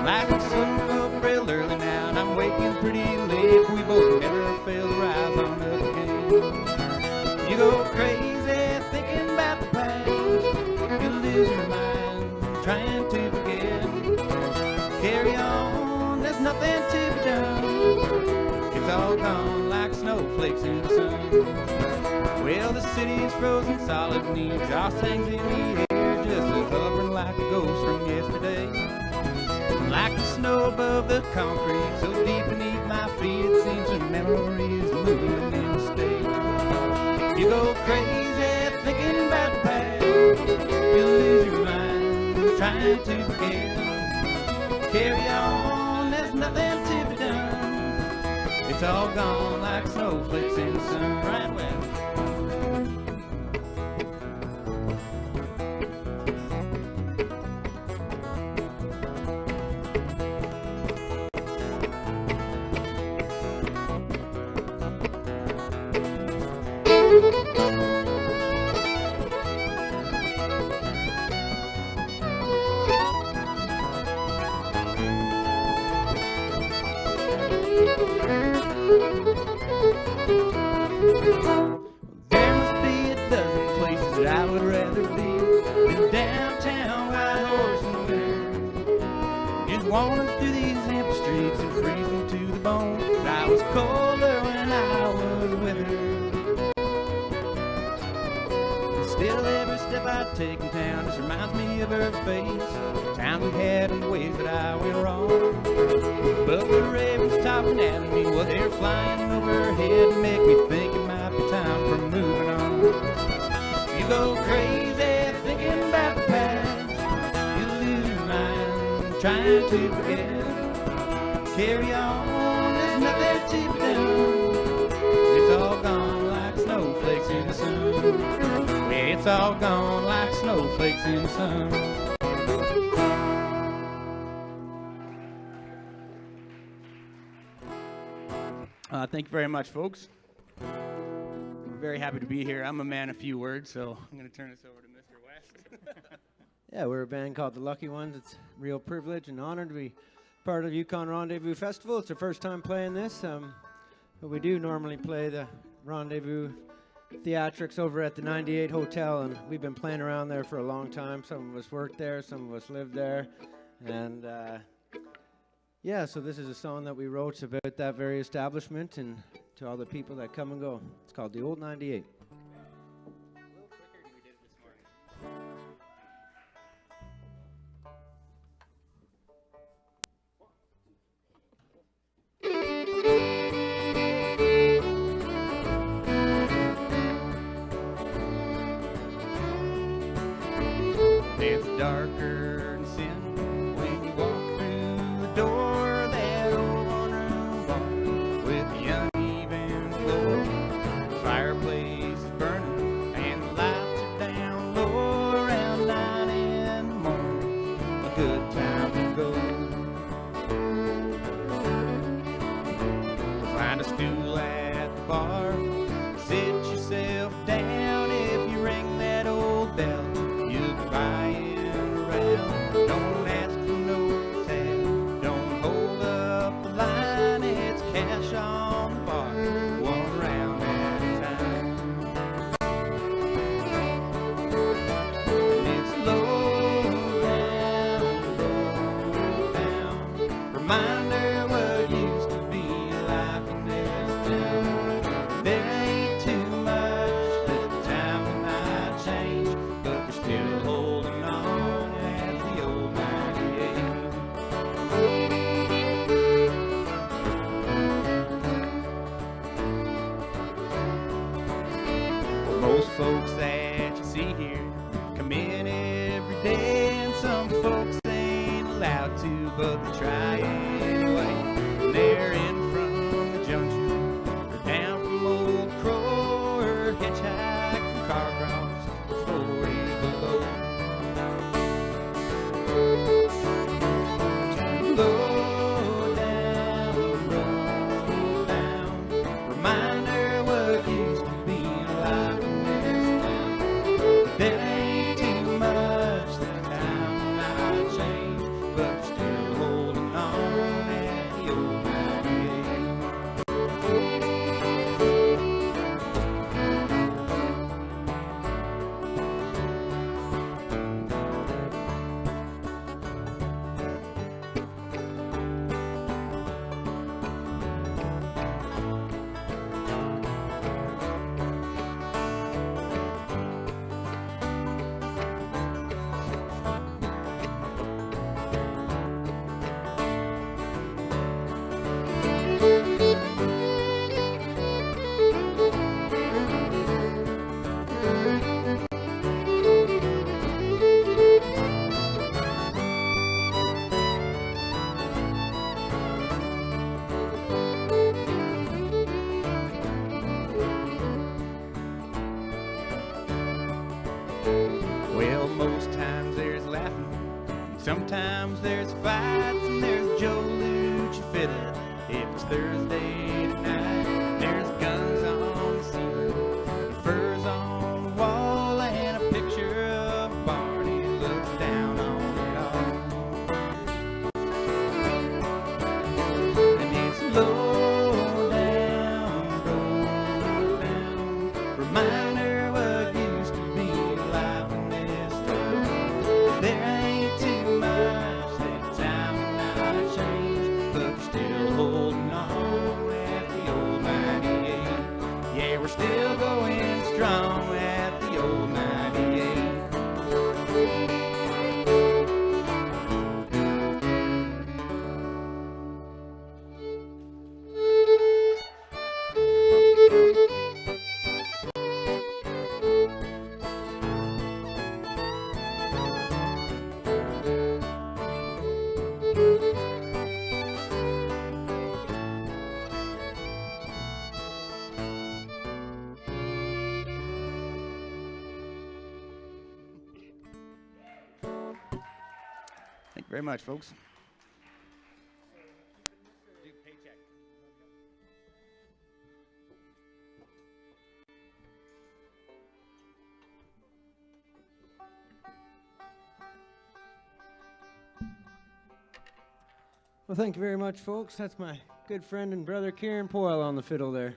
Like the sun up real early now, and I'm waking pretty late. We both never fail to rise on up again. You go crazy thinking about the past. You lose your mind trying to forget. Carry on, there's nothing to be done. It's all gone like snowflakes in the sun. Well, the city's frozen solid, and the exhaust hangs in the air, just a hovering like a ghost from yesterday. Like the snow above the concrete, so deep beneath my feet, it seems the memories moving in the state. You go crazy thinking about the past. You lose your mind trying to forget. Carry on, there's nothing to be done. It's all gone like snowflakes in the sun. Right well. There must be a dozen places that I would rather be than downtown White Horse in winter. Just wandering through these empty streets and freezing to the bone. But I was colder when I was with her. And still every step I take in town just reminds me of her face. Times we had and the ways that I went wrong. But the ravens talking at me while they're flying overhead and make me think it might be time for moving on. You go crazy thinking about the past. You lose your mind trying to forget. Carry on, there's nothing to be done. It's all gone like snowflakes in the sun. Well, it's all gone like snowflakes in the sun. Thank you very much, folks. We're very happy to be here. I'm a man of few words, so I'm going to turn this over to Mr. West. Yeah, we're a band called the Lucky Ones. It's a real privilege and honor to be part of the Yukon Rendezvous Festival. It's our first time playing this, but we do normally play the Rendezvous theatrics over at the 98 Hotel, and we've been playing around there for a long time. Some of us work there, some of us live there, and yeah, so this is a song that we wrote about that very establishment and to all the people that come and go. It's called The Old 98. It's darker than sin when you walk through the door. That old one-room bar with the uneven floor. The fireplace is burning and the lights are down low. Around 9 in the morning, a good time to go. Find a stool at the bar, sit yourself down. If you ring that old bell, you'll be buying around. Don't ask for no tab, don't hold up the line. It's cash on the bar, one round at a time. And it's low down, reminder what used to be life in this town. There ain't too much that the time might change, but they're still holding on at the old 98. Most folks that but they try anyway. And they're in from the junction, or down from Old Crow, or hitchhike from car cross, or 40 below. Low down, roll down, reminder what used to be life in this town. There ain't too much that time might change, but we're still holding on at the old 98. Well, most times there's laughing, and sometimes there's fights, and there's Joe Lucha fiddling. If it's Thursday night, there's guns on the ceiling, furs on the wall, and a picture of Barney looks down on it all. And it's low down, roll down, reminder what used to be life in this town. There ain't too much that time might change, but we're still holding on at the old 98. Yeah, we're still going strong at the old 98. Thank you very much, folks. Well, thank you very much, folks. That's my good friend and brother Kieran Poyle on the fiddle there.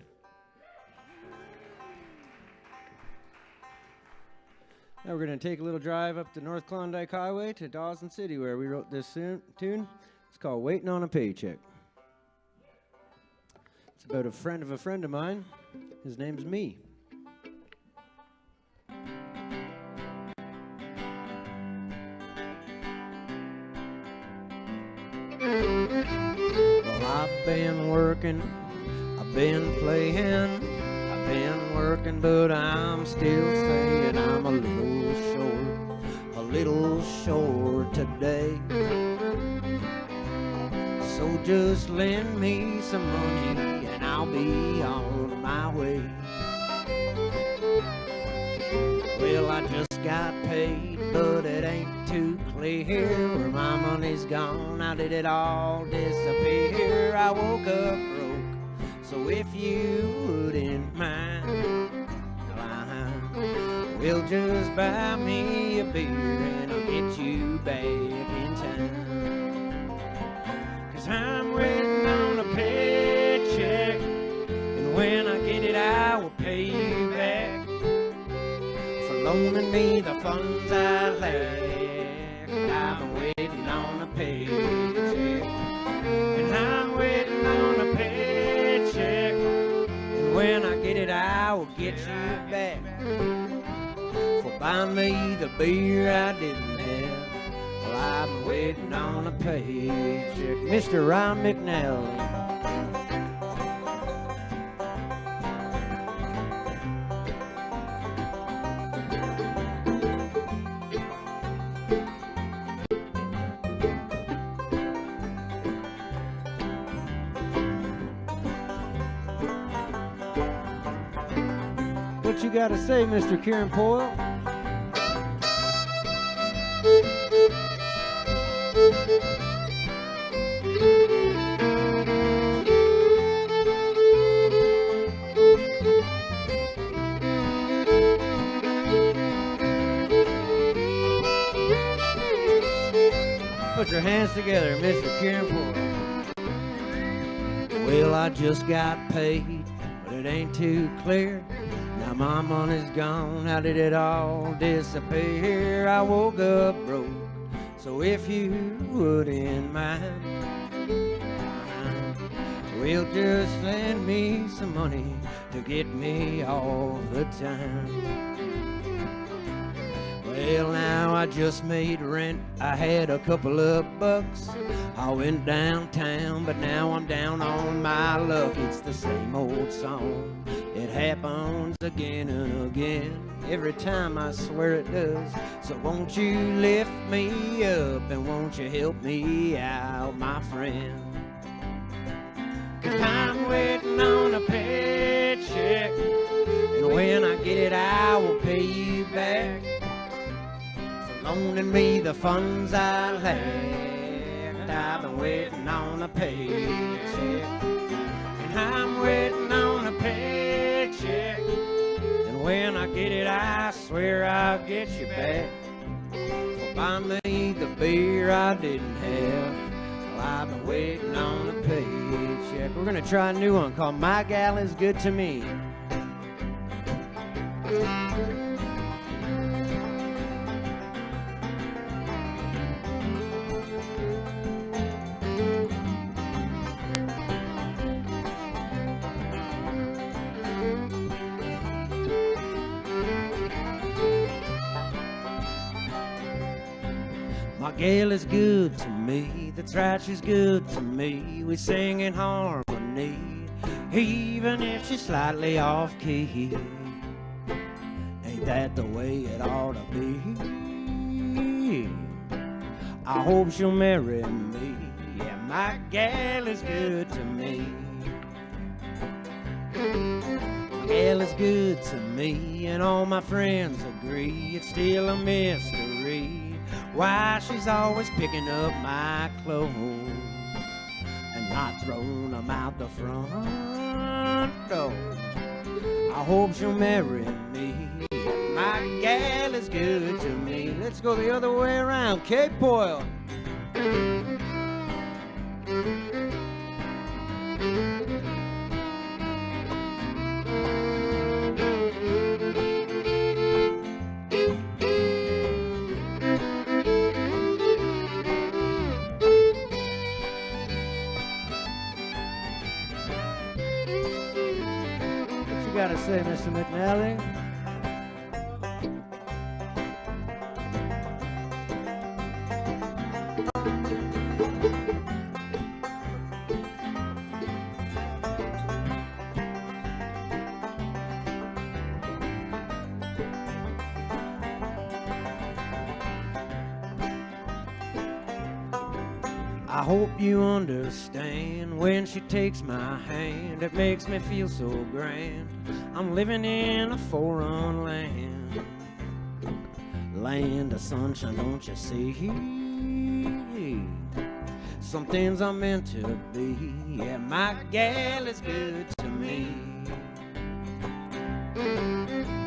Now we're going to take a little drive up the North Klondike Highway to Dawson City, where we wrote this tune. It's called Waiting on a Paycheck. It's about a friend of mine. His name's me. Well, I've been working, I've been playing, I've been working, but I'm still saying I'm a little short today. So just lend me some money and I'll be on my way. Well, I just got paid, but it ain't too clear where my money's gone. How did it all disappear? I woke up broke, so if you wouldn't mind, well, just buy me a beer and I'll get you back in time. 'Cause I'm waiting on a paycheck, and when I get it I will pay you back for loaning me the funds I lack. I've been waiting on a paycheck, and I'm waiting on a paycheck, and when I get it I will get you back for buying me the beer I didn't have. Well, I've been waiting on a paycheck. Mr. Ron McNally. What you got to say, Mr. Kieran Poyle? Put your hands together, Mr. Kieran Poyle. Well, I just got paid, but it ain't too clear. Now my money's gone, how did it all disappear? I woke up broke, so if you wouldn't mind, well, just lend me some money to get me off the time. Well, now I just made rent, I had a couple of bucks. I went downtown, but now I'm down on my luck. It's the same old song, it happens again and again. Every time I swear it does. So won't you lift me up and won't you help me out, my friend? 'Cause I'm waiting on a paycheck, and when I get it I will pay you back for loaning me the funds I lacked. I've been waiting on a paycheck, and I'm waiting on a paycheck, and when I get it I swear I'll get you back for buying me the beer I didn't have. Well, I've been waiting on a paycheck. We're gonna try a new one called My Gal Is Good to Me. My gal is good to me, that's right, she's good to me. We sing in harmony, even if she's slightly off key. Ain't that the way it ought to be? I hope she'll marry me, yeah, my gal is good to me. My gal is good to me, and all my friends agree it's still a mystery why she's always picking up my clothes and not throwing them out the front door. I hope she'll marry me, my gal is good to me. Let's go the other way around, Cape Poyle. Gotta say, Mr. McNally. I hope you understand when she takes my hand, it makes me feel so grand. I'm living in a foreign land, land of sunshine, don't you see? Some things are meant to be, yeah, my gal is good to me.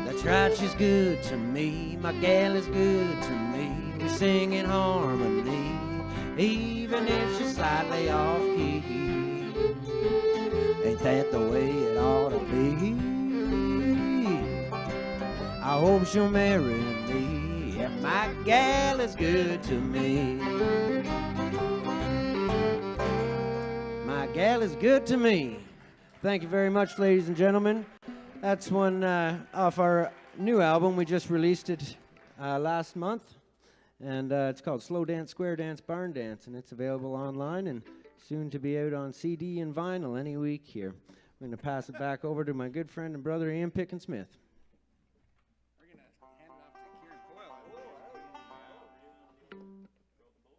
That's right, she's good to me, my gal is good to me. We sing in harmony, even if she's slightly off key. Ain't that the way it ought to be? I hope she'll marry me, yeah, my gal is good to me. My gal is good to me. Thank you very much, ladies and gentlemen. That's one off our new album. We just released it last month. And it's called Slow Dance, Square Dance, Barn Dance, and it's available online and soon to be out on CD and vinyl any week here. I'm going to pass it back over to my good friend and brother Ian Pickensmith. We're going to hand it off to Kieran Poyle.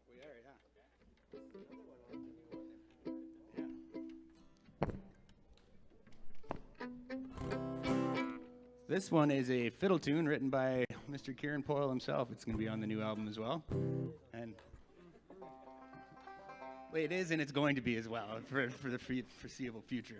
We are, yeah. This one is a fiddle tune written by Mr. Kieran Poyle himself. It's going to be on the new album as well. And well, it is, and it's going to be as well for the foreseeable future.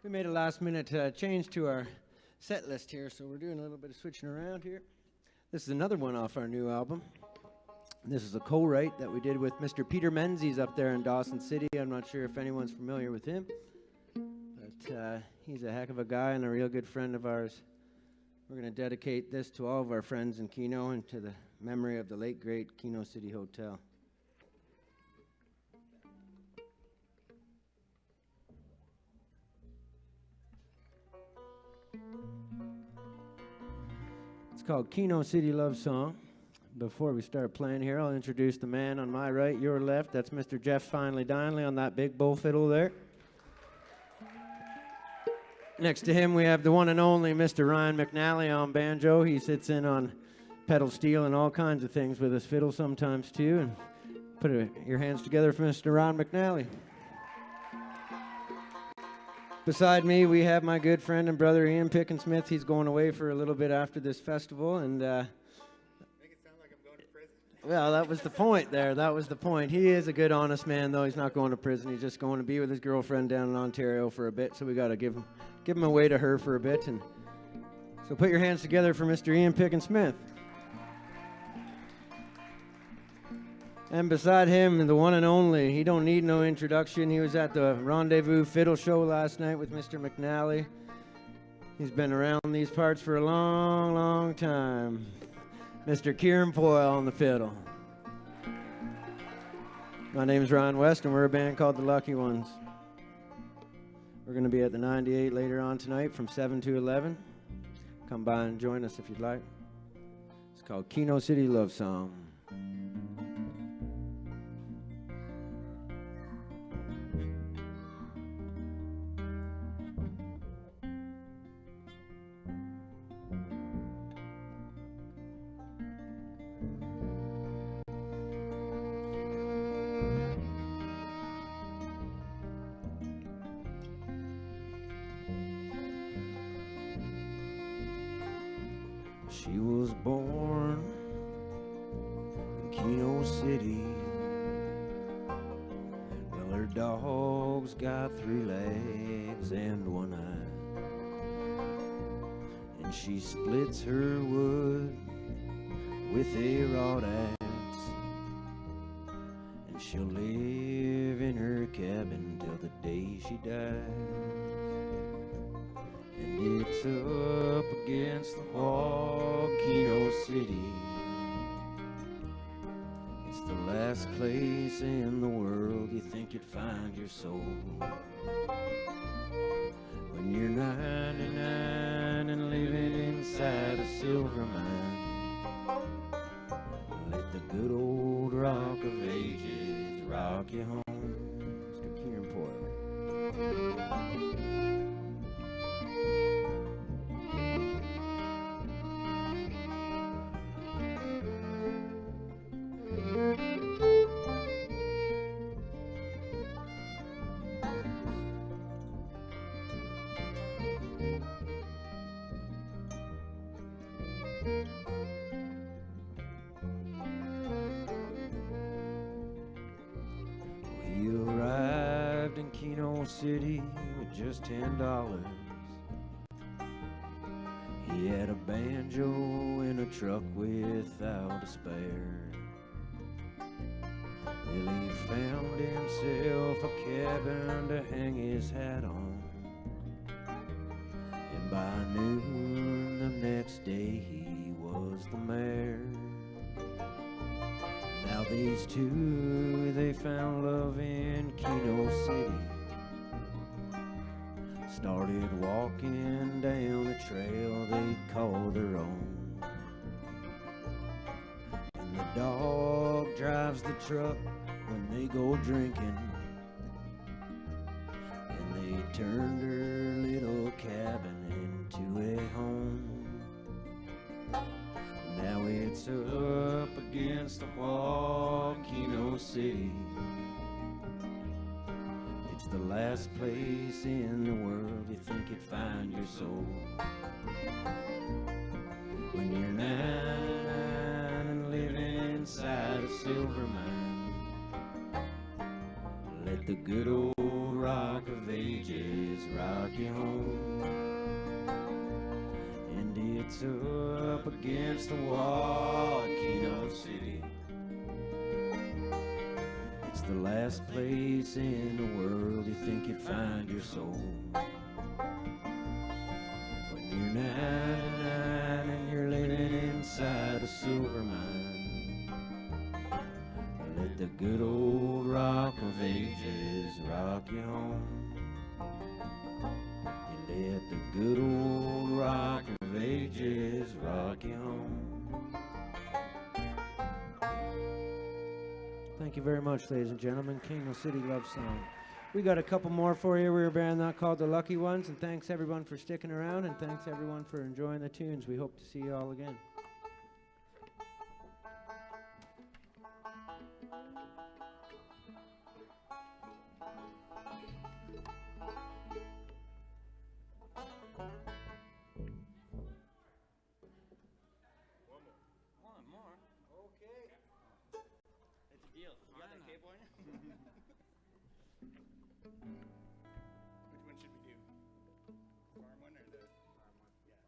We made a last minute change to our set list here, so we're doing a little bit of switching around here. This is another one off our new album. This is a co-write that we did with Mr. Peter Menzies up there in Dawson City. I'm not sure if anyone's familiar with him, but he's a heck of a guy and a real good friend of ours. We're going to dedicate this to all of our friends in Keno and to the memory of the late, great Keno City Hotel. It's called Keno City Love Song. Before we start playing here, I'll introduce the man on my right, your left. That's Mr. Jeff Finely Dinley on that big bull fiddle there. Next to him, we have the one and only Mr. Ryan McNally on banjo. He sits in on pedal steel and all kinds of things with his fiddle sometimes too. And put your hands together for Mr. Ryan McNally. Beside me, we have my good friend and brother Ian Pickensmith. He's going away for a little bit after this festival, and make it sound like I'm going to prison. Well, that was the point there. That was the point. He is a good, honest man, though. He's not going to prison. He's just going to be with his girlfriend down in Ontario for a bit. So we got to give him away to her for a bit. And so put your hands together for Mr. Ian Pickensmith. And beside him, the one and only, he don't need no introduction. He was at the Rendezvous Fiddle Show last night with Mr. McNally. He's been around these parts for a long, long time. Mr. Kieran Poyle on the fiddle. My name's Ryan West, and we're a band called The Lucky Ones. We're going to be at the 98 later on tonight from 7 to 11. Come by and join us if you'd like. It's called Keno City Love Song. She was born in Keno City. Well, her dog's got 3 legs and 1 eye, and she splits her wood with a wrought axe, and she'll live in her cabin till the day she dies. And it's up against the wall, Keno City. It's the last place in the world you think you'd find your soul. When you're 99 and living inside a silver mine, let the good old rock of ages rock you home. Mr. Kieran Poyle. We arrived in Keno City with just $10. He had a banjo in a truck without a spare. Well, he found himself a cabin to hang his hat on, and by noon the next day he was the mayor. Now these two, they found love in Keno City, started walking down a trail they'd call their own. And the dog drives the truck when they go drinking, and they turned her little cabin into a home. Now it's up against the wall, Keno City. It's the last place in the world you think you'd find your soul. When you're 99 and living inside a silver mine, let the good old rock of ages rock you home. And it's up against the wall, Keno City. It's the last place in the world you think you'd find your soul. When you're 99 and you're living inside a silver mine, let the good old rock of ages rock you home. You let the good old rock of ages rock you home. Thank you very much, ladies and gentlemen. Keno City Love Song. We got a couple more for you. We're a band that called The Lucky Ones, and thanks everyone for sticking around, and thanks everyone for enjoying the tunes. We hope to see you all again. One more. Okay. It's a deal. You got that cable on you? Which one should we do? Farm one or the farm one? Yeah.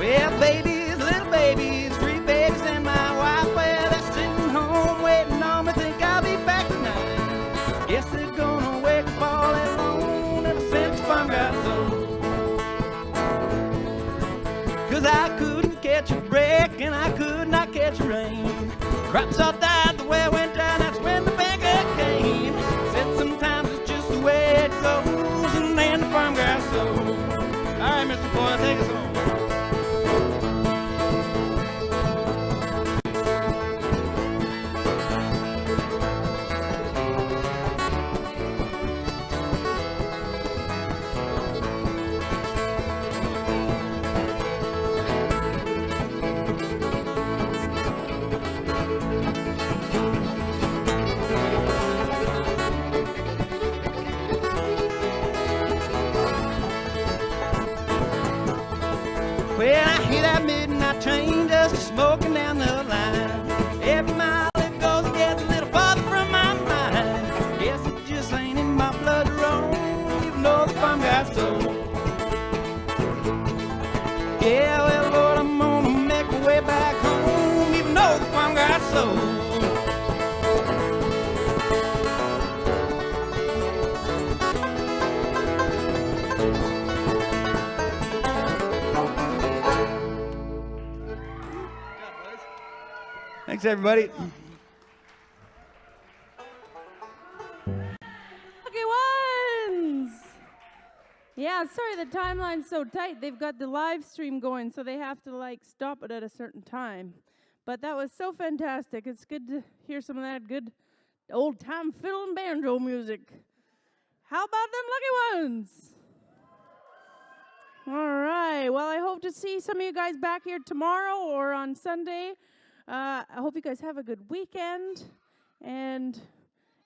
Well, babies, little babies, 3 babies and my wife, well, they're sitting home waiting on me, think I'll be back tonight. Guess they're gonna wake up all alone ever since the farm got sold. 'Cause I couldn't catch a break and I could not catch rain. Crops all died, the well went down, that's when the banker came. Said sometimes it's just the way it goes, and then the farm got sold. All right, Mr. Boyle, take us home. Well, I hear that midnight train just smoking down the line. Every mile it goes, it gets a little farther from my mind. Guess it just ain't in my blood to roam, even though the farm got sold. Yeah, well, Lord, I'm gonna make my way back home, even though the farm got sold. Thanks, everybody. Lucky ones! Yeah, sorry, the timeline's so tight. They've got the live stream going, so they have to, like, stop it at a certain time. But that was so fantastic. It's good to hear some of that good old-time fiddle and banjo music. How about them lucky ones? All right. Well, I hope to see some of you guys back here tomorrow or on Sunday. I hope you guys have a good weekend and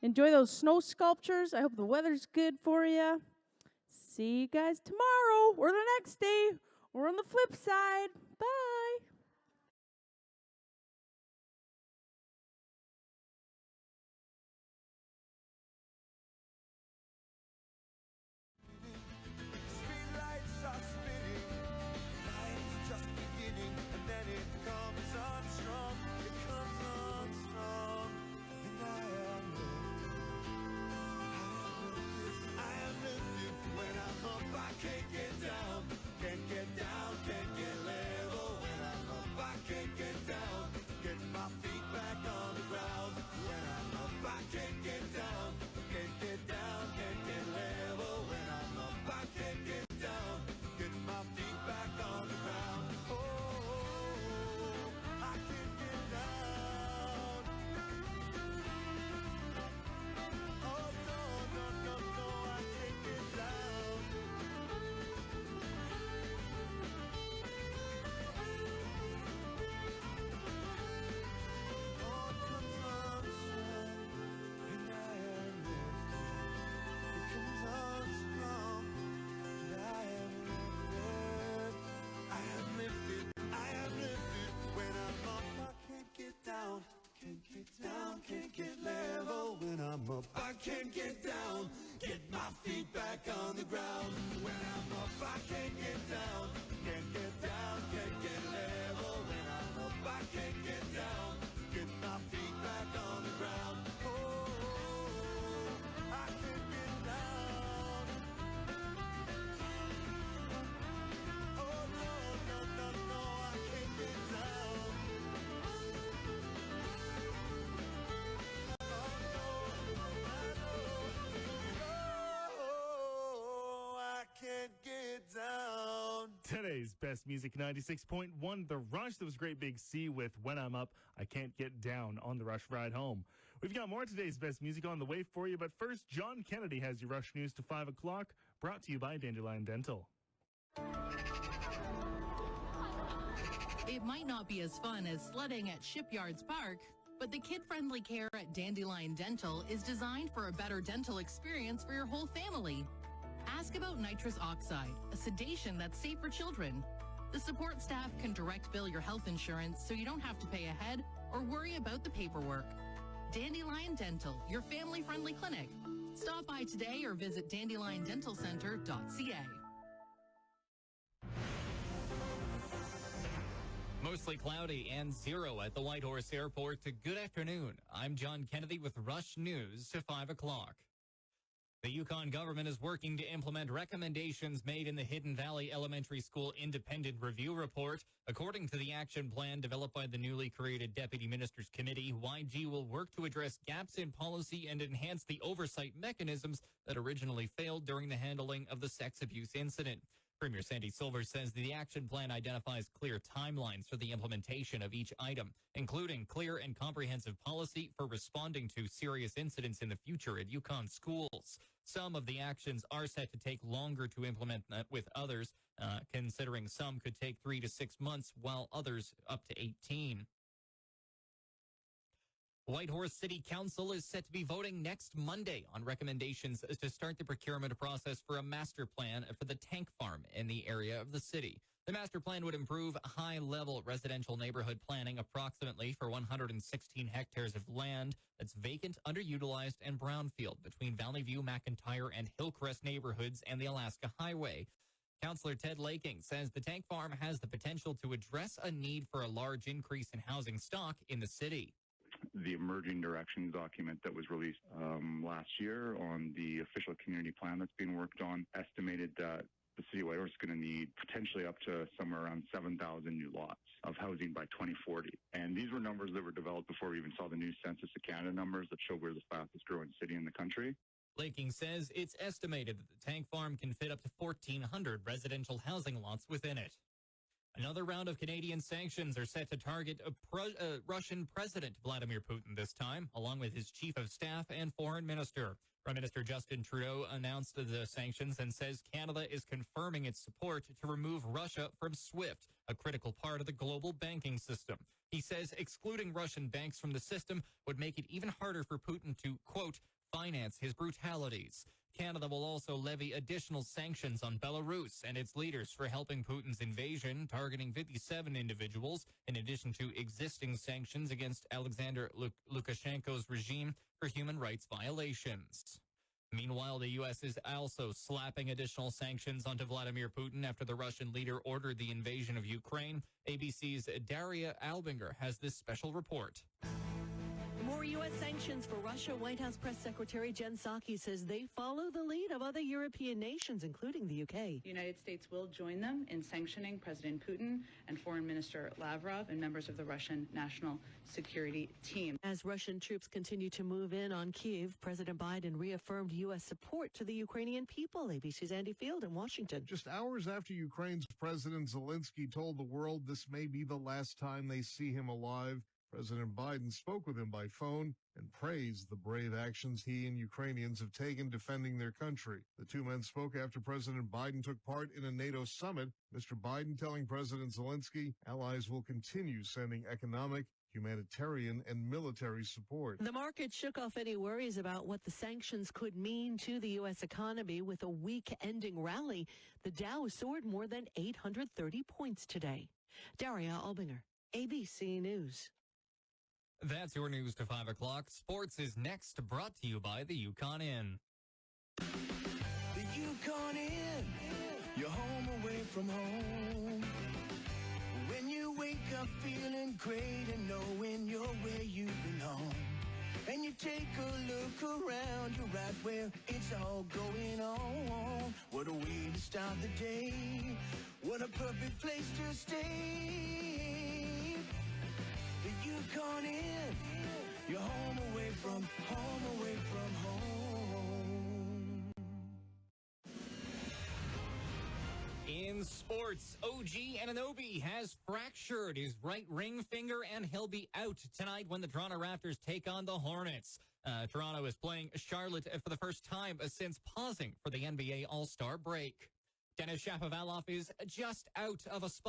enjoy those snow sculptures. I hope the weather's good for you. See you guys tomorrow or the next day or on the flip side. Bye. Streetlights are spinning, life's just beginning, and then it comes on strong, it comes on strong, and I am lifted, when I'm up, I can't get down, can't get down, can't get level, when I'm up, I can't get down, get my feet back on the ground, when I'm up, I can't get down, can't get down, can't get level, when I'm up, I can't get down, get my feet back on the ground. Oh, I can't get down. Oh, no, no, no, no, I can't get down. Oh, it comes on strong, and I am lifted. It comes on strong, and I am lifted. I am lifted, I am lifted. When I'm up, I can't get down, can't get down, can't get level. When I'm up, I can't get down, get my feet back on the ground. When I'm up, I can't get down, can't get down, can't get level. When I'm up, I can't get down, get my feet back on the ground. Oh, I can't get down. Oh, no, no, no, no, I can't get down. Oh, I can't get down. Today's best music 96.1 The Rush. That was Great Big C with When I'm Up, I Can't Get Down on the Rush Ride Home. We've got more of today's best music on the way for you, but first, John Kennedy has your Rush News to 5 o'clock, brought to you by Dandelion Dental. It might not be as fun as sledding at Shipyards Park, but the kid-friendly care at Dandelion Dental is designed for a better dental experience for your whole family. Ask about nitrous oxide, a sedation that's safe for children. The support staff can direct bill your health insurance so you don't have to pay ahead or worry about the paperwork. Dandelion Dental, your family-friendly clinic. Stop by today or visit dandeliondentalcenter.ca. Mostly cloudy and 0 at the Whitehorse Airport. Good afternoon. I'm John Kennedy with Rush News to 5 o'clock. The Yukon government is working to implement recommendations made in the Hidden Valley Elementary School Independent Review Report. According to the action plan developed by the newly created Deputy Ministers Committee, YG will work to address gaps in policy and enhance the oversight mechanisms that originally failed during the handling of the sex abuse incident. Premier Sandy Silver says the action plan identifies clear timelines for the implementation of each item, including clear and comprehensive policy for responding to serious incidents in the future at Yukon schools. Some of the actions are set to take longer to implement with others, considering some could take 3 to 6 months, while others up to 18. Whitehorse City Council is set to be voting next Monday on recommendations to start the procurement process for a master plan for the tank farm in the area of the city. The master plan would improve high-level residential neighborhood planning approximately for 116 hectares of land that's vacant, underutilized, and brownfield between Valley View, McIntyre, and Hillcrest neighborhoods and the Alaska Highway. Councillor Ted Laking says the tank farm has the potential to address a need for a large increase in housing stock in the city. The emerging directions document that was released last year on the official community plan that's being worked on estimated that the city of Whitehorse is going to need potentially up to somewhere around 7,000 new lots of housing by 2040. And these were numbers that were developed before we even saw the new Census of Canada numbers that show we're the fastest growing city in the country. Laking says it's estimated that the tank farm can fit up to 1,400 residential housing lots within it. Another round of Canadian sanctions are set to target Russian President Vladimir Putin this time, along with his chief of staff and foreign minister. Prime Minister Justin Trudeau announced the sanctions and says Canada is confirming its support to remove Russia from SWIFT, a critical part of the global banking system. He says excluding Russian banks from the system would make it even harder for Putin to, quote, finance his brutalities. Canada will also levy additional sanctions on Belarus and its leaders for helping Putin's invasion, targeting 57 individuals, in addition to existing sanctions against Alexander Lukashenko's regime for human rights violations. Meanwhile, the U.S. is also slapping additional sanctions onto Vladimir Putin after the Russian leader ordered the invasion of Ukraine. ABC's Daria Albinger has this special report. More U.S. sanctions for Russia. White House Press Secretary Jen Psaki says they follow the lead of other European nations, including the UK. The United States will join them in sanctioning President Putin and Foreign Minister Lavrov and members of the Russian National Security Team. As Russian troops continue to move in on Kyiv, President Biden reaffirmed U.S. support to the Ukrainian people. ABC's Andy Field in Washington. Just hours after Ukraine's President Zelensky told the world this may be the last time they see him alive, President Biden spoke with him by phone and praised the brave actions he and Ukrainians have taken defending their country. The two men spoke after President Biden took part in a NATO summit. Mr. Biden telling President Zelensky allies will continue sending economic, humanitarian, and military support. The market shook off any worries about what the sanctions could mean to the U.S. economy with a week-ending rally. The Dow soared more than 830 points today. Daria Albinger, ABC News. That's your news to 5 o'clock. Sports is next, brought to you by the Yukon Inn. The Yukon Inn, you're home away from home. When you wake up feeling great and knowing you're where you belong. And you take a look around, you're right where it's all going on. What a way to start the day. What a perfect place to stay. The Yukon Inn, you're home away from home. In sports, OG Anunoby has fractured his right ring finger and he'll be out tonight when the Toronto Raptors take on the Hornets. Toronto is playing Charlotte for the first time since pausing for the NBA All-Star break. Denis Shapovalov is just out of a spot